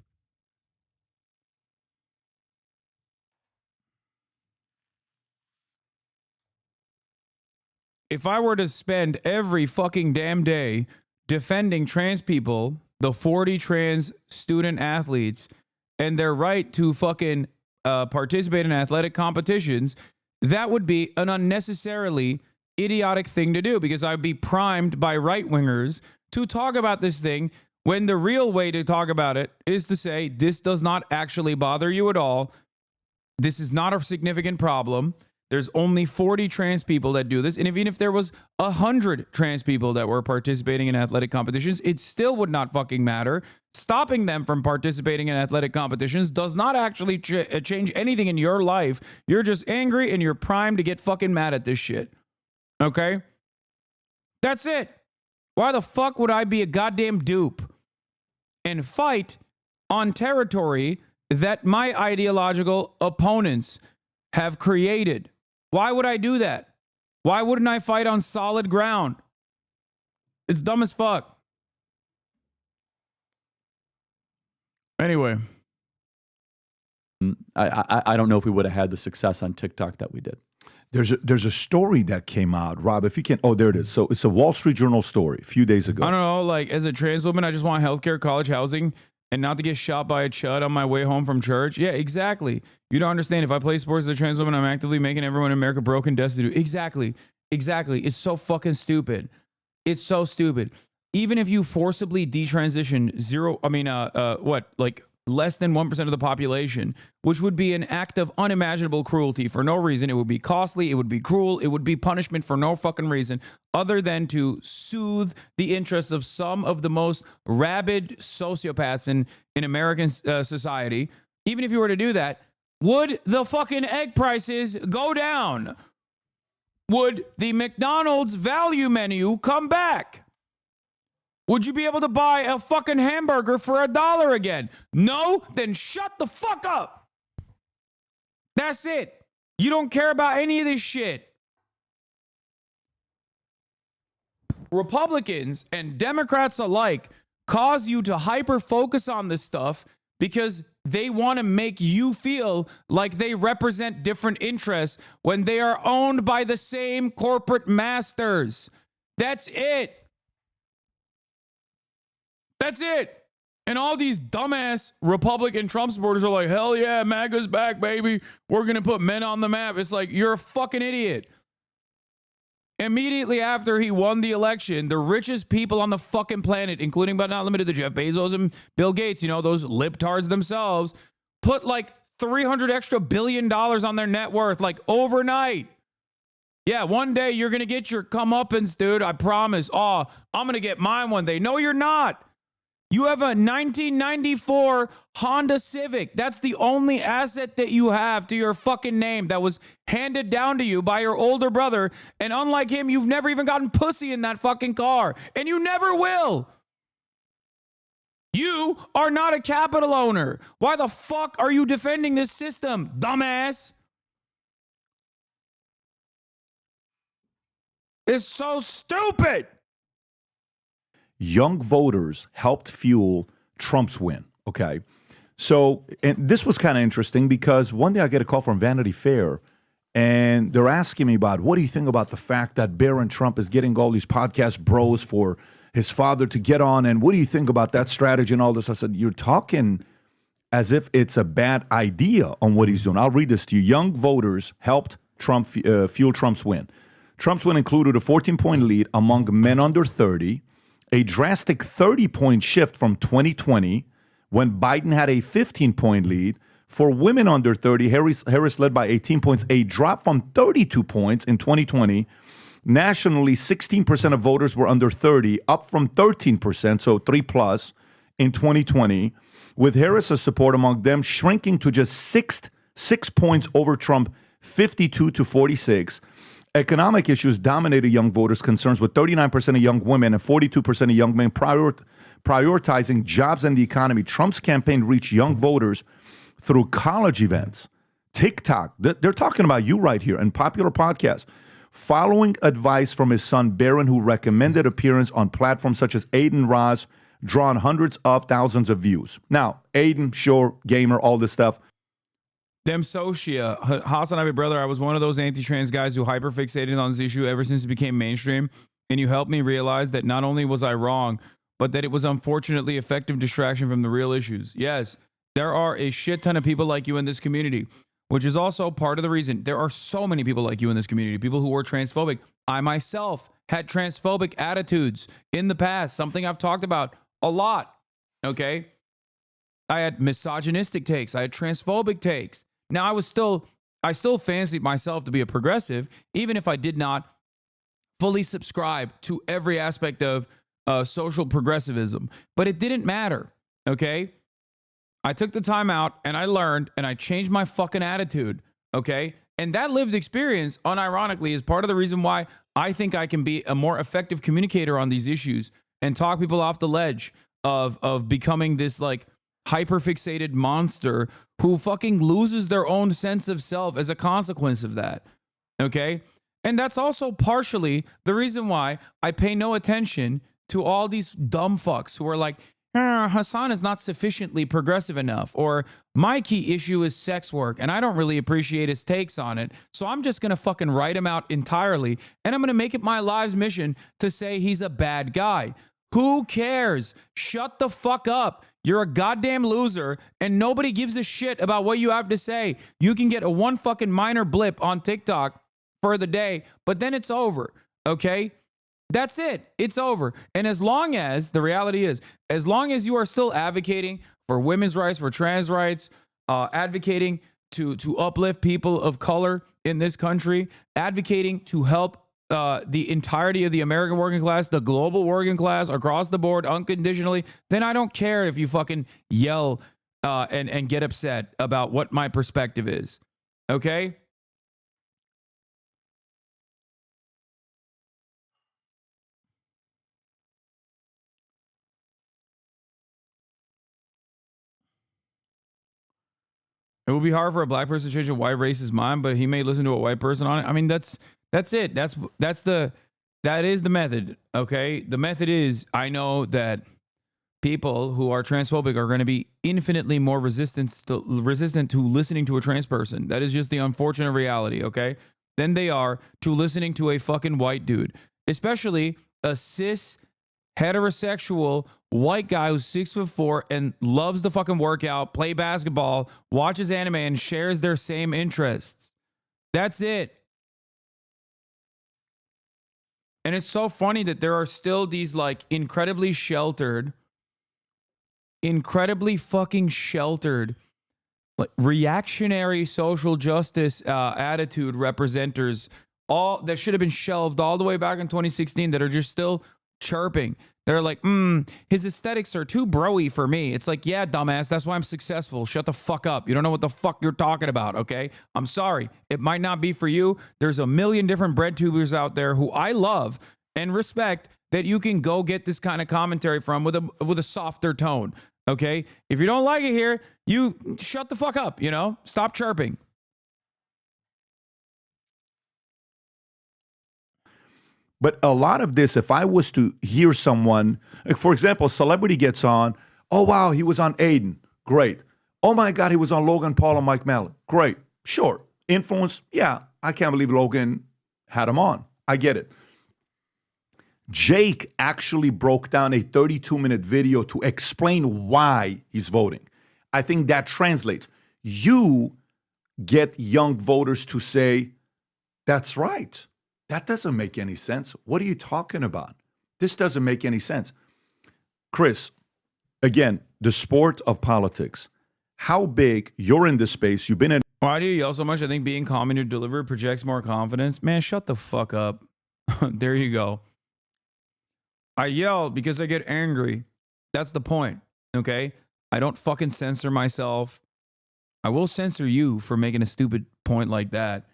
If I were to spend every fucking damn day defending trans people, the 40 trans student athletes, and their right to fucking participate in athletic competitions, that would be an unnecessarily idiotic thing to do, because I'd be primed by right-wingers to talk about this thing, when the real way to talk about it is to say, this does not actually bother you at all. This is not a significant problem. There's only 40 trans people that do this. And even if there was 100 trans people that were participating in athletic competitions, it still would not fucking matter. Stopping them from participating in athletic competitions does not actually change anything in your life. You're just angry and you're primed to get fucking mad at this shit. Okay? That's it. Why the fuck would I be a goddamn dupe and fight on territory that my ideological opponents have created? Why would I do that? Why wouldn't I fight on solid ground? It's dumb as fuck. Anyway. I don't know if we would have had the success on TikTok that we did. There's a story that came out, Rob, if you can. Oh, there it is. So it's a Wall Street Journal story a few days ago. I don't know, like, as a trans woman, I just want healthcare, college, housing, and not to get shot by a chud on my way home from church. Yeah, exactly. You don't understand. If I play sports as a trans woman, I'm actively making everyone in America broke and destitute. Exactly. It's so fucking stupid. It's so stupid. Even if you forcibly detransition less than 1% of the population, which would be an act of unimaginable cruelty for no reason. It would be costly. It would be cruel. It would be punishment for no fucking reason other than to soothe the interests of some of the most rabid sociopaths in American society. Even if you were to do that, would the fucking egg prices go down? Would the McDonald's value menu come back? Would you be able to buy a fucking hamburger for $1 again? No? Then shut the fuck up. That's it. You don't care about any of this shit. Republicans and Democrats alike cause you to hyper-focus on this stuff because they want to make you feel like they represent different interests when they are owned by the same corporate masters. That's it. That's it. And all these dumbass Republican Trump supporters are like, hell yeah, MAGA's back, baby. We're going to put men on the map. It's like, you're a fucking idiot. Immediately after he won the election, the richest people on the fucking planet, including but not limited to Jeff Bezos and Bill Gates, you know, those libtards themselves, put like $300 billion on their net worth, like overnight. Yeah, one day you're going to get your comeuppance, dude. I promise. Oh, I'm going to get mine one day. No, you're not. You have a 1994 Honda Civic. That's the only asset that you have to your fucking name that was handed down to you by your older brother. And unlike him, you've never even gotten pussy in that fucking car. And you never will. You are not a capital owner. Why the fuck are you defending this system, dumbass? It's so stupid. Young voters helped fuel Trump's win. Okay. So, and this was kind of interesting because one day I get a call from Vanity Fair and they're asking me about, what do you think about the fact that Barron Trump is getting all these podcast bros for his father to get on? And what do you think about that strategy and all this? I said, you're talking as if it's a bad idea on what he's doing. I'll read this to you. Young voters helped Trump fuel Trump's win. Trump's win included a 14-point lead among men under 30, a drastic 30-point shift from 2020 when Biden had a 15-point lead. For women under 30, Harris led by 18 points, a drop from 32 points in 2020. Nationally, 16% of voters were under 30, up from 13%, so 3+ in 2020, with Harris's support among them shrinking to just six points over Trump, 52-46. Economic issues dominated young voters' concerns, with 39% of young women and 42% of young men prioritizing jobs and the economy. Trump's campaign reached young voters through college events, TikTok. They're talking about you right here, and popular podcasts. Following advice from his son, Barron, who recommended appearance on platforms such as Aiden Ross, drawn hundreds of thousands of views. Now, Aiden, sure, gamer, all this stuff. Dem Socia, HasanAbi brother, I was one of those anti-trans guys who hyperfixated on this issue ever since it became mainstream, and you helped me realize that not only was I wrong, but that it was unfortunately effective distraction from the real issues. Yes, there are a shit ton of people like you in this community, which is also part of the reason. There are so many people like you in this community, people who are transphobic. I myself had transphobic attitudes in the past, something I've talked about a lot, okay? I had misogynistic takes. I had transphobic takes. Now, I still fancied myself to be a progressive, even if I did not fully subscribe to every aspect of social progressivism. But it didn't matter, okay? I took the time out and I learned and I changed my fucking attitude, okay? And that lived experience, unironically, is part of the reason why I think I can be a more effective communicator on these issues and talk people off the ledge of becoming this like hyperfixated monster who fucking loses their own sense of self as a consequence of that, okay? And that's also partially the reason why I pay no attention to all these dumb fucks who are like, Hasan is not sufficiently progressive enough, or my key issue is sex work and I don't really appreciate his takes on it, so I'm just gonna fucking write him out entirely and I'm gonna make it my life's mission to say he's a bad guy. Who cares? Shut the fuck up. You're a goddamn loser and nobody gives a shit about what you have to say. You can get a one fucking minor blip on TikTok for the day, but then it's over, okay? That's it. It's over. And as long as, the reality is, as long as you are still advocating for women's rights, for trans rights, advocating to uplift people of color in this country, advocating to help the entirety of the American working class, the global working class, across the board, unconditionally, then I don't care if you fucking yell and get upset about what my perspective is. Okay? It would be hard for a black person to change a white racist mind, but he may listen to a white person on it. I mean, that's it. That is the method. Okay. The method is, I know that people who are transphobic are going to be infinitely more resistant to listening to a trans person. That is just the unfortunate reality. Okay. Than they are to listening to a fucking white dude, especially a cis heterosexual white guy who's 6'4" and loves the fucking workout, play basketball, watches anime, and shares their same interests. That's it. And it's so funny that there are still these like incredibly fucking sheltered, like reactionary social justice attitude representers, all that should have been shelved all the way back in 2016, that are just still chirping. They're like, his aesthetics are too broy for me. It's like, yeah, dumbass, that's why I'm successful. Shut the fuck up. You don't know what the fuck you're talking about, okay? I'm sorry. It might not be for you. There's a million different bread tubers out there who I love and respect that you can go get this kind of commentary from with a softer tone, okay? If you don't like it here, you shut the fuck up, you know? Stop chirping. But a lot of this, if I was to hear someone, like for example, a celebrity gets on, oh, wow, he was on Aiden. Great. Oh my God, he was on Logan Paul and Mike Mallon. Great. Sure. Influence. Yeah. I can't believe Logan had him on. I get it. Jake actually broke down a 32-minute video to explain why he's voting. I think that translates. You get young voters to say, that's right. That doesn't make any sense. What are you talking about? This doesn't make any sense. Chris, again, the sport of politics. How big, you're in this space, you've been in. Why do you yell so much? I think being calm in your delivery projects more confidence. Man, shut the fuck up. There you go. I yell because I get angry. That's the point, okay? I don't fucking censor myself. I will censor you for making a stupid point like that.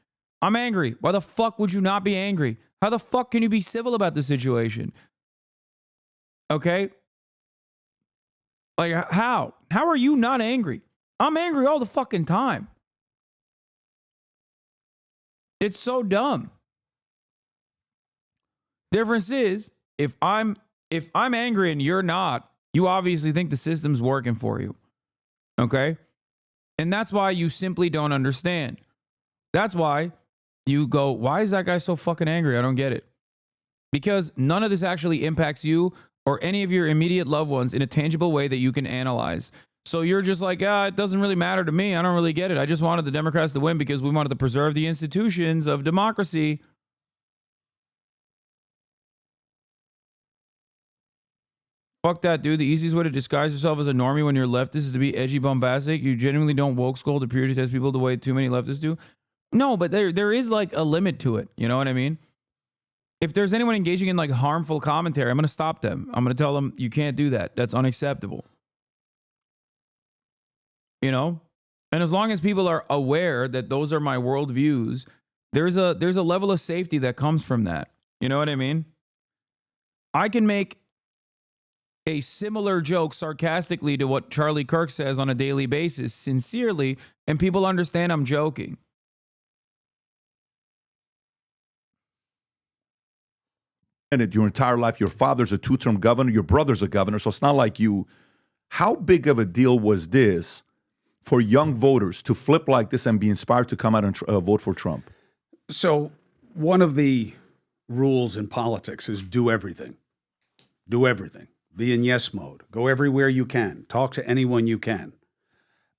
I'm angry. Why the fuck would you not be angry? How the fuck can you be civil about the situation? Okay? Like, how? How are you not angry? I'm angry all the fucking time. It's so dumb. Difference is, if I'm angry and you're not, you obviously think the system's working for you. Okay? And that's why you simply don't understand. That's why you go, why is that guy so fucking angry? I don't get it. Because none of this actually impacts you or any of your immediate loved ones in a tangible way that you can analyze. So you're just like, it doesn't really matter to me. I don't really get it. I just wanted the Democrats to win because we wanted to preserve the institutions of democracy. Fuck that, dude. The easiest way to disguise yourself as a normie when you're leftist is to be edgy, bombastic. You genuinely don't woke scold or purity test people the way too many leftists do. No, but there is like a limit to it. You know what I mean? If there's anyone engaging in like harmful commentary, I'm going to stop them. I'm going to tell them you can't do that. That's unacceptable. You know? And as long as people are aware that those are my worldviews, there's a level of safety that comes from that. You know what I mean? I can make a similar joke sarcastically to what Charlie Kirk says on a daily basis, sincerely, and people understand I'm joking. And your entire life, your father's a two-term governor, your brother's a governor, so it's not like you. How big of a deal was this for young voters to flip like this and be inspired to come out and vote for Trump? So one of the rules in politics is do everything. Do everything. Be in yes mode. Go everywhere you can. Talk to anyone you can.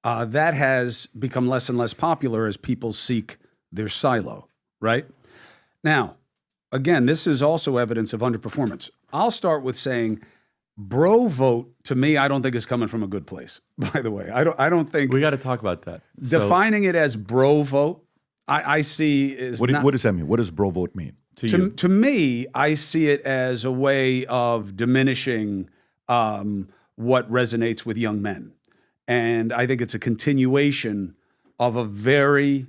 That has become less and less popular as people seek their silo, right? Now, again, this is also evidence of underperformance. I'll start with saying bro vote, to me, I don't think is coming from a good place, by the way. I don't think... We got to talk about that. Defining it as bro vote, I see is what does that mean? What does bro vote mean? To me, I see it as a way of diminishing what resonates with young men. And I think it's a continuation of a very...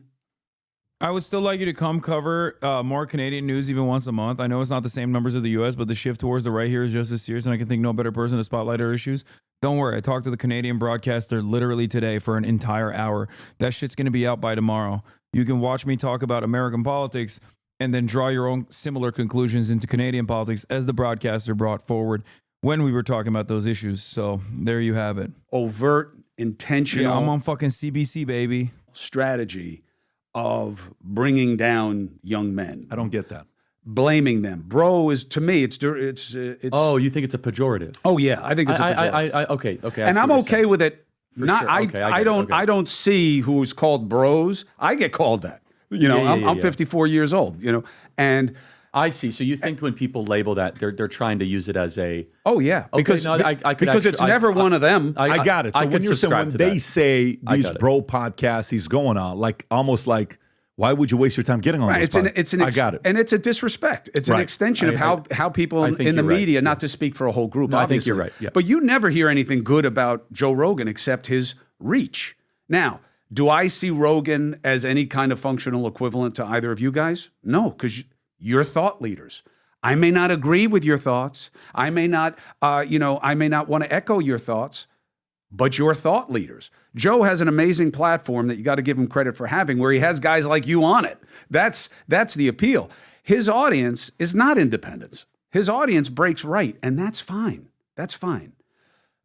I would still like you to come cover more Canadian news even once a month. I know it's not the same numbers of the U.S., but the shift towards the right here is just as serious, and I can think no better person to spotlight our issues. Don't worry. I talked to the Canadian broadcaster literally today for an entire hour. That shit's going to be out by tomorrow. You can watch me talk about American politics and then draw your own similar conclusions into Canadian politics as the broadcaster brought forward when we were talking about those issues. So there you have it. Overt, intentional... Yeah, I'm on fucking CBC, baby. ...strategy of bringing down young men. I don't get that. Blaming them. Bro is, to me, it's oh, you think it's a pejorative? Oh, yeah, I think it's a pejorative. Okay. And I'm okay with it. Not, sure. Okay, I don't see who's called bros. I get called that. You know, I'm 54 years old, you know, and... I see. So you think when people label that, they're trying to use it as a... Oh, yeah. Because, because it's never one of them. I got it. So when you're saying, when they say these bro podcasts he's going on, like almost like, why would you waste your time getting on this podcast? I got it. And it's a disrespect. It's an extension of how people in the media, not to speak for a whole group, obviously. I think you're right. Yeah. But you never hear anything good about Joe Rogan except his reach. Now, do I see Rogan as any kind of functional equivalent to either of you guys? No, because... You're thought leaders. I may not agree with your thoughts. I may not, I may not want to echo your thoughts, but you're thought leaders. Joe has an amazing platform that you got to give him credit for having, where he has guys like you on it. That's the appeal. His audience is not independents. His audience breaks right, and that's fine. That's fine.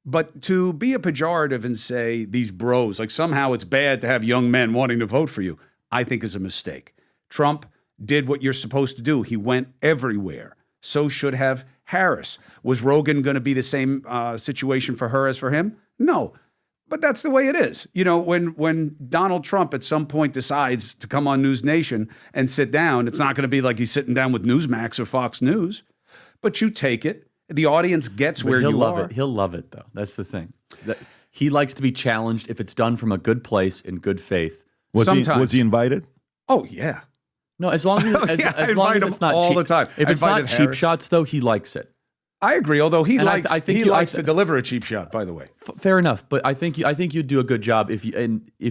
But to be a pejorative and say these bros, like somehow it's bad to have young men wanting to vote for you, I think is a mistake. Trump did what you're supposed to do. He went everywhere. So should have Harris. Was Rogan going to be the same situation for her as for him? No. But that's the way it is. You know, when Donald Trump at some point decides to come on News Nation and sit down, it's not going to be like he's sitting down with Newsmax or Fox News. But you take it. The audience gets where you are. He'll love it, though. That's the thing. He likes to be challenged if it's done from a good place in good faith. Was he invited? Oh, yeah. No, as long as as long as it's not all cheap, the time. If it's not cheap shots, though, he likes it. I agree. Although he likes, I think he likes to deliver a cheap shot. By the way, fair enough. But I think you'd do a good job if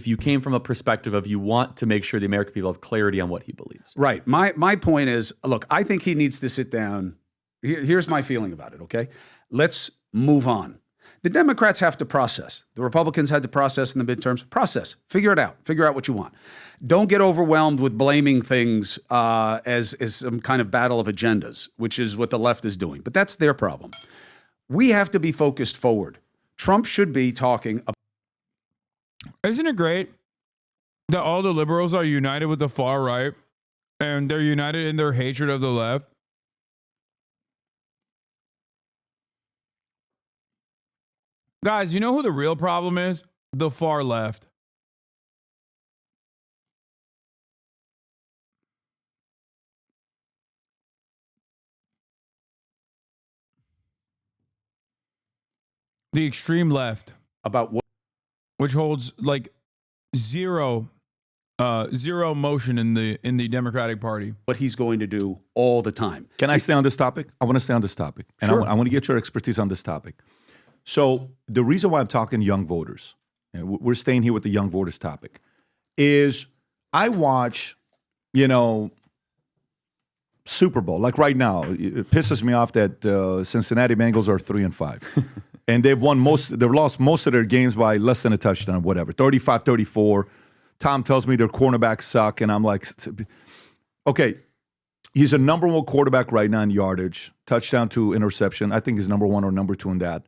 you came from a perspective of you want to make sure the American people have clarity on what he believes. Right. My point is, look, I think he needs to sit down. Here's my feeling about it. Okay, let's move on. The Democrats have to process. The Republicans had to process in the midterms. Process. Figure it out. Figure out what you want. Don't get overwhelmed with blaming things as some kind of battle of agendas, which is what the left is doing. But that's their problem. We have to be focused forward. Trump should be talking about. Isn't it great that all the liberals are united with the far right and they're united in their hatred of the left? Guys, you know who the real problem is? The far left. The extreme left. About what? Which holds like zero motion in the Democratic Party. What he's going to do all the time. Can I stay on this topic? I want to stay on this topic. And sure. I want to get your expertise on this topic. So the reason why I'm talking young voters, and we're staying here with the young voters topic, is I watch, Super Bowl. Like right now, it pisses me off that Cincinnati Bengals are 3-5. And they've lost most of their games by less than a touchdown, whatever, 35-34. Tom tells me their cornerbacks suck, and I'm like, okay, he's a number one quarterback right now in yardage, touchdown to interception. I think he's number one or number two in that.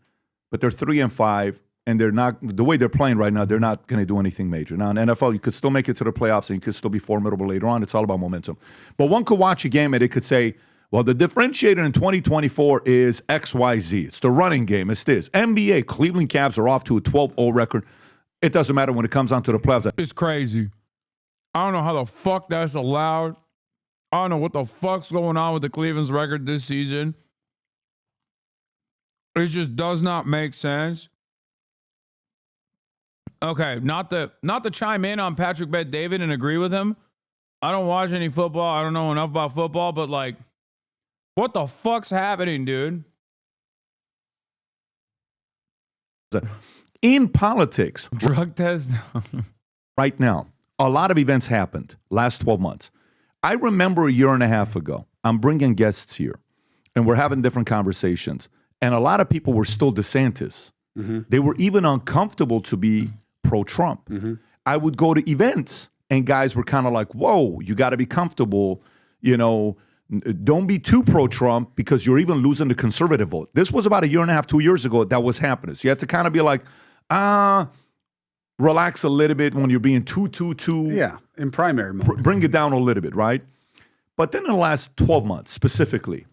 But they're 3-5, and they're not, the way they're playing right now, they're not going to do anything major. Now, in NFL, you could still make it to the playoffs, and you could still be formidable later on. It's all about momentum. But one could watch a game, and it could say, well, the differentiator in 2024 is XYZ. It's the running game. It's this. NBA, Cleveland Cavs are off to a 12-0 record. It doesn't matter when it comes on to the playoffs. It's crazy. I don't know how the fuck that's allowed. I don't know what the fuck's going on with the Cleveland's record this season. It just does not make sense. Okay, not to chime in on Patrick Bet-David and agree with him. I don't watch any football. I don't know enough about football, but like, what the fuck's happening, dude? In politics, drug test right now, a lot of events happened last 12 months. I remember a year and a half ago, I'm bringing guests here, and we're having different conversations. And a lot of people were still DeSantis. Mm-hmm. They were even uncomfortable to be pro-Trump. Mm-hmm. I would go to events, and guys were kind of like, whoa, you got to be comfortable. Don't be too pro-Trump because you're even losing the conservative vote. This was about a year and a half, 2 years ago that was happening. So you had to kind of be like, relax a little bit when you're being too. Yeah, in primary mode. Bring it down a little bit, right? But then in the last 12 months, specifically,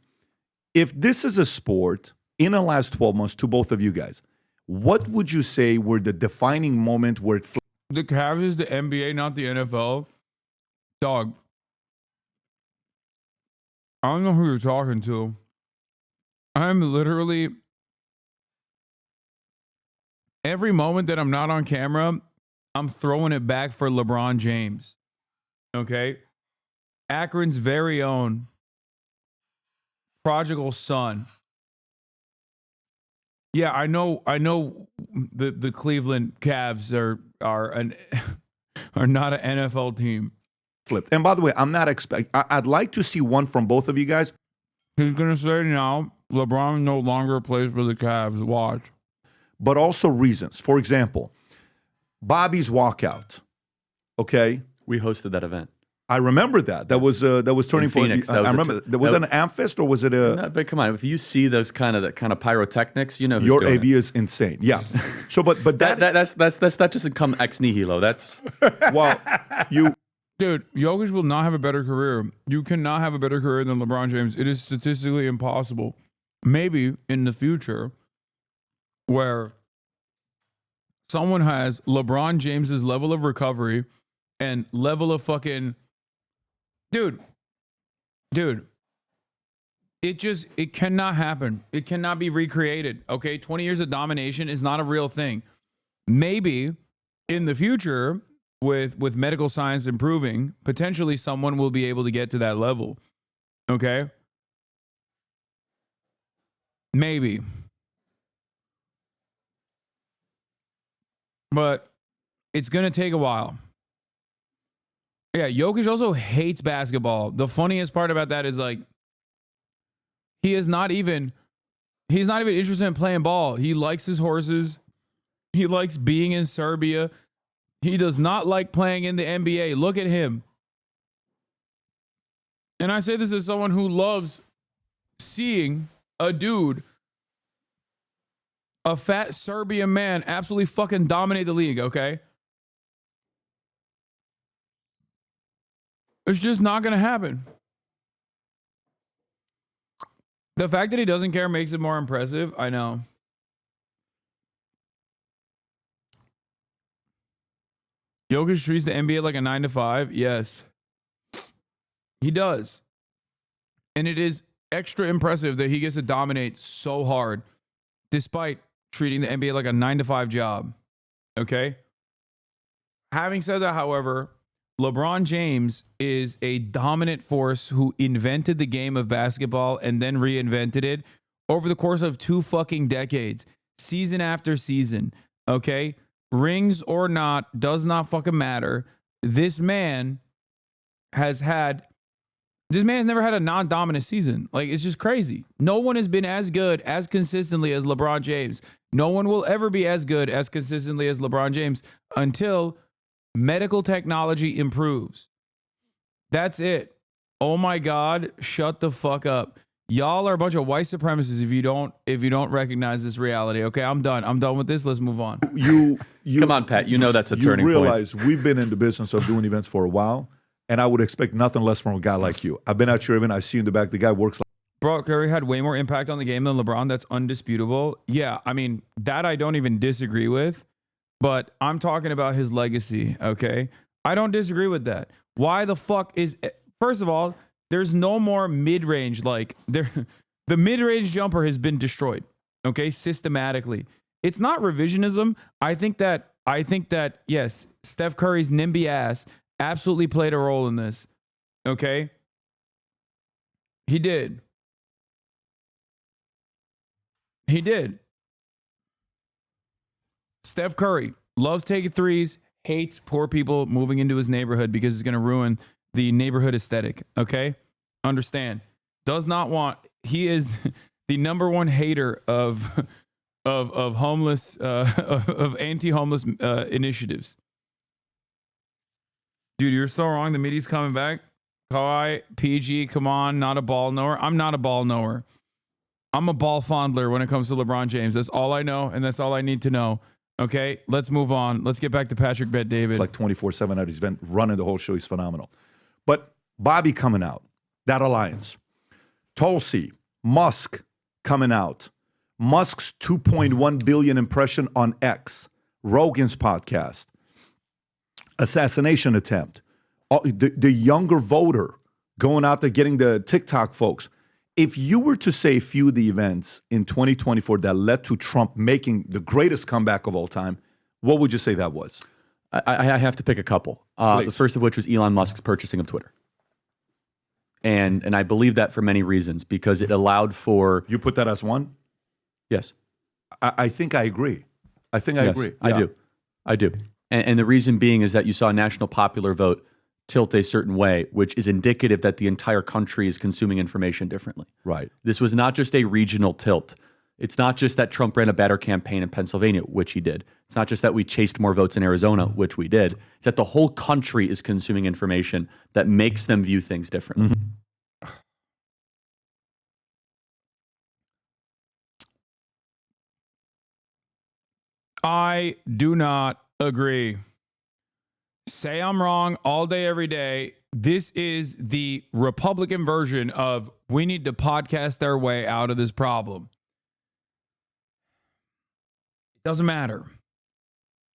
if this is a sport, in the last 12 months, to both of you guys, what would you say were the defining moment where it flipped? The Cavs is the NBA, not the NFL. Dog. I don't know who you're talking to. I'm literally, every moment that I'm not on camera, I'm throwing it back for LeBron James. Okay? Akron's very own prodigal son. Yeah, I know the Cleveland Cavs are not an NFL team. Flipped. And by the way, I'm not I'd like to see one from both of you guys. He's going to say now, LeBron no longer plays for the Cavs. Watch. But also reasons. For example, Bobby's walkout. Okay? We hosted that event. I remember that. That was turning point. Phoenix. I remember. Was it an Amphist or was it a? No, but come on, if you see those kind of pyrotechnics, you know who's Your doing AV is insane. Yeah. So, but that doesn't come ex nihilo. That's well, you. Dude, Jokic will not have a better career. You cannot have a better career than LeBron James. It is statistically impossible. Maybe in the future, where someone has LeBron James's level of recovery and level of fucking dude, it cannot happen. It cannot be recreated. Okay, 20 years of domination is not a real thing. Maybe in the future, with medical science improving, potentially someone will be able to get to that level. Okay? Maybe. But it's going to take a while. Yeah, Jokic also hates basketball. The funniest part about that is like he's not even interested in playing ball. He likes his horses. He likes being in Serbia. He does not like playing in the NBA. Look at him. And I say this as someone who loves seeing a dude, a fat Serbian man, absolutely fucking dominate the league, okay? It's just not going to happen. The fact that he doesn't care makes it more impressive. I know. Jokic treats the NBA like a 9-to-5. Yes. He does. And it is extra impressive that he gets to dominate so hard despite treating the NBA like a 9-to-5 job. Okay? Having said that, however, LeBron James is a dominant force who invented the game of basketball and then reinvented it over the course of 2 fucking decades, season after season. Okay? Rings or not, does not fucking matter. This man has never had a non-dominant season. Like, it's just crazy. No one has been as good, as consistently as LeBron James. No one will ever be as good, as consistently as LeBron James until medical technology improves. That's it. Oh my God, shut the fuck up. Y'all are a bunch of white supremacists if you don't recognize this reality. Okay, I'm done. I'm done with this. Let's move on. You come on, Pat. You know that's a turning point. You realize we've been in the business of doing events for a while, and I would expect nothing less from a guy like you. I've been at your event. I see you in the back. The guy works like. Bro, Curry had way more impact on the game than LeBron. That's undisputable. Yeah, I mean, that I don't even disagree with, but I'm talking about his legacy, okay? I don't disagree with that. Why the fuck is... First of all, there's no more mid-range. Like, the mid-range jumper has been destroyed, okay, systematically. It's not revisionism. I think that, yes, Steph Curry's NIMBY ass absolutely played a role in this, okay? He did. He did. Steph Curry loves taking threes, hates poor people moving into his neighborhood because it's going to ruin the neighborhood aesthetic. Okay? Understand. Does not want, he is the number one hater of homeless, of anti-homeless initiatives. Dude, you're so wrong. The media's coming back. Kawhi, PG, come on, not a ball knower. I'm not a ball knower. I'm a ball fondler when it comes to LeBron James. That's all I know, and that's all I need to know. Okay, let's move on. Let's get back to Patrick Bet-David. It's like 24/7 at his event, running the whole show. He's phenomenal. But Bobby coming out, that alliance. Tulsi, Musk coming out. Musk's 2.1 billion impression on X. Rogan's podcast. Assassination attempt. The younger voter going out there getting the TikTok folks. If you were to say a few of the events in 2024 that led to Trump making the greatest comeback of all time, what would you say that was? I have to pick a couple. The first of which was Elon Musk's purchasing of Twitter. And I believe that for many reasons, because it allowed for... You put that as one? Yes. I think I agree. I agree. Yeah. I do. And the reason being is that you saw a national popular vote tilt a certain way, which is indicative that the entire country is consuming information differently. Right. This was not just a regional tilt. It's not just that Trump ran a better campaign in Pennsylvania, which he did. It's not just that we chased more votes in Arizona, which we did. It's that the whole country is consuming information that makes them view things differently. I do not agree. Say I'm wrong all day, every day. This is the Republican version of we need to podcast our way out of this problem. It doesn't matter.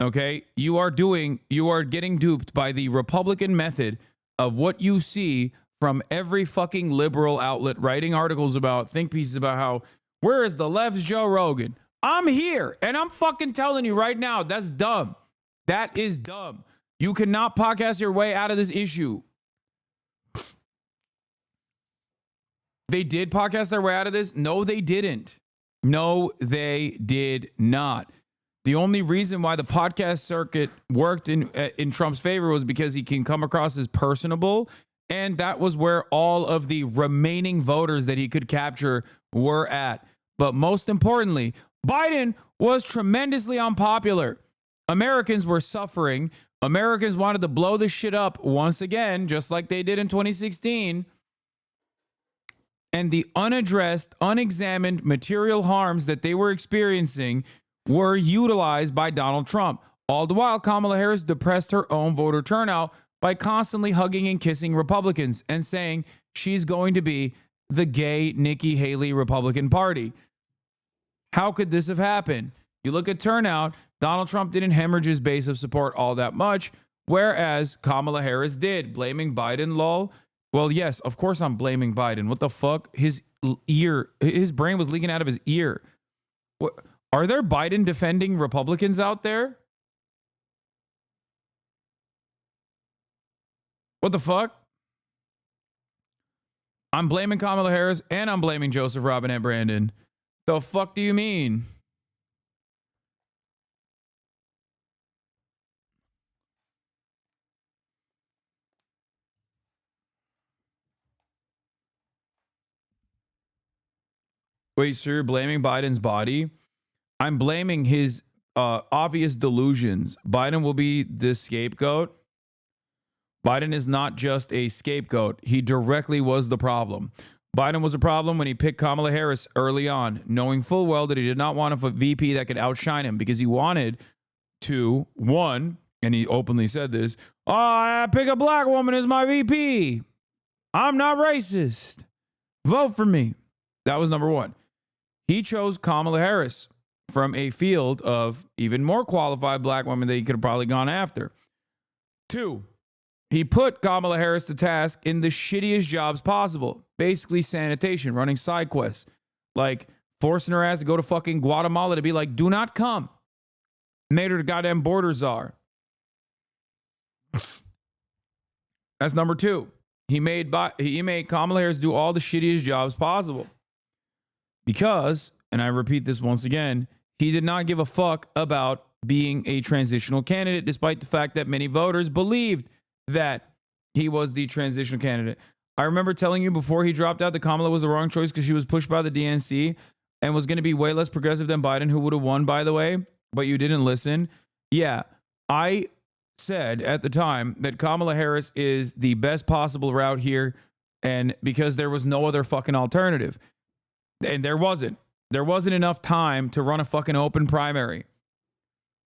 Okay? You are getting duped by the Republican method of what you see from every fucking liberal outlet writing articles about, think pieces about how, where is the left's Joe Rogan? I'm here, and I'm fucking telling you right now, that's dumb. That is dumb. You cannot podcast your way out of this issue. They did podcast their way out of this? No, they didn't. No, they did not. The only reason why the podcast circuit worked in Trump's favor was because he can come across as personable, and that was where all of the remaining voters that he could capture were at. But most importantly, Biden was tremendously unpopular. Americans were suffering. Americans wanted to blow this shit up once again, just like they did in 2016. And the unaddressed, unexamined material harms that they were experiencing were utilized by Donald Trump. All the while, Kamala Harris depressed her own voter turnout by constantly hugging and kissing Republicans and saying she's going to be the gay Nikki Haley Republican Party. How could this have happened? You look at turnout, Donald Trump didn't hemorrhage his base of support all that much, whereas Kamala Harris did. Blaming Biden, lol. Well, yes, of course I'm blaming Biden. What the fuck? His brain was leaking out of his ear. What, are there Biden defending Republicans out there? What the fuck? I'm blaming Kamala Harris and I'm blaming Joseph Robinette Brandon. The fuck do you mean? Wait, so you're blaming Biden's body? I'm blaming his obvious delusions. Biden will be the scapegoat. Biden is not just a scapegoat. He directly was the problem. Biden was a problem when he picked Kamala Harris early on, knowing full well that he did not want a VP that could outshine him because he wanted to, one, and he openly said this, oh, I pick a black woman as my VP. I'm not racist. Vote for me. That was number one. He chose Kamala Harris from a field of even more qualified black women that he could have probably gone after. Two, he put Kamala Harris to task in the shittiest jobs possible. Basically sanitation, running side quests. Like forcing her ass to go to fucking Guatemala to be like, do not come. Made her the goddamn border czar. That's number two. He made Kamala Harris do all the shittiest jobs possible. Because, and I repeat this once again, he did not give a fuck about being a transitional candidate, despite the fact that many voters believed that he was the transitional candidate. I remember telling you before he dropped out that Kamala was the wrong choice because she was pushed by the DNC and was going to be way less progressive than Biden, who would have won, by the way, but you didn't listen. Yeah, I said at the time that Kamala Harris is the best possible route here, and because there was no other fucking alternative. And there wasn't enough time to run a fucking open primary.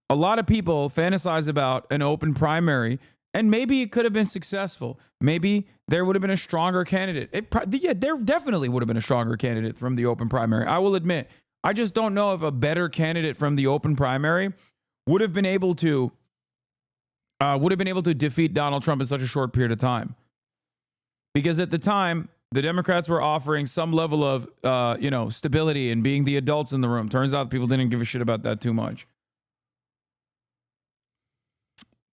A lot of people fantasize about an open primary, and maybe it could have been successful. Maybe there would have been a stronger candidate. There definitely would have been a stronger candidate from the open primary. I will admit. I just don't know if a better candidate from the open primary would have been able to defeat Donald Trump in such a short period of time. Because at the time, the Democrats were offering some level of, stability and being the adults in the room. Turns out people didn't give a shit about that too much.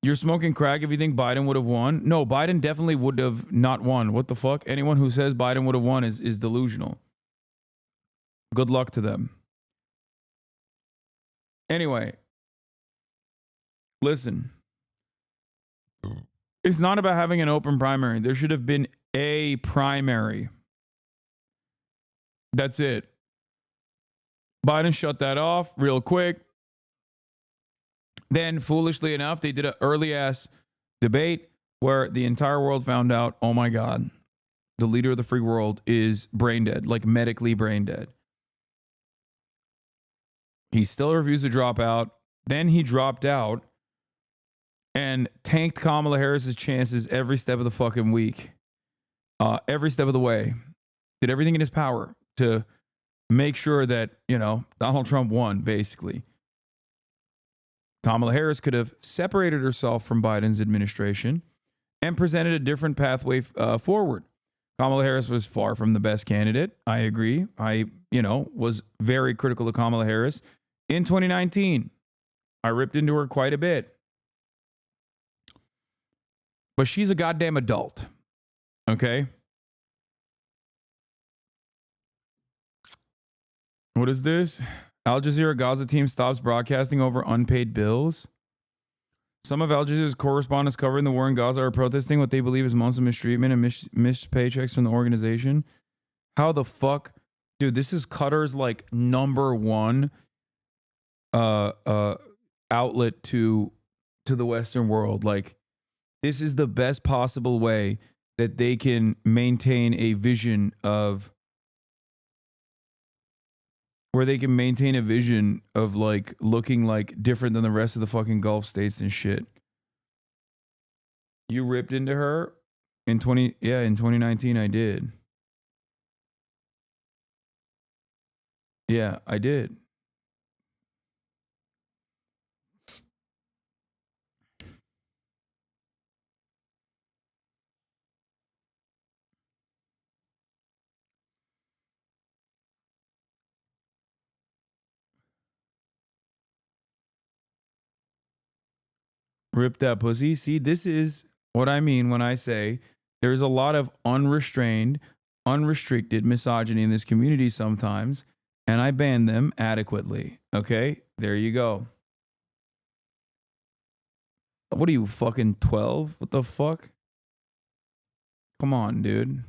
You're smoking crack if you think Biden would have won? No, Biden definitely would have not won. What the fuck? Anyone who says Biden would have won is delusional. Good luck to them. Anyway, listen. It's not about having an open primary. There should have been a primary. That's it. Biden shut that off real quick. Then, foolishly enough, they did an early-ass debate where the entire world found out, oh my God, the leader of the free world is brain dead, like medically brain dead. He still refused to drop out. Then he dropped out and tanked Kamala Harris's chances every step of the fucking week. Every step of the way. Did everything in his power to make sure that, Donald Trump won, basically. Kamala Harris could have separated herself from Biden's administration and presented a different pathway forward. Kamala Harris was far from the best candidate. I agree. I, was very critical of Kamala Harris in 2019. I ripped into her quite a bit. But she's a goddamn adult. Okay? What is this? Al Jazeera Gaza team stops broadcasting over unpaid bills. Some of Al Jazeera's correspondents covering the war in Gaza are protesting what they believe is Muslim mistreatment and missed paychecks from the organization. How the fuck? Dude, this is Qatar's number one outlet to the Western world. This is the best possible way that they can maintain a vision of looking different than the rest of the fucking Gulf states and shit. You ripped into her in 2019 I did. Yeah, I did. Rip that pussy. See, this is what I mean when I say there's a lot of unrestrained, unrestricted misogyny in this community sometimes, and I ban them adequately. Okay? There you go. What are you, fucking 12? What the fuck? Come on, dude.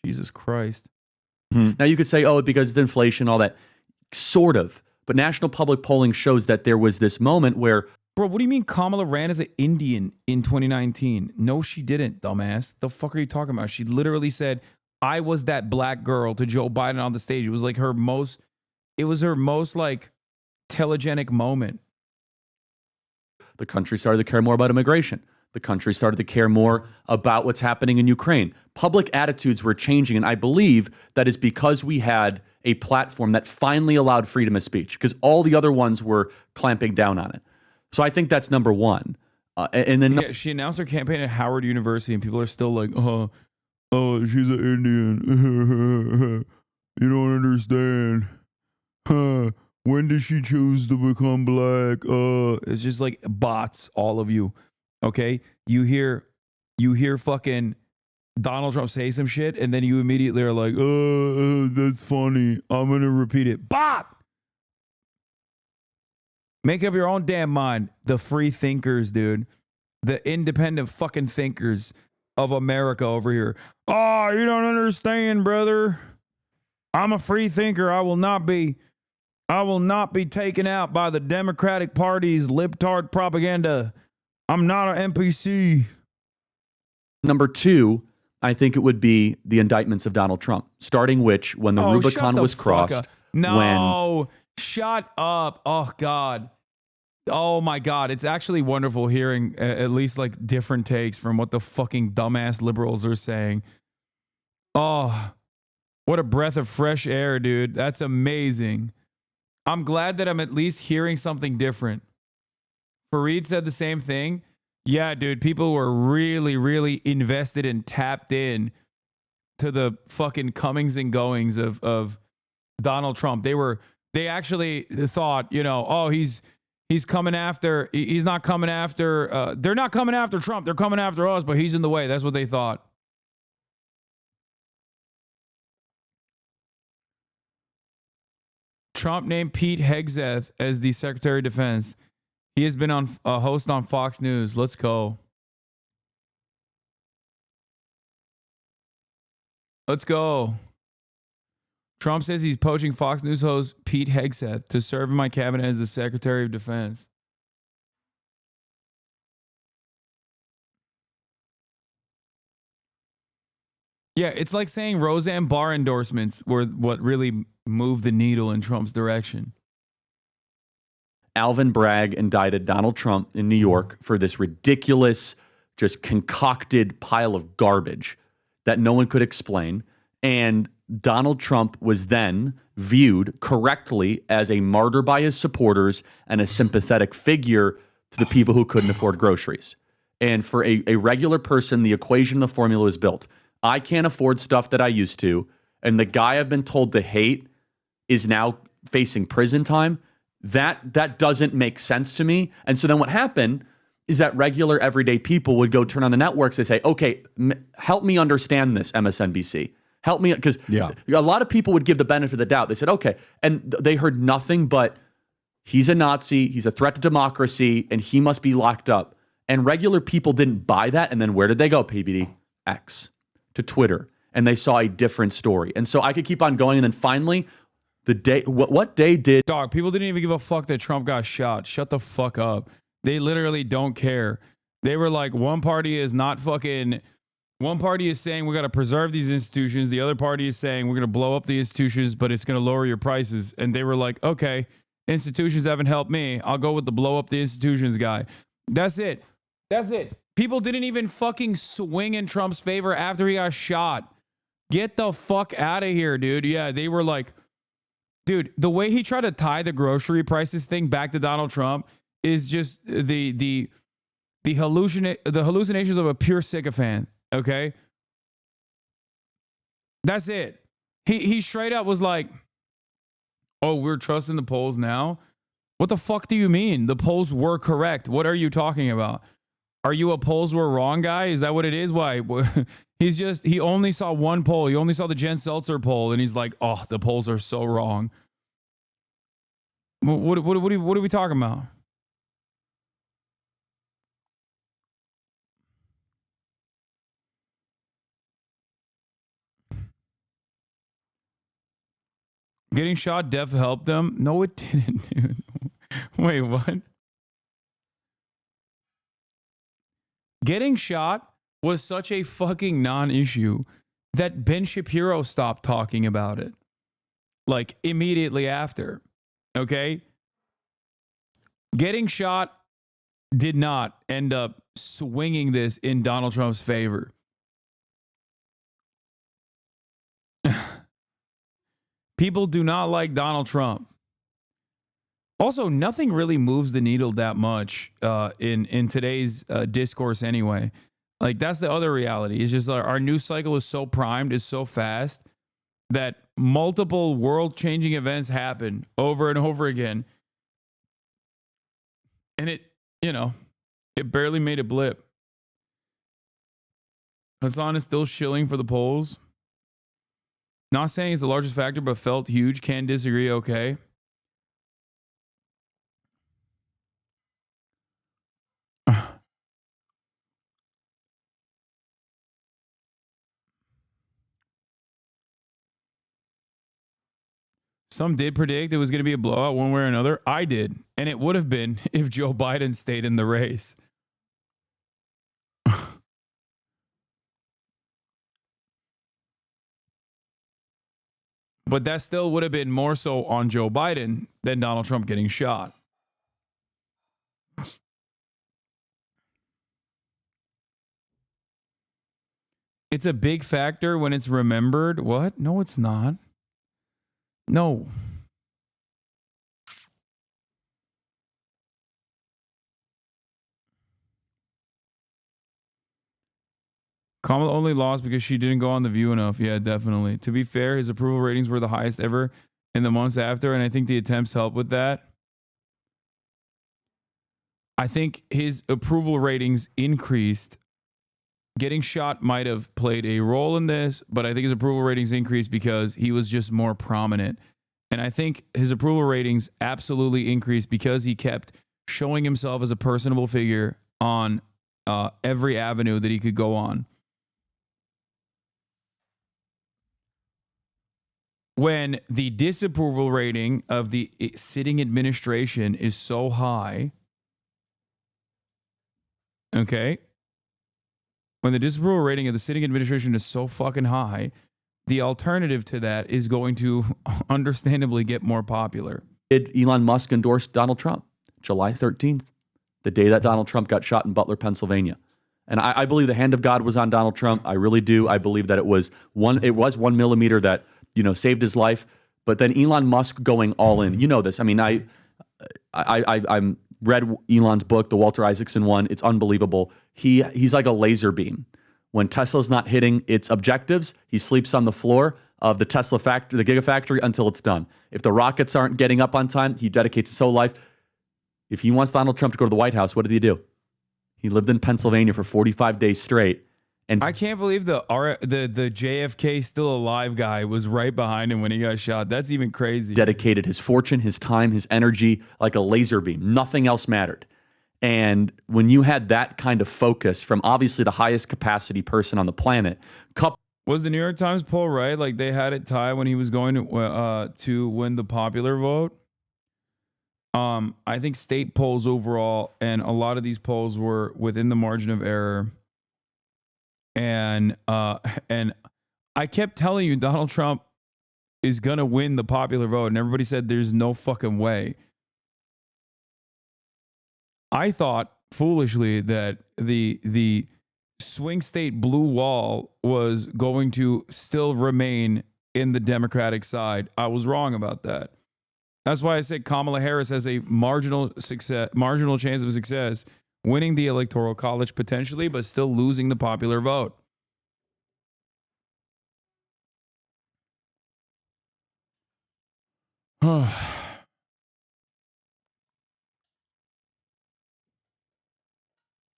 Jesus Christ. Now you could say, oh, because it's inflation, all that. Sort of. But national public polling shows that there was this moment where... Bro, what do you mean Kamala ran as an Indian in 2019? No, she didn't, dumbass. The fuck are you talking about? She literally said, I was that black girl to Joe Biden on the stage. It was her most telegenic moment. The country started to care more about immigration. The country started to care more about what's happening in Ukraine. Public attitudes were changing, and I believe that is because we had a platform that finally allowed freedom of speech, because all the other ones were clamping down on it. So I think that's number one. And then she announced her campaign at Howard University, and people are still like, oh, she's an Indian. You don't understand. When did she choose to become black? It's just like bots, all of you. Okay? You hear fucking Donald Trump say some shit, and then you immediately are like, that's funny. I'm going to repeat it. Bot! Make up your own damn mind. The free thinkers, dude. The independent fucking thinkers of America over here. Oh, you don't understand, brother. I'm a free thinker. I will not be taken out by the Democratic Party's libtard propaganda. I'm not an NPC. Number two, I think it would be the indictments of Donald Trump, starting when the Rubicon was crossed. No, shut up. Oh, God. Oh, my God. It's actually wonderful hearing at least different takes from what the fucking dumbass liberals are saying. Oh, what a breath of fresh air, dude. That's amazing. I'm glad that I'm at least hearing something different. Fareed said the same thing. Yeah, dude, people were really, really invested and tapped in to the fucking comings and goings of Donald Trump. They actually thought, oh, he's coming after, he's not coming after, they're not coming after Trump. They're coming after us, but he's in the way. That's what they thought. Trump named Pete Hegseth as the Secretary of Defense. He has been on a host on Fox News. Let's go. Let's go. Trump says he's poaching Fox News host Pete Hegseth to serve in my cabinet as the Secretary of Defense. Yeah, it's like saying Roseanne Barr endorsements were what really moved the needle in Trump's direction. Alvin Bragg indicted Donald Trump in New York for this ridiculous, just concocted pile of garbage that no one could explain. And Donald Trump was then viewed correctly as a martyr by his supporters and a sympathetic figure to the people who couldn't afford groceries. And for a regular person, the equation, the formula is built. I can't afford stuff that I used to, and the guy I've been told to hate is now facing prison time. That doesn't make sense to me. And so then what happened is that regular everyday people would go turn on the networks. They say, okay, help me understand this, MSNBC. Help me, because a lot of people would give the benefit of the doubt. They said, okay, and they heard nothing but he's a Nazi, he's a threat to democracy, and he must be locked up. And regular people didn't buy that. And then where did they go, PBD? X. To Twitter, and they saw a different story. And so I could keep on going, and then finally, the day, what day did... Dog, people didn't even give a fuck that Trump got shot. Shut the fuck up. They literally don't care. They were like, one party is saying we got to preserve these institutions. The other party is saying we're going to blow up the institutions, but it's going to lower your prices. And they were like, okay, institutions haven't helped me. I'll go with the blow up the institutions guy. That's it. That's it. People didn't even fucking swing in Trump's favor after he got shot. Get the fuck out of here, dude. Yeah, they were like, dude, the way he tried to tie the grocery prices thing back to Donald Trump is just the hallucinations of a pure sycophant, okay? That's it. He straight up was like, oh, we're trusting the polls now? What the fuck do you mean? The polls were correct. What are you talking about? Are you a polls were wrong guy? Is that what it is? Why? He only saw one poll. He only saw the Jen Seltzer poll, and he's like, oh, the polls are so wrong. What are we talking about? Getting shot def helped them? No, it didn't, dude. Wait, what? Getting shot was such a fucking non-issue that Ben Shapiro stopped talking about it. Like, immediately after. Okay? Getting shot did not end up swinging this in Donald Trump's favor. People do not like Donald Trump. Also, nothing really moves the needle that much in today's discourse anyway. Like, that's the other reality. It's just our news cycle is so primed, is so fast, that multiple world-changing events happen over and over again. And it barely made a blip. Hasan is still shilling for the polls. Not saying it's the largest factor, but felt huge. Can disagree, okay. Some did predict it was going to be a blowout one way or another. I did. And it would have been if Joe Biden stayed in the race. But that still would have been more so on Joe Biden than Donald Trump getting shot. It's a big factor when it's remembered. What? No, it's not. No. Kamala only lost because she didn't go on The View enough. Yeah, definitely. To be fair, his approval ratings were the highest ever in the months after, and I think the attempts helped with that. I think his approval ratings increased. Getting shot might have played a role in this, but I think his approval ratings increased because he was just more prominent. And I think his approval ratings absolutely increased because he kept showing himself as a personable figure on every avenue that he could go on. when the disapproval rating of the sitting administration is so high, okay? When the disapproval rating of the sitting administration is so fucking high, the alternative to that is going to understandably get more popular. Did Elon Musk endorse Donald Trump? July 13th, the day that Donald Trump got shot in Butler, Pennsylvania. And I believe the hand of God was on Donald Trump. I really do. I believe that it was 1 millimeter that, saved his life. But then Elon Musk going all in. You know this. I mean, I'm read Elon's book, the Walter Isaacson one. It's unbelievable. He's like a laser beam. When Tesla's not hitting its objectives, he sleeps on the floor of the Tesla factory, the Gigafactory, until it's done. If the rockets aren't getting up on time, he dedicates his whole life. If he wants Donald Trump to go to the White House, what did he do? He lived in Pennsylvania for 45 days straight. And I can't believe the JFK still alive guy was right behind him when he got shot. That's even crazy. Dedicated his fortune, his time, his energy like a laser beam. Nothing else mattered. And when you had that kind of focus from obviously the highest capacity person on the planet, was the New York Times poll right? Like they had it tied when he was going to win the popular vote. I think state polls overall, and a lot of these polls were within the margin of error. And I kept telling you Donald Trump is gonna win the popular vote, and everybody said there's no fucking way. I thought foolishly that the swing state blue wall was going to still remain in the Democratic side. I was wrong about that. That's why I said Kamala Harris has a marginal chance of success, winning the Electoral College potentially, but still losing the popular vote.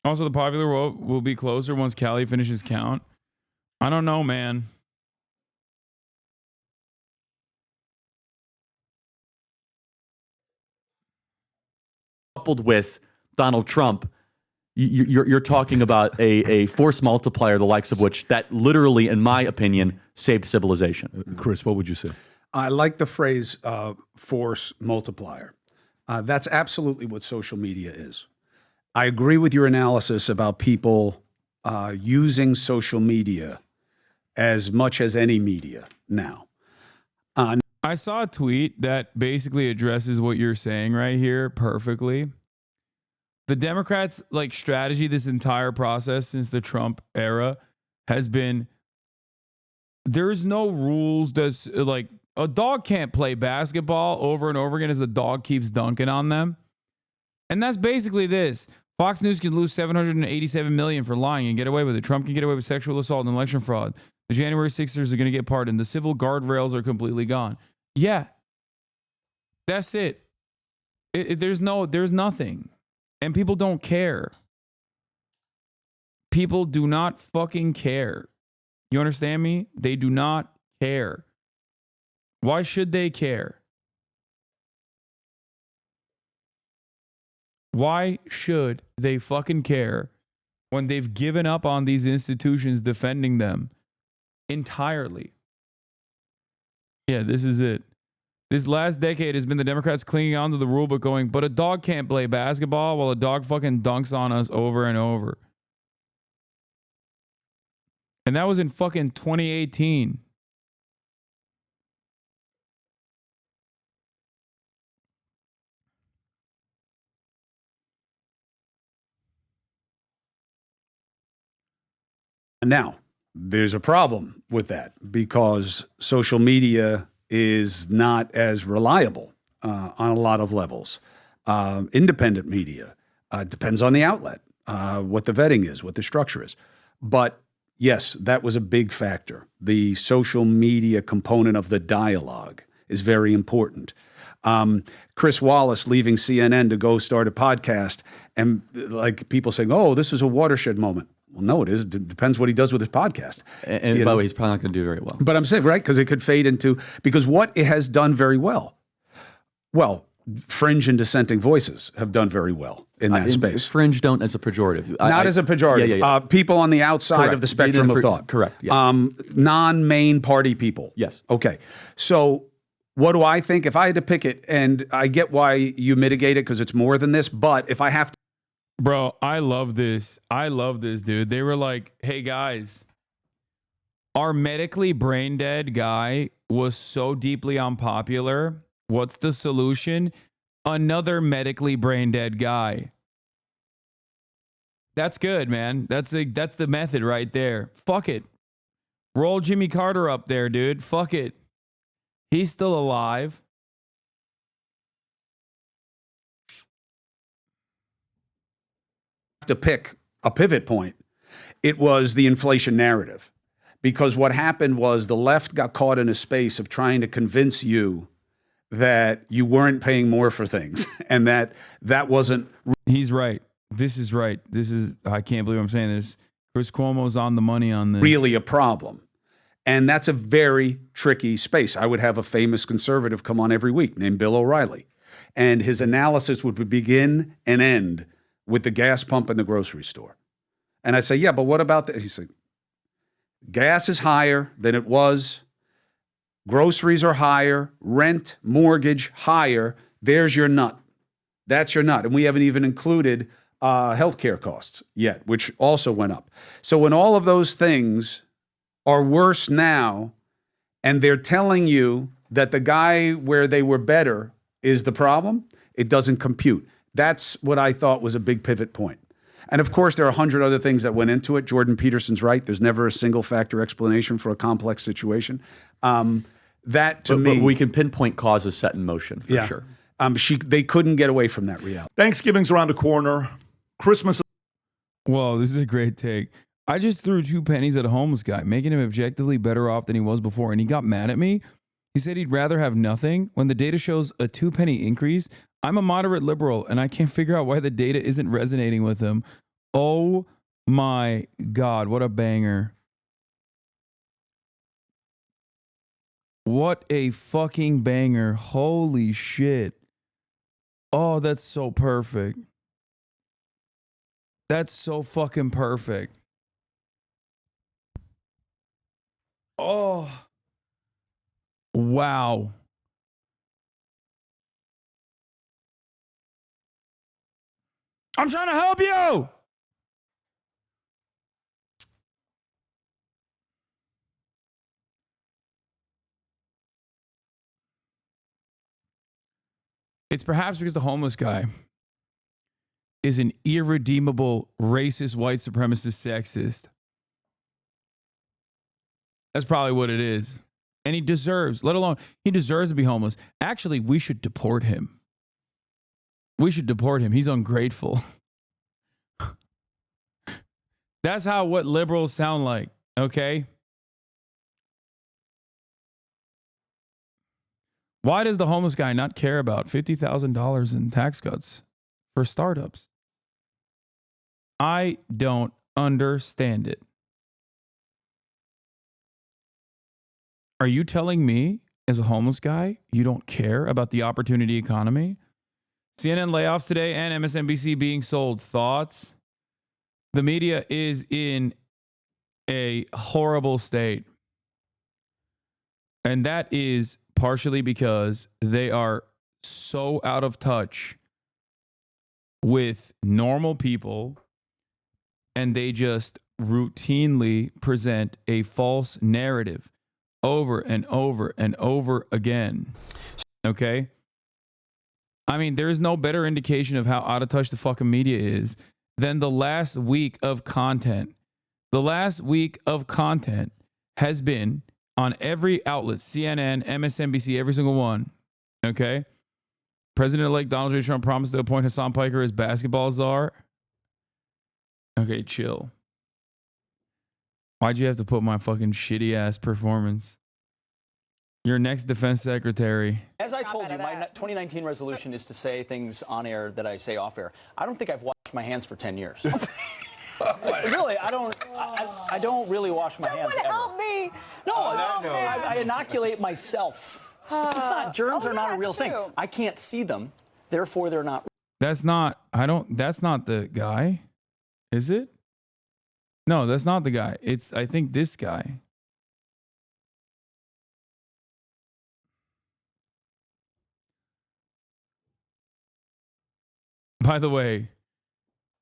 Also, the popular vote will be closer once Cali finishes count. I don't know, man. Coupled with Donald Trump, you're talking about a force multiplier, the likes of which that literally, in my opinion, saved civilization. Chris, what would you say? I like the phrase force multiplier. That's absolutely what social media is. I agree with your analysis about people using social media as much as any media now. I saw a tweet that basically addresses what you're saying right here perfectly. The Democrats' strategy this entire process since the Trump era has been there's no rules. A dog can't play basketball over and over again as the dog keeps dunking on them. And that's basically this. Fox News can lose $787 million for lying and get away with it. Trump can get away with sexual assault and election fraud. The January 6ers are going to get pardoned. The civil guardrails are completely gone. Yeah, that's it. There's nothing. And people don't care. People do not fucking care. You understand me? They do not care. Why should they care? Why should they fucking care when they've given up on these institutions defending them entirely? Yeah, this is it. This last decade has been the Democrats clinging on to the rule book going, but a dog can't play basketball while a dog fucking dunks on us over and over. And that was in fucking 2018. Now, there's a problem with that because social media is not as reliable on a lot of levels. Independent media depends on the outlet, what the vetting is, what the structure is. But yes, that was a big factor. The social media component of the dialogue is very important. Chris Wallace leaving CNN to go start a podcast and people saying, oh, this is a watershed moment. Well, no, it is. It depends what he does with his podcast. And by the way, he's probably not going to do very well. But I'm saying, right, because it could fade into, because what it has done very well. Well, fringe and dissenting voices have done very well in that space. Fringe don't as a pejorative. Not as a pejorative. Yeah. People on the outside Correct. of the spectrum of thought. Correct. Yeah. Non-main party people. Yes. Okay. So what do I think? If I had to pick it, and I get why you mitigate it because it's more than this, but if I have to. Bro, I love this. I love this, dude. They were like, hey, guys, our medically brain dead guy was so deeply unpopular. What's the solution? Another medically brain dead guy. That's good, man. That's the method right there. Fuck it. Roll Jimmy Carter up there, dude. Fuck it. He's still alive. To pick a pivot point, it was the inflation narrative. Because what happened was the left got caught in a space of trying to convince you that you weren't paying more for things and that wasn't. He's right. This is right. I can't believe I'm saying this. Chris Cuomo's on the money on this. Really a problem. And that's a very tricky space. I would have a famous conservative come on every week named Bill O'Reilly. And his analysis would begin and end with the gas pump in the grocery store. And I'd say, yeah, but what about this? He'd say, gas is higher than it was. Groceries are higher. Rent, mortgage, higher. There's your nut. That's your nut. And we haven't even included healthcare costs yet, which also went up. So when all of those things are worse now, and they're telling you that the guy where they were better is the problem, it doesn't compute. That's what I thought was a big pivot point. And of course, there are 100 other things that went into it. Jordan Peterson's right. There's never a single factor explanation for a complex situation. That to me, but we can pinpoint causes set in motion for sure. They couldn't get away from that reality. Thanksgiving's around the corner. Christmas. Whoa, this is a great take. I just threw 2 pennies at a homeless guy, making him objectively better off than he was before, and he got mad at me. He said he'd rather have nothing. When the data shows a 2-penny increase, I'm a moderate liberal, and I can't figure out why the data isn't resonating with him. Oh my God, what a banger. What a fucking banger. Holy shit. Oh, that's so perfect. That's so fucking perfect. Oh. Wow. I'm trying to help you. It's perhaps because the homeless guy is an irredeemable, racist, white supremacist, sexist. That's probably what it is. And he deserves, he deserves to be homeless. Actually, we should deport him. We should deport him. He's ungrateful. That's what liberals sound like, okay? Why does the homeless guy not care about $50,000 in tax cuts for startups? I don't understand it. Are you telling me, as a homeless guy, you don't care about the opportunity economy? CNN layoffs today and MSNBC being sold. Thoughts? The media is in a horrible state. And that is partially because they are so out of touch with normal people, and they just routinely present a false narrative over and over and over again. Okay? I mean, there is no better indication of how out of touch the fucking media is than the last week of content. The last week of content has been on every outlet, CNN, MSNBC, every single one. Okay? President-elect Donald J. Trump promised to appoint Hasan Piker as basketball czar. Okay, chill. Why'd you have to put my fucking shitty-ass performance? Your next defense secretary. As I told you, my 2019 resolution is to say things on air that I say off air. I don't think I've washed my hands for 10 years. Really, I don't really wash my hands ever. Help me! No, I inoculate myself It's just not. Germs are not a real thing. I can't see them, therefore they're not. That's not the guy, is it? No, that's not the guy. It's, I think, this guy. By the way,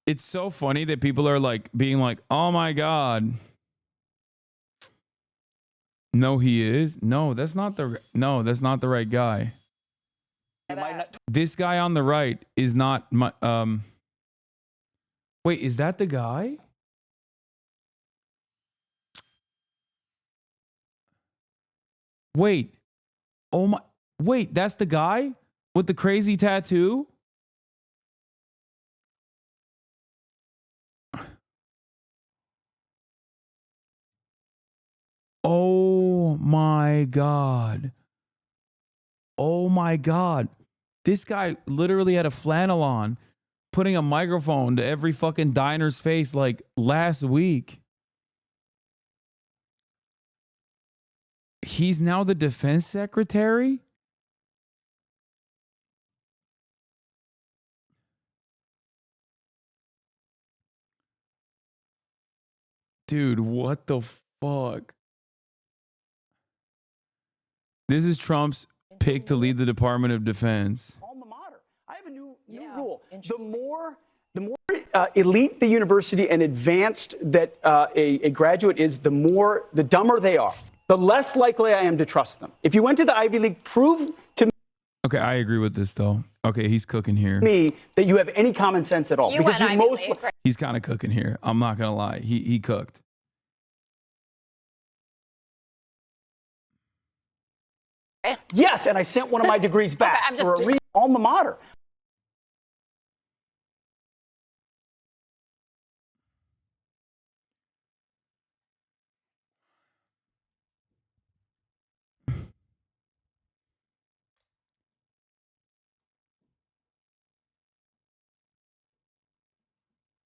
it's so funny that people are like being like, "Oh my God." No, he is. No, that's not the right guy. This guy on the right is not my Wait, is that the guy? Wait. Oh my, wait, that's the guy with the crazy tattoo? Oh my God. Oh my God. This guy literally had a flannel on, putting a microphone to every fucking diner's face like last week. He's now the defense secretary? Dude, what the fuck? This is Trump's pick to lead the Department of Defense. Alma mater. I have a new rule. The more elite the university and advanced that a graduate is, the dumber they are. The less likely I am to trust them. If you went to the Ivy League, prove to Okay, I agree with this though. Okay, he's cooking here. me that you have any common sense at all. Because you're most He's kind of cooking here. I'm not gonna lie. He cooked. Yes, and I sent one of my degrees back I'm for just- a alma mater.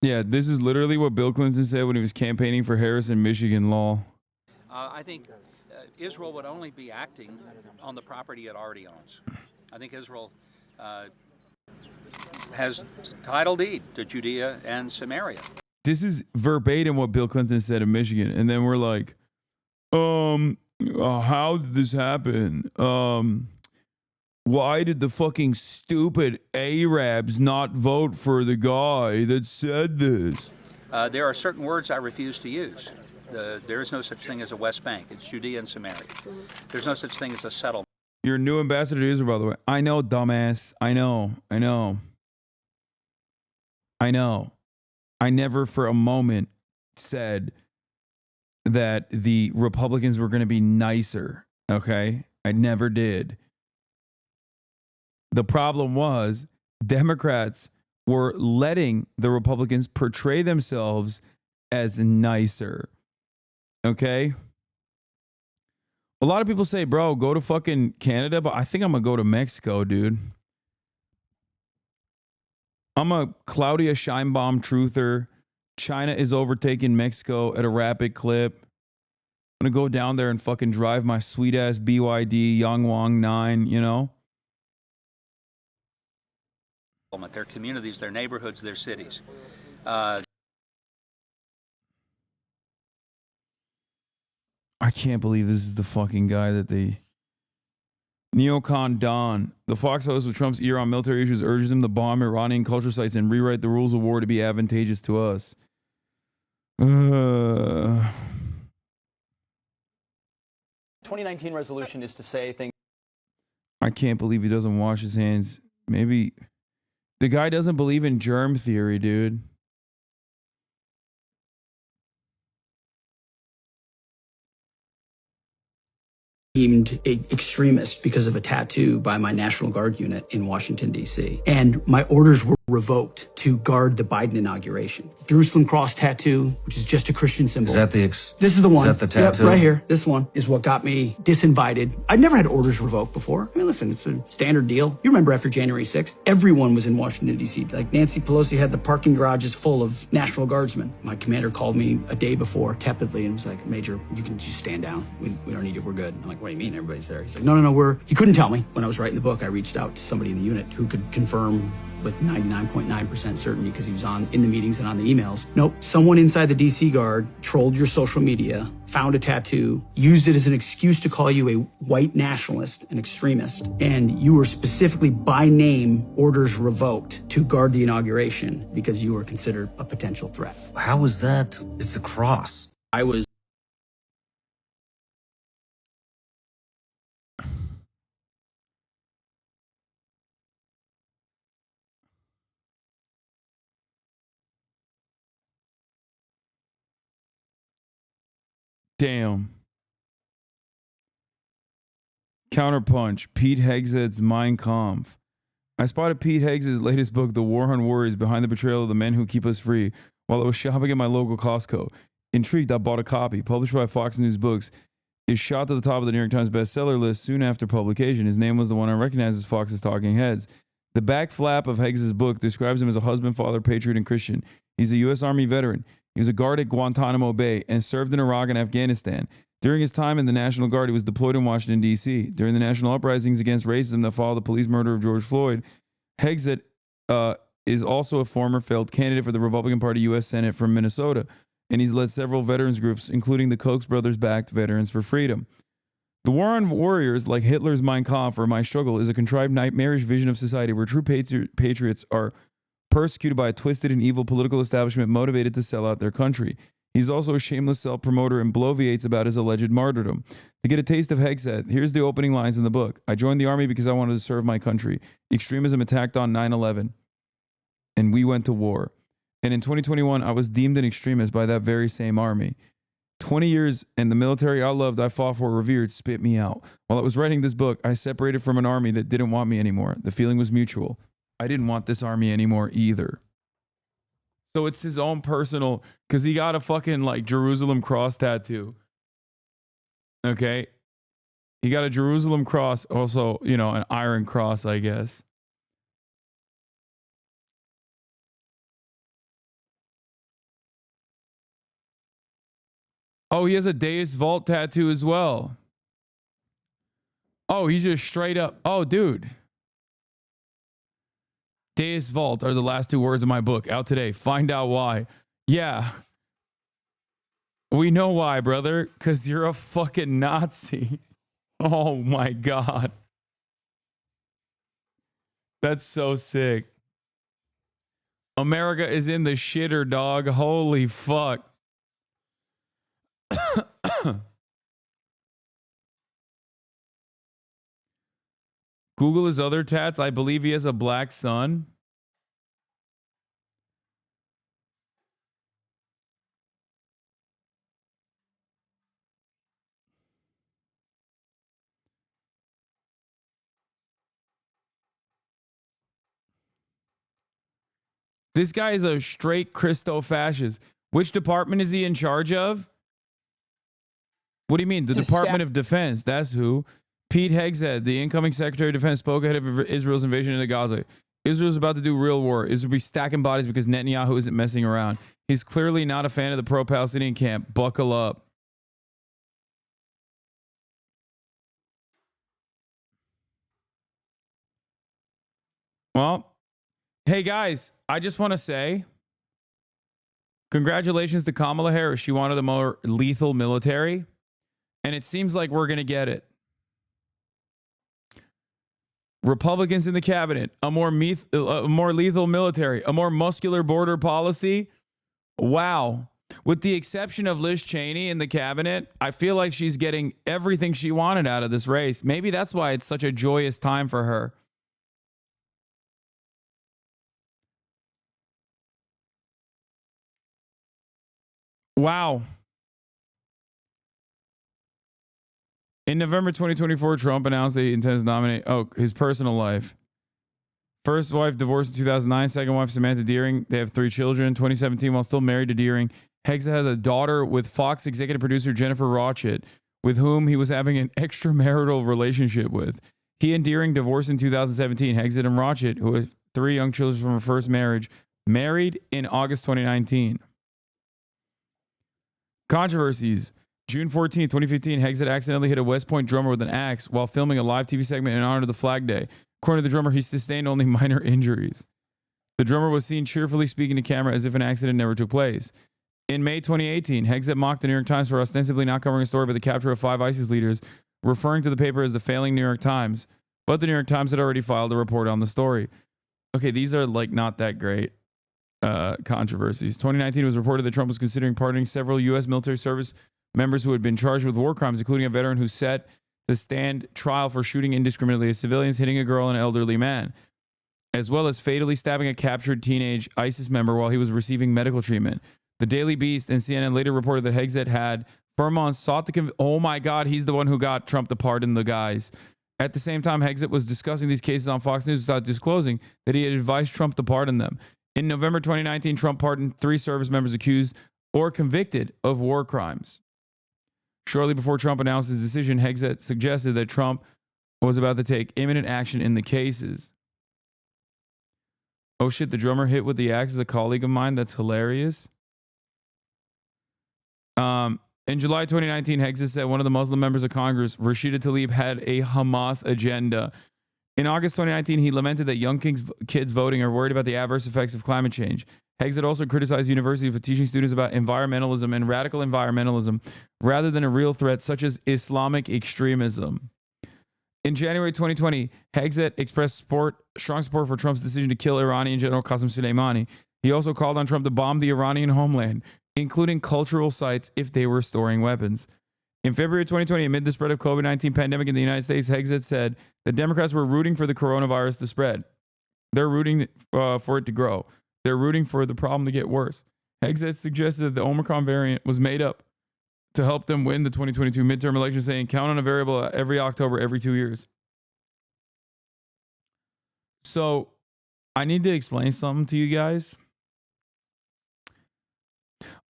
Yeah, this is literally what Bill Clinton said when he was campaigning for Harris in Michigan law. I think Israel would only be acting on the property it already owns. I think Israel has title deed to Judea and Samaria. This is verbatim what Bill Clinton said in Michigan. And then we're like, how did this happen? Why did the fucking stupid Arabs not vote for the guy that said this? There are certain words I refuse to use. There is no such thing as a West Bank. It's Judea and Samaria. There's no such thing as a settlement. You're a new ambassador to Israel, by the way. I know, dumbass. I know. I never for a moment said that the Republicans were going to be nicer, okay? I never did. The problem was Democrats were letting the Republicans portray themselves as nicer, okay? A lot of people say, bro, go to fucking Canada, but I think I'm going to go to Mexico, dude. I'm a Claudia Scheinbaum truther. China is overtaking Mexico at a rapid clip. I'm going to go down there and fucking drive my sweet-ass BYD Yangwang 9, you know? Their communities, their neighborhoods, their cities. I can't believe this is the fucking guy that they... Neocon Don, the Fox host with Trump's ear on military issues, urges him to bomb Iranian culture sites and rewrite the rules of war to be advantageous to us. 2019 resolution is to say things. I can't believe he doesn't wash his hands. Maybe the guy doesn't believe in germ theory, dude. Deemed an extremist because of a tattoo by my National Guard unit in Washington, D.C. And my orders were revoked to guard the Biden inauguration. Jerusalem cross tattoo, which is just a Christian symbol. Is that the This is the one. Is that the tattoo? Yep, right here. This one is what got me disinvited. I'd never had orders revoked before. I mean, listen, it's a standard deal. You remember after January 6th, everyone was in Washington, D.C. Like Nancy Pelosi had the parking garages full of National Guardsmen. My commander called me a day before tepidly and was like, Major, you can just stand down. We don't need you. We're good. I'm like, what do you mean everybody's there? He's like, no, he couldn't tell me. When I was writing the book, I reached out to somebody in the unit who could confirm with 99.9% certainty because he was in the meetings and on the emails. Nope, someone inside the DC Guard trolled your social media, found a tattoo, used it as an excuse to call you a white nationalist, an extremist, and you were specifically by name orders revoked to guard the inauguration because you were considered a potential threat. How was that? It's a cross. I was Damn. Counterpunch. Pete Hegseth's Mein Kampf. I spotted Pete Hegseth's latest book, The War on Worries, Behind the Betrayal of the Men Who Keep Us Free, while I was shopping at my local Costco. Intrigued, I bought a copy. Published by Fox News Books. Is shot to the top of the New York Times bestseller list soon after publication. His name was the one I recognized as Fox's Talking Heads. The back flap of Hegseth's book describes him as a husband, father, patriot, and Christian. He's a U.S. Army veteran. He was a guard at Guantanamo Bay and served in Iraq and Afghanistan. During his time in the National Guard, he was deployed in Washington, D.C. During the national uprisings against racism that followed the police murder of George Floyd, Hegseth is also a former failed candidate for the Republican Party U.S. Senate from Minnesota, and he's led several veterans groups, including the Koch brothers-backed Veterans for Freedom. The War on Warriors, like Hitler's Mein Kampf or My Struggle, is a contrived nightmarish vision of society where true patriots are persecuted by a twisted and evil political establishment motivated to sell out their country. He's also a shameless self-promoter and bloviates about his alleged martyrdom. To get a taste of Hegseth, here's the opening lines in the book. I joined the army because I wanted to serve my country. Extremism attacked on 9/11, and we went to war. And in 2021, I was deemed an extremist by that very same army. 20 years and the military I loved, I fought for, revered, spit me out. While I was writing this book, I separated from an army that didn't want me anymore. The feeling was mutual. I didn't want this army anymore either. So it's his own personal, because he got a fucking like Jerusalem cross tattoo. Okay. He got a Jerusalem cross, also, you know, an iron cross, I guess. Oh, he has a Deus Vault tattoo as well. Oh, he's just straight up. Oh, dude. Deus Vault are the last two words of my book. Out today. Find out why. Yeah. We know why, brother. Because you're a fucking Nazi. Oh, my God. That's so sick. America is in the shitter, dog. Holy fuck. Google his other tats. I believe he has a black sun. This guy is a straight Christo-fascist. Which department is he in charge of? What do you mean? The Department of Defense. That's who. Pete Hegseth, the incoming Secretary of Defense, spoke ahead of Israel's invasion into Gaza. Israel's about to do real war. Israel will be stacking bodies because Netanyahu isn't messing around. He's clearly not a fan of the pro-Palestinian camp. Buckle up. Well, hey guys, I just want to say congratulations to Kamala Harris. She wanted a more lethal military, and it seems like we're going to get it. Republicans in the cabinet, a more lethal military, a more muscular border policy. Wow. With the exception of Liz Cheney in the cabinet, I feel like she's getting everything she wanted out of this race. Maybe that's why it's such a joyous time for her. Wow. In November 2024, Trump announced that he intends to nominate, his personal life. First wife divorced in 2009. Second wife, Samantha Deering. They have 3 children. 2017, while still married to Deering, Hegseth has a daughter with Fox executive producer Jennifer Rochett, with whom he was having an extramarital relationship with. He and Deering divorced in 2017. Hegseth and Rochett, who has 3 young children from her first marriage, married in August 2019. Controversies. June 14, 2015, Hegseth accidentally hit a West Point drummer with an axe while filming a live TV segment in honor of the Flag Day. According to the drummer, he sustained only minor injuries. The drummer was seen cheerfully speaking to camera as if an accident never took place. In May 2018, Hegseth mocked the New York Times for ostensibly not covering a story about the capture of 5 ISIS leaders, referring to the paper as the failing New York Times. But the New York Times had already filed a report on the story. Okay, these are like not that great controversies. 2019 was reported that Trump was considering pardoning several U.S. military service members who had been charged with war crimes, including a veteran who set to stand trial for shooting indiscriminately at civilians, hitting a girl and an elderly man, as well as fatally stabbing a captured teenage ISIS member while he was receiving medical treatment. The Daily Beast and CNN later reported that Hegseth had, for months, sought to oh my God, he's the one who got Trump to pardon the guys. At the same time, Hegseth was discussing these cases on Fox News without disclosing that he had advised Trump to pardon them. In November 2019, Trump pardoned 3 service members accused or convicted of war crimes. Shortly before Trump announced his decision, Hegseth suggested that Trump was about to take imminent action in the cases. Oh shit, the drummer hit with the axe is a colleague of mine. That's hilarious. In July 2019, Hegseth said one of the Muslim members of Congress, Rashida Tlaib, had a Hamas agenda. In August 2019, he lamented that young kids voting are worried about the adverse effects of climate change. Hegseth also criticized universities for teaching students about environmentalism and radical environmentalism rather than a real threat such as Islamic extremism. In January 2020, Hegseth expressed strong support for Trump's decision to kill Iranian General Qasem Soleimani. He also called on Trump to bomb the Iranian homeland, including cultural sites if they were storing weapons. In February 2020, amid the spread of COVID-19 pandemic in the United States, Hegseth said the Democrats were rooting for the coronavirus to spread. They're rooting for it to grow. They're rooting for the problem to get worse. Hegseth suggested that the Omicron variant was made up to help them win the 2022 midterm election, saying count on a variable every October, every 2 years. So I need to explain something to you guys.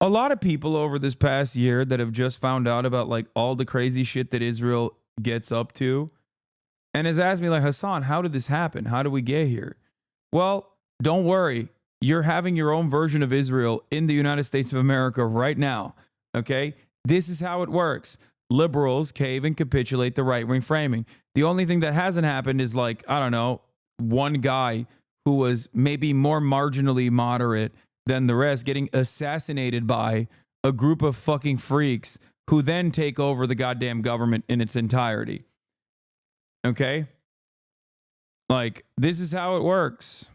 A lot of people over this past year that have just found out about like all the crazy shit that Israel gets up to and has asked me like, Hasan, how did this happen? How did we get here? Well, don't worry. You're having your own version of Israel in the United States of America right now. Okay? This is how it works. Liberals cave and capitulate the right-wing framing. The only thing that hasn't happened is like, I don't know, one guy who was maybe more marginally moderate than the rest getting assassinated by a group of fucking freaks who then take over the goddamn government in its entirety. Okay? Like, this is how it works.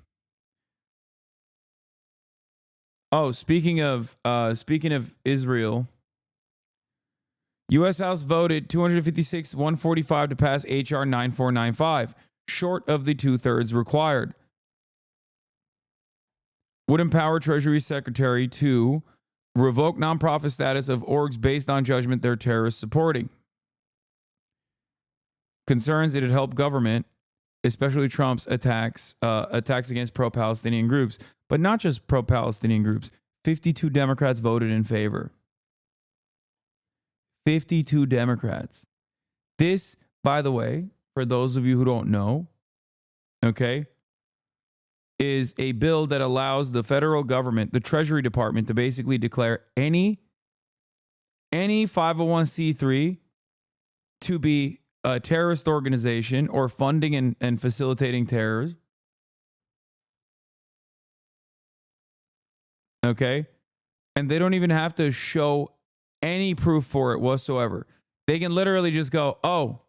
Oh, speaking of Israel, U.S. House voted 256-145 to pass H.R. 9495, short of the 2/3 required. Would empower Treasury Secretary to revoke nonprofit status of orgs based on judgment they're terrorist supporting. Concerns it'd help government, especially Trump's attacks against pro-Palestinian groups, but not just pro-Palestinian groups. 52 Democrats voted in favor. 52 Democrats. This, by the way, for those of you who don't know, okay, is a bill that allows the federal government, the Treasury Department, to basically declare any 501c3 to be a terrorist organization or funding and facilitating terrorism. Okay? And they don't even have to show any proof for it whatsoever. They can literally just go, oh,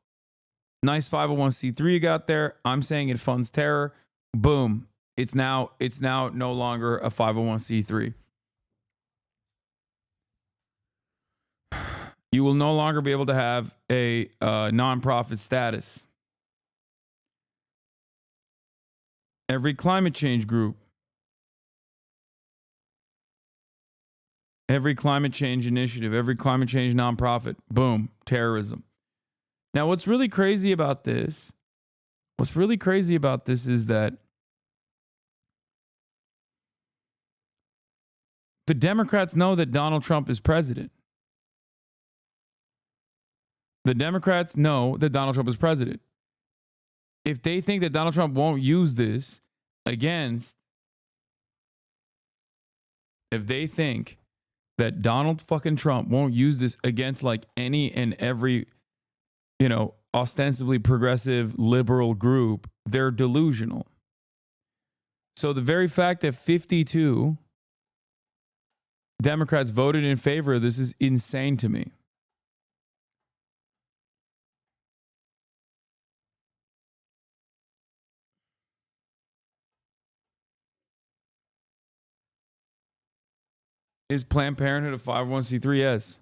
nice 501c3 you got there. I'm saying it funds terror. Boom. It's now no longer a 501c3. You will no longer be able to have a nonprofit status. Every climate change group, every climate change initiative, every climate change nonprofit, boom, terrorism. Now, what's really crazy about this is that the Democrats know that Donald Trump is president. The Democrats know that Donald Trump is president. If they think that Donald Trump won't use this against, if they think that Donald fucking Trump won't use this against like any and every, you know, ostensibly progressive liberal group, they're delusional. So the very fact that 52 Democrats voted in favor of this is insane to me. Is Planned Parenthood a 501c3? Yes.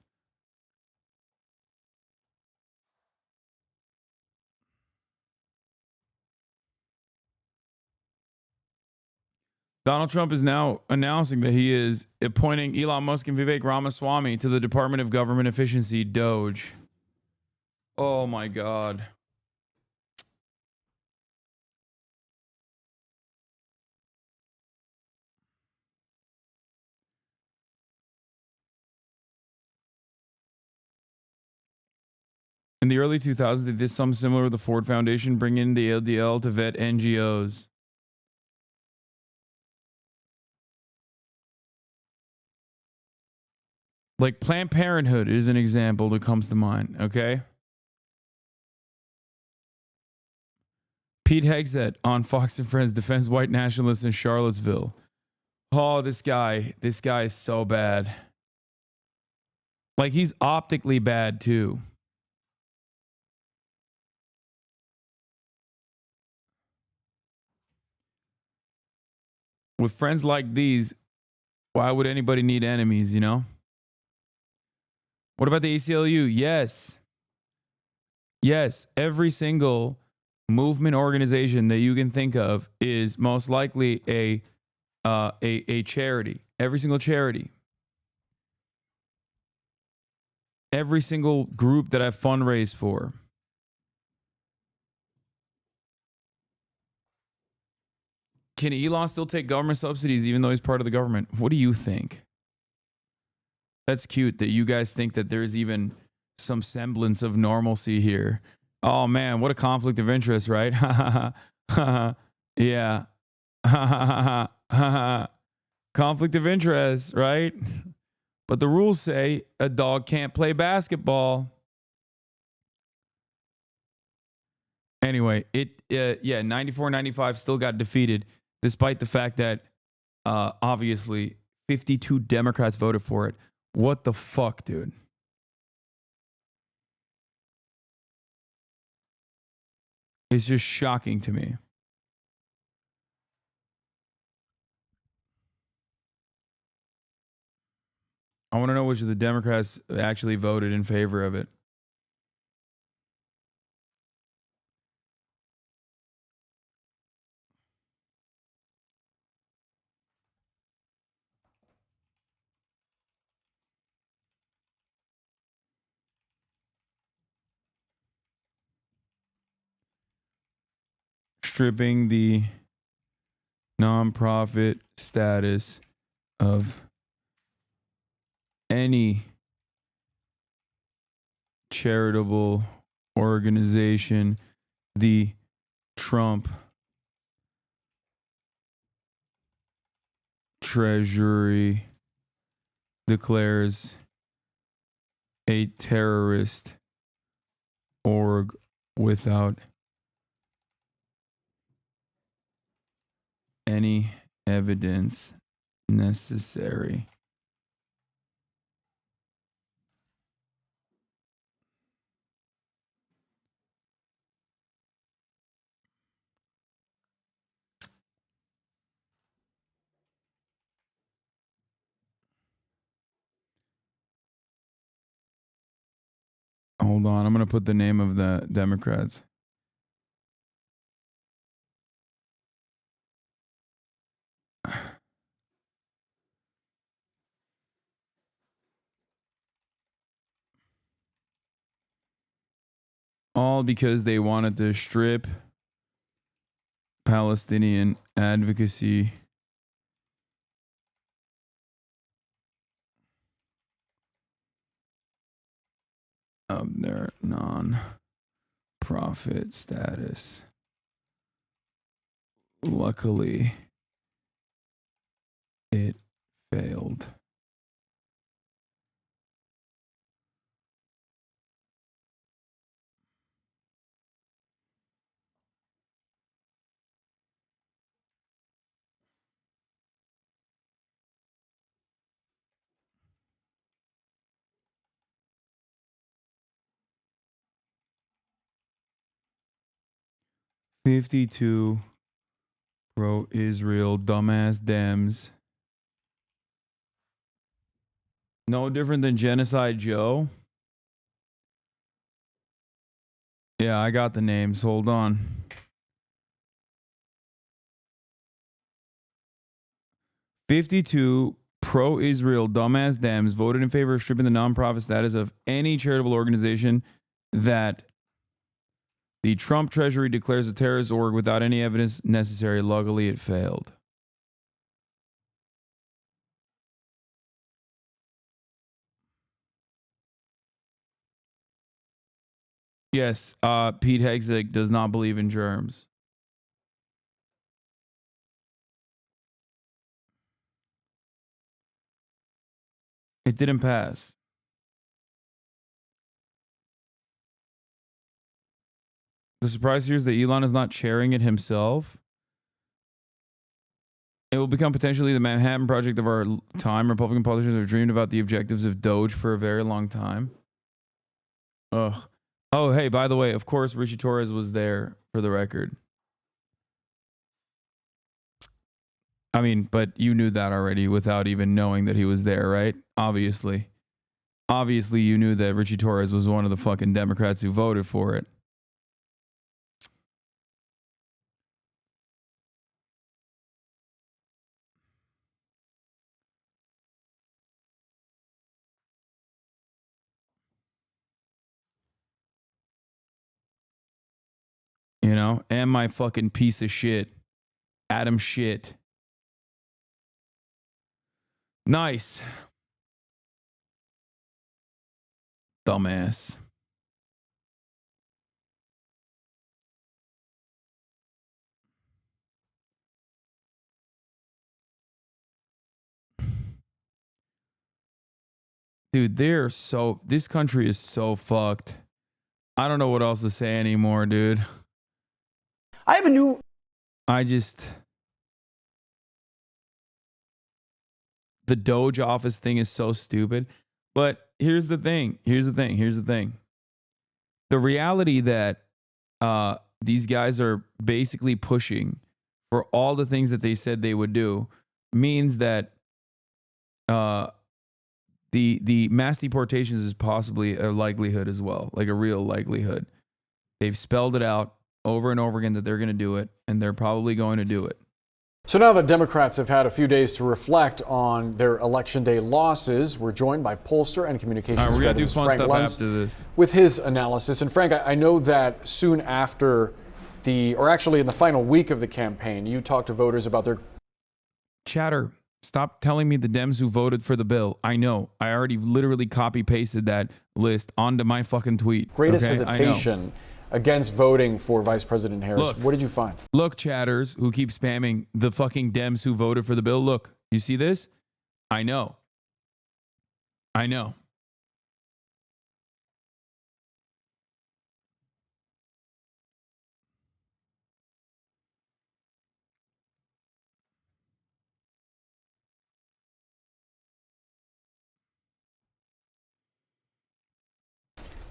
Donald Trump is now announcing that he is appointing Elon Musk and Vivek Ramaswamy to the Department of Government Efficiency, DOGE. Oh my God. In the early 2000s, they did something similar with the Ford Foundation, bring in the ADL to vet NGOs. Like Planned Parenthood is an example that comes to mind, okay? Pete Hegseth on Fox and Friends defends white nationalists in Charlottesville. Oh, this guy is so bad. Like, he's optically bad too. With friends like these, why would anybody need enemies, you know? What about the ACLU? Yes. Yes, every single movement organization that you can think of is most likely a charity. Every single charity. Every single group that I've fundraised for. Can Elon still take government subsidies even though he's part of the government? What do you think? That's cute that you guys think that there's even some semblance of normalcy here. Oh man, what a conflict of interest, right? Yeah. Conflict of interest, right? But the rules say a dog can't play basketball. Anyway, 94-95 still got defeated, despite the fact that obviously 52 Democrats voted for it. What the fuck, dude? It's just shocking to me. I want to know which of the Democrats actually voted in favor of it. Stripping the nonprofit status of any charitable organization, the Trump Treasury declares a terrorist org without any evidence necessary. Hold on, I'm going to put the name of the Democrats. All because they wanted to strip Palestinian advocacy of their non-profit status. Luckily, it failed. 52 pro-Israel dumbass Dems. No different than Genocide Joe. Yeah, I got the names. Hold on. "52 pro-Israel dumbass Dems voted in favor of stripping the nonprofit status of any charitable organization that the Trump Treasury declares a terrorist org without any evidence necessary. Luckily, it failed." Yes, Pete Hegseth does not believe in germs. It didn't pass. The surprise here is that Elon is not chairing it himself. It will become potentially the Manhattan Project of our time. Republican politicians have dreamed about the objectives of Doge for a very long time. Ugh. Oh, hey, by the way, of course, Richie Torres was there, for the record. I mean, but you knew that already without even knowing that he was there, right? Obviously. Obviously, you knew that Richie Torres was one of the fucking Democrats who voted for it. You know, and my fucking piece of shit, Adam Shit. Nice. Dumbass. Dude, this country is so fucked. I don't know what else to say anymore, dude. The Doge office thing is so stupid. But here's the thing. The reality that these guys are basically pushing for all the things that they said they would do means that the mass deportations is possibly a likelihood as well, like a real likelihood. They've spelled it out over and over again that they're going to do it, and they're probably going to do it. So now that Democrats have had a few days to reflect on their election day losses, we're joined by pollster and communications strategist Frank Luntz with his analysis. And Frank, I know that soon after actually in the final week of the campaign, you talked to voters about their... Chatter, stop telling me the Dems who voted for the bill. I know. I already literally copy-pasted that list onto my fucking tweet. Greatest hesitation against voting for Vice President Harris. What did you find? Look, chatters who keep spamming the fucking Dems who voted for the bill. Look, you see this? I know.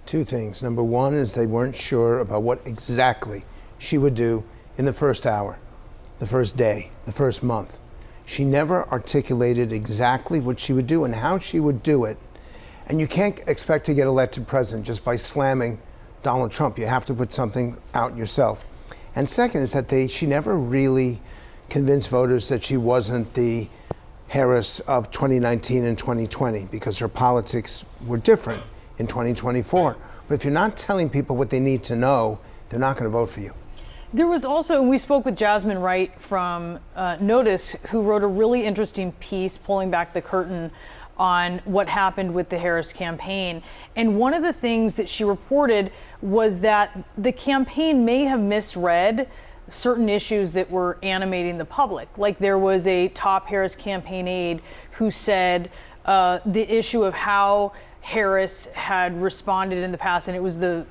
Two things. Number one is they weren't sure about what exactly she would do in the first hour, the first day, the first month. She never articulated exactly what she would do and how she would do it. And you can't expect to get elected president just by slamming Donald Trump. You have to put something out yourself. And second is that she never really convinced voters that she wasn't the Harris of 2019 and 2020 because her politics were different in 2024. But if you're not telling people what they need to know, they're not going to vote for you. There was also, we spoke with Jasmine Wright from Notice, who wrote a really interesting piece pulling back the curtain on what happened with the Harris campaign. And one of the things that she reported was that the campaign may have misread certain issues that were animating the public. Like there was a top Harris campaign aide who said the issue of how Harris had responded in the past, and it was the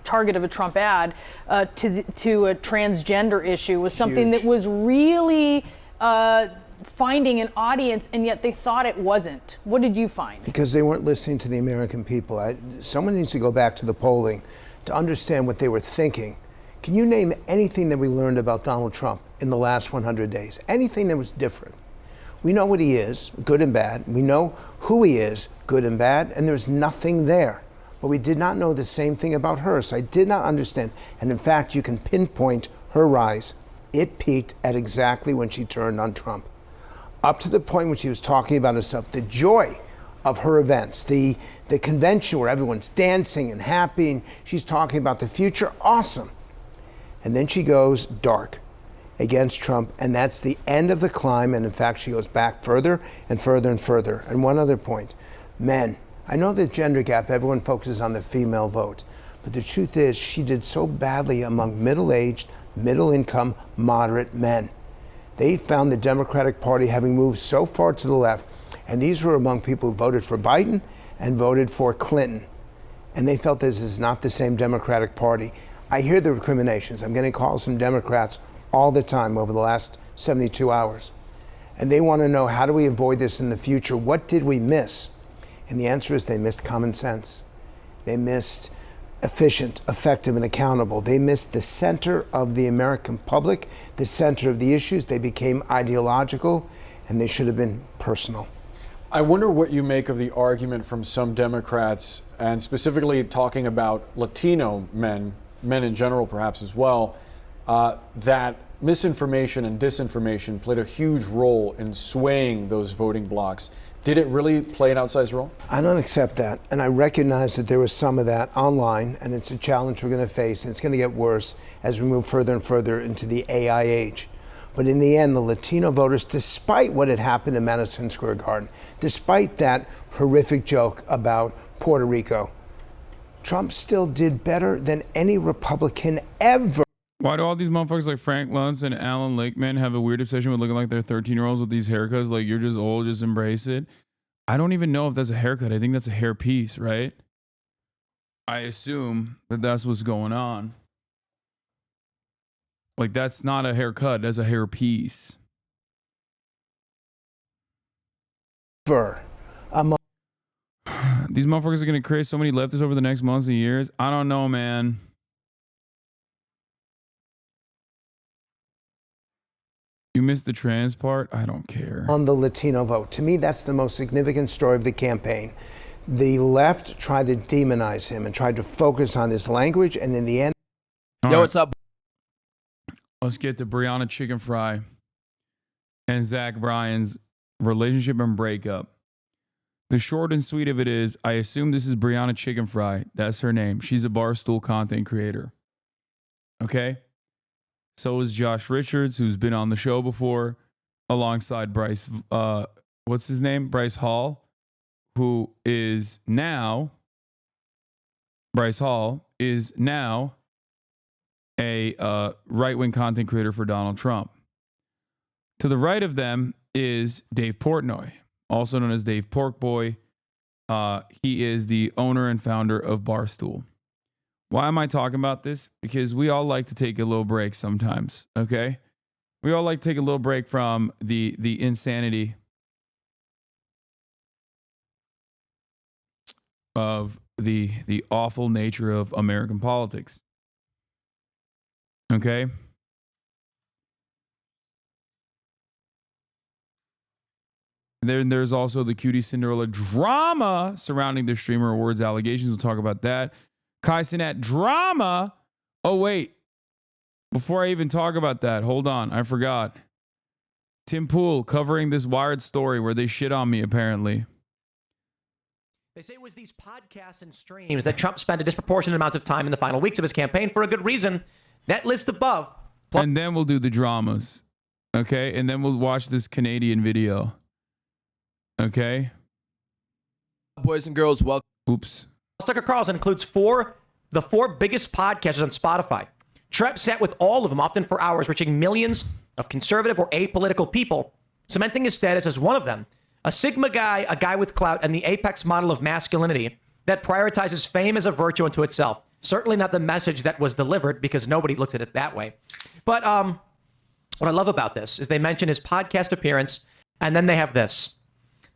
target of a Trump ad, to a transgender issue was something that was really finding an audience, and yet they thought it wasn't. What did you find? Because they weren't listening to the American people. Someone needs to go back to the polling to understand what they were thinking Can you name anything that we learned about Donald Trump in the last 100 days? Anything that was different? We know what he is, good and bad. We know who he is, good and bad, and there's nothing there. But we did not know the same thing about her, so I did not understand. And in fact, you can pinpoint her rise. It peaked at exactly when she turned on Trump. Up to the point when she was talking about herself, the joy of her events, the convention where everyone's dancing and happy, and she's talking about the future, awesome. And then she goes dark against Trump, and that's the end of the climb, and in fact, she goes back further and further and further. And one other point, men. I know the gender gap, everyone focuses on the female vote, but the truth is she did so badly among middle-aged, middle-income, moderate men. They found the Democratic Party having moved so far to the left, and these were among people who voted for Biden and voted for Clinton. And they felt this is not the same Democratic Party. I hear the recriminations. I'm getting calls from Democrats all the time over the last 72 hours. And they want to know, how do we avoid this in the future? What did we miss? And the answer is they missed common sense. They missed efficient, effective, and accountable. They missed the center of the American public, the center of the issues. They became ideological, and they should have been personal. I wonder what you make of the argument from some Democrats, and specifically talking about Latino men in general perhaps as well, that misinformation and disinformation played a huge role in swaying those voting blocs. Did it really play an outsized role? I don't accept that. And I recognize that there was some of that online, and it's a challenge we're going to face, and it's going to get worse as we move further and further into the AI age. But in the end, the Latino voters, despite what had happened in Madison Square Garden, despite that horrific joke about Puerto Rico, Trump still did better than any Republican ever. Why do all these motherfuckers like Frank Luntz and Alan Lakeman have a weird obsession with looking like they're 13-year-olds with these haircuts? Like, you're just old, just embrace it. I don't even know if that's a haircut. I think that's a hair piece, right? I assume that that's what's going on. Like, that's not a haircut. That's a hair piece. These motherfuckers are going to create so many leftists over the next months and years. I don't know, man. You missed the trans part? I don't care. On the Latino vote. To me, that's the most significant story of the campaign. The left tried to demonize him and tried to focus on his language, and in the end... Yo, what's up? Let's get to Brianna Chicken Fry and Zach Bryan's relationship and breakup. The short and sweet of it is, I assume this is Brianna Chicken Fry. That's her name. She's a Barstool content creator. Okay? So is Josh Richards, who's been on the show before, alongside Bryce, what's his name? Bryce Hall, who is now, Bryce Hall is now a right-wing content creator for Donald Trump. To the right of them is Dave Portnoy, also known as Dave Porkboy. He is the owner and founder of Barstool. Why am I talking about this? Because we all like to take a little break sometimes, okay? We all like to take a little break from the insanity of the awful nature of American politics. Okay? There's also the Cutie Cinderella drama surrounding the Streamer Awards allegations. We'll talk about that. Kai Cenat drama. Oh, wait. Before I even talk about that, hold on. I forgot. Tim Pool covering this Wired story where they shit on me, apparently. They say it was these podcasts and streams that Trump spent a disproportionate amount of time in the final weeks of his campaign for a good reason. That list above. And then we'll do the dramas. Okay? And then we'll watch this Canadian video. Okay? Boys and girls, welcome. Oops. Tucker Carlson includes the four biggest podcasters on Spotify. Trump sat with all of them, often for hours, reaching millions of conservative or apolitical people, cementing his status as one of them, a Sigma guy, a guy with clout, and the apex model of masculinity that prioritizes fame as a virtue unto itself. Certainly not the message that was delivered, because nobody looks at it that way. But what I love about this is they mention his podcast appearance, and then they have this.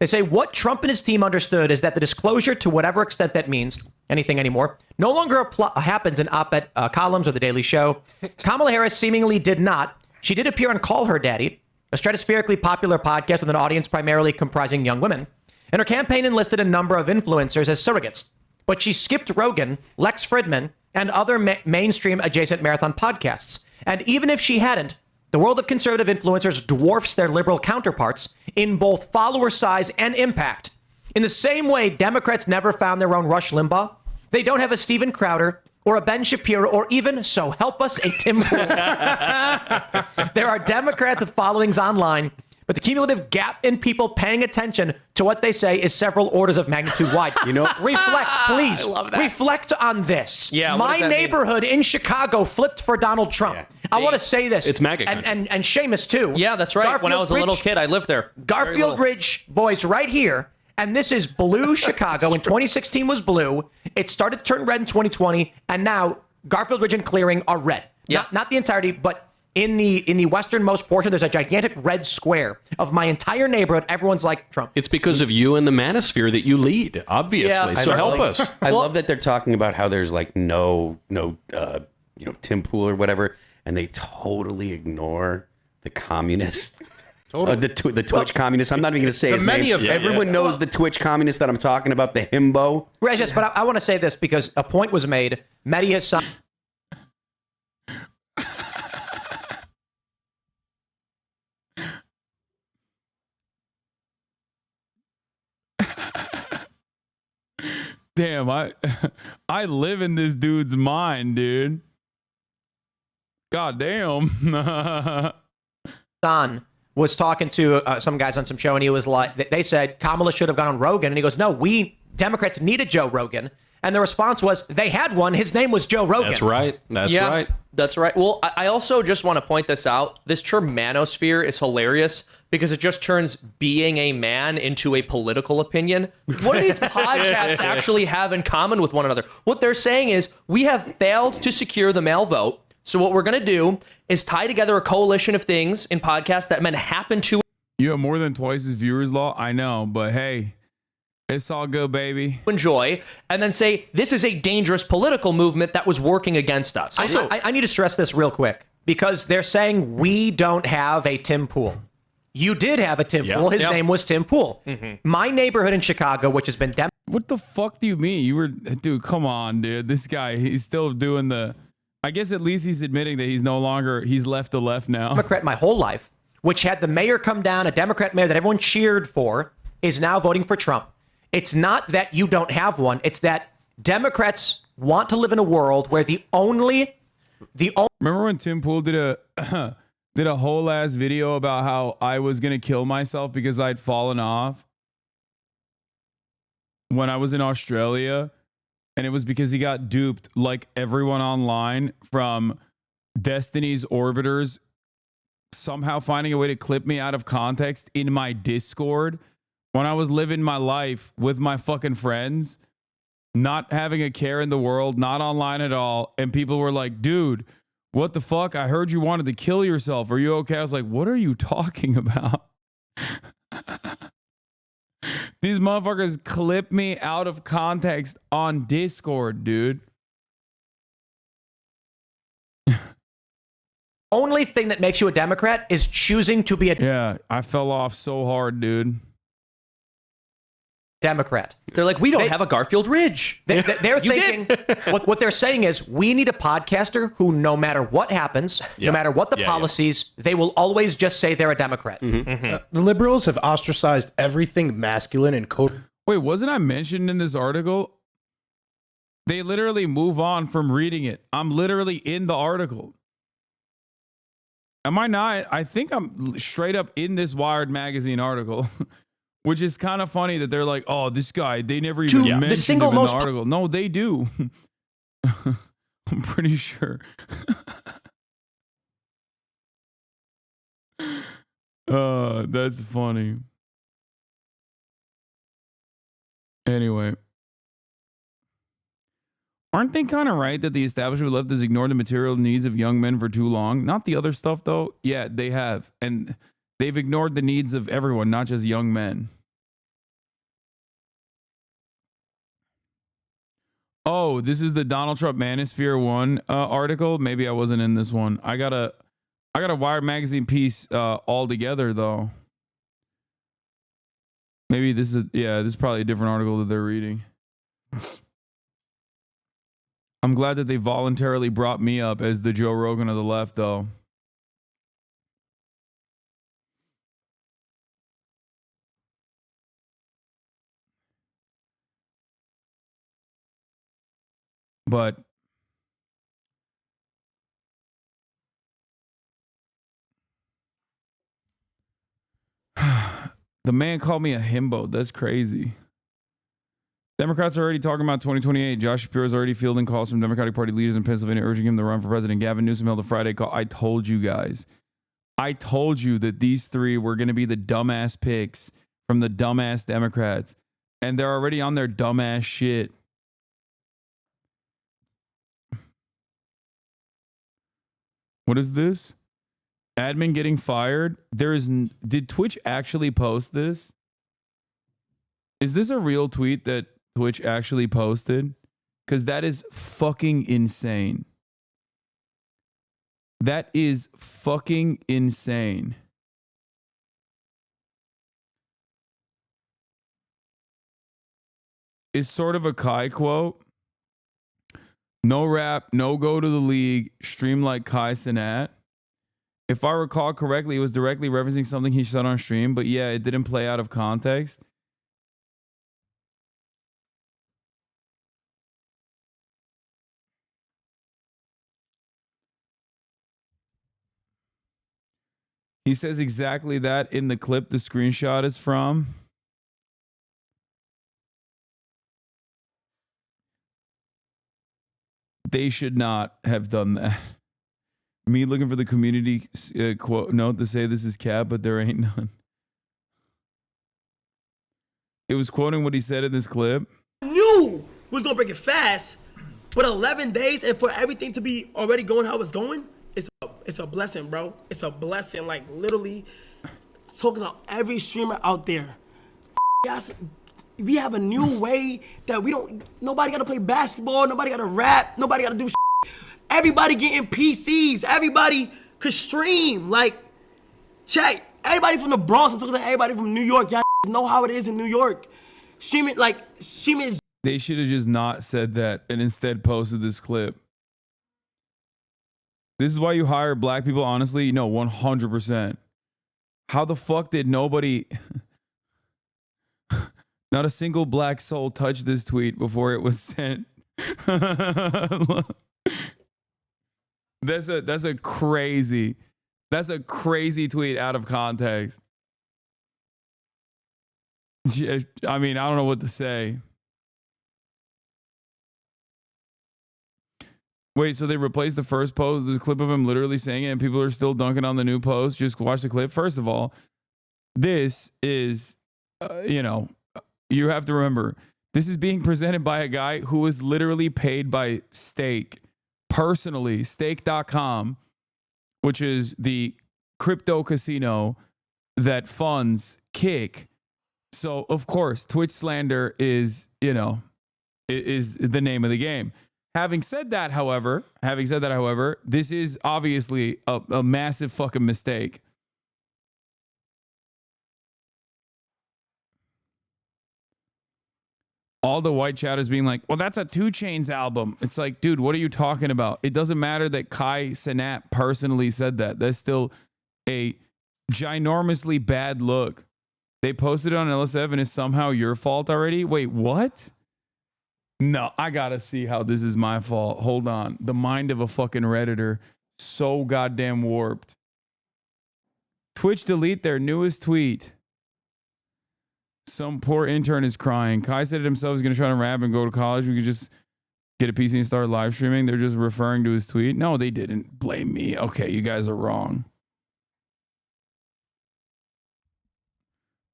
They say what Trump and his team understood is that the disclosure, to whatever extent that means anything anymore, no longer happens in op-ed columns or The Daily Show. Kamala Harris seemingly did not. She did appear on Call Her Daddy, a stratospherically popular podcast with an audience primarily comprising young women. And her campaign enlisted a number of influencers as surrogates. But she skipped Rogan, Lex Fridman, and other mainstream adjacent marathon podcasts. And even if she hadn't, the world of conservative influencers dwarfs their liberal counterparts in both follower size and impact. In the same way Democrats never found their own Rush Limbaugh, they don't have a Steven Crowder or a Ben Shapiro or even, so help us, a Tim Pool. There are Democrats with followings online, but the cumulative gap in people paying attention to what they say is several orders of magnitude wide. Reflect, please. Reflect on this. Yeah, my neighborhood in Chicago flipped for Donald Trump. Yeah. I want to say this. It's MAGA and Seamus too. Yeah, that's right. When I was a little kid, I lived there. Garfield Ridge boys right here. And this is blue Chicago. In 2016 was blue. It started to turn red in 2020. And now Garfield Ridge and Clearing are red. Yeah. Not the entirety, but in the westernmost portion, there's a gigantic red square of my entire neighborhood. Everyone's like Trump. It's because of you and the manosphere that you lead, obviously. Yeah, so help us. I love that they're talking about how there's like no Tim Pool or whatever, and they totally ignore the communists. Totally. The Twitch communists. I'm not even going to say his name. Everyone knows the Twitch communist that I'm talking about, the himbo. Right, yes, but I want to say this because a point was made. Mehdi Hasan. Damn, I live in this dude's mind, dude. God damn. Hasan was talking to some guys on some show, and he was like, they said Kamala should have gone on Rogan, and he goes, no, we Democrats needed Joe Rogan. And the response was, they had one. His name was Joe Rogan. That's right. That's right. That's right. Well, I also just want to point this out. This term manosphere is hilarious because it just turns being a man into a political opinion. What do these podcasts actually have in common with one another? What they're saying is we have failed to secure the male vote. So what we're going to do is tie together a coalition of things in podcasts that men happen to. You have more than twice as viewers, Law. I know, but hey, it's all good, baby. Enjoy, and then say this is a dangerous political movement that was working against us. I need to stress this real quick because they're saying we don't have a Tim Pool. You did have a Tim Pool. His name was Tim Pool. My neighborhood in Chicago, which has been... What the fuck do you mean? You were... Dude, come on, dude. This guy, he's still doing the... I guess at least he's admitting that he's no longer... He's left the left now. Democrat my whole life, which had the mayor come down, a Democrat mayor that everyone cheered for, is now voting for Trump. It's not that you don't have one. It's that Democrats want to live in a world where the only... Remember when Tim Pool did a... did a whole ass video about how I was going to kill myself because I'd fallen off when I was in Australia. And it was because he got duped like everyone online from Destiny's Orbiters somehow finding a way to clip me out of context in my Discord when I was living my life with my fucking friends, not having a care in the world, not online at all. And people were like, dude, what the fuck? I heard you wanted to kill yourself. Are you okay? I was like, what are you talking about? These motherfuckers clip me out of context on Discord, dude. Only thing that makes you a Democrat is choosing to be a... Yeah, I fell off so hard, dude. Democrat. They're like, we don't have a Garfield Ridge. They're thinking, what they're saying is, we need a podcaster who, no matter what happens, no matter what the policies, they will always just say they're a Democrat. The liberals have ostracized everything masculine and code. Wait, wasn't I mentioned in this article? They literally move on from reading it. I'm literally in the article. Am I not? I think I'm straight up in this Wired magazine article. Which is kind of funny that they're like, oh, this guy, they never even mentioned him in the article. No, they do. I'm pretty sure. That's funny. Anyway. Aren't they kind of right that the establishment left has ignored the material needs of young men for too long? Not the other stuff, though. Yeah, they have. And... they've ignored the needs of everyone, not just young men. Oh, this is the Donald Trump Manosphere 1 article. Maybe I wasn't in this one. I got a Wired magazine piece all together though. Maybe this is probably a different article that they're reading. I'm glad that they voluntarily brought me up as the Joe Rogan of the left though. But the man called me a himbo. That's crazy. Democrats are already talking about 2028. Josh Shapiro is already fielding calls from Democratic Party leaders in Pennsylvania urging him to run for president. Gavin Newsom held a Friday call. I told you guys. I told you that these three were going to be the dumbass picks from the dumbass Democrats. And they're already on their dumbass shit. What is this? Admin getting fired? Did Twitch actually post this? Is this a real tweet that Twitch actually posted? Because that is fucking insane. That is fucking insane. It's sort of a Kai quote. No rap, no go to the league, stream like Kai Cenat. If I recall correctly, it was directly referencing something he said on stream, but yeah, it didn't play out of context. He says exactly that in the clip the screenshot is from. They should not have done that. Me looking for the community quote note to say this is cap, but there ain't none. It was quoting what he said in this clip. Knew we was gonna break it fast, but 11 days and for everything to be already going how it's going, it's a blessing, bro. It's a blessing. Like literally, talking to every streamer out there. Yes, we have a new way that nobody gotta play basketball, nobody gotta rap, nobody gotta do shit. Everybody getting PCs, everybody could stream. Like, check, everybody from the Bronx, I'm talking to everybody from New York, y'all know how it is in New York. Streaming is. They should have just not said that and instead posted this clip. This is why you hire black people, honestly? No, 100%. How the fuck did nobody, not a single black soul touch this tweet before it was sent? That's a crazy tweet out of context. I mean, I don't know what to say. Wait, so they replaced the first post, the clip of him literally saying it, and people are still dunking on the new post? Just watch the clip. First of all, this is, you have to remember, this is being presented by a guy who was literally paid by Stake, personally, Stake.com, which is the crypto casino that funds Kick. So, of course, Twitch slander is the name of the game. Having said that, however, this is obviously a massive fucking mistake. All the white chat is being like, well, that's a 2 Chainz album. It's like, dude, what are you talking about? It doesn't matter that Kai Cenat personally said that. That's still a ginormously bad look. They posted it on LSF and it's somehow your fault already? Wait, what? No, I gotta see how this is my fault. Hold on. The mind of a fucking Redditor. So goddamn warped. Twitch delete their newest tweet. Some poor intern is crying. Kai said it himself. He's going to try to rap and go to college. We could just get a PC and start live streaming. They're just referring to his tweet. No, they didn't. Blame me. Okay, you guys are wrong.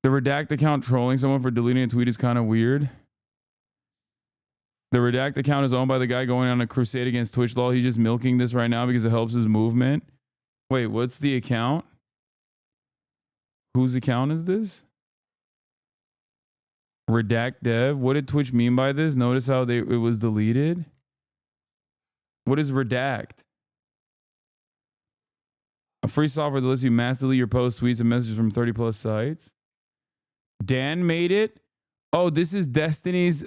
The Redact account trolling someone for deleting a tweet is kind of weird. The Redact account is owned by the guy going on a crusade against Twitch law. He's just milking this right now because it helps his movement. Wait, what's the account? Whose account is this? Redact dev. What did Twitch mean by this? Notice how it was deleted. What is redact? A free software that lets you mass delete your posts, tweets, and messages from 30 plus sites. Dan made it. Oh, this is Destiny's.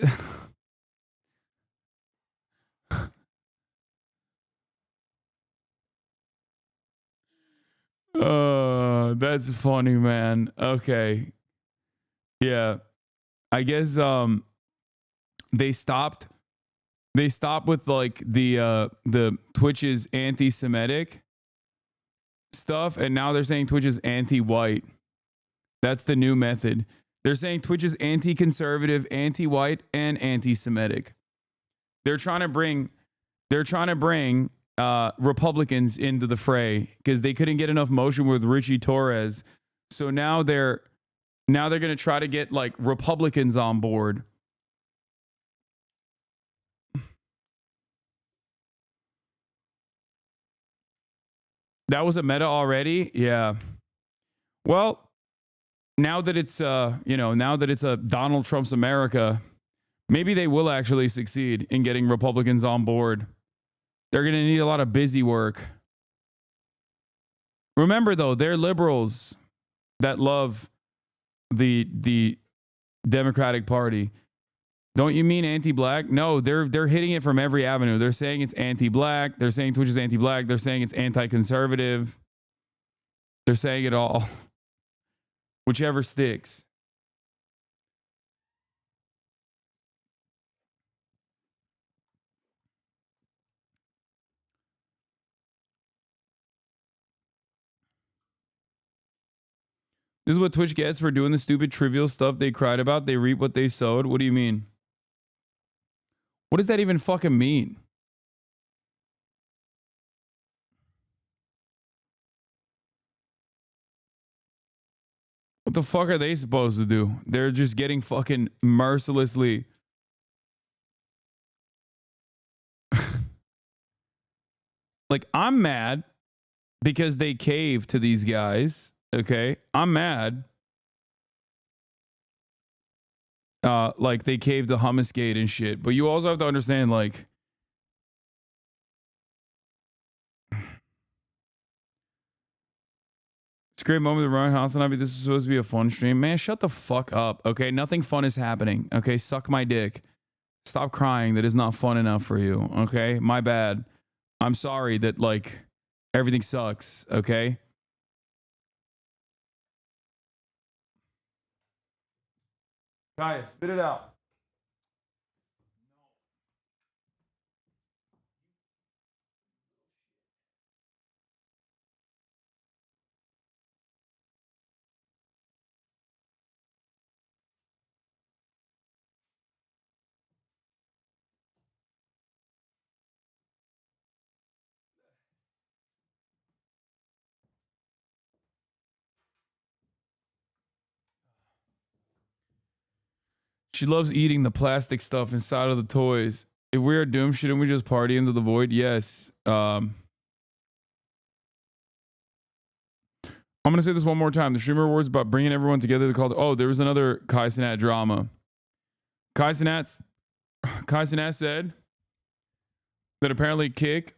That's funny, man. Okay. Yeah. I guess they stopped with like the Twitch's anti-Semitic stuff, and now they're saying Twitch is anti-white. That's the new method. They're saying Twitch is anti-conservative, anti-white, and anti-Semitic. They're trying to bring Republicans into the fray because they couldn't get enough motion with Richie Torres. So now they're going to try to get like Republicans on board. That was a meta already? Yeah. Well, now that it's now that it's a Donald Trump's America, maybe they will actually succeed in getting Republicans on board. They're going to need a lot of busy work. Remember though, they're liberals that love the Democratic Party. Don't you mean anti-black? No, they're hitting it from every avenue. They're saying it's anti-black. They're saying Twitch is anti-black. They're saying it's anti-conservative. They're saying it all. Whichever sticks. This is what Twitch gets for doing the stupid trivial stuff they cried about. They reap what they sowed. What do you mean? What does that even fucking mean? What the fuck are they supposed to do? They're just getting fucking mercilessly. Like, I'm mad because they cave to these guys. Okay. I'm mad. Like they caved to Hummusgate and shit. But you also have to understand, like, it's a great moment to run HasanAbi. This is supposed to be a fun stream. Man, shut the fuck up. Okay. Nothing fun is happening. Okay. Suck my dick. Stop crying. That is not fun enough for you. Okay. My bad. I'm sorry that, like, everything sucks. Okay. Kaya, spit it out. She loves eating the plastic stuff inside of the toys. If we are doomed, shouldn't we just party into the void? Yes. I'm going to say this one more time. The streamer awards about bringing everyone together. They called. Oh, there was another Kai Cenat drama. Kai Cenat said that apparently Kick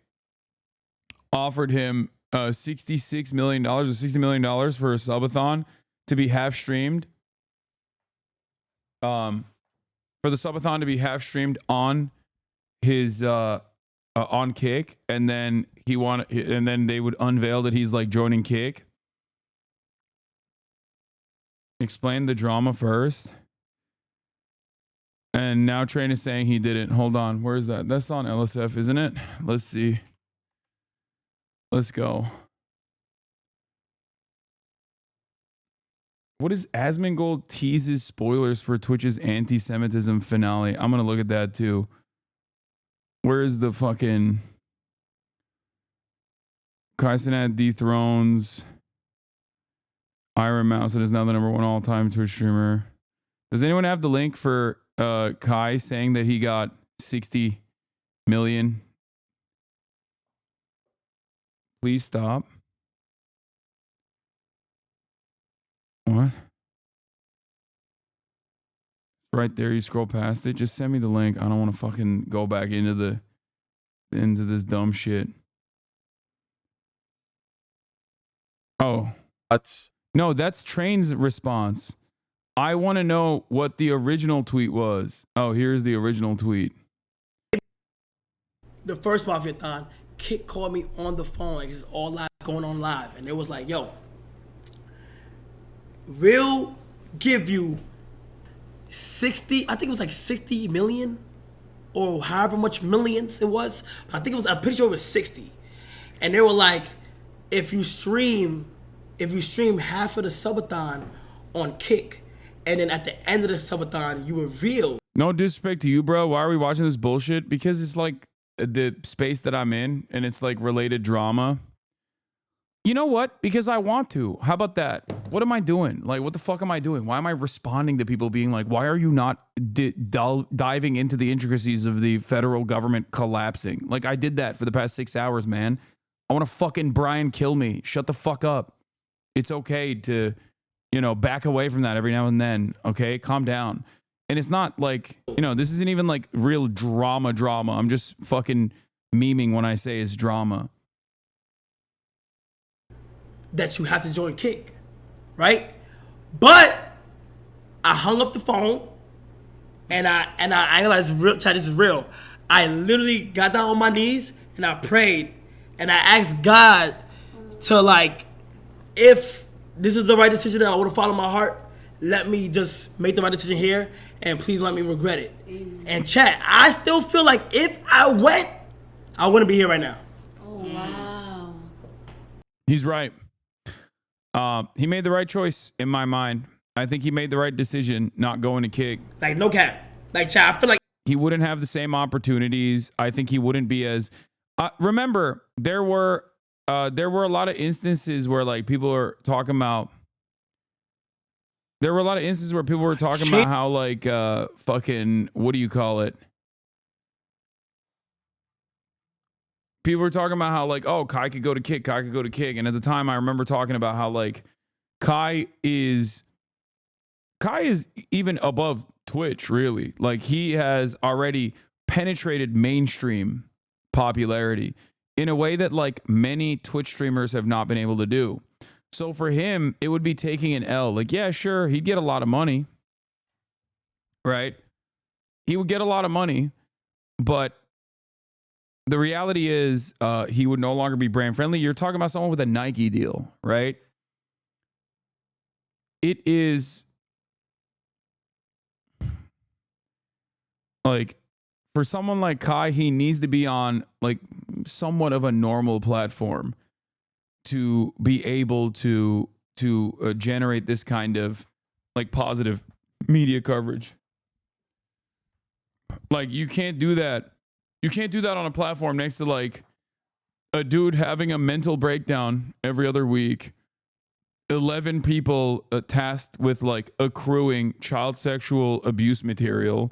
offered him $66 million or $60 million for a subathon to be half streamed. For the subathon to be half streamed on his on Kick, and then and then they would unveil that he's like joining Kick. Explain the drama first. And now Train is saying he didn't. Hold on. Where is that? That's on LSF, isn't it? Let's see. Let's go. What is Asmongold teases spoilers for Twitch's anti-Semitism finale? I'm going to look at that too. Where is the fucking Kai Cenat dethrones Iron Mouse and is now the #1 all-time Twitch streamer? Does anyone have the link for Kai saying that he got 60 million? Please stop. What? right there. You scroll past it. Just send me the link. I don't want to fucking go back into this dumb shit. Oh, that's Train's response. I want to know what the original tweet was. Oh, here's the original tweet. The first Mafia-thon, Kit called me on the phone. Like, this is all live, going on live. And it was like, yo, we'll give you 60, I think it was like 60 million or however much millions it was. I think it was, I'm pretty sure it was 60. And they were like, if you stream half of the subathon on Kick, and then at the end of the subathon, you reveal. No disrespect to you, bro. Why are we watching this bullshit? Because it's like the space that I'm in, and it's like related drama. You know what? Because I want to. How about that? What am I doing? Like, what the fuck am I doing? Why am I responding to people being like, why are you not diving into the intricacies of the federal government collapsing? Like, I did that for the past 6 hours, man. I want to fucking Brian kill me. Shut the fuck up. It's okay to, back away from that every now and then. Okay? Calm down. And it's not like, this isn't even like real drama. I'm just fucking memeing when I say it's drama. That you have to join Kick, right? But I hung up the phone, and I realized this is real. I literally got down on my knees and I prayed, and I asked God to, like, if this is the right decision and I want to follow my heart, let me just make the right decision here, and please let me regret it. Amen. And chat, I still feel like if I went, I wouldn't be here right now. Oh wow. He's right. He made the right choice in my mind. I think he made the right decision not going to Kick. Like, no cap. Like, chat, I feel like he wouldn't have the same opportunities. I think he wouldn't be as. Remember, there were a lot of instances where like people are talking about. There were a lot of instances where people were talking about how like fucking, what do you call it? People were talking about how like, oh, Kai could go to Kick, and at the time I remember talking about how like Kai is even above Twitch, really. Like, he has already penetrated mainstream popularity in a way that like many Twitch streamers have not been able to do. So for him, it would be taking an L. Like, yeah, sure, he'd get a lot of money, right? He would get a lot of money, but the reality is he would no longer be brand friendly. You're talking about someone with a Nike deal, right? It is like, for someone like Kai, he needs to be on like somewhat of a normal platform to be able to generate this kind of like positive media coverage. Like, you can't do that. You can't do that on a platform next to like a dude having a mental breakdown every other week. 11 people tasked with like accruing child sexual abuse material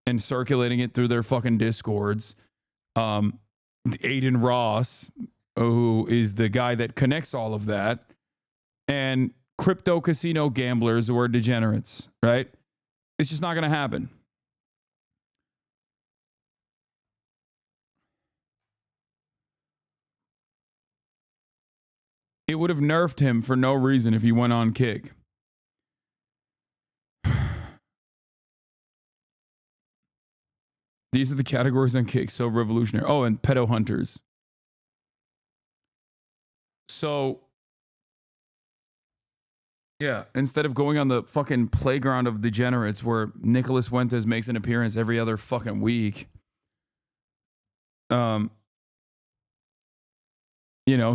and circulating it through their fucking Discords. Aiden Ross, who is the guy that connects all of that, and crypto casino gamblers who are degenerates, right? It's just not going to happen. It would have nerfed him for no reason if he went on Kick. These are the categories on Kick. So revolutionary. Oh, and pedo hunters. So, yeah, instead of going on the fucking playground of degenerates where Nicholas Fuentes makes an appearance every other fucking week,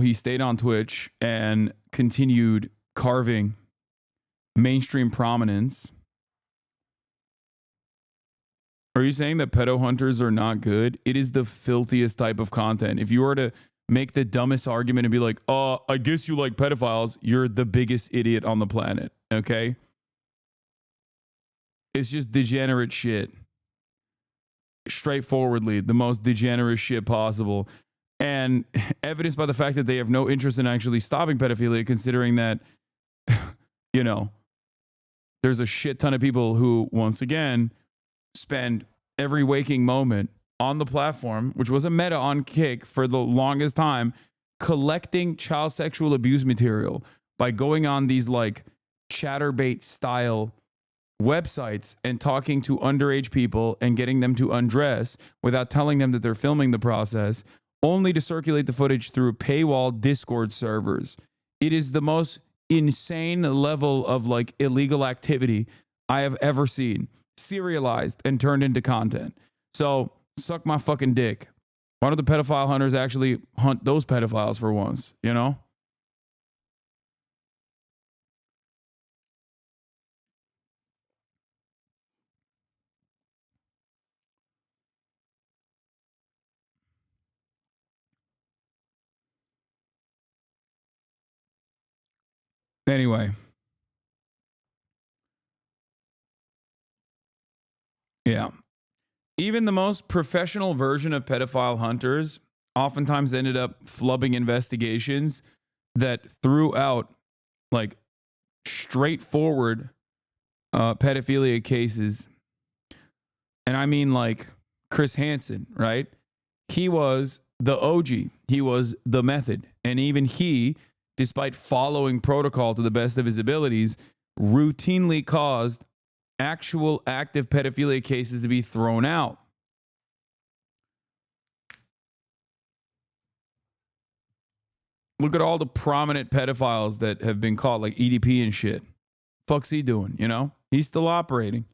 he stayed on Twitch and continued carving mainstream prominence. Are you saying that pedo hunters are not good? It is the filthiest type of content. If you were to make the dumbest argument and be like, oh, I guess you like pedophiles, you're the biggest idiot on the planet, okay? It's just degenerate shit. Straightforwardly, the most degenerate shit possible. And evidenced by the fact that they have no interest in actually stopping pedophilia, considering that, there's a shit ton of people who, once again, spend every waking moment on the platform, which was a meta on Kick for the longest time, collecting child sexual abuse material by going on these like chatterbait style websites and talking to underage people and getting them to undress without telling them that they're filming the process, only to circulate the footage through paywall Discord servers. It is the most insane level of like illegal activity I have ever seen, serialized and turned into content. So suck my fucking dick. Why don't the pedophile hunters actually hunt those pedophiles for once, you know? Anyway. Yeah. Even the most professional version of pedophile hunters oftentimes ended up flubbing investigations that threw out like straightforward pedophilia cases. And I mean like Chris Hansen, right? He was the OG. He was the method. And even he, despite following protocol to the best of his abilities, routinely caused actual active pedophilia cases to be thrown out. Look at all the prominent pedophiles that have been caught, like EDP and shit. Fuck's he doing, you know? He's still operating.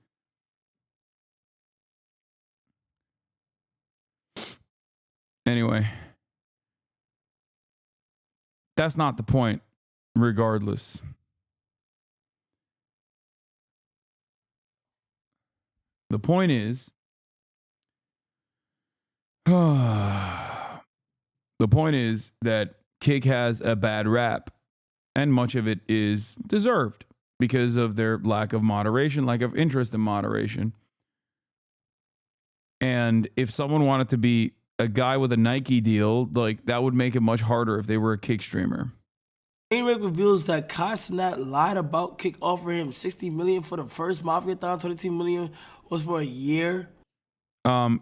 Anyway. That's not the point, regardless. The point is, the point is that Kick has a bad rap, and much of it is deserved because of their lack of moderation, lack of interest in moderation. And if someone wanted to be a guy with a Nike deal, like that would make it much harder if they were a Kick streamer. Trainwreck reveals that Hasan lied about Kick offering him $60 million for the first Mafia-thon, $22 million was for a year.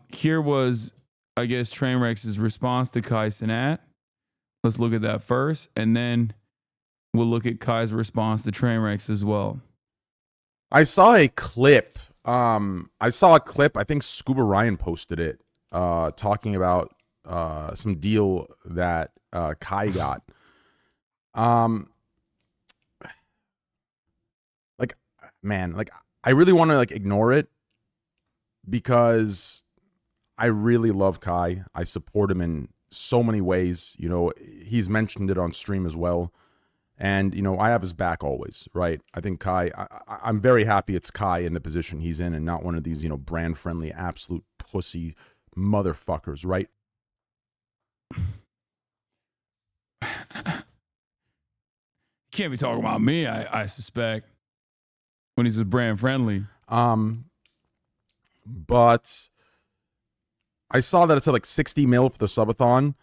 Here was, I guess, Trainwreck's response to Hasan. Let's look at that first, and then we'll look at Kai's response to Trainwreck's as well. I saw a clip. I think Scuba Ryan posted it, talking about some deal that Kai got. Like, man, like I really want to like ignore it because I really love Kai. I support him in so many ways. You know, he's mentioned it on stream as well. And, you know, I have his back always, right? I think Kai, I'm very happy it's Kai in the position he's in and not one of these, you know, brand-friendly, absolute pussy motherfuckers, right? Can't be talking about me, I suspect, when he's brand-friendly. But I saw that it said like 60 mil for the subathon.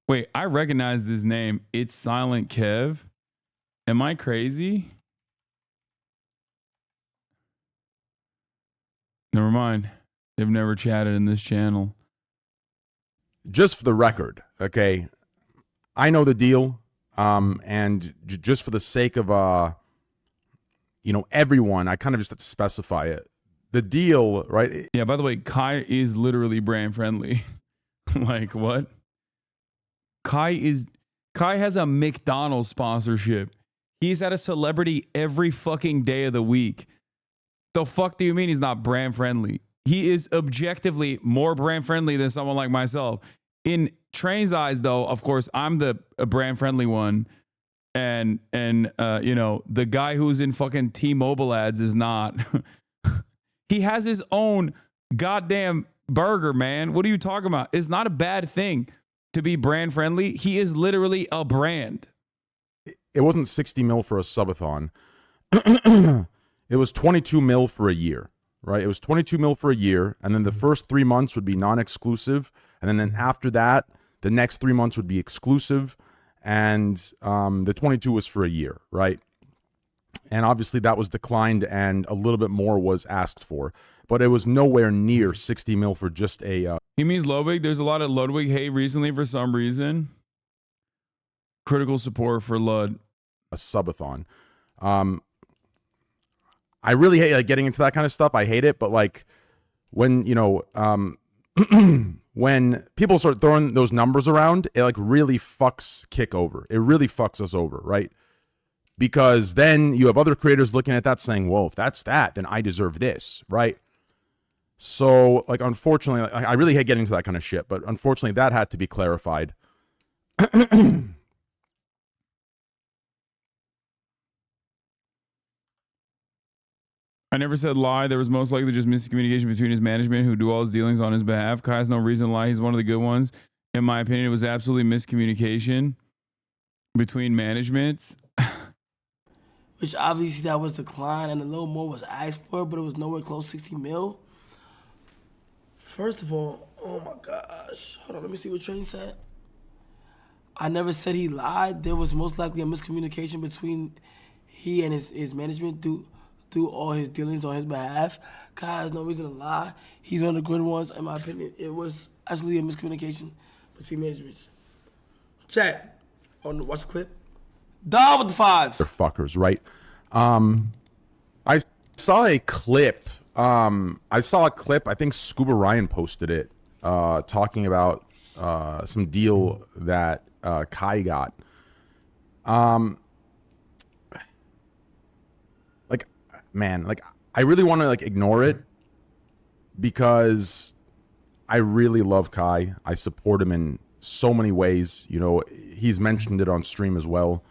Wait, I recognize this name. It's Silent Kev. Am I crazy? Never mind. They've never chatted in this channel. Just for the record, okay, I know the deal. And just for the sake of, you know, everyone, I kind of just have to specify it. The deal, right? Yeah, by the way, Kai is literally brand friendly. Like, what? Kai has a McDonald's sponsorship. He's at a celebrity every fucking day of the week. The fuck do you mean he's not brand friendly? He is objectively more brand friendly than someone like myself. In Train's eyes, though, of course, I'm the brand friendly one. And you know, the guy who's in fucking T-Mobile ads is not. He has his own goddamn burger, man. What are you talking about? It's not a bad thing to be brand friendly. He is literally a brand. It wasn't 60 mil for a subathon. It was 22 mil for a year, right? It was 22 mil for a year. And then the first 3 months would be non-exclusive. And then after that, the next 3 months would be exclusive. And the 22 was for a year, right? And obviously that was declined and a little bit more was asked for. But it was nowhere near 60 mil for just a... He means Ludwig. There's a lot of Ludwig hate recently for some reason. Critical support for Lud. A subathon. I really hate like, getting into that kind of stuff. I hate it. But like when, you know, when people start throwing those numbers around, it like really fucks Kick over. It really fucks us over, right? Because then you have other creators looking at that saying, well, if that's that, then I deserve this, right? So, like, unfortunately, I really hate getting into that kind of shit, but unfortunately, that had to be clarified. I never said lie. There was most likely just miscommunication between his management who do all his dealings on his behalf. Kai has no reason to lie. He's one of the good ones. In my opinion, it was absolutely miscommunication between managements. Which obviously that was declined and a little more was asked for, but it was nowhere close 60 mil. First of all, oh my gosh. Hold on, let me see what Train said. I never said he lied. There was most likely a miscommunication between he and his management do all his dealings on his behalf. Kai has no reason to lie. He's one of the good ones, in my opinion. It was actually a miscommunication between managements. Chat. Watch the clip. Dog with the 5. They're fuckers, right? I saw a clip. I think Scuba Ryan posted it, talking about some deal that Kai got. Like, man, like I really want to like ignore it because I really love Kai. I support him in so many ways. You know, he's mentioned it on stream as well.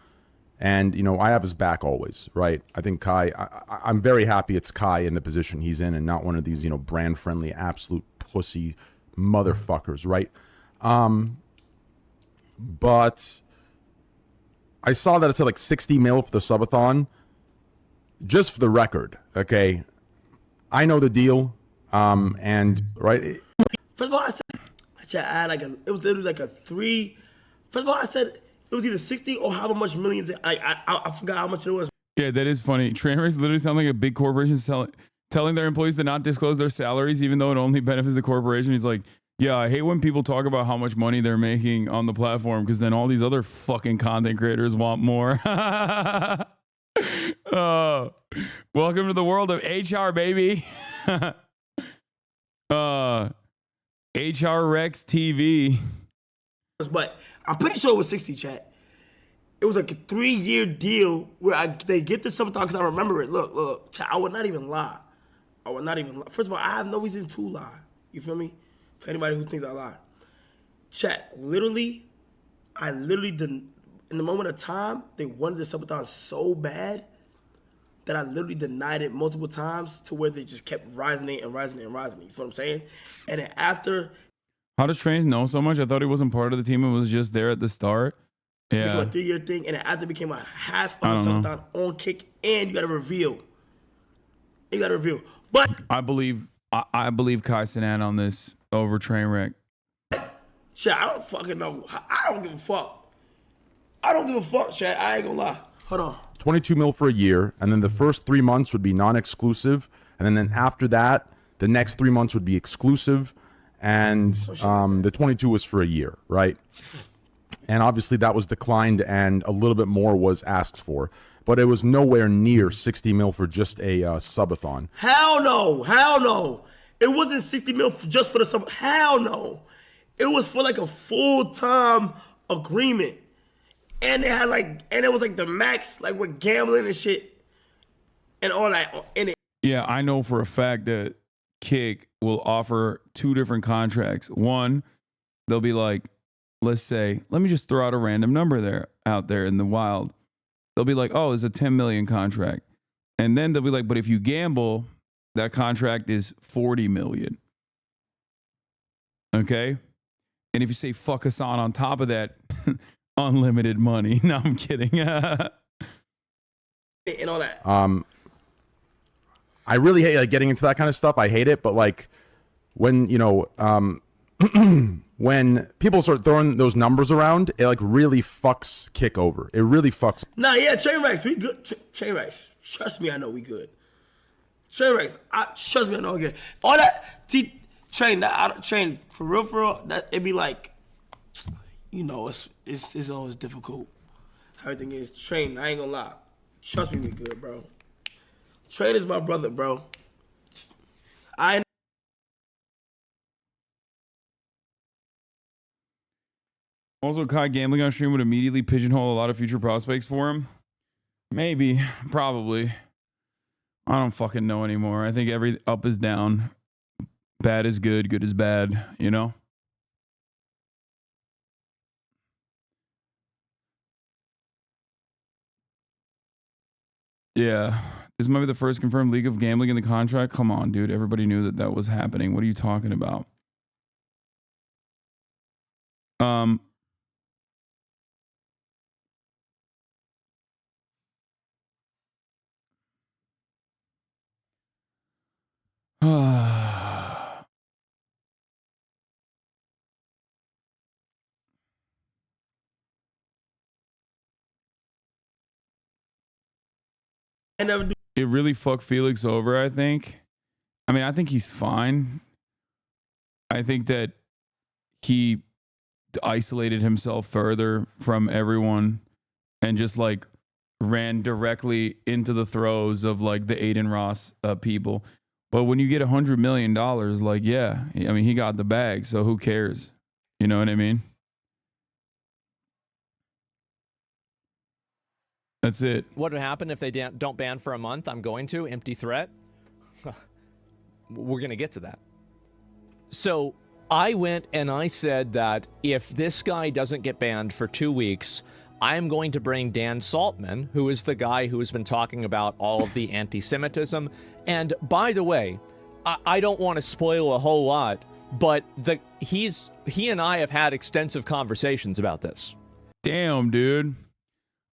And, you know, I have his back always, right? I think Kai, I'm very happy it's Kai in the position he's in and not one of these, you know, brand-friendly, absolute pussy motherfuckers, right? But I saw that it said like 60 mil for the subathon. Just for the record, okay? I know the deal, and, right? First of all, I had like it was literally like a 3. First of all, I said... It was either 60 or however much millions. I forgot how much it was. Yeah, that is funny. Train wrecks literally sound like a big corporation telling their employees to not disclose their salaries, even though it only benefits the corporation. He's like, yeah, I hate when people talk about how much money they're making on the platform because then all these other fucking content creators want more. Welcome to the world of HR, baby. HR Rex TV. But I'm pretty sure it was 60, chat. It was like a 3-year deal where they get this subathon because I remember it. Look, chat, I would not even lie. First of all, I have no reason to lie. You feel me? For anybody who thinks I lied. Chat, I literally didn't. In the moment of time, they wanted the subathon so bad that I literally denied it multiple times to where they just kept rising and rising and rising. You feel what I'm saying? And then after... How does Trains know so much? I thought he wasn't part of the team and was just there at the start. Yeah. It became a 3-year thing, and then after it became a half of the subathon on Kick, and you got to reveal. But I believe Kai Sanan on this over Trainwreck. Shit, I don't fucking know. I don't give a fuck. Chad. I ain't gonna lie. Hold on. 22 mil for a year, and then the first 3 months would be non-exclusive, and then after that, the next 3 months would be exclusive. And the 22 was for a year, right? And obviously that was declined and a little bit more was asked for. But it was nowhere near 60 mil for just a subathon. Hell no. It wasn't 60 mil just for the sub. Hell no. It was for like a full-time agreement. And it had and it was like the max, like with gambling and shit and all that in it. Yeah, I know for a fact that Kick will offer 2 different contracts. One, they'll be like, let's say, let me just throw out a random number out there in the wild. They'll be like, oh, it's a 10 million contract. And then they'll be like, but if you gamble, that contract is 40 million. Okay? And if you say fuck Hasan on top of that, unlimited money. No, I'm kidding. And all that. I really hate like, getting into that kind of stuff. I hate it, but like when, you know, when people start throwing those numbers around, it like really fucks Kick over. It really fucks. Nah, yeah, Train Rex, we good. Train Rex, Trust me, I know we good. Train wrecks, trust me, I know we good. All that, train for real, that it be like, you know, it's always difficult. Everything is train. I ain't gonna lie. Trust me, we good, bro. Train is my brother, bro. Also, Kai gambling on stream would immediately pigeonhole a lot of future prospects for him. Maybe, probably. I don't fucking know anymore. I think every up is down, bad is good, good is bad. You know. Yeah. This might be the first confirmed leak of gambling in the contract. Come on, dude. Everybody knew that that was happening. What are you talking about? It really fucked Felix over, I think. I mean, I think he's fine. I think that he isolated himself further from everyone and just like ran directly into the throes of like the Aiden Ross people. But when you get $100 million, like, yeah, I mean, he got the bag, so who cares? You know what I mean? That's it. What would happen if they don't ban for a month? I'm going to. Empty threat. We're going to get to that. So I went and I said that if this guy doesn't get banned for 2 weeks, I'm going to bring Dan Saltman, who is the guy who has been talking about all of the anti-Semitism. And by the way, I don't want to spoil a whole lot, but he and I have had extensive conversations about this. Damn, dude.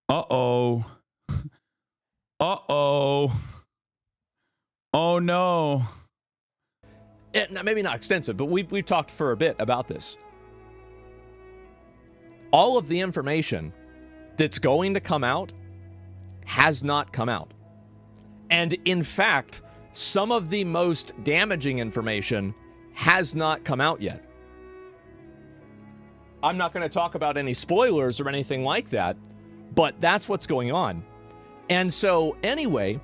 Uh-oh. Uh-oh. Oh, no. Maybe not extensive, but we've talked for a bit about this. All of the information that's going to come out has not come out. And in fact, some of the most damaging information has not come out yet. I'm not going to talk about any spoilers or anything like that, but that's what's going on. And so anyway,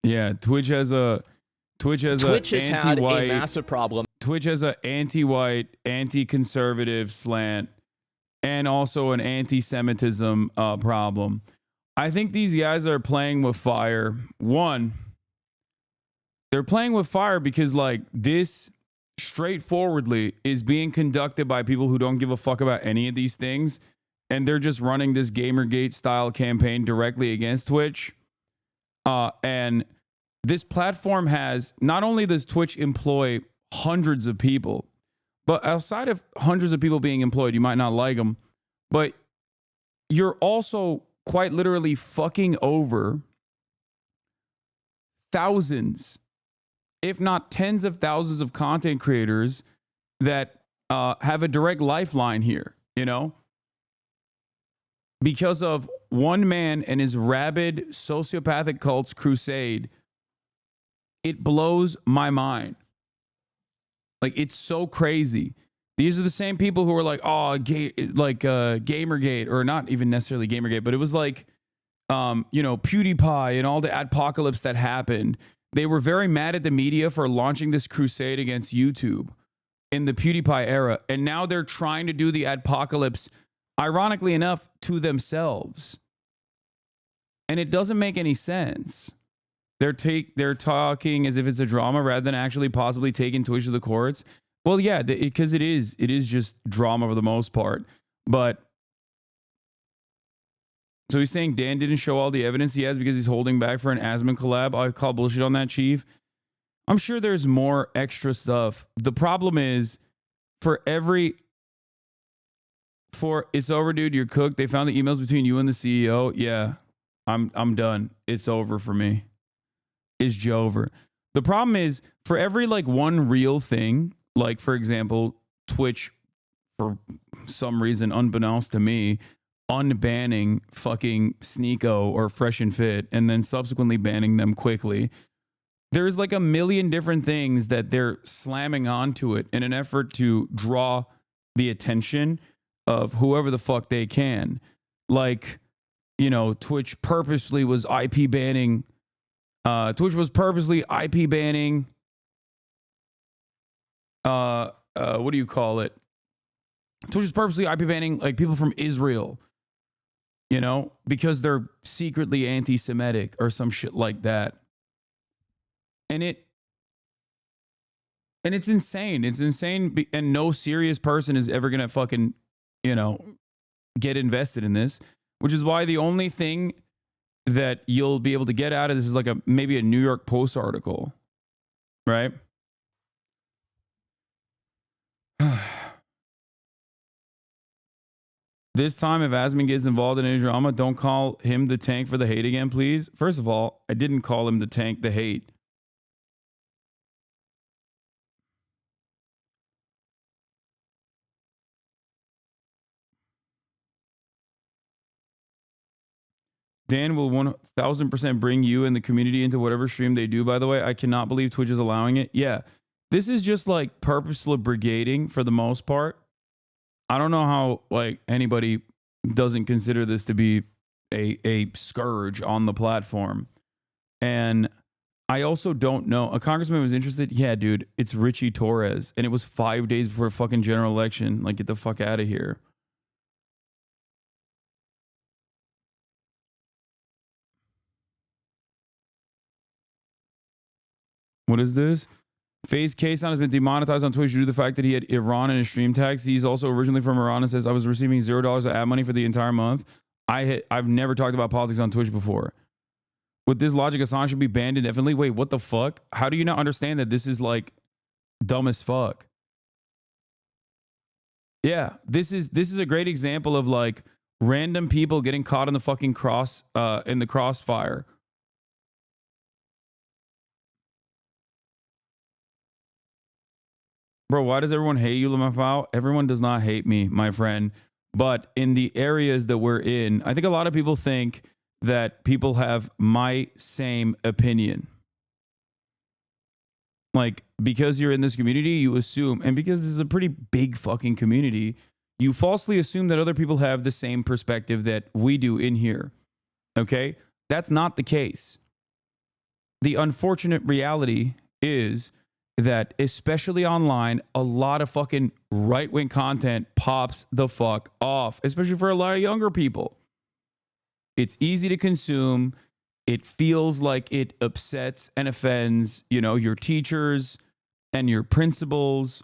yeah, Twitch has has had a massive problem. Twitch has an anti-white, anti-conservative slant and also an anti-Semitism problem. I think these guys are playing with fire. One, they're playing with fire because like this straightforwardly is being conducted by people who don't give a fuck about any of these things. And they're just running this Gamergate style campaign directly against Twitch. And this platform has, not only does Twitch employ hundreds of people, but outside of hundreds of people being employed, you might not like them, but you're also quite literally fucking over thousands, if not tens of thousands of content creators that have a direct lifeline here, you know? Because of one man and his rabid sociopathic cult's crusade, it blows my mind. Like, it's so crazy. These are the same people who are like, oh, Gamergate, or not even necessarily Gamergate, but it was like, PewDiePie and all the adpocalypse that happened. They were very mad at the media for launching this crusade against YouTube in the PewDiePie era. And now they're trying to do the adpocalypse, ironically enough, to themselves. And it doesn't make any sense. They're talking as if it's a drama rather than actually possibly taking Twitch to the courts. Well, yeah, because it is just drama for the most part. But so he's saying Dan didn't show all the evidence he has because he's holding back for an Asman collab. I call bullshit on that, Chief. I'm sure there's more extra stuff. The problem is it's over, dude. You're cooked. They found the emails between you and the CEO. Yeah, I'm done. It's over for me. It's Jover. The problem is for every like one real thing, like for example, Twitch, for some reason unbeknownst to me, unbanning fucking Sneeko or Fresh and Fit and then subsequently banning them quickly. There's like a million different things that they're slamming onto it in an effort to draw the attention of whoever the fuck they can. Like, you know, Twitch purposely was IP banning. Twitch was purposely IP banning. What do you call it? Twitch is purposely IP banning like people from Israel, you know, because they're secretly anti-Semitic or some shit like that. And it's insane. It's insane. And no serious person is ever going to fucking, you know, get invested in this, which is why the only thing that you'll be able to get out of this is like maybe a New York Post article, right? This time, if Asman gets involved in any drama, don't call him the tank for the hate again, please. First of all, I didn't call him the tank, the hate. Dan will 1000% bring you and the community into whatever stream they do, by the way. I cannot believe Twitch is allowing it. Yeah, this is just like purposeful brigading for the most part. I don't know how like anybody doesn't consider this to be a scourge on the platform. And I also don't know. A congressman was interested. Yeah, dude, it's Richie Torres. And it was 5 days before the fucking general election. Like, get the fuck out of here. What is this? FaZe Kason has been demonetized on Twitch due to the fact that he had Iran in his stream tags. He's also originally from Iran and says, I was receiving $0 of ad money for the entire month. I've never talked about politics on Twitch before. With this logic, Hasan should be banned indefinitely. Wait, what the fuck? How do you not understand that this is like dumb as fuck? Yeah, this is a great example of like random people getting caught in the fucking in the crossfire. Bro, why does everyone hate you, Lamafau? Everyone does not hate me, my friend. But in the areas that we're in, I think a lot of people think that people have my same opinion. Like, because you're in this community, you assume, and because this is a pretty big fucking community, you falsely assume that other people have the same perspective that we do in here. Okay? That's not the case. The unfortunate reality is that, especially online, a lot of fucking right-wing content pops the fuck off, especially for a lot of younger people. It's easy to consume. It feels like it upsets and offends, you know, your teachers and your principals.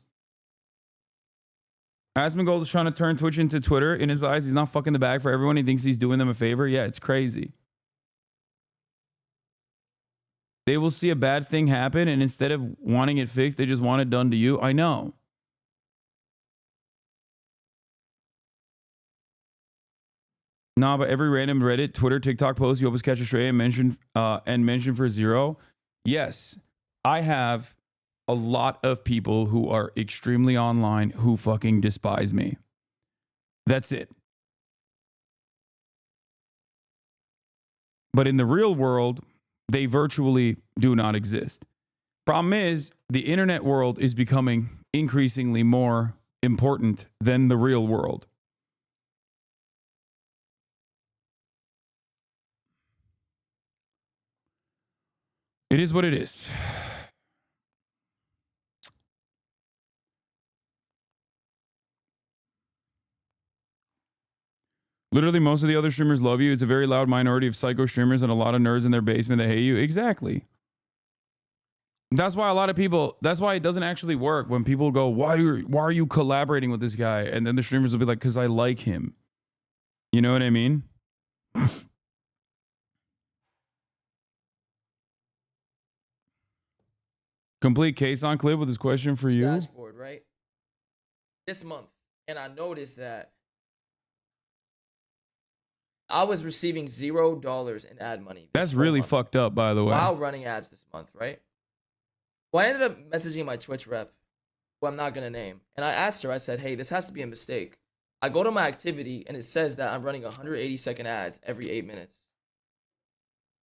Asmongold is trying to turn Twitch into Twitter. In his eyes, he's not fucking the bag for everyone. He thinks he's doing them a favor. Yeah, it's crazy. They will see a bad thing happen, and instead of wanting it fixed, they just want it done to you. I know. Nah, but every random Reddit, Twitter, TikTok post you always catch a stray and mention for zero. Yes, I have a lot of people who are extremely online who fucking despise me. That's it. But in the real world, they virtually do not exist. Problem is, the internet world is becoming increasingly more important than the real world. It is what it is. Literally, most of the other streamers love you. It's a very loud minority of psycho streamers and a lot of nerds in their basement that hate you. Exactly. That's why a lot of people, that's why it doesn't actually work when people go, why are you collaborating with this guy? And then the streamers will be like, because I like him. You know what I mean? Complete case on clip with his question for you. Dashboard, right? This month. And I noticed that I was receiving $0 in ad money. That's really fucked up, by the way. While running ads this month, right? Well, I ended up messaging my Twitch rep, who I'm not going to name. And I asked her, I said, hey, this has to be a mistake. I go to my activity and it says that I'm running 180-second ads every 8 minutes,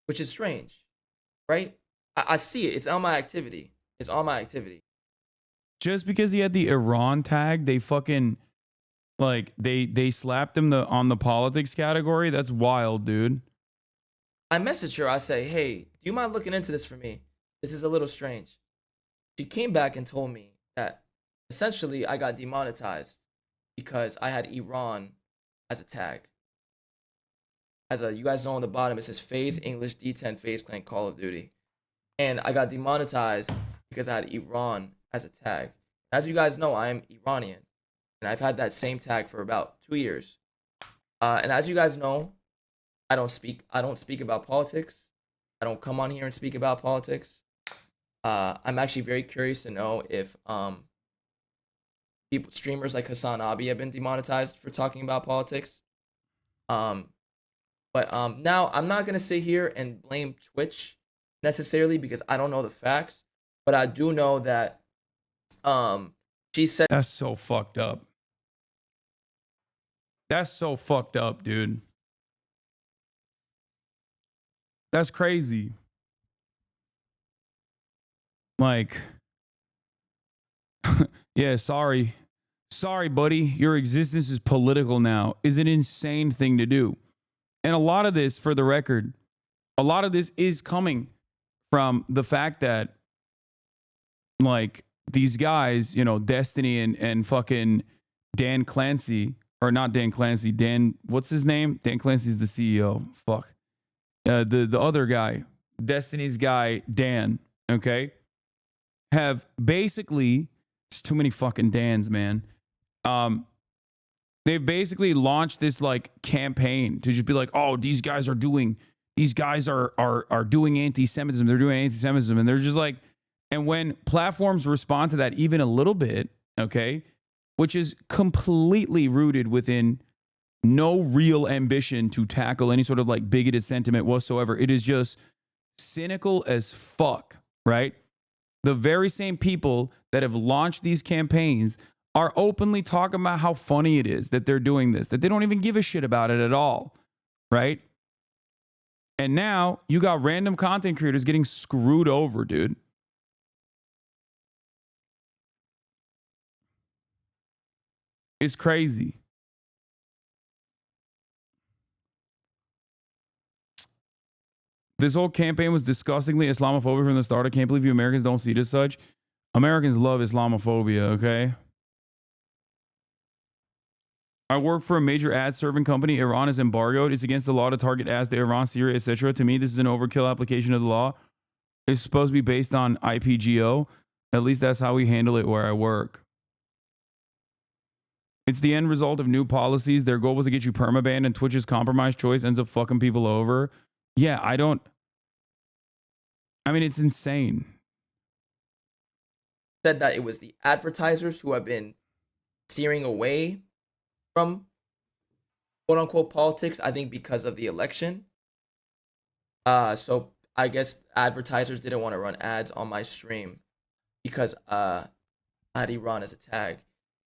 which is strange, right? I see it. It's on my activity. It's on my activity. Just because he had the Iran tag, they fucking like they slapped him on the politics category. That's wild, dude. I messaged her. I say, hey, do you mind looking into this for me? This is a little strange. She came back and told me that essentially I got demonetized because I had Iran as a tag. You guys know on the bottom, it says FaZe English D10 FaZe Clan Call of Duty. And I got demonetized because I had Iran as a tag. As you guys know, I am Iranian. And I've had that same tag for about 2 years. And as you guys know, I don't speak about politics. I don't come on here and speak about politics. I'm actually very curious to know if streamers like HasanAbi have been demonetized for talking about politics. But now I'm not gonna sit here and blame Twitch necessarily because I don't know the facts, but I do know that she said that's so fucked up. That's so fucked up, dude. That's crazy. Like, yeah, sorry, buddy. Your existence is political now. Is an insane thing to do. And a lot of this, for the record, a lot of this is coming from the fact that, like, these guys, you know, Destiny and fucking Dan Clancy, or not Dan Clancy, Dan, what's his name? Dan Clancy's the CEO. Fuck. The other guy, Destiny's guy, Dan, okay, have basically, there's too many fucking Dans, man. They've basically launched this like campaign to just be like, oh, these guys are doing anti-Semitism. They're doing anti-Semitism. And they're just like, and when platforms respond to that even a little bit, okay, which is completely rooted within no real ambition to tackle any sort of like bigoted sentiment whatsoever. It is just cynical as fuck, right? The very same people that have launched these campaigns are openly talking about how funny it is that they're doing this, that they don't even give a shit about it at all, right? And now you got random content creators getting screwed over, dude. It's crazy. This whole campaign was disgustingly Islamophobic from the start. I can't believe you Americans don't see it as such. Americans love Islamophobia, okay? I work for a major ad serving company. Iran is embargoed. It's against the law to target ads to Iran, Syria, etc. To me, this is an overkill application of the law. It's supposed to be based on IPGO. At least that's how we handle it where I work. It's the end result of new policies. Their goal was to get you permabanned, and Twitch's compromise choice ends up fucking people over. Yeah, I mean, it's insane. Said that it was the advertisers who have been steering away from quote unquote politics, I think because of the election. So I guess advertisers didn't want to run ads on my stream because I had Iran as a tag.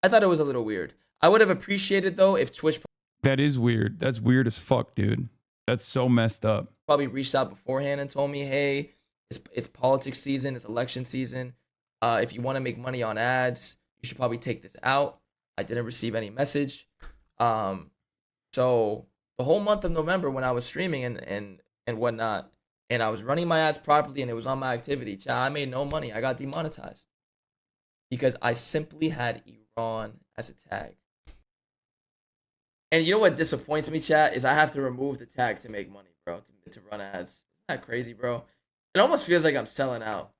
I thought it was a little weird. I would have appreciated though if Twitch That is weird. That's weird as fuck, dude. That's so messed up. Probably reached out beforehand and told me, hey, it's politics season, it's election season. If you want to make money on ads, you should probably take this out. I didn't receive any message. So the whole month of November when I was streaming and whatnot, and I was running my ads properly and it was on my activity, I made no money. I got demonetized because I simply had Iran as a tag. And you know what disappoints me, chat, is I have to remove the tag to make money, bro, to run ads. Isn't that crazy, bro? It almost feels like I'm selling out.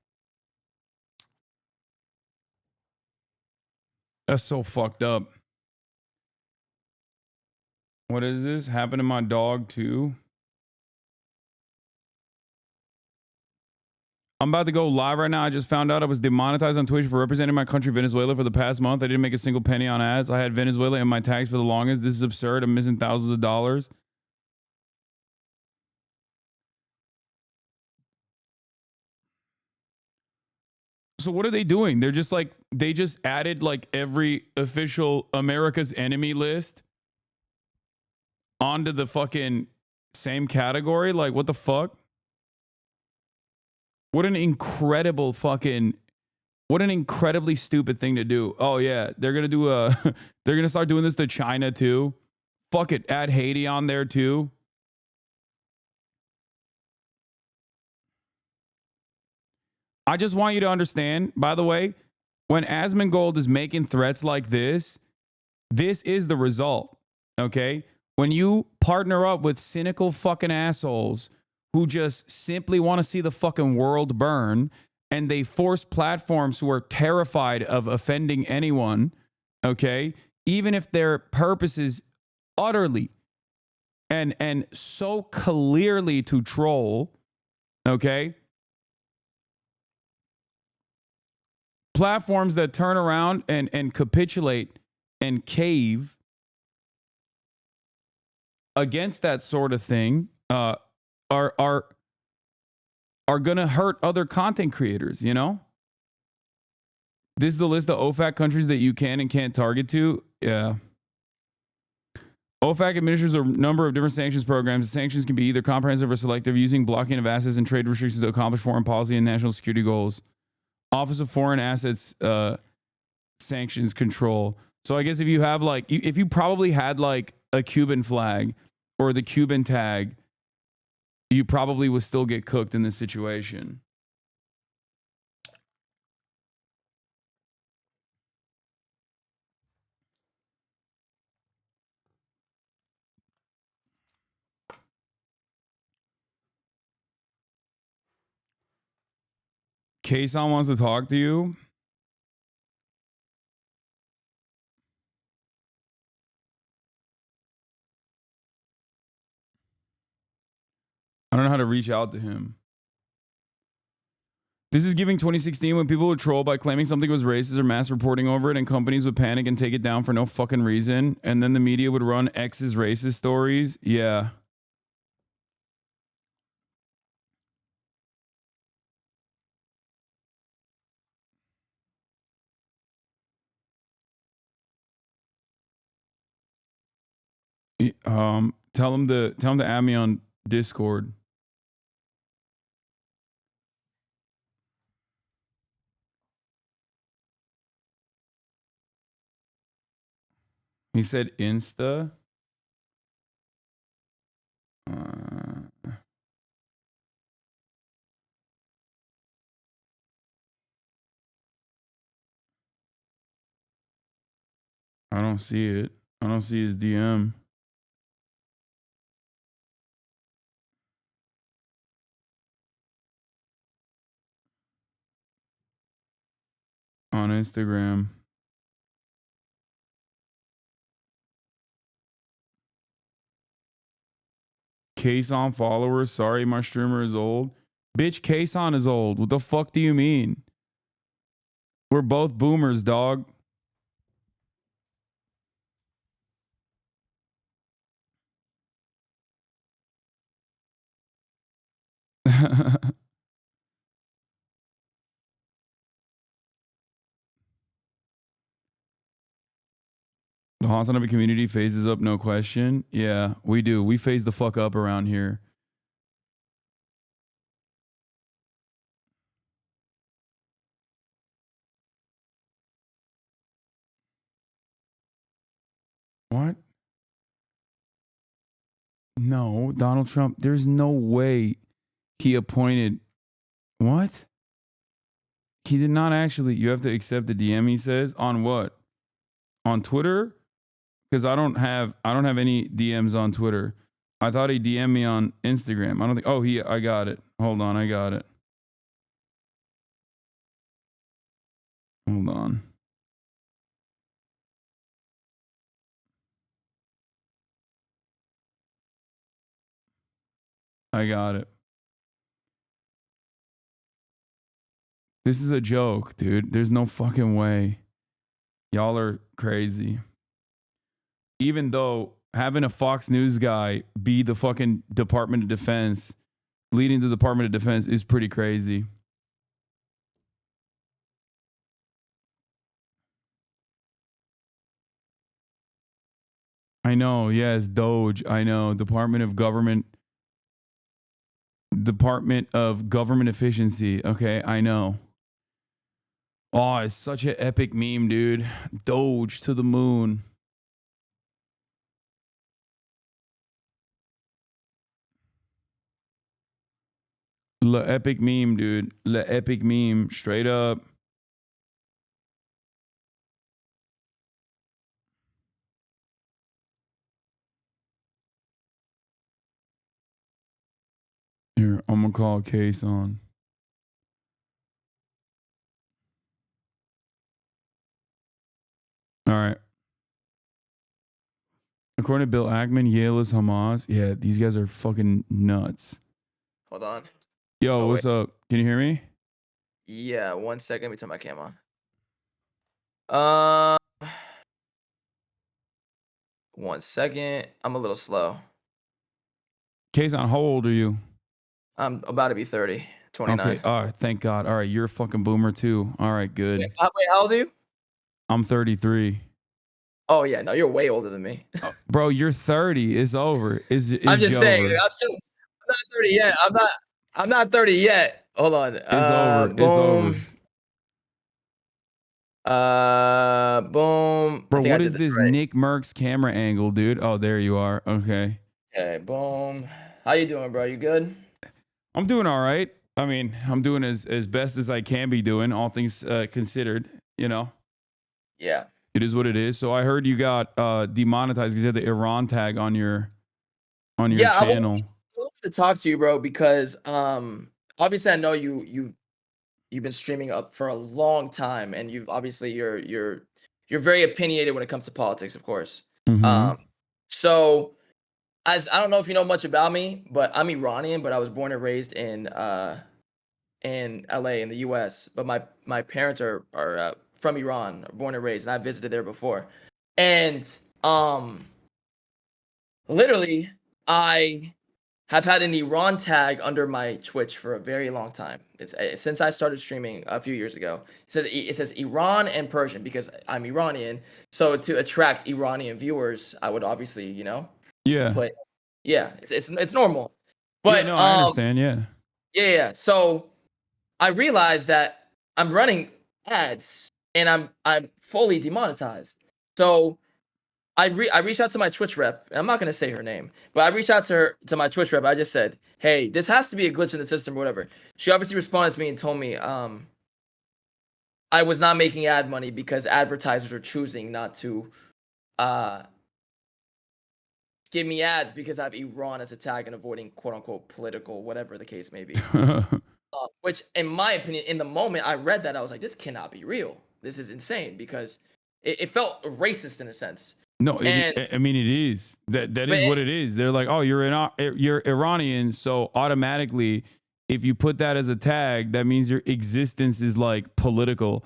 That's so fucked up. What is this? Happened to my dog too? I'm about to go live right now. I just found out I was demonetized on Twitch for representing my country, Venezuela, for the past month. I didn't make a single penny on ads. I had Venezuela in my tags for the longest. This is absurd. I'm missing thousands of dollars. So what are they doing? They're just like, they just added like every official America's enemy list onto the fucking same category. Like, what the fuck? What an incredibly stupid thing to do. Oh yeah, they're gonna do they're gonna start doing this to China too. Fuck it, add Haiti on there too. I just want you to understand, by the way, when Asmongold is making threats like this is the result, okay? When you partner up with cynical fucking assholes who just simply want to see the fucking world burn, and they force platforms who are terrified of offending anyone, okay? Even if their purpose is utterly and so clearly to troll, okay? Platforms that turn around and capitulate and cave against that sort of thing are gonna hurt other content creators, you know? This is the list of OFAC countries that you can and can't target to. Yeah. OFAC administers a number of different sanctions programs. The sanctions can be either comprehensive or selective, using blocking of assets and trade restrictions to accomplish foreign policy and national security goals. Office of Foreign Assets sanctions control. So I guess if you have like, if you probably had like a Cuban flag or the Cuban tag, you probably would still get cooked in this situation. Kason wants to talk to you. I don't know how to reach out to him. This is giving 2016 when people would troll by claiming something was racist or mass reporting over it, and companies would panic and take it down for no fucking reason. And then the media would run X's racist stories. Yeah. Tell him to add me on Discord. He said Insta. I don't see it. I don't see his DM. On Instagram. Kason followers. Sorry, my streamer is old. Bitch, Kason is old. What the fuck do you mean? We're both boomers, dog. The HasanAbi community phases up, no question. Yeah, we do. We phase the fuck up around here. What? No, Donald Trump, there's no way he appointed. What? He did not actually. You have to accept the DM, he says. On what? On Twitter? Because I don't have any DMs on Twitter. I thought he DM'd me on Instagram. I don't think. Oh, I got it. Hold on, I got it. Hold on. I got it. This is a joke, dude. There's no fucking way. Y'all are crazy. Even though having a Fox News guy be the fucking Department of Defense, leading the Department of Defense, is pretty crazy. I know. Yes, Doge. I know. Department of Government Efficiency. Okay, I know. Oh, it's such an epic meme, dude. Doge to the moon. Le epic meme, dude. Le epic meme. Straight up. Here, I'm gonna call Case on. All right. According to Bill Ackman, Yale is Hamas. Yeah, these guys are fucking nuts. Hold on. Yo, what's up? Can you hear me? Yeah, 1 second. Let me turn my cam on. 1 second. I'm a little slow. Case on, how old are you? I'm about to be 30, 29. Okay. All right. Thank God. All right. You're a fucking boomer too. All right. Good. Wait, how old are you? I'm 33. Oh yeah, no, you're way older than me. Bro, you're 30. It's over. It's I'm just saying. over. I'm not 30 yet. I'm not 30 yet. Hold on. It's over. Boom. It's over. Boom. Bro, what is this Nick Merckx camera angle, dude? Oh, there you are. Okay. Okay. Boom. How you doing, bro? You good? I'm doing all right. I mean, I'm doing as best as I can be doing, all things considered, you know? Yeah. It is what it is. So I heard you got demonetized because you had the Iran tag on your channel. I wanted to talk to you, bro, because obviously I know you've been streaming up for a long time, and you've obviously you're very opinionated when it comes to politics, of course. So as I don't know if you know much about me, but I'm Iranian, but I was born and raised in LA in the US, but my parents are from Iran, born and raised, and I visited there before. And literally I have had an Iran tag under my Twitch for a very long time. It's since I started streaming a few years ago. It says Iran and Persian because I'm Iranian. So to attract Iranian viewers, I would obviously, Yeah. But yeah, it's normal. But yeah, no, I understand. Yeah. Yeah. So I realized that I'm running ads and I'm fully demonetized. So I reached out to my Twitch rep, and I'm not gonna say her name, but I reached out to my Twitch rep. I just said, "Hey, this has to be a glitch in the system or whatever." She obviously responded to me and told me I was not making ad money because advertisers were choosing not to give me ads because I have Iran as a tag and avoiding quote unquote political, whatever the case may be. Which, in my opinion, in the moment I read that, I was like, this cannot be real. This is insane because it felt racist in a sense. No, I mean it is. That is what it is. They're like, oh, you're Iranian, so automatically, if you put that as a tag, that means your existence is like political.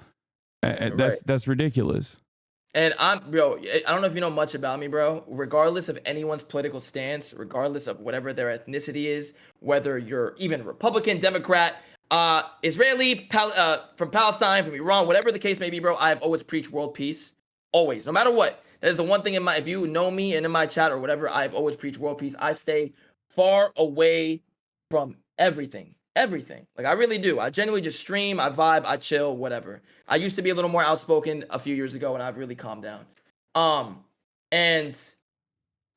That's ridiculous. And bro, I don't know if you know much about me, bro. Regardless of anyone's political stance, regardless of whatever their ethnicity is, whether you're even Republican, Democrat, Israeli, from Palestine, from Iran, whatever the case may be, bro, I've always preached world peace. Always, no matter what. That is the one thing if you know me and in my chat or whatever, I've always preached world peace. I stay far away from everything. Everything. Like I really do. I genuinely just stream, I vibe, I chill, whatever. I used to be a little more outspoken a few years ago and I've really calmed down. And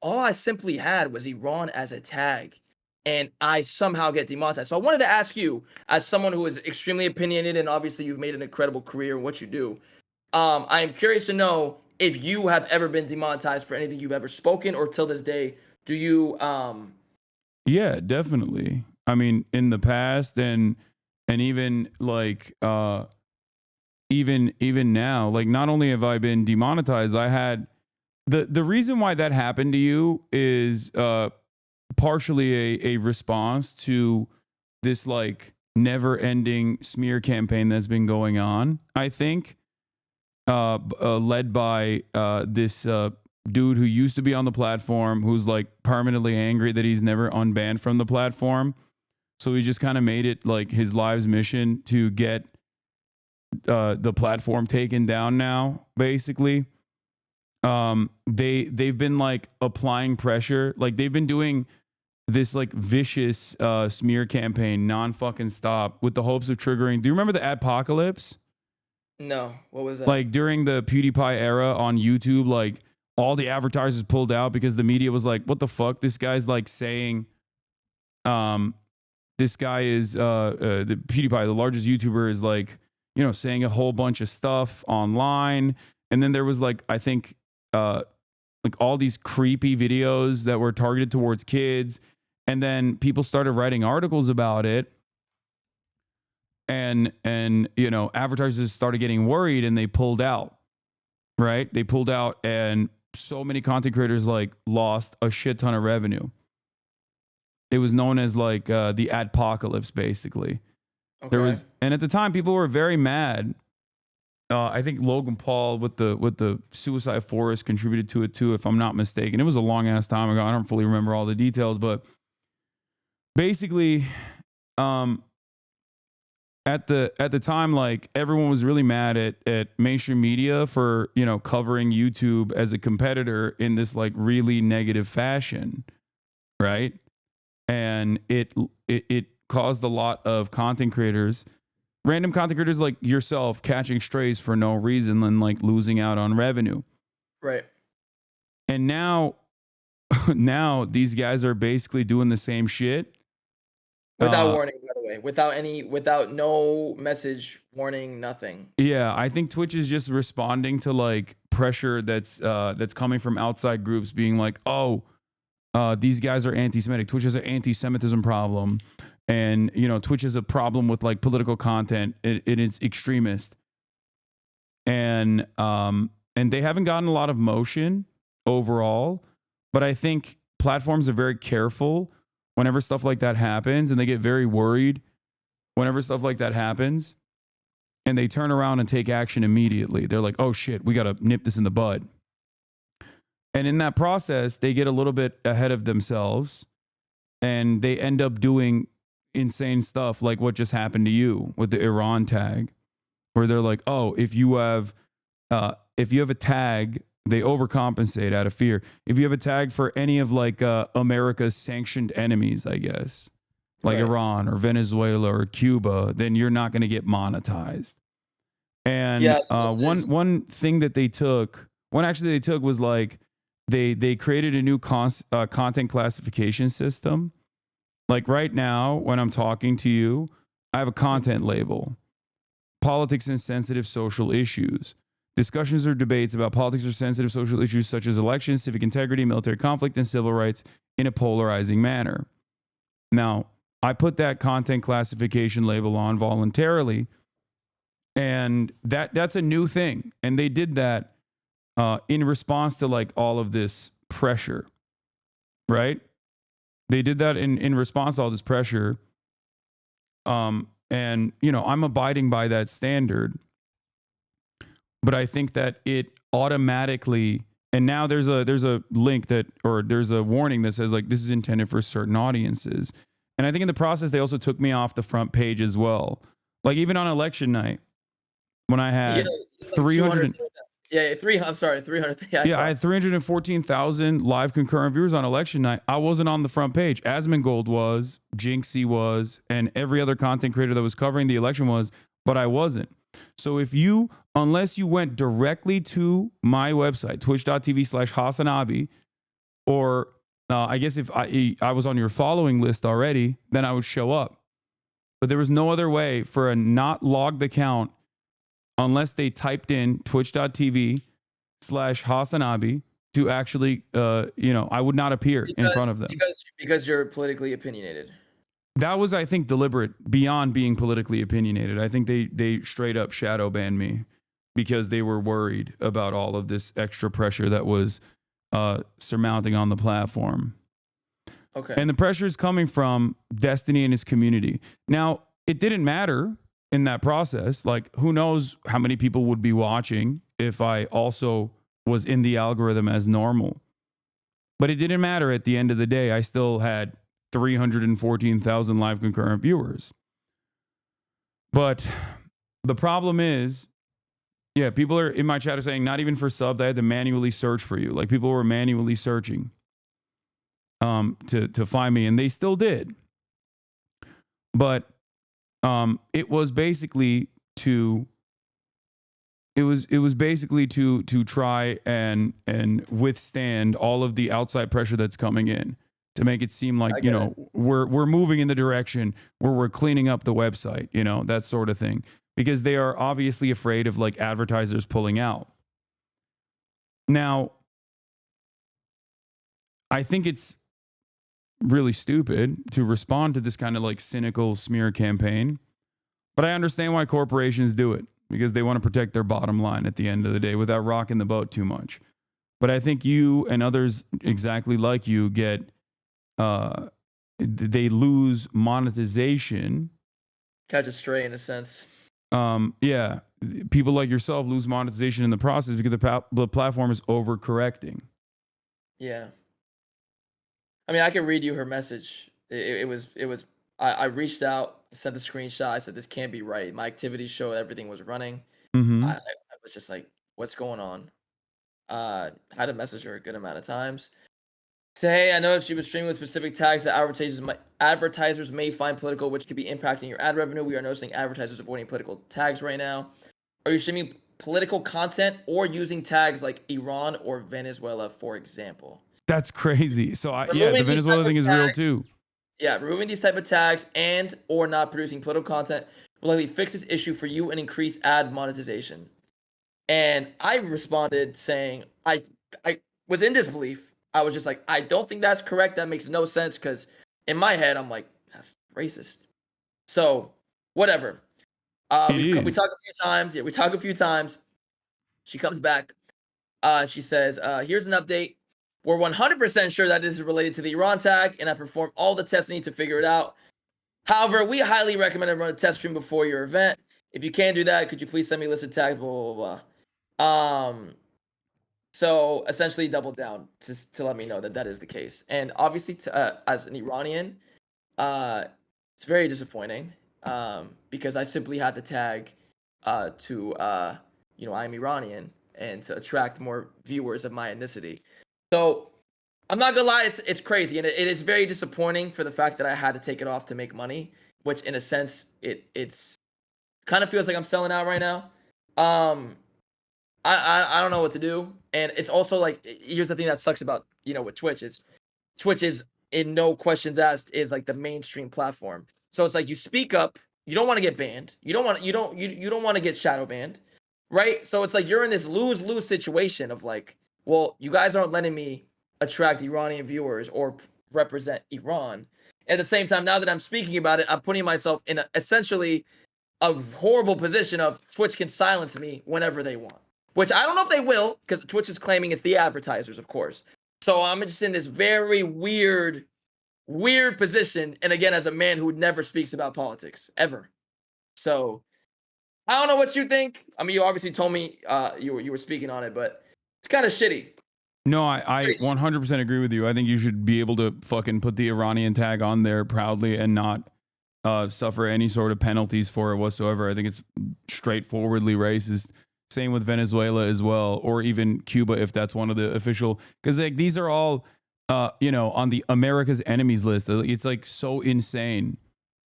all I simply had was Iran as a tag and I somehow get demonetized. So I wanted to ask you, as someone who is extremely opinionated and obviously you've made an incredible career in what you do, I am curious to know if you have ever been demonetized for anything you've ever spoken or till this day, do you Yeah, definitely. I mean, in the past and even like even now, like not only have I been demonetized, I had the reason why that happened to you is partially a response to this like never-ending smear campaign that's been going on, I think. Led by this dude who used to be on the platform, who's like permanently angry that he's never unbanned from the platform. So he just kind of made it like his life's mission to get the platform taken down now, basically. they've been like applying pressure. Like they've been doing this like vicious smear campaign non-fucking stop with the hopes of triggering. Do you remember the adpocalypse? No, what was that? Like during the PewDiePie era on YouTube, like all the advertisers pulled out because the media was like, what the fuck? This guy's like saying, this guy is, the PewDiePie, the largest YouTuber, is like, you know, saying a whole bunch of stuff online. And then there was like, I think, like all these creepy videos that were targeted towards kids. And then people started writing articles about it. And you know, advertisers started getting worried and they pulled out, right? They pulled out and so many content creators like lost a shit ton of revenue. It was known as like the adpocalypse, basically. Okay. There was, and at the time people were very mad. I think Logan Paul with the Suicide Forest contributed to it too, if I'm not mistaken. It was a long ass time ago. I don't fully remember all the details, but basically, at the time, like everyone was really mad at mainstream media for, you know, covering YouTube as a competitor in this like really negative fashion, right? And it caused a lot of content creators, random content creators like yourself, catching strays for no reason and like losing out on revenue. Right. And now these guys are basically doing the same shit. Without warning, by the way, without no message, warning, nothing. Yeah, I think Twitch is just responding to like pressure that's coming from outside groups being like, oh, these guys are anti-Semitic. Twitch has an anti-Semitism problem. And, you know, Twitch has a problem with like political content. It is extremist. And they haven't gotten a lot of motion overall, but I think platforms are very careful whenever stuff like that happens, and they get very worried whenever stuff like that happens, and they turn around and take action immediately. They're like, oh shit, we got to nip this in the bud. And in that process, they get a little bit ahead of themselves and they end up doing insane stuff like what just happened to you with the Iran tag, where they're like, oh, if you have a tag, they overcompensate out of fear. If you have a tag for any of like America's sanctioned enemies, I guess, like Iran or Venezuela or Cuba, then you're not going to get monetized. And one thing that they took was like they created a new content classification system. Like right now, when I'm talking to you, I have a content label: politics and sensitive social issues. Discussions or debates about politics or sensitive social issues such as elections, civic integrity, military conflict, and civil rights in a polarizing manner. Now, I put that content classification label on voluntarily, and that's a new thing. And they did that in response to like all of this pressure, right? They did that in response to all this pressure. And, you know, I'm abiding by that standard. But I think that it automatically, and now there's a link that, or there's a warning that says like, this is intended for certain audiences. And I think in the process, they also took me off the front page as well. Like even on election night, when I had 300. I'm sorry, 300. Yeah, I had 314,000 live concurrent viewers on election night. I wasn't on the front page. Asmongold was, Jinxie was, and every other content creator that was covering the election was, but I wasn't. So unless you went directly to my website, twitch.tv/HasanAbi, or I guess if I was on your following list already, then I would show up. But there was no other way for a not logged account unless they typed in twitch.tv/HasanAbi to actually, I would not appear in front of them. Because you're politically opinionated. That was, I think, deliberate beyond being politically opinionated. I think they straight up shadow banned me because they were worried about all of this extra pressure that was surmounting on the platform. Okay. And the pressure is coming from Destiny and his community. Now, it didn't matter in that process. Like, who knows how many people would be watching if I also was in the algorithm as normal. But it didn't matter at the end of the day. I still had 314,000 live concurrent viewers. But the problem is Yeah, people are in my chat are saying not even for subs. I had to manually search for you. Like people were manually searching to find me, and they still did. But it was basically to try and withstand all of the outside pressure that's coming in, to make it seem like, you know, we're moving in the direction where we're cleaning up the website, you know, that sort of thing, because they are obviously afraid of like advertisers pulling out. Now, I think it's really stupid to respond to this kind of like cynical smear campaign, but I understand why corporations do it, because they want to protect their bottom line at the end of the day without rocking the boat too much. But I think you and others exactly like you get they lose monetization. Catch a stray in a sense. Yeah, people like yourself lose monetization in the process because the platform is overcorrecting. Yeah. I mean, I can read you her message. It was. I reached out, sent the screenshot. I said, this can't be right. My activities show everything was running. Mm-hmm. I was just like, what's going on? Had to message her a good amount of times. Say, hey, I know she was streaming with specific tags that advertisers may find political, which could be impacting your ad revenue. We are noticing advertisers avoiding political tags right now. Are you streaming political content or using tags like Iran or Venezuela, for example? That's crazy. So yeah, the Venezuela thing is real too. Yeah, removing these type of tags and or not producing political content will likely fix this issue for you and increase ad monetization. And I responded saying I was in disbelief. I was just like, I don't think that's correct. That makes no sense, because in my head, I'm like, that's racist. So, whatever. We talk a few times. Yeah, we talk a few times. She comes back. She says, here's an update. We're 100% sure that this is related to the Iran tag, and I performed all the tests needed to figure it out. However, we highly recommend I run a test stream before your event. If you can't do that, could you please send me a list of tags, blah, blah, blah. So essentially doubled down to let me know that that is the case. And obviously, as an Iranian, it's very disappointing because I simply had to tag to, I'm Iranian, and to attract more viewers of my ethnicity. So I'm not gonna lie, it's crazy. And it is very disappointing for the fact that I had to take it off to make money, which in a sense, it's kind of feels like I'm selling out right now. I don't know what to do. And it's also like, here's the thing that sucks about, with Twitch is in no questions asked is like the mainstream platform. So it's like you speak up, you don't want to get banned. You don't want to get shadow banned, right? So it's like you're in this lose-lose situation of like, well, you guys aren't letting me attract Iranian viewers or represent Iran. At the same time, now that I'm speaking about it, I'm putting myself in essentially a horrible position of Twitch can silence me whenever they want. Which I don't know if they will, because Twitch is claiming it's the advertisers, of course. So I'm just in this very weird position. And again, as a man who never speaks about politics, ever. So I don't know what you think. I mean, you obviously told me you were speaking on it, but it's kind of shitty. No, I 100% agree with you. I think you should be able to fucking put the Iranian tag on there proudly and not suffer any sort of penalties for it whatsoever. I think it's straightforwardly racist. Same with Venezuela as well, or even Cuba if that's one of the official. Because like these are all, on the America's enemies list. It's like so insane.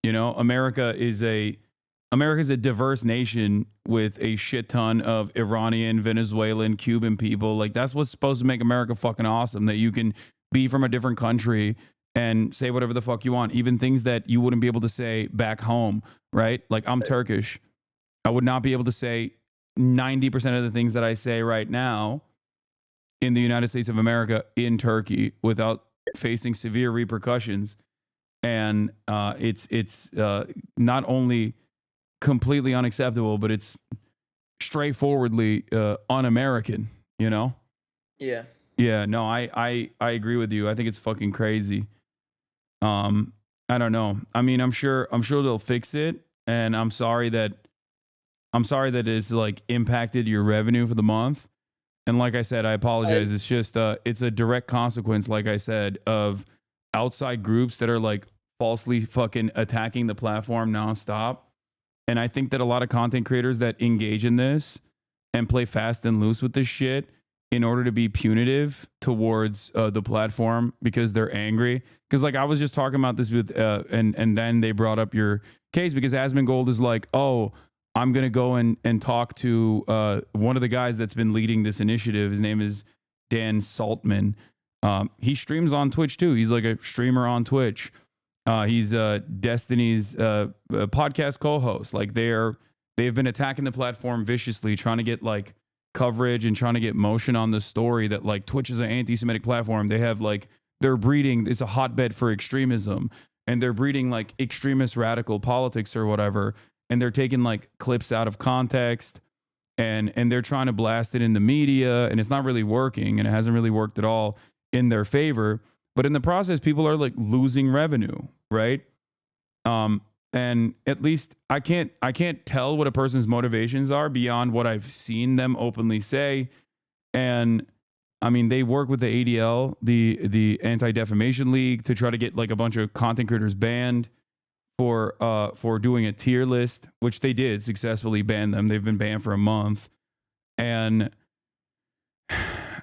America's a diverse nation with a shit ton of Iranian, Venezuelan, Cuban people. Like that's what's supposed to make America fucking awesome. That you can be from a different country and say whatever the fuck you want, even things that you wouldn't be able to say back home, right? Like I'm Turkish. I would not be able to say 90% of the things that I say right now in the United States of America in Turkey without facing severe repercussions. And it's not only completely unacceptable, but it's straightforwardly un-American, Yeah. Yeah, no, I agree with you. I think it's fucking crazy. I don't know. I mean, I'm sure they'll fix it, and I'm sorry that it's like impacted your revenue for the month. And like I said, I apologize. It's just it's a direct consequence, like I said, of outside groups that are like falsely fucking attacking the platform nonstop. And I think that a lot of content creators that engage in this and play fast and loose with this shit in order to be punitive towards the platform because they're angry. Because like I was just talking about this with and then they brought up your case because Asmongold is like, oh, I'm gonna go and talk to one of the guys that's been leading this initiative. His name is Dan Saltman. He streams on Twitch too. He's like a streamer on Twitch. He's Destiny's podcast co-host. Like they've been attacking the platform viciously, trying to get like coverage and trying to get motion on the story that like Twitch is an anti-Semitic platform. They have like they're breeding. It's a hotbed for extremism, and they're breeding like extremist radical politics or whatever. And they're taking like clips out of context, and they're trying to blast it in the media, and it's not really working, and it hasn't really worked at all in their favor. But in the process, people are like losing revenue, right? And at least I can't tell what a person's motivations are beyond what I've seen them openly say. And I mean, they work with the ADL, the Anti-Defamation League, to try to get like a bunch of content creators banned for doing a tier list, which they did successfully ban them. They've been banned for a month. And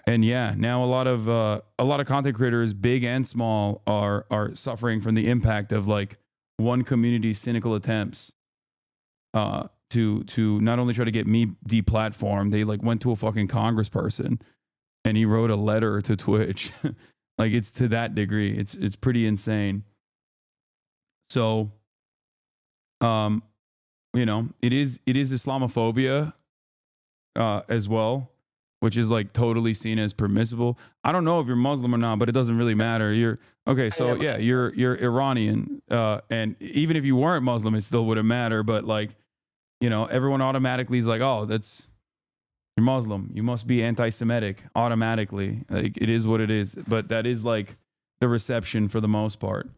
yeah, now a lot of content creators, big and small, are suffering from the impact of like one community's cynical attempts to not only try to get me deplatformed. They like went to a fucking congressperson and he wrote a letter to Twitch. Like it's to that degree. It's pretty insane. So you know, it is Islamophobia as well, which is like totally seen as permissible. I don't know if you're Muslim or not, but it doesn't really matter. You're okay. So yeah, you're Iranian. And even if you weren't Muslim, it still wouldn't matter. But like, you know, everyone automatically is like, oh, you're Muslim. You must be anti-Semitic automatically. Like it is what it is. But that is like the reception for the most part.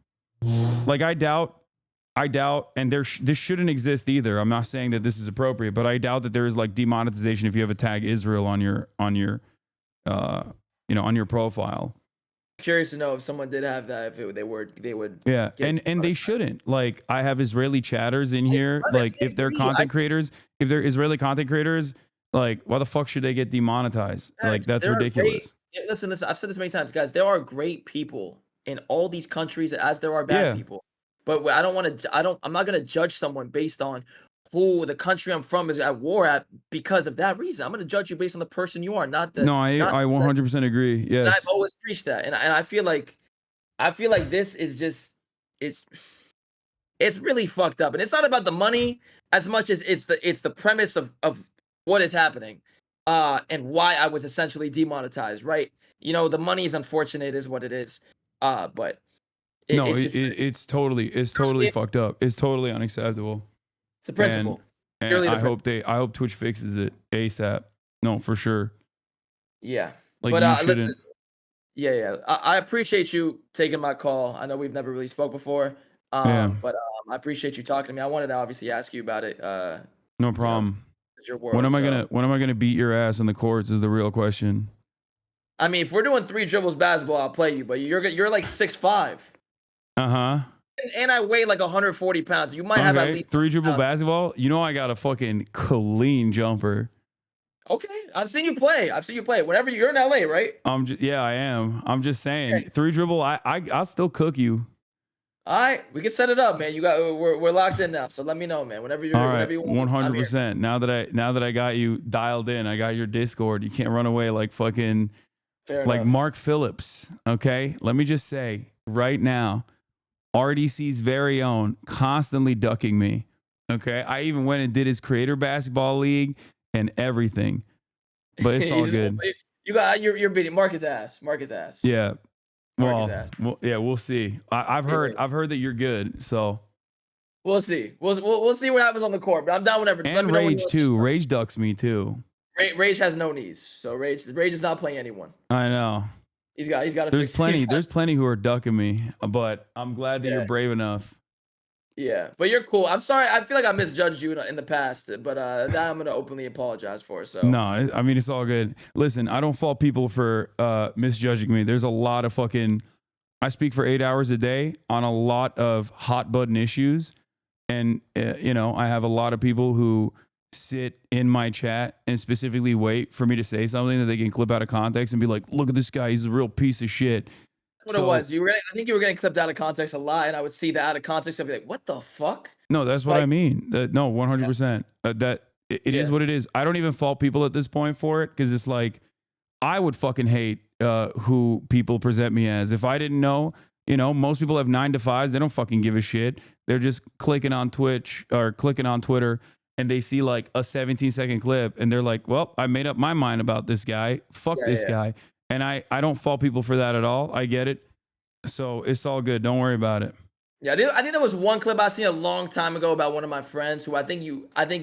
Like I doubt, and this shouldn't exist either. I'm not saying that this is appropriate, but I doubt that there is like demonetization if you have a tag Israel on your profile. Curious to know if someone did have that, if they would. Yeah, and they shouldn't. Like I have Israeli chatters in here. Like if they're content creators, if they're Israeli content creators, like why the fuck should they get demonetized? Like that's ridiculous. Listen, I've said this many times, guys. There are great people in all these countries, as there are bad people. But I'm not going to judge someone based on who the country I'm from is at war at because of that reason. I'm going to judge you based on the person you are, not the. No, I 100% agree. Yes. And I've always preached that, and I feel like this is just it's really fucked up, and it's not about the money as much as it's the premise of what is happening, and why I was essentially demonetized. Right? You know, the money is unfortunate, is what it is, but. It's totally fucked up. It's totally unacceptable. It's the principle. And I hope Twitch fixes it ASAP. No, for sure. Yeah. Like but you shouldn't. Yeah. I appreciate you taking my call. I know we've never really spoke before. But I appreciate you talking to me. I wanted to obviously ask you about it. No problem. It's your world, when am I gonna beat your ass in the courts is the real question. I mean, if we're doing 3 dribbles basketball, I'll play you, but you're like 6'5". Uh-huh. And I weigh like 140 pounds. You might have at least 3 dribble basketball. You know I got a fucking clean jumper. Okay, I've seen you play. Whenever you're in LA, right? Yeah, I am. I'm just saying, okay. 3 dribble. I'll still cook you. All right, we can set it up, man. We're locked in now. So let me know, man. Whenever you're whenever you want. 100%. Now that I got you dialed in, I got your Discord. You can't run away like fucking like Mark Phillips. Okay, let me just say right now. RDC's very own, constantly ducking me. Okay, I even went and did his creator basketball league and everything, but it's all good. You're beating Marcus ass. Yeah, well, yeah, we'll see. I've heard that you're good, so we'll see. We'll see what happens on the court. But I'm down whenever. And Rage too. Rage ducks me too. Rage has no knees, so Rage is not playing anyone. I know. He's got to There's plenty who are ducking me, but I'm glad that you're brave enough. Yeah, but you're cool. I'm sorry. I feel like I misjudged you in the past, but that I'm gonna openly apologize for. So no, I mean it's all good. Listen, I don't fault people for misjudging me. There's a lot of I speak for 8 hours a day on a lot of hot button issues, and I have a lot of people who sit in my chat and specifically wait for me to say something that they can clip out of context and be like, look at this guy, he's a real piece of shit. What it was. I think you were getting clipped out of context a lot, and I would see that out of context. I'd be like, what the fuck? No, that's what I mean. No, 100%. That it is what it is. I don't even fault people at this point for it, because it's like, I would fucking hate who people present me as. If I didn't know, most people have 9 to 5s. They don't fucking give a shit. They're just clicking on Twitch or clicking on Twitter, and they see like a 17-second clip, and they're like, well, I made up my mind about this guy. Fuck this guy. And I don't fault people for that at all. I get it. So it's all good. Don't worry about it. Yeah, I think there was one clip I seen a long time ago about one of my friends who I think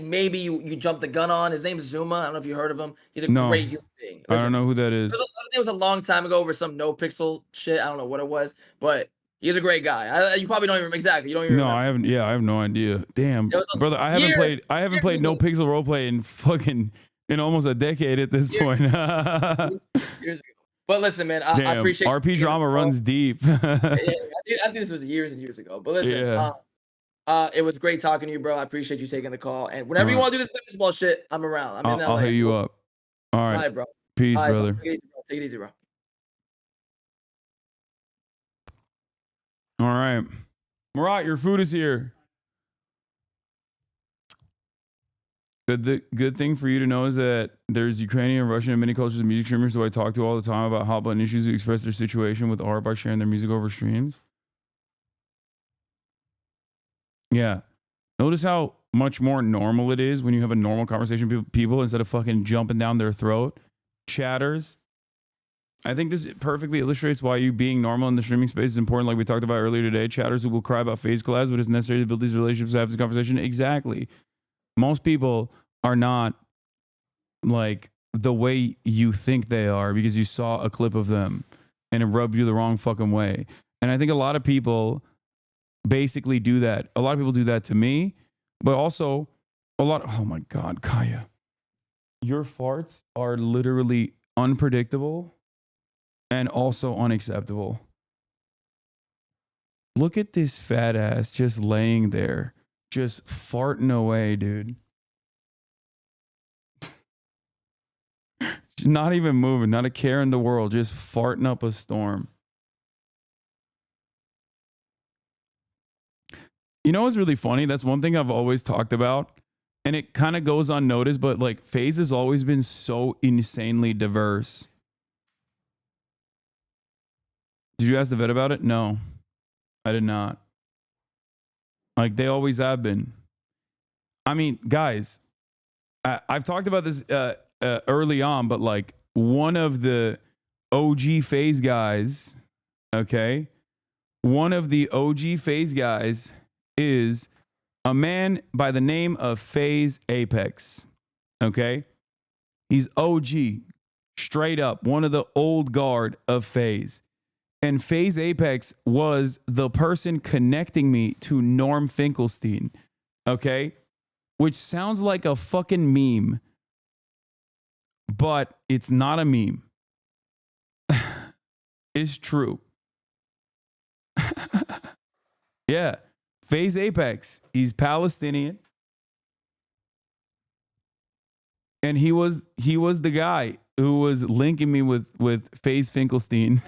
maybe you jumped the gun on. His name's Zuma. I don't know if you heard of him. He's a great human being. I don't know who that is. It was a long time ago over some no pixel shit. I don't know what it was, but he's a great guy. You probably don't even exactly. You don't even. No, remember. I haven't. Yeah, I have no idea. Damn, brother, I haven't played no pixel roleplay in almost a decade at this point. Years ago. But listen, man, I appreciate RP drama runs deep. I think this was years and years ago. But listen, it was great talking to you, bro. I appreciate you taking the call. And whenever you want to do this baseball shit, I'm around. I'm in LA. I'll hit you up. All right, bro. Peace, all right, brother. So take it easy, bro. All right, Murat, your food is here. The good thing for you to know is that there's Ukrainian, Russian, and many cultures of music streamers who I talk to all the time about hot button issues who express their situation with art by sharing their music over streams. Yeah. Notice how much more normal it is when you have a normal conversation with people instead of fucking jumping down their throat. Chatters. I think this perfectly illustrates why you being normal in the streaming space is important, like we talked about earlier today. Chatters who will cry about phase collabs, but it's necessary to build these relationships, have this conversation. Exactly. Most people are not like the way you think they are because you saw a clip of them and it rubbed you the wrong fucking way. And I think a lot of people basically do that. A lot of people do that to me, but also oh my God, Kaya, your farts are literally unpredictable and also unacceptable. Look at this fat ass just laying there. Just farting away, dude. Not even moving, not a care in the world, just farting up a storm. You know what's really funny? That's one thing I've always talked about, and it kind of goes unnoticed, but like FaZe has always been so insanely diverse. Did you ask the vet about it? No, I did not. Like they always have been. I mean, guys, I've talked about this early on, but like one of the OG FaZe guys, okay? One of the OG FaZe guys is a man by the name of FaZe Apex, okay? He's OG, straight up, one of the old guard of FaZe. And FaZe Apex was the person connecting me to Norm Finkelstein, okay? Which sounds like a fucking meme, but it's not a meme. It's true. Yeah, FaZe Apex, he's Palestinian. And he was the guy who was linking me with FaZe Finkelstein.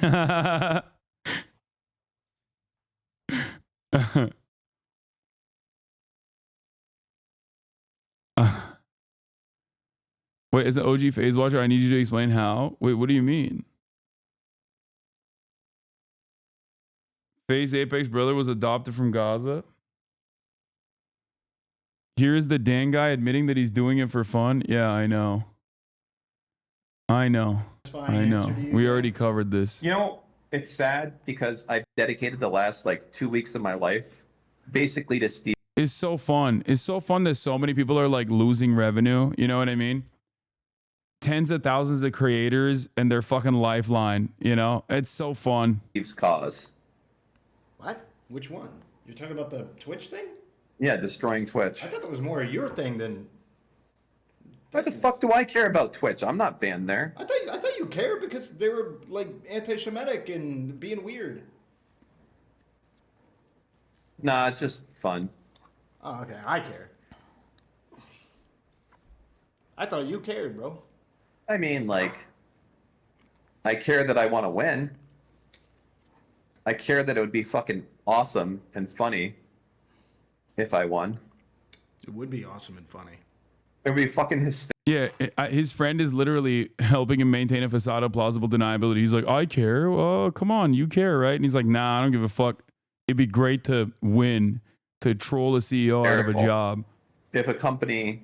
Wait, as an OG FaZe watcher, I need you to explain how. Wait, what do you mean? FaZe Apex brother was adopted from Gaza. Here's the Dan guy admitting that he's doing it for fun. Yeah, I know. I know. We already covered this. You know, it's sad because I've dedicated the last like 2 weeks of my life basically to Steve. It's so fun. It's so fun that so many people are like losing revenue. You know what I mean? Tens of thousands of creators and their fucking lifeline. You know, it's so fun. Steve's cause. What? Which one? You're talking about the Twitch thing? Yeah, destroying Twitch. I thought that was more your thing than. Why the fuck do I care about Twitch? I'm not banned there. I thought you cared because they were like anti-Semitic and being weird. Nah, it's just fun. Oh, okay. I care. I thought you cared, bro. I mean, like, I care that I want to win. I care that it would be fucking awesome and funny if I won. It would be awesome and funny. It would be fucking hysterical. Yeah, his friend is literally helping him maintain a facade of plausible deniability. He's like, I care. Well, come on, you care, right? And he's like, nah, I don't give a fuck. It'd be great to win, to troll a CEO out of a job. If a company,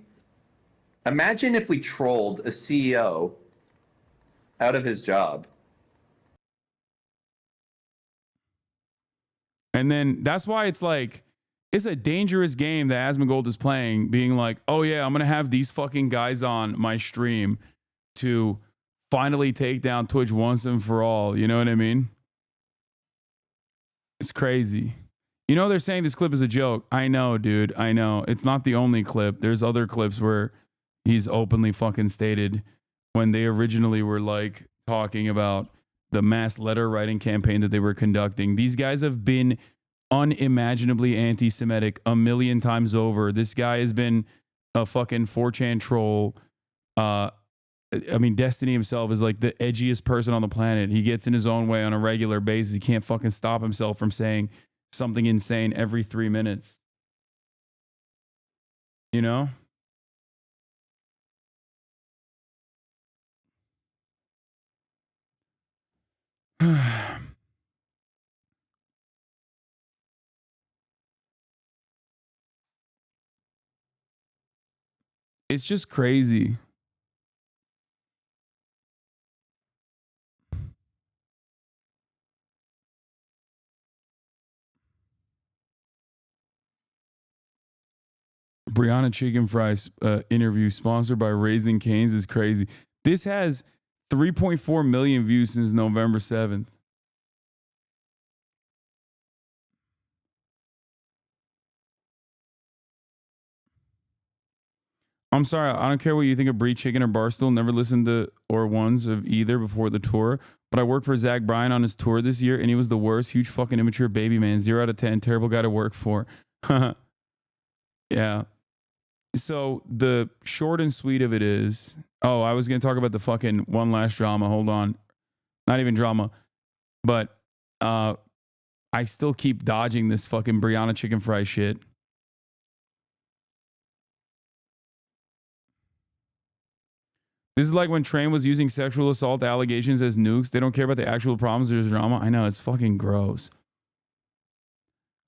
imagine if we trolled a CEO out of his job. And then that's why it's like, it's a dangerous game that Asmongold is playing, being like, oh yeah, I'm going to have these fucking guys on my stream to finally take down Twitch once and for all. You know what I mean? It's crazy. You know, they're saying this clip is a joke. I know, dude. I know. It's not the only clip. There's other clips where he's openly fucking stated when they originally were like talking about the mass letter writing campaign that they were conducting. These guys have been unimaginably anti-Semitic a million times over. This guy has been a fucking 4chan troll. I mean, Destiny himself is like the edgiest person on the planet. He gets in his own way on a regular basis. He can't fucking stop himself from saying something insane every 3 minutes. You know? It's just crazy. Brianna Chicken Fries interview sponsored by Raising Cane's is crazy. This has 3.4 million views since November 7th. I'm sorry, I don't care what you think of Brie Chicken or Barstool. Never listened to or ones of either before the tour. But I worked for Zach Bryan on his tour this year, and he was the worst. Huge fucking immature baby man. 0 out of 10. Terrible guy to work for. Yeah. So the short and sweet of it is, oh, I was going to talk about the fucking one last drama. Hold on. Not even drama. But I still keep dodging this fucking Brianna Chicken Fry shit. This is like when Train was using sexual assault allegations as nukes. They don't care about the actual problems. There's drama. I know, it's fucking gross.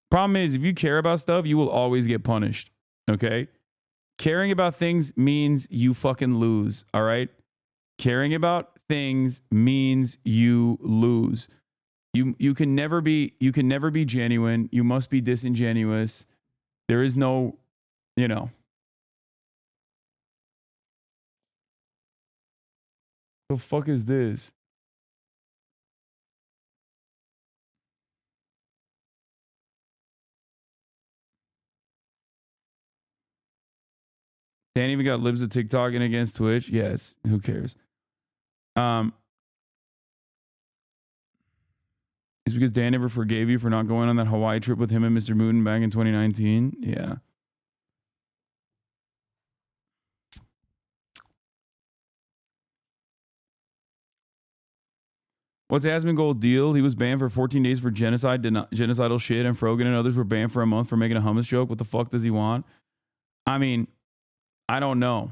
Problem is, if you care about stuff, you will always get punished. Okay? Caring about things means you fucking lose. All right? Caring about things means you lose. You can never be genuine. You must be disingenuous. There is no, you know. The fuck is this? Dan even got libs of TikTok and against Twitch. Yes, who cares? It's because Dan never forgave you for not going on that Hawaii trip with him and Mr. Mooten back in 2019. Yeah. What's Asmongold deal? He was banned for 14 days for genocidal shit, and Frogan and others were banned for a month for making a hummus joke. What the fuck does he want? I mean, I don't know.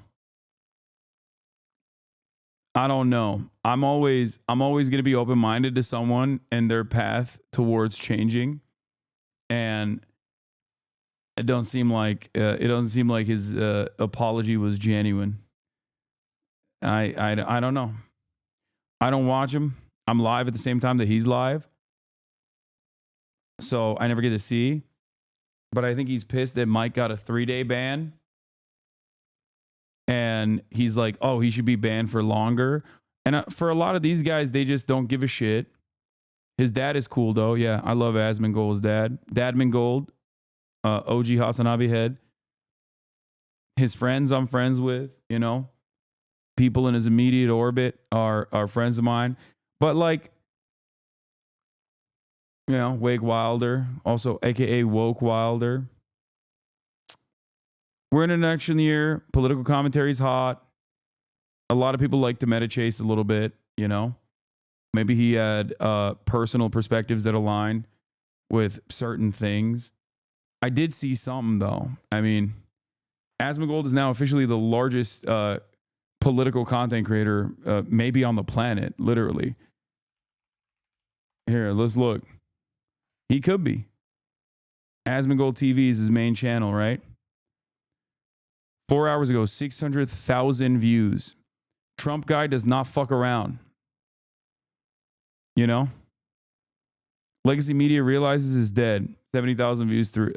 I'm always going to be open-minded to someone and their path towards changing, and it doesn't seem like his apology was genuine. I don't know. I don't watch him. I'm live at the same time that he's live, so I never get to see. But I think he's pissed that Mike got a 3-day ban. And he's like, oh, he should be banned for longer. And for a lot of these guys, they just don't give a shit. His dad is cool, though. Yeah, I love Asmongold's dad. Dadmongold, OG HasanAbi head. His friends I'm friends with, you know. People in his immediate orbit are friends of mine. But like, you know, Wake Wilder, also AKA Woke Wilder. We're in an election year. Political commentary is hot. A lot of people like to meta chase a little bit, you know. Maybe he had personal perspectives that align with certain things. I did see something though. I mean, Asmongold is now officially the largest political content creator maybe on the planet, literally. Here, let's look. He could be. Asmongold TV is his main channel, right? 4 hours ago, 600,000 views. Trump guy does not fuck around. You know? Legacy Media realizes is dead. 70,000 views through.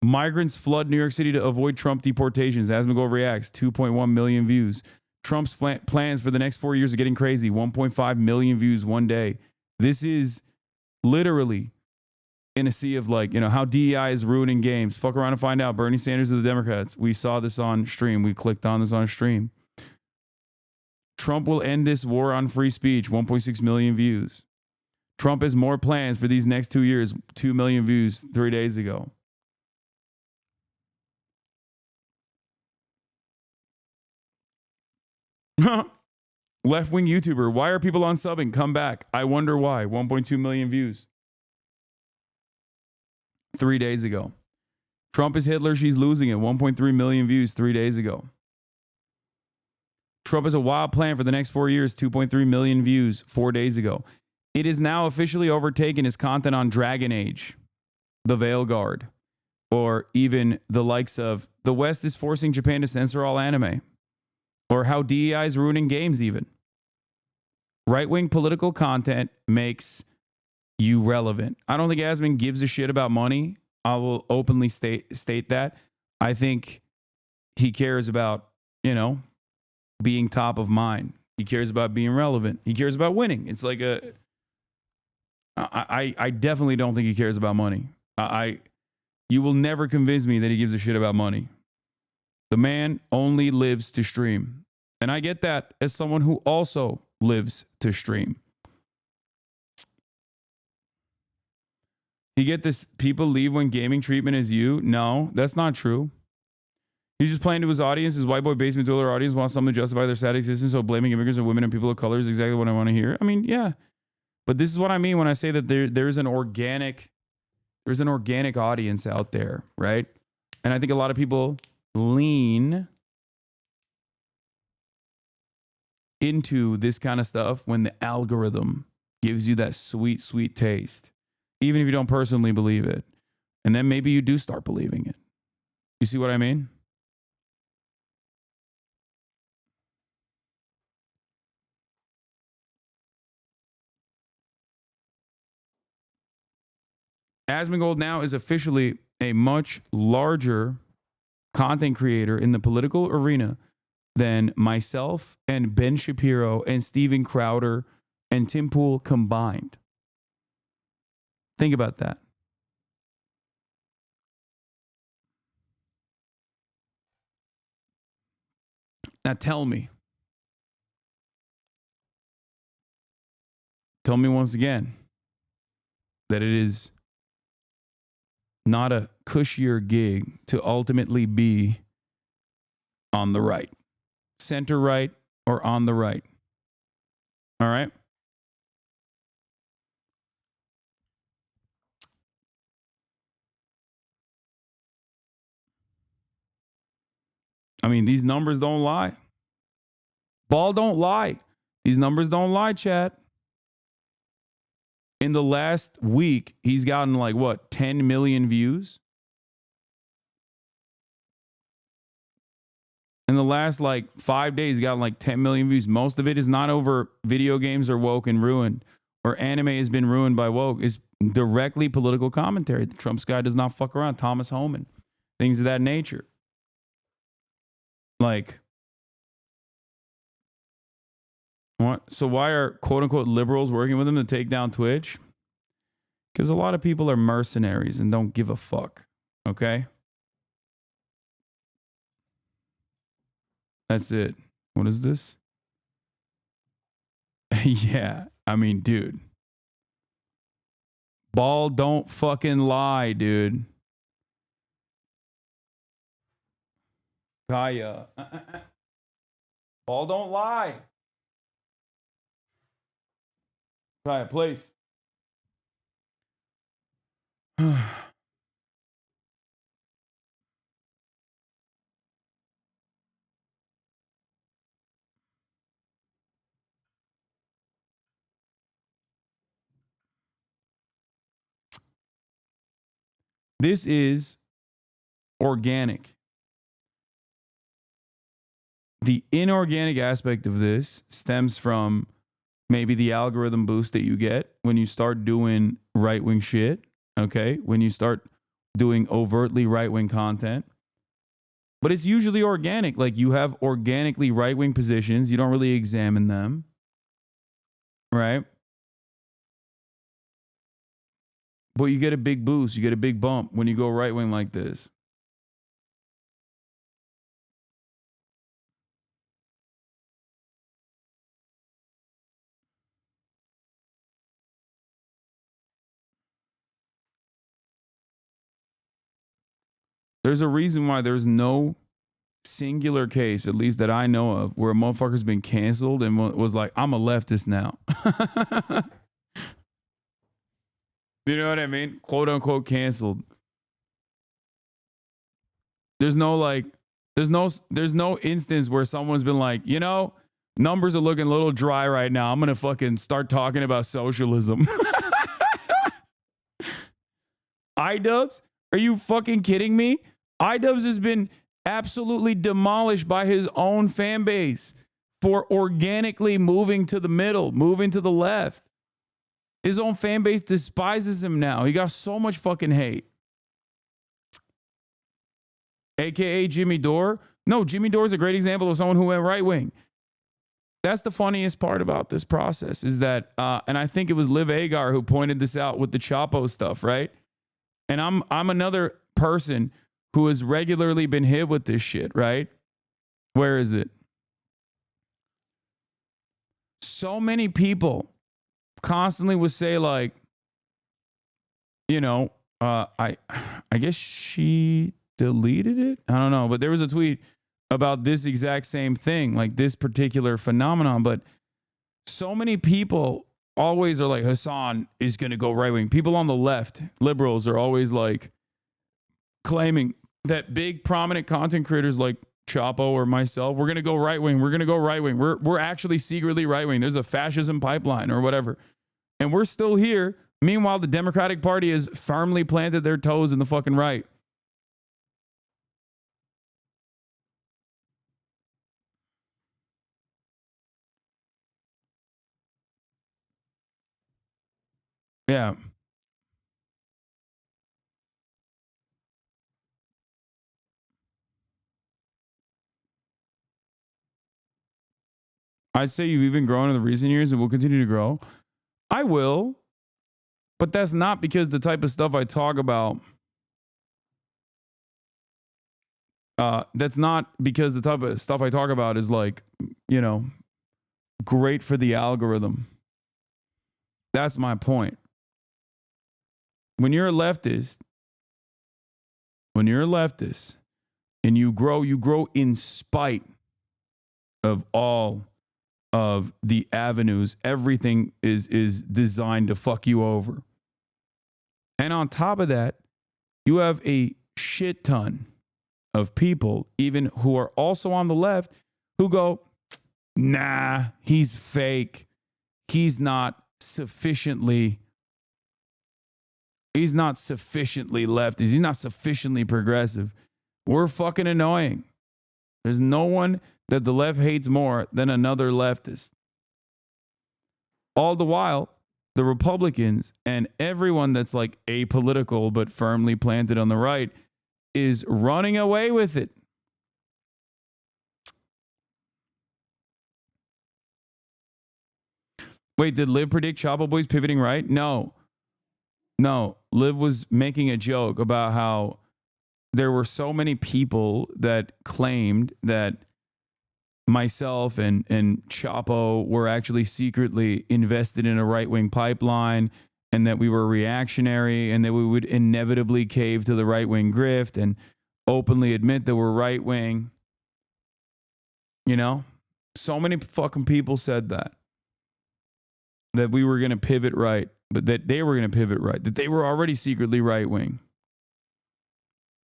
Migrants flood New York City to avoid Trump deportations. Asmongold reacts. 2.1 million views. Trump's plans for the next 4 years are getting crazy. 1.5 million views one day. This is literally in a sea of like, you know, how DEI is ruining games. Fuck around and find out. Bernie Sanders of the Democrats. We saw this on stream. We clicked on this on stream. Trump will end this war on free speech. 1.6 million views. Trump has more plans for these next 2 years. 2 million views 3 days ago. Left-wing YouTuber. Why are people unsubbing? Come back. I wonder why. 1.2 million views. 3 days ago. Trump is Hitler. She's losing it. 1.3 million views 3 days ago. Trump has a wild plan for the next 4 years. 2.3 million views 4 days ago. It is now officially overtaken his content on Dragon Age, The Veil Guard, or even the likes of the West is forcing Japan to censor all anime, or how DEI is ruining games even. Right-wing political content makes you relevant. I don't think Asmon gives a shit about money. I will openly state that. I think he cares about, you know, being top of mind. He cares about being relevant. He cares about winning. It's like I definitely don't think he cares about money. You will never convince me that he gives a shit about money. The man only lives to stream. And I get that as someone who also lives to stream. You get this, people leave when gaming treatment is you? No, that's not true. He's just playing to his audience. His white boy basement dweller audience wants something to justify their sad existence, so blaming immigrants and women and people of color is exactly what I want to hear. I mean, yeah. But this is what I mean when I say that there's an organic audience out there, right? And I think a lot of people lean into this kind of stuff when the algorithm gives you that sweet, sweet taste, even if you don't personally believe it. And then maybe you do start believing it. You see what I mean? Asmongold now is officially a much larger content creator in the political arena than myself and Ben Shapiro and Steven Crowder and Tim Pool combined. Think about that. Now tell me once again that it is not a cushier gig to ultimately be on the right, center right, or on the right. All right? I mean, these numbers don't lie. Ball don't lie. These numbers don't lie, chat. In the last week, he's gotten like, what, 10 million views? In the last like 5 days, he's gotten like 10 million views. Most of it is not over video games are woke and ruined, or anime has been ruined by woke. It's directly political commentary. The Trump's guy does not fuck around. Thomas Homan, things of that nature. Like, what? So why are quote unquote liberals working with him to take down Twitch? Because a lot of people are mercenaries and don't give a fuck. Okay? That's it. What is this? Yeah. I mean, dude. Ball don't fucking lie, dude. Kaya. Paul, don't lie. Try it, please. This is organic. The inorganic aspect of this stems from maybe the algorithm boost that you get when you start doing right-wing shit, okay? When you start doing overtly right-wing content. But it's usually organic. Like, you have organically right-wing positions. You don't really examine them, right? But you get a big boost. You get a big bump when you go right-wing like this. There's a reason why there's no singular case, at least that I know of, where a motherfucker's been canceled and was like, I'm a leftist now. You know what I mean? Quote unquote canceled. There's no instance where someone's been like, you know, numbers are looking a little dry right now. I'm going to fucking start talking about socialism. iDubbbz? Are you fucking kidding me? iDubbbz has been absolutely demolished by his own fan base for organically moving to the middle, moving to the left. His own fan base despises him now. He got so much fucking hate. AKA Jimmy Dore. No, Jimmy Dore is a great example of someone who went right wing. That's the funniest part about this process is that, and I think it was Liv Agar who pointed this out with the Chapo stuff, right? And I'm another person who has regularly been hit with this shit, right? Where is it? So many people constantly would say, like, you know, I guess she deleted it. I don't know, but there was a tweet about this exact same thing, like this particular phenomenon. But so many people always are like, Hasan is going to go right wing. People on the left, liberals, are always like claiming that big prominent content creators like Chapo or myself, we're going to go right wing. We're going to go right wing. We're actually secretly right wing. There's a fascism pipeline or whatever. And we're still here. Meanwhile, the Democratic Party has firmly planted their toes in the fucking right. Yeah. I'd say you've even grown in the recent years and will continue to grow. I will, but that's not because the type of stuff I talk about. That's not because the type of stuff I talk about is like, you know, great for the algorithm. That's my point. When you're a leftist, and you grow in spite of all of the avenues. Everything is designed to fuck you over. And on top of that, you have a shit ton of people, even who are also on the left, who go, nah, he's fake. He's not sufficiently leftist. He's not sufficiently progressive. We're fucking annoying. There's no one that the left hates more than another leftist. All the while, the Republicans and everyone that's like apolitical but firmly planted on the right is running away with it. Wait, did Liv predict Chapo Boys pivoting right? No. Liv was making a joke about how there were so many people that claimed that myself and Chapo were actually secretly invested in a right-wing pipeline, and that we were reactionary, and that we would inevitably cave to the right-wing grift and openly admit that we're right-wing. You know? So many fucking people said that we were going to pivot right, but that they were going to pivot right, that they were already secretly right wing.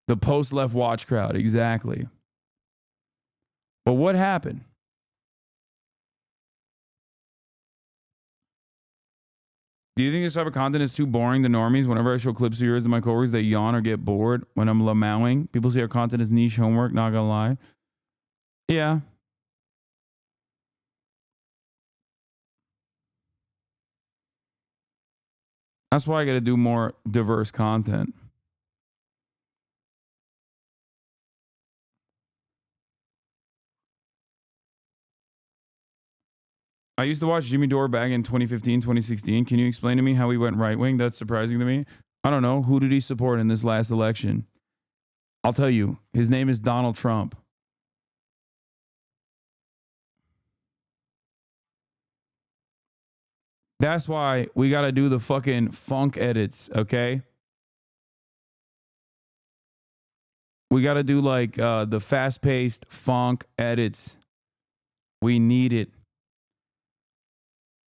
The post-left watch crowd, exactly. But what happened? Do you think this type of content is too boring to normies? Whenever I show clips of yours to my coworkers, they yawn or get bored when I'm lamowing. People say our content is niche homework, not gonna lie. Yeah. That's why I gotta do more diverse content. I used to watch Jimmy Dore back in 2015, 2016. Can you explain to me how he went right wing? That's surprising to me. I don't know. Who did he support in this last election? I'll tell you. His name is Donald Trump. That's why we got to do the fucking funk edits, okay? We got to do like the fast-paced funk edits. We need it.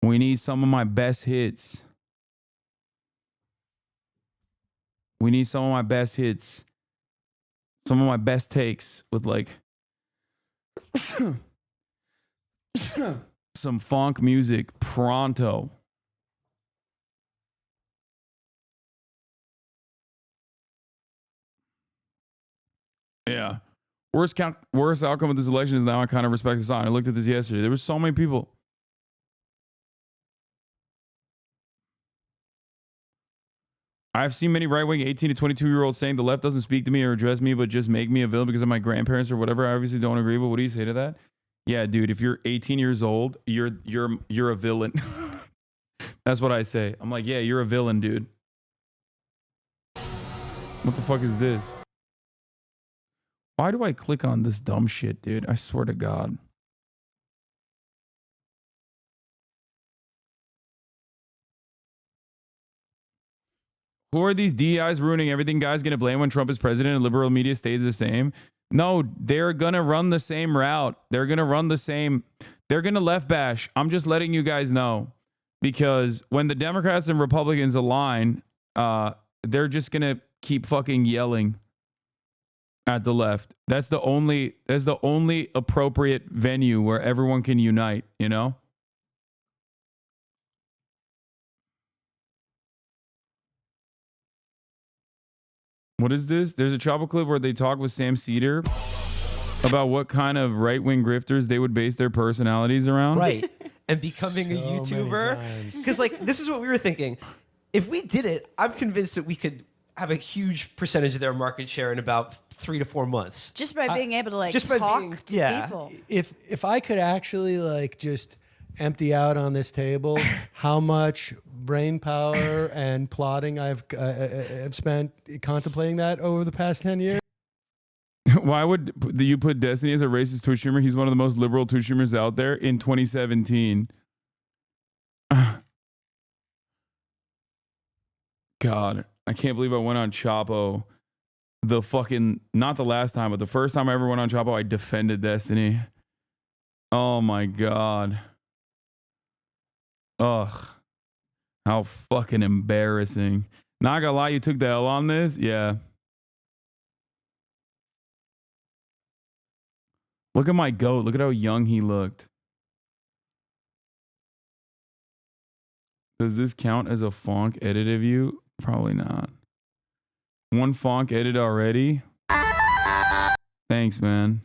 We need some of my best hits. We need some of my best hits. Some of my best takes with like some funk music pronto. Yeah. Worst outcome of this election is now I kind of respect Hasan. I looked at this yesterday. There were so many people. I've seen many right-wing 18 to 22-year-olds saying the left doesn't speak to me or address me, but just make me a villain because of my grandparents or whatever. I obviously don't agree, but what do you say to that? Yeah, dude, if you're 18 years old, you're a villain. That's what I say. I'm like, yeah, you're a villain, dude. What the fuck is this? Why do I click on this dumb shit, dude? I swear to God. Who are these DEIs ruining everything guys gonna blame when Trump is president and liberal media stays the same? No, they're gonna run the same route. They're gonna run the same. They're gonna left bash. I'm just letting you guys know. Because when the Democrats and Republicans align, they're just gonna keep fucking yelling at the left. That's the only appropriate venue where everyone can unite, you know? What is this? There's a Chopper clip where they talk with Sam Cedar about what kind of right-wing grifters they would base their personalities around. Right. And becoming a YouTuber. Because, like, this is what we were thinking. If we did it, I'm convinced that we could have a huge percentage of their market share in about 3 to 4 months. Just by being able to, like, just by talk being- to yeah. people. If I could actually, like, just empty out on this table how much brain power and plotting I've spent contemplating that over the past 10 years. Why would you put Destiny as a racist Twitch streamer? He's one of the most liberal Twitch streamers out there in 2017. God, I can't believe I went on Chapo. Not the last time, but the first time I ever went on Chapo, I defended Destiny. Oh my God. Ugh. How fucking embarrassing. Not gonna lie, you took the L on this? Yeah. Look at my goat. Look at how young he looked. Does this count as a Fonk edit of you? Probably not. One Fonk edit already? Thanks, man.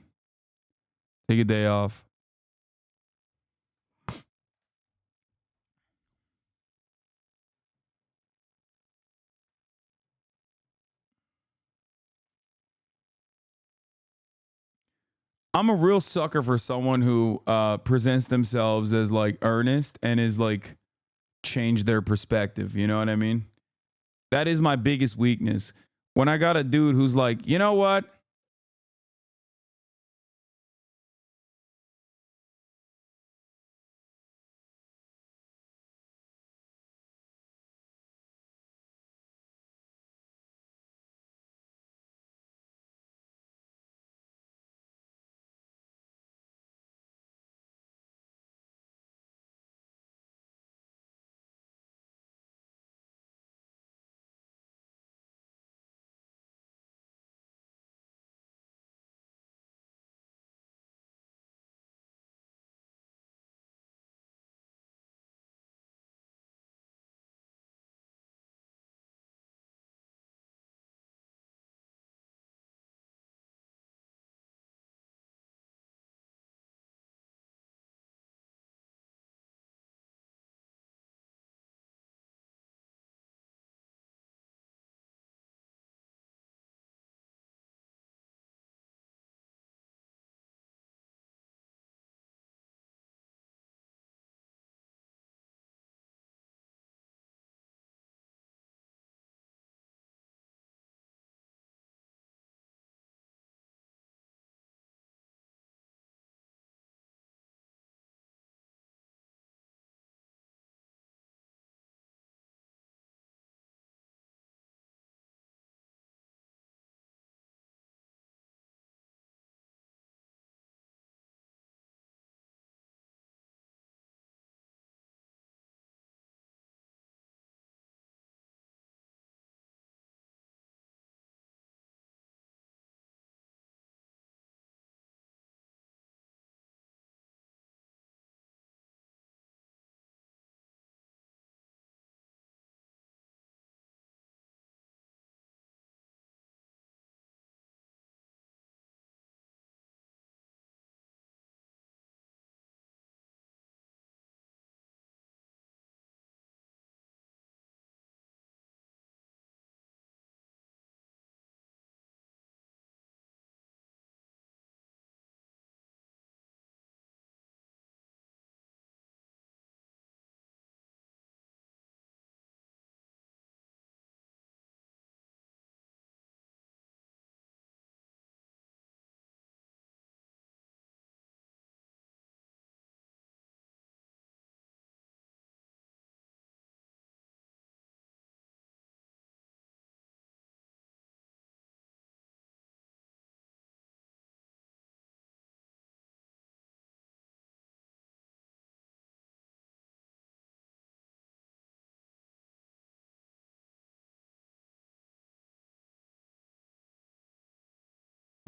Take a day off. I'm a real sucker for someone who presents themselves as like earnest and is like change their perspective. You know what I mean? That is my biggest weakness. When I got a dude who's like, you know what?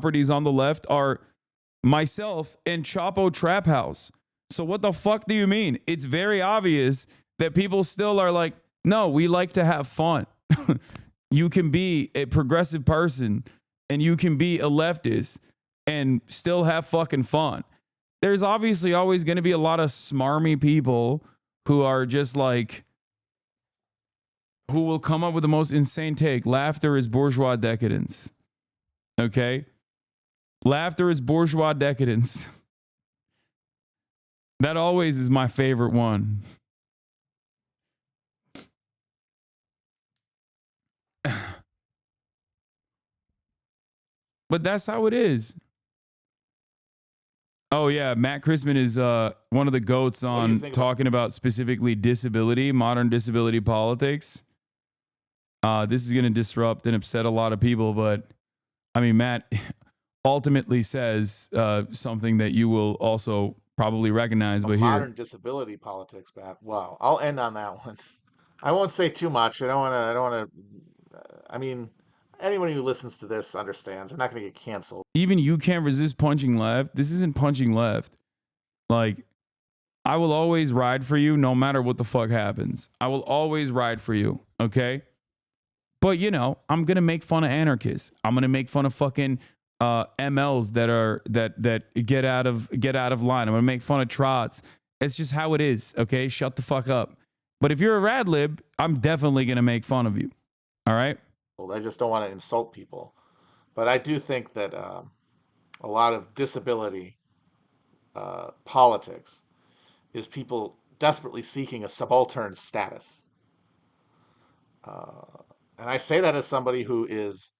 properties on the left are myself and Chapo Trap House. So what the fuck do you mean? It's very obvious that people still are like, no, we like to have fun. You can be a progressive person and you can be a leftist and still have fucking fun. There's obviously always going to be a lot of smarmy people who are just like, who will come up with the most insane take. Laughter is bourgeois decadence. Okay? Laughter is bourgeois decadence. That always is my favorite one. But that's how it is. Oh yeah, Matt Christman is one of the goats on talking about specifically disability, modern disability politics. This is going to disrupt and upset a lot of people, but I mean, Matt ultimately says something that you will also probably recognize. But modern disability politics, Matt. Wow, I'll end on that one. I won't say too much. I don't want to. I mean, anyone who listens to this understands. I'm not going to get canceled. Even you can't resist punching left. This isn't punching left. Like, I will always ride for you no matter what the fuck happens. I will always ride for you, okay? But, you know, I'm going to make fun of anarchists. I'm going to make fun of fucking MLs that get out of line. I'm going to make fun of trots. It's just how it is, okay? Shut the fuck up. But if you're a rad lib, I'm definitely going to make fun of you. All right? I just don't want to insult people. But I do think that a lot of disability politics is people desperately seeking a subaltern status. And I say that as somebody who is,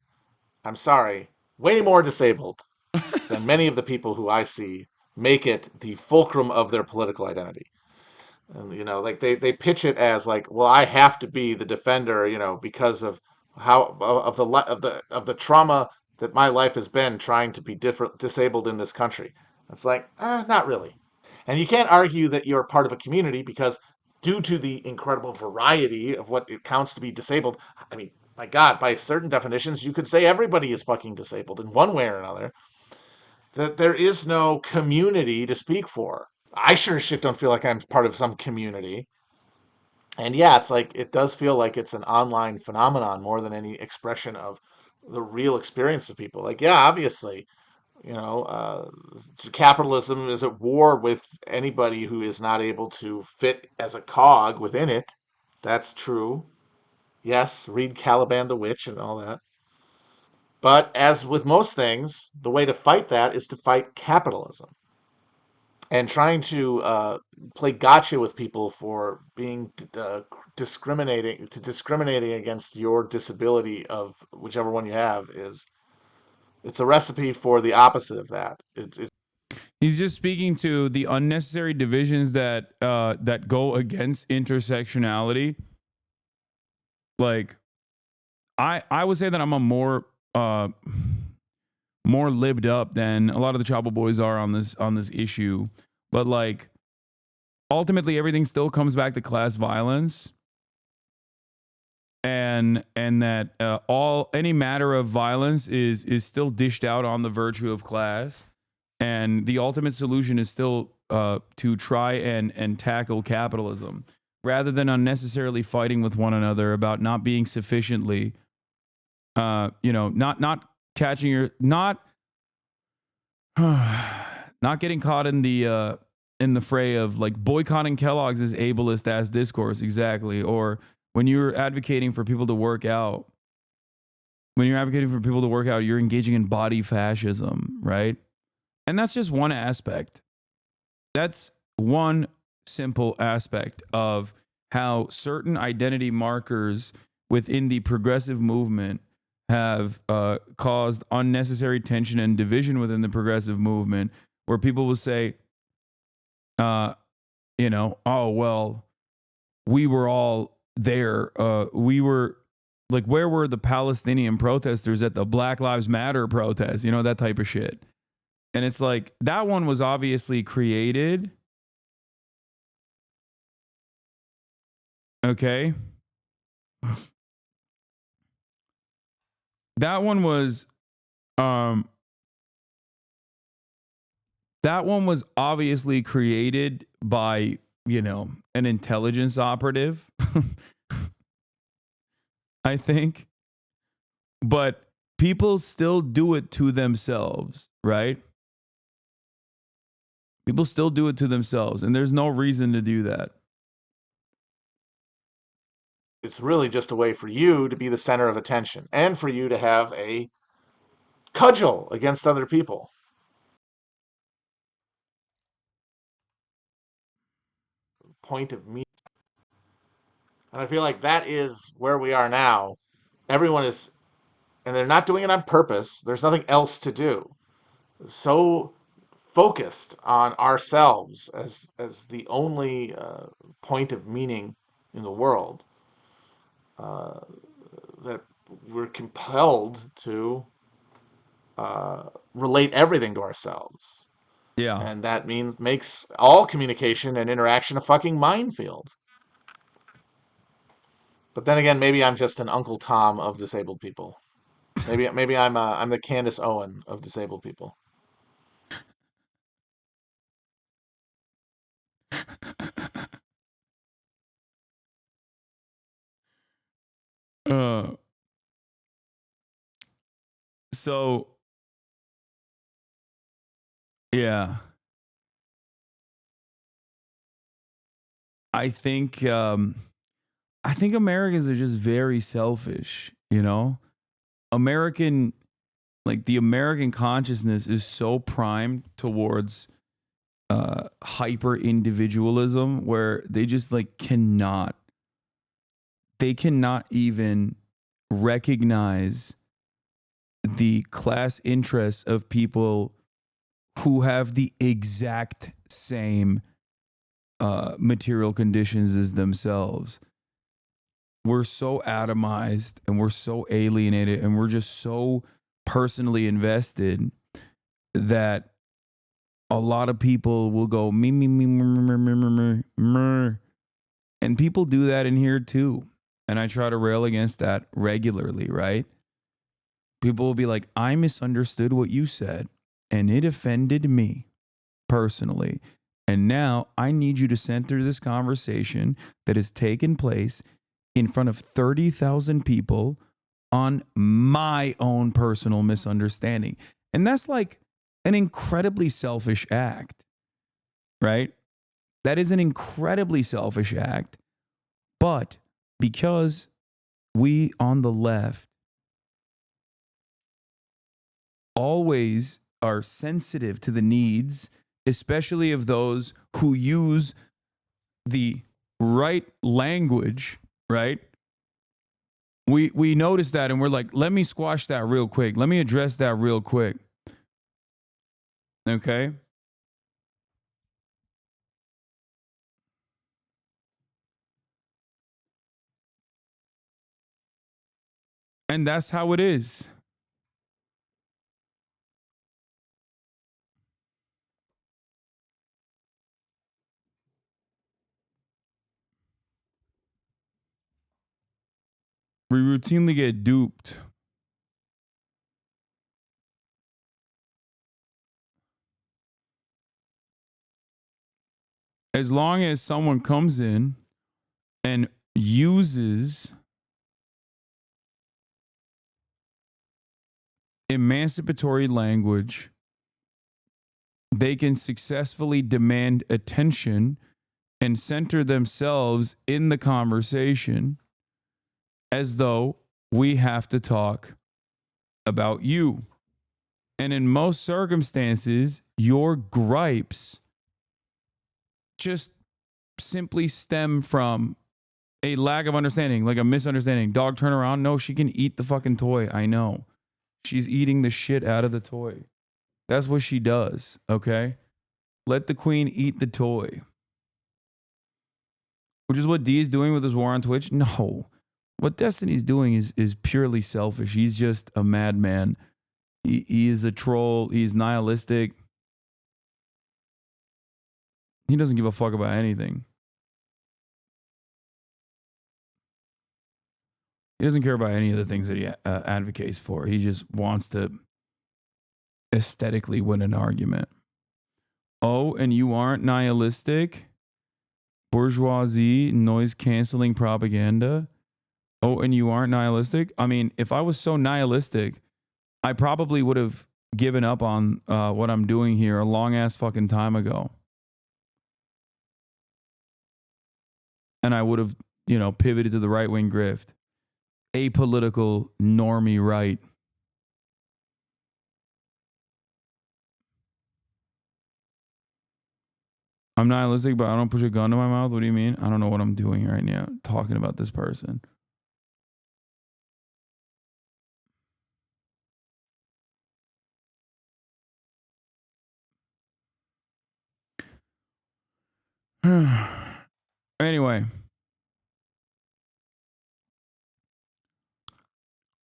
I'm sorry, way more disabled than many of the people who I see make it the fulcrum of their political identity. And, you know, like they pitch it as like, well, I have to be the defender, you know, because of how of the trauma that my life has been trying to be disabled in this country. It's like, not really. And you can't argue that you're part of a community because due to the incredible variety of what it counts to be disabled, I mean, my God, by certain definitions, you could say everybody is fucking disabled in one way or another. That there is no community to speak for. I sure as shit don't feel like I'm part of some community. And yeah, it's like, it does feel like it's an online phenomenon more than any expression of the real experience of people. Like, yeah, obviously, you know, capitalism is at war with anybody who is not able to fit as a cog within it. That's true. Yes, read Caliban the Witch and all that. But as with most things, the way to fight that is to fight capitalism. And trying to play gotcha with people for being discriminating against your disability of whichever one you have it's a recipe for the opposite of that. He's just speaking to the unnecessary divisions that that go against intersectionality. Like, I would say that I'm a more libbed up than a lot of the Chapo boys are on this issue. But like, ultimately, everything still comes back to class violence, and that any matter of violence is still dished out on the virtue of class, and the ultimate solution is still to try and tackle capitalism rather than unnecessarily fighting with one another about not being sufficiently, not catching your not getting caught in the fray of like boycotting Kellogg's is ableist ass discourse, exactly. Or when you're advocating for people to work out, you're engaging in body fascism, right? And that's just one aspect. That's one simple aspect of how certain identity markers within the progressive movement have caused unnecessary tension and division within the progressive movement, where people will say, oh, well, we were all there. We were like, where were the Palestinian protesters at the Black Lives Matter protest? You know, that type of shit. And it's like, that one was obviously created. Okay. That one was That one was obviously created by, an intelligence operative, I think. But people still do it to themselves, right? People still do it to themselves, and there's no reason to do that. It's really just a way for you to be the center of attention and for you to have a cudgel against other people. Point of me. And I feel like that is where we are now. Everyone is, and they're not doing it on purpose. There's nothing else to do. So focused on ourselves as the only point of meaning in the world that we're compelled to relate everything to ourselves. Yeah. And that makes all communication and interaction a fucking minefield. But then again, maybe I'm just an Uncle Tom of disabled people. Maybe I'm the Candace Owen of disabled people. So yeah. I think Americans are just very selfish, American, like the American consciousness is so primed towards hyper individualism where they just cannot even recognize the class interests of people who have the exact same material conditions as themselves. We're so atomized and we're so alienated and we're just so personally invested that a lot of people will go me, and people do that in here too. And I try to rail against that regularly, right? People will be like, I misunderstood what you said and it offended me personally. And now I need you to center this conversation that has taken place in front of 30,000 people on my own personal misunderstanding. And that's an incredibly selfish act, right? That is an incredibly selfish act. But because we on the left always are sensitive to the needs, especially of those who use the right language, right? We notice that and we're like, let me squash that real quick. Let me address that real quick. Okay? And that's how it is. We routinely get duped. As long as someone comes in and uses emancipatory language, they can successfully demand attention and center themselves in the conversation as though we have to talk about you. And in most circumstances, your gripes just simply stem from a lack of understanding, like a misunderstanding. Dog, turn around. No, she can eat the fucking toy. I know. She's eating the shit out of the toy. That's what she does, okay? Let the queen eat the toy. Which is what D is doing with his war on Twitch? No. What Destiny's doing is purely selfish. He's just a madman. He is a troll. He's nihilistic. He doesn't give a fuck about anything. He doesn't care about any of the things that he advocates for. He just wants to aesthetically win an argument. Oh, and you aren't nihilistic? Bourgeoisie, noise canceling propaganda. Oh, and you aren't nihilistic? I mean, if I was so nihilistic, I probably would have given up on what I'm doing here a long ass fucking time ago. And I would have, pivoted to the right wing grift. Apolitical, normie right. I'm nihilistic, but I don't push a gun to my mouth. What do you mean? I don't know what I'm doing right now, talking about this person. Anyway,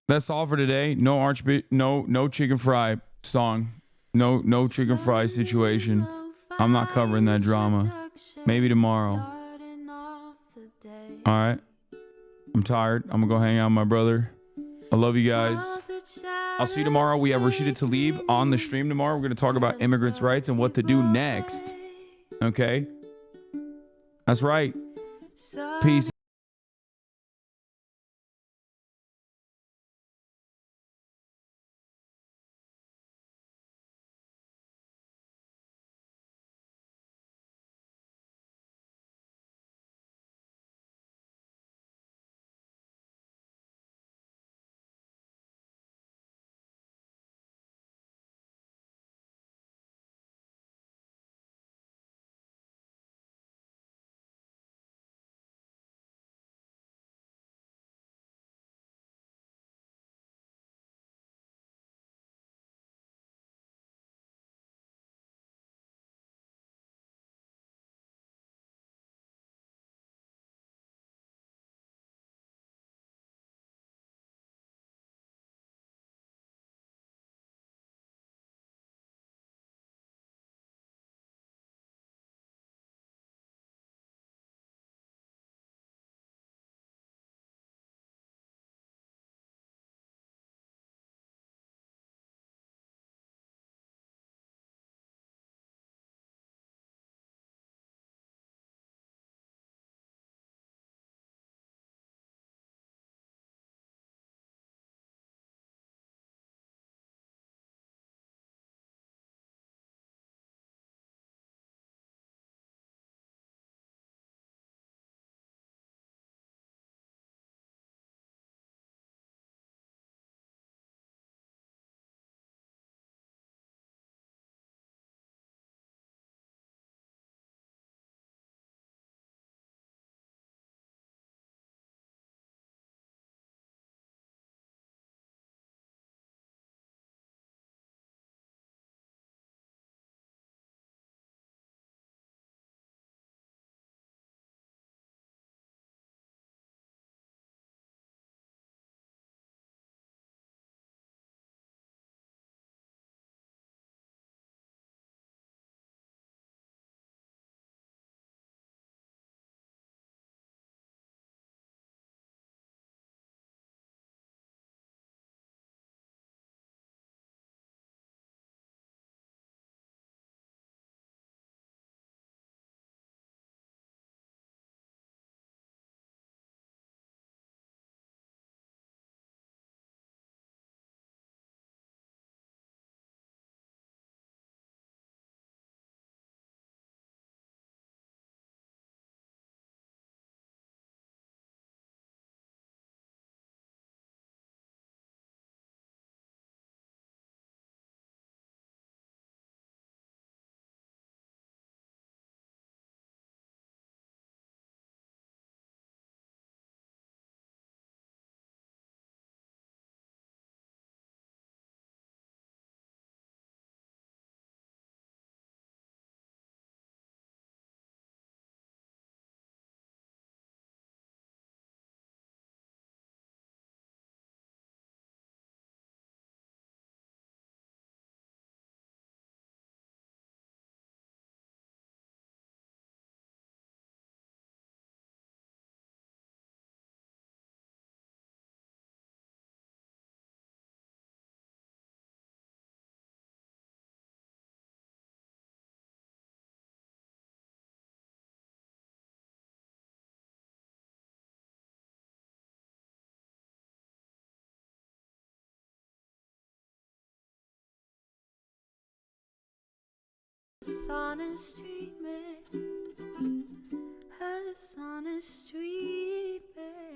that's all for today. No chicken fry song. No chicken fry situation. I'm not covering that drama. Maybe tomorrow. All right. I'm tired. I'm gonna go hang out with my brother. I love you guys. I'll see you tomorrow. We have Rashida Tlaib on the stream tomorrow. We're gonna talk about immigrants' rights and what to do next. Okay? That's right. Peace. sun is streaming, her sun is streaming.